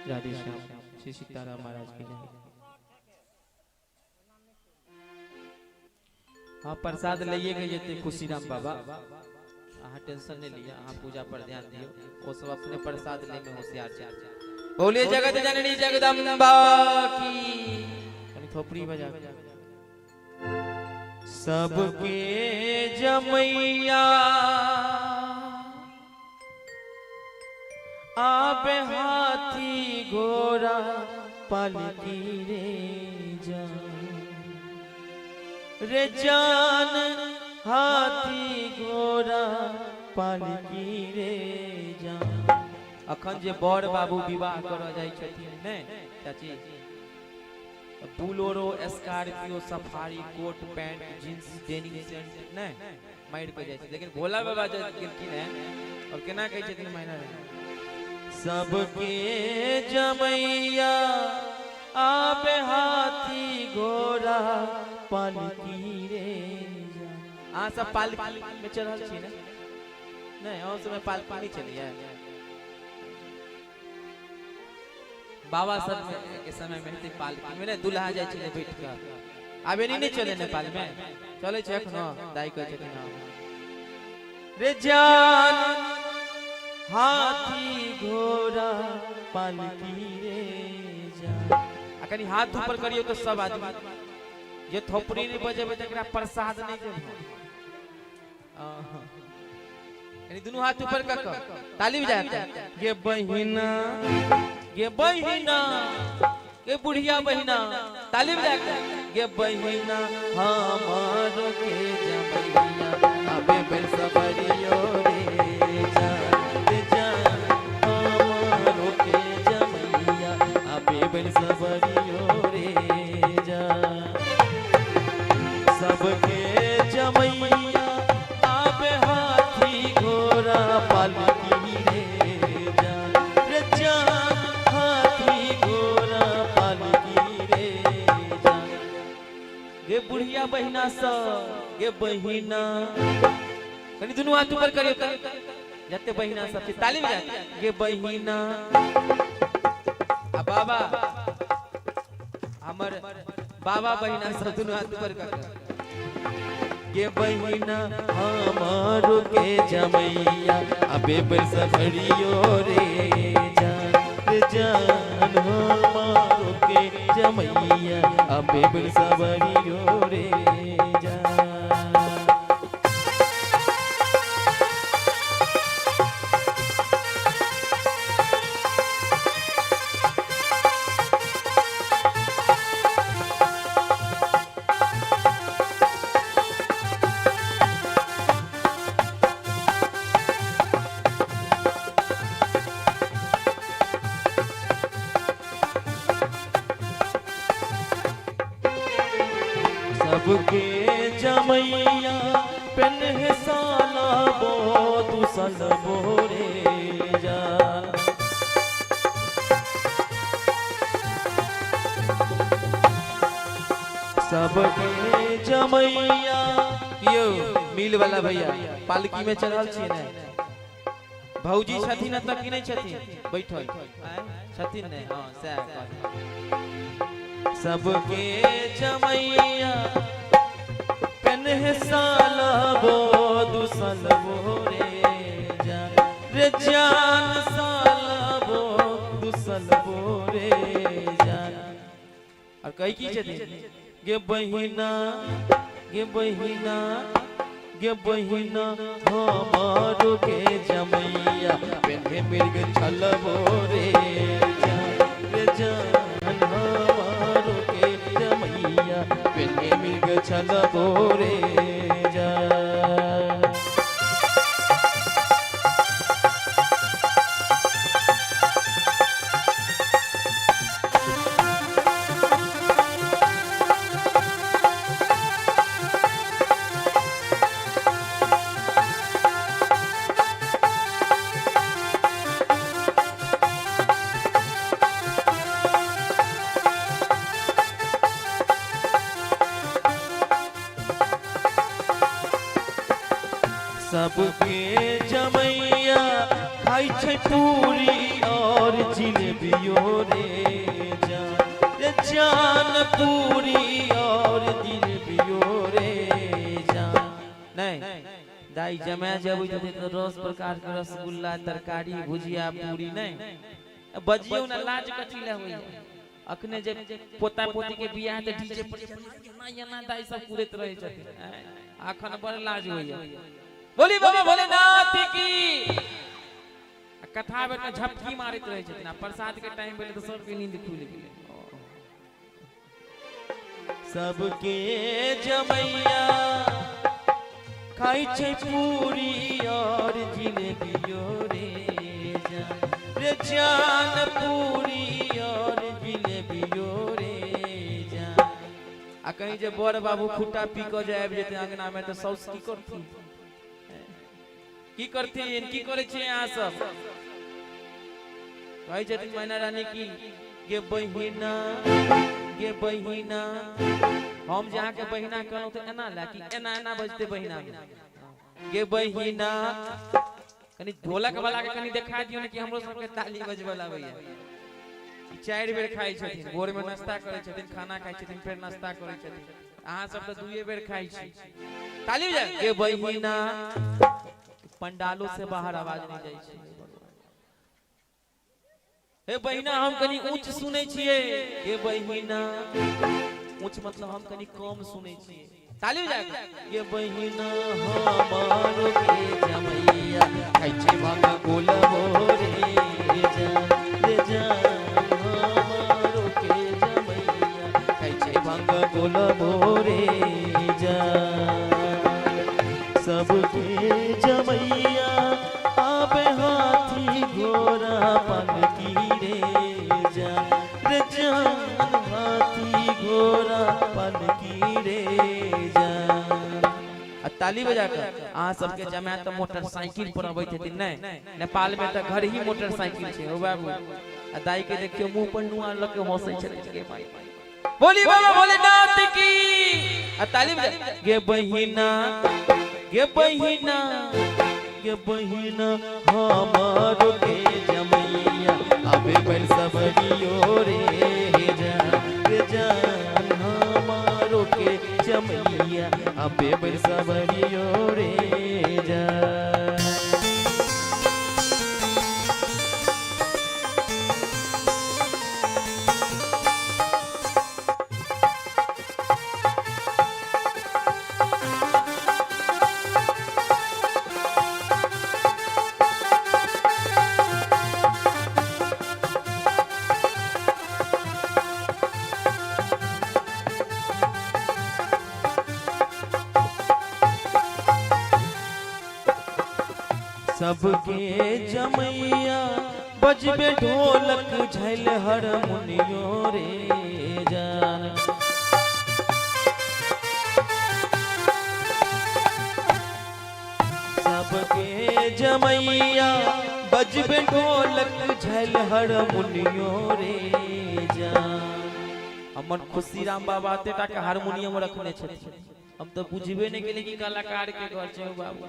Speaker 2: राधे श्याम, श्री सीताराम महाराज की जय। हाँ प्रसाद लइए के जेते खुशीराम बाबा, हाँ टेंशन नहीं लिया, हाँ पूजा पर ध्यान दियो, वो सब अपने प्रसाद ले में होशियार छे। बोलिए जगत जननी जगदम्बा की, कनी थोपड़ी बजा। सबके जमैया आबे हाथी घोड़ा पालकी रे जान, रे जान हाथी घोड़ा पालकी रे जान। अखन जे बड़ बाबू विवाह कर जाय छथिन ने चाची, Bolero Scorpio Safari coat pant jeans denim scent ने माइर के जाय छै, लेकिन भोला बाबा जे गेलखिन है और केना कहै छथिन मायना रे। सबके जमैया आबे हाथी घोड़ा पालकी रे जान। अहाँ सब पालकी में चढ़ल छी ने? नहीं और समय पालकी नहीं चलिए। बाबा सब के समय में थे पालकी में, दूल्हा जाय छले बैठ के। आबे नहीं चले नेपाल में, चले छै एखनो दाई कहै छथिन रे जान हाथी घोड़ा पालकी रे जान। आ कनी हाथ ऊपर करियो तो सब आदमी जे थोपड़ी नहीं बजेबे तकरा प्रसाद नहीं देबो। यानी दोनों हाथ ऊपर कर ताली बजाते ये बहिना, ये बहिना, ये बुढ़िया बहिना, ताली बजाते ये बहिना हमारो के जमैया अबे बेल सबरियो रे जान, हमारो के जमैया अबे बेल सबरियो रे जान। सबके जमैया आबे हाथी घोड़ा पालकी रे जान, हाथी घोड़ा पालकी रे जान। गे बुढ़िया बहिना सा, गे बहिना, कनी दोनों हाथ ऊपर करियो जते बहिना सब ताली बजा। गे बहिना आ बाबा हमर बाबा बहिना सब दोनों हाथ ऊपर कर। ये बहिना हमारो के जमैया अबे बरसफरियो रे जान, हमारो के जमैया अबे बरसफरियो रे जान। सबके जमैया पेन है साला बो तू सल बोरे जा। सबके जमैया यो मिल वाला भैया पालकी में चढ़ल छिए ने भौजी छथिन न तक कि नहीं छथिन बैठल छथिन ने हां सह सबके जमैया पेन्हे सालबो दुसलबो रे जान सालबो दुसलबो रे जान और कई की छथिन गे बहिना गे बहिना गे बहिना हमारो के जमैया पेन्हे मिर्ग छलबो रे जान हमारो के जमैया पेन्हे मिर्ग छलबो रे जान सबके जमैया खाई छै पूरी और जिलेबियो रे जान पूरी और जिलेबियो रे जान नहीं दाई जमा जब तो रस प्रकार के रसगुल्ला तरकारी भुजिया पूरी नहीं बजियो ना लाज कथी ले होई अखने जे पोता पोती के बियाह त डीजे पर ना दाई सब पूरत रहे छथिन आखन बड़ लाज होइया बोली बाबा भोलेनाथ की कथा में झपकी मारित रहे छथिन प्रसाद के टाइम भेले तो सबके नींद खुल गेले सबके जमैया खाई छै पूरी और जिलेबियो रे जान पूरी और जिलेबियो रे जान आ कहीं जे बड़ बाबू खुट्टा पी के जाब जेते अंगना में तो सौस की करथिन की करे छे यहाँ सब भाई जतिन मैना रानी की गे बहिना हम जहाँ के बहिना कहूं तो एना ला कि एना एना बजते बहिना गे बहिना कनी ढोलक वाला के कनी देखा दियो ने कि हमरो सब के ताली बजवला भैया 4 बेर खाई छथिन भोर में नाश्ता करे छथिन खाना खाई छथिन फिर नाश्ता करे छथिन अहाँ सब तो 2 बेर खाई छी ताली बजा गे बहिना पंडालों से बाहर आवाज नहीं जाई छै हे बहिना हम कनी ऊंच सुनै छिए हे बहिना ऊंच मतलब हम कनी कम सुनै छिए ताली बजा ये बहिना हमारो के जमैया खाई छै भांग गोलबो रे जान हमारो के जमैया खाई छै भांग गोलबो रे जान सबके जमैया आबे हाथी घोड़ा पालकी रे जान हाथी घोड़ा पालकी रे जान ताली बजा कर अहाँ सबके जमात तो मोटरसाइकिल पर अबैत हेथिन नहीं नेपाल में तो घर ही मोटरसाइकिल छै ओ बाबू आ दाई के देखियो मुंह पर नुआ लग के हंसै छथिन के भाई बोली बाबा भोलेनाथ की आ ताली बजा गे बहिना हमारो के जमैया अबे बल सबरियो रे जान हमारो के जमैया अबे बल सबरियो रे जान सबके जमैया बजबे ढोलक झल हारमोनियो रे जान सबके जमैया बजबे ढोलक झल हारमोनियो रे जान हमर खुशीराम बाबा एतेटा के हारमोनियम रखने छथिन, हम तो बुझबे नहीं केले कि कलाकार के घर छै बाबू।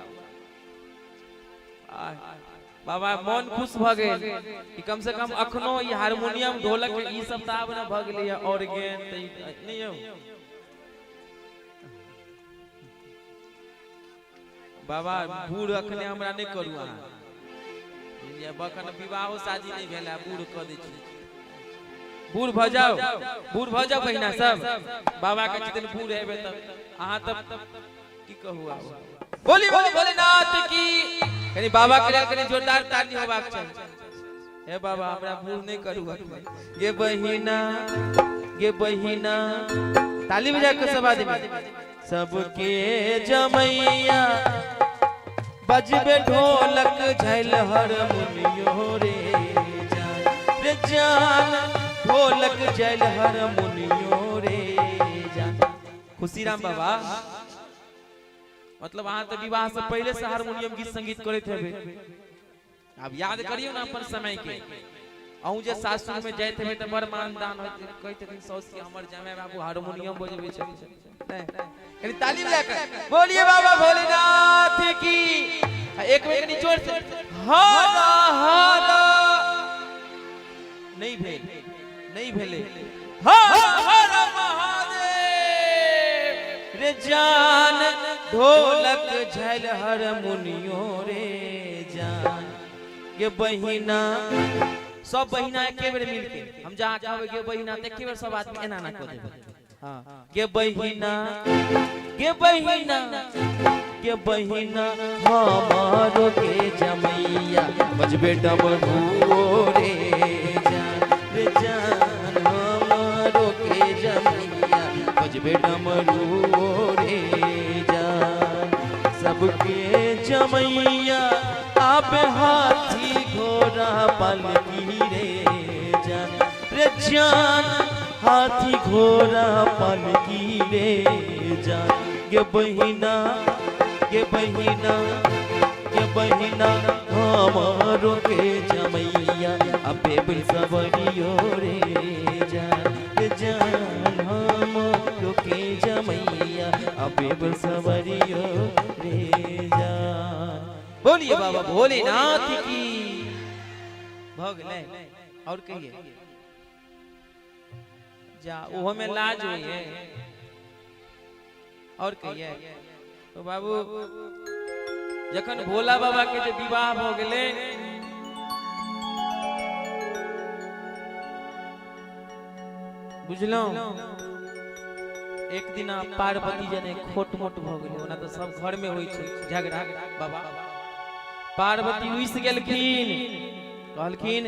Speaker 2: बाबा मन खुश भ गेल कि कम से कम अखनो ई हारमोनियम ढोलक ई सब त आब न भ गेलै ऑर्गेन त नहीं हो बाबा। बूढ़ अखने हमरा नहीं करू अहाँ, ये बखन विवाहो शादी नहीं भेला बूढ़ क दै छी। बूढ़ भ जाओ बहिना सब, बाबा के जितने बूढ़ हेबे तब अहाँ तब की कहू आब। बोली बोली भोलेनाथ की, कनी बाबा के लिए कनी जोरदार ताली होबाक चाहिए। हे बाबा हमरा बूढ़ नहीं करू गे बहिना ताली बजा के सब आदमी सबके जमैया बजबे ढोलक झैल हारमोनियो रे जान ढोलक झैल हारमोनियो रे जान। खुशीराम बाबा मतलब अहाँ तो विवाह से पहले से हारमोनियम गीत संगीत करते हेबे, अब याद करियो ना अपन समय के। अहूँ जे सासुर में जाते हेबे त बड़ मानदान होते, कहते दिन सौस के हमर जमाई बाबू हारमोनियम बजबे छै। कनी ताली बजा के बोलिए बाबा भोलेनाथ की। एक बेर कनी जोर से हरा हरा नहीं भेले हर हर महादेव रे जान ढोलक झैल हारमोनियो रे जान। ये बहिना सब बहिना एके बेर मिलके हम जहाँ कहबे गे बहिना त एके बेर सब आदमी एना ना क देबे। हां गे बहिना हमारो के जमैया बजबे डमरू रे जान रे जान हमारो के जमैया बजबे डमरू रे जान। सबके जमैया आप हाथी घोड़ा पालकी रे जान रे जान हाथी घोड़ा पालकी रे जान। गे बहिना हमारो के जमैया अबे बिल सबरियो रे जान हमारो के जमैया अबे बिल सबरियो रे जान। बोलिए बाबा भोलेनाथ की। भगले और कहिए जा ओहो में लाज हुई है और कहिए तो बाबू जखन भोला बाबा के जो विवाह भ गेले बुझलो एक दिन पार्वती जने खोट मोट भ गेले, ओना तो सब घर में होई छै झगड़ा। बाबा पार्वती उइस गेलखिन, कहलखिन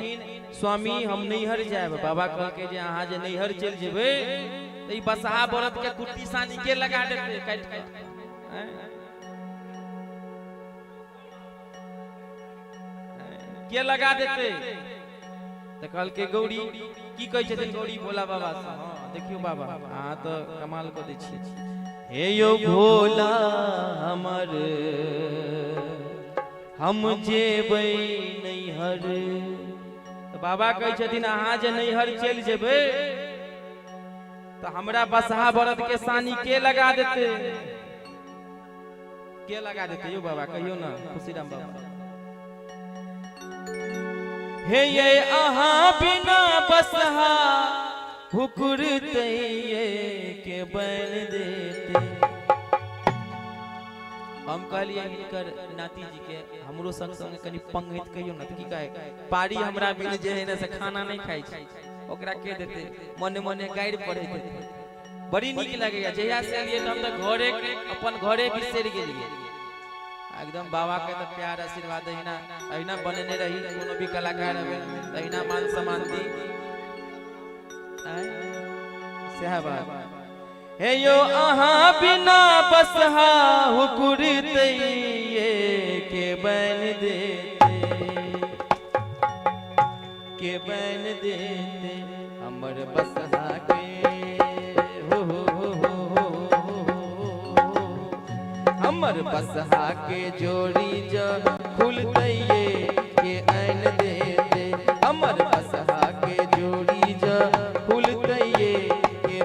Speaker 2: स्वामी हम नैहर जाएब। बाबा कहलके जे अहाँ जे नैहर चल जेबे त ई बसहा बरत के कुट्टी सानी के लगा देते काट काट के लगा देते। त कहलके गौरी की कहै छथिन गौरी भोला बाबा से। हां देखियो बाबा अहाँ तो कमाल क दै छी। हे यो भोला हमर हम जेबै नैहर। तो बाबा कहै छथिन अहाँ जे नैहर चल जेबै तो हमरा बसहा बरद के सानी के लगा देते यो बाबा कहियो ना खुशीराम बाबा। हे ये अहाँ बिना बसहा हुकुरते के बन देते। हम कहलिए हिनकर नाती जी के हमरो संग संग कनी पंगैत कहियो ना की कहे पारी हमरा मिल जे है ना से खाना नहीं खाई छै ओकरा के देते मने मने गाइड पढ़े देते बड़ी नीक लगेया। जहिया से लिए हम तो घरे अपन घरे बिसर गेलिए एकदम। बाबा के तो प्यार आशीर्वाद अहिना बनेने रही कोनो भी कलाकार है अहिना मान सम्मान दी सेहबाद। हे यो अहाँ बिना बसहा हुकुरते के बन देते हमर बसहा के हमर बसहा के जोड़ी जो खुलते के आन देते हमर बसहा के जोड़ी जो खुलते के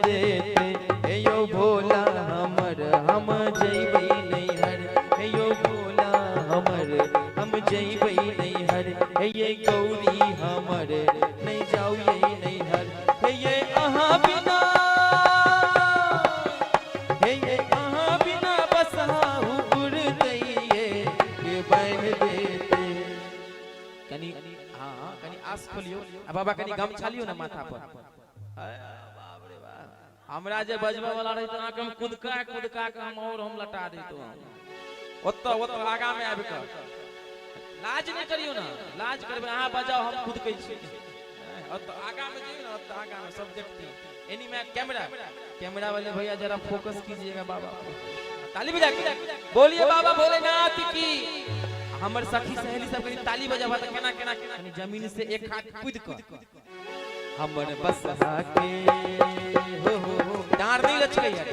Speaker 2: देते हे यो भोला हमर हम जइबै नैहर हे यो भोला हमर हम जइबै नैहर हे ये गौरी हमर नहीं जाऊ ये नैहर हे ये अहाँ बिना हे ये अहाँ बिना बसाहु गुरदैये के बैन देते कनी हाँ कनी आस खोलियो आ बाबा कनी गमछा लियो ना माथा पर बाप रे बाप हमरा जे बजबा वाला रही त हम कुदका कुदका के हम लटा देतो ओत्ता ओत्ता आगा में आबि के लाज नहीं करियो ना लाज करबे अहाँ बजाओ हम खुद कहै छी ओत्ता आगा में जइयो ना ओत्ता आगा में सब देखती एनी में कैमरा वाले भैया जरा फोकस कीजिएगा बाबा ताली बजा के बोलिए बाबा भोलेनाथ की हमर सखी सहेली सब कनी ताली बजाबा त केना केना कनी जमीन से एक हाथ कूद के हमर बसहा के हो डार नहीं लचकैया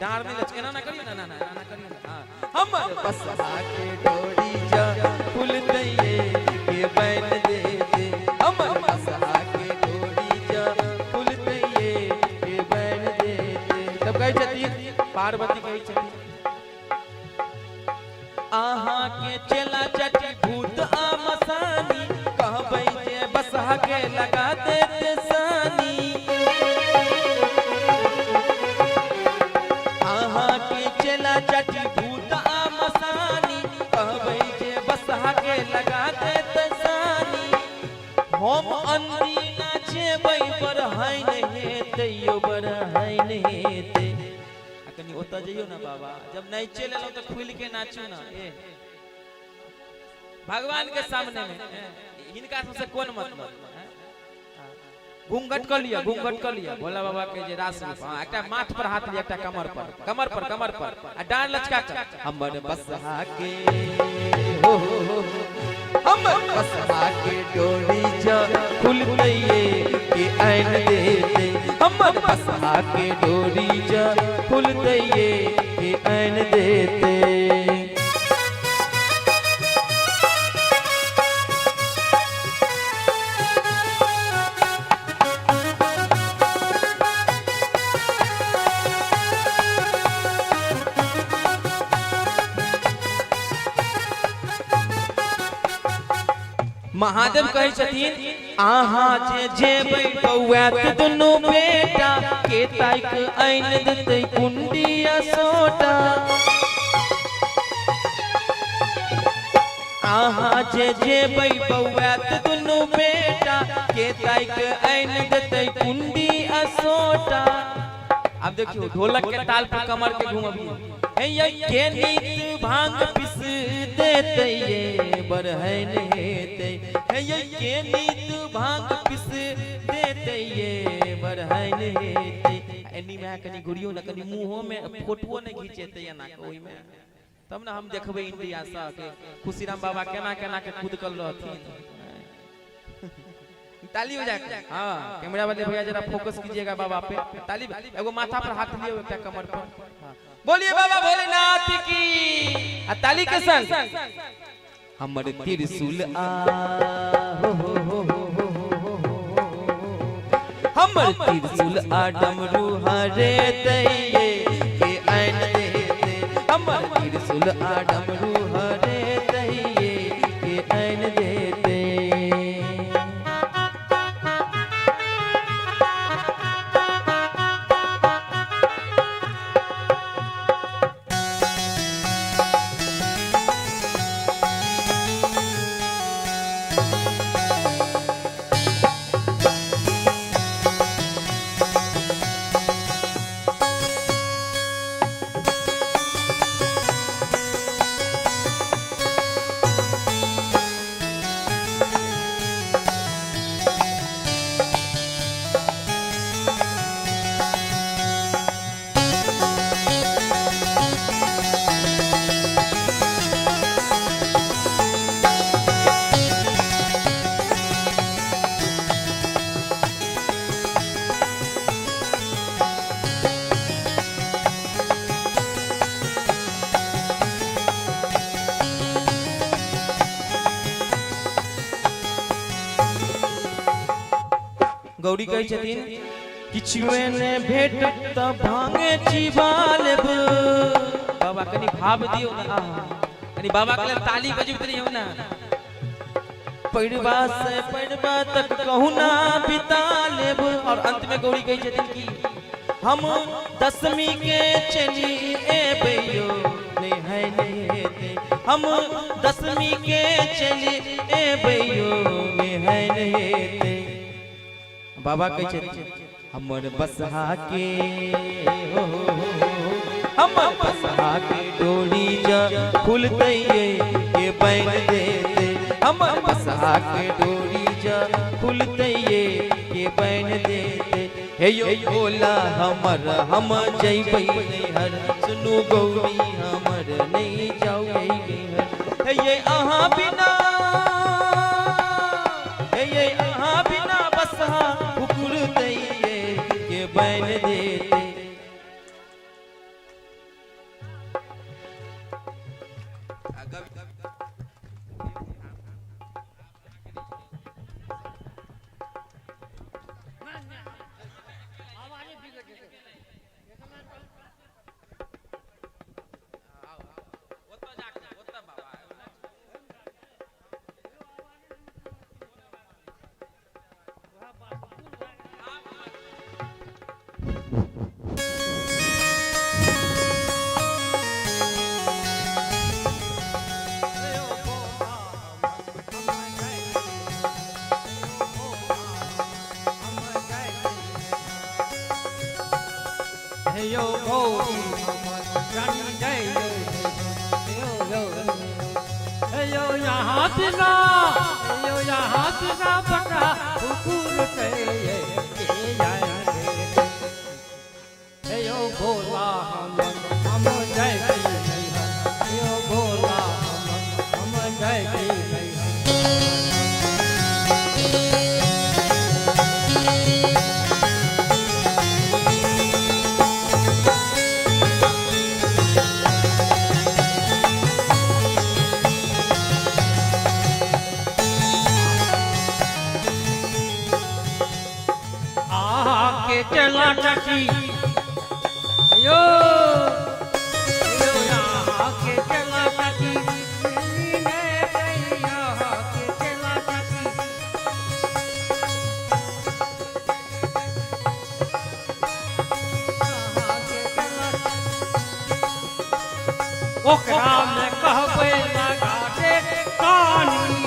Speaker 2: डार नहीं लचके ना करियो ना करियो ना हां हमर बसहा के डोरी जा फूल दैये के बैन देते हमर बसहा के डोरी जा फूल दैये के बैन देते तब कहै छथिन पार्वती कहै छथिन आहा के चला चटी भूत आमसानी कहबै जे बसहा के लगा देते सानी आहा के चला चटी भूत आमसानी कहबै जे बसहा के लगा देते सानी हम अंदीना छेबै पर है नहीं हेते यो बर है नहीं हेते कनी ओता जइयो ना बाबा जब नहीं चले लो तो खुल के नाचू ना ए भगवान के सामने में इनका सबसे कौन मतलब घूंघट कर लिया भोला बाबा के जे रास रूप हां एकटा माथ पर हाथ लिया एकटा कमर पर आ डांड लचका के हमर बसहा के हो हमर बसहा के डोरी जा खुल दैये के ऐन देते हमर बसहा के डोरी जा खुल दैये के ऐन देते महादेव कहे छथिन आहा जे जेबै बौआ त दुनु बेटा के ताइक आइन देतै कुंडिया सोटा आहा जे जेबै बौआ त दुनु बेटा के ताइक आइन देतै कुंडिया सोटा अब देखियो ढोलक के ताल पर कमर के घुमबियो हे ये के नीत भांग पिस देते ये बर है नेते हे ये के नीत भांग पिस देते ये बर है नेते एनी में कनी गुड़ियो न कनी मुंहो में फोटो न घिचेते या ना ओइ में तब ना हम देखबे इंडिया सा के खुशीराम बाबा केना केना के कूद कर रहथिन ताली बजा के हां कैमरा वाले भैया जरा फोकस कीजिएगा बाबा पे ताली एगो माथा पर हाथ लियो एकटा कमर पर हां बोलिए बाबा भोलेनाथ की आ ताली के संग हमर त्रिशूल आ हो हमर त्रिशूल आ डमरू हरे दैये के ऐन देते हमर त्रिशूल आ डमरू हरे दैये के ऐन देते गौरी कहे छथिन किछुए ने भेट त भांगे चिबा लेब बाबा कनी भाव दियो ना कनी बाबा के लिए ताली बजबत नहीं हो ना पढ़वा से पढ़वा तक कहूँ ना बिता लेब और अंत में गौरी कही छथिन की हम 10वीं के चली ए भैयो ने है ने हम 10वीं के चली ए भैयो ने है ने बाबा कही छथिन हमर बसहा के हो हमर बसहा के डोरी जा खुलते के बैन देते हमर बसहा के डोरी जा खुलते के बैन देते हे यो बोला हमर हम जइबै नैहर सुनु गौरी हमर नहीं जाओ नैहर हे ये अहाँ बिना हे ये अहाँ बिना बसहा हुकुरते के बैन देते
Speaker 3: yo go run day yo यहाँ बिना बड़ा हुकुर के जाएंगे यो भोला हम जय यो भोला हम जय चला टकी यो यहाँ के चला टकी यहाँ के चला टकी ओकरा में कहबे लगा दे कहानी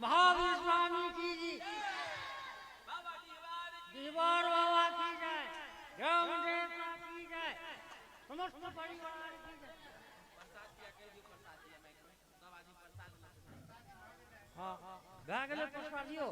Speaker 3: महावीर स्वामी की जी दीवार बाबा की जाए रामदेव की जाए समस्त परिवार की जाए हाँ गा गेले प्रसादियो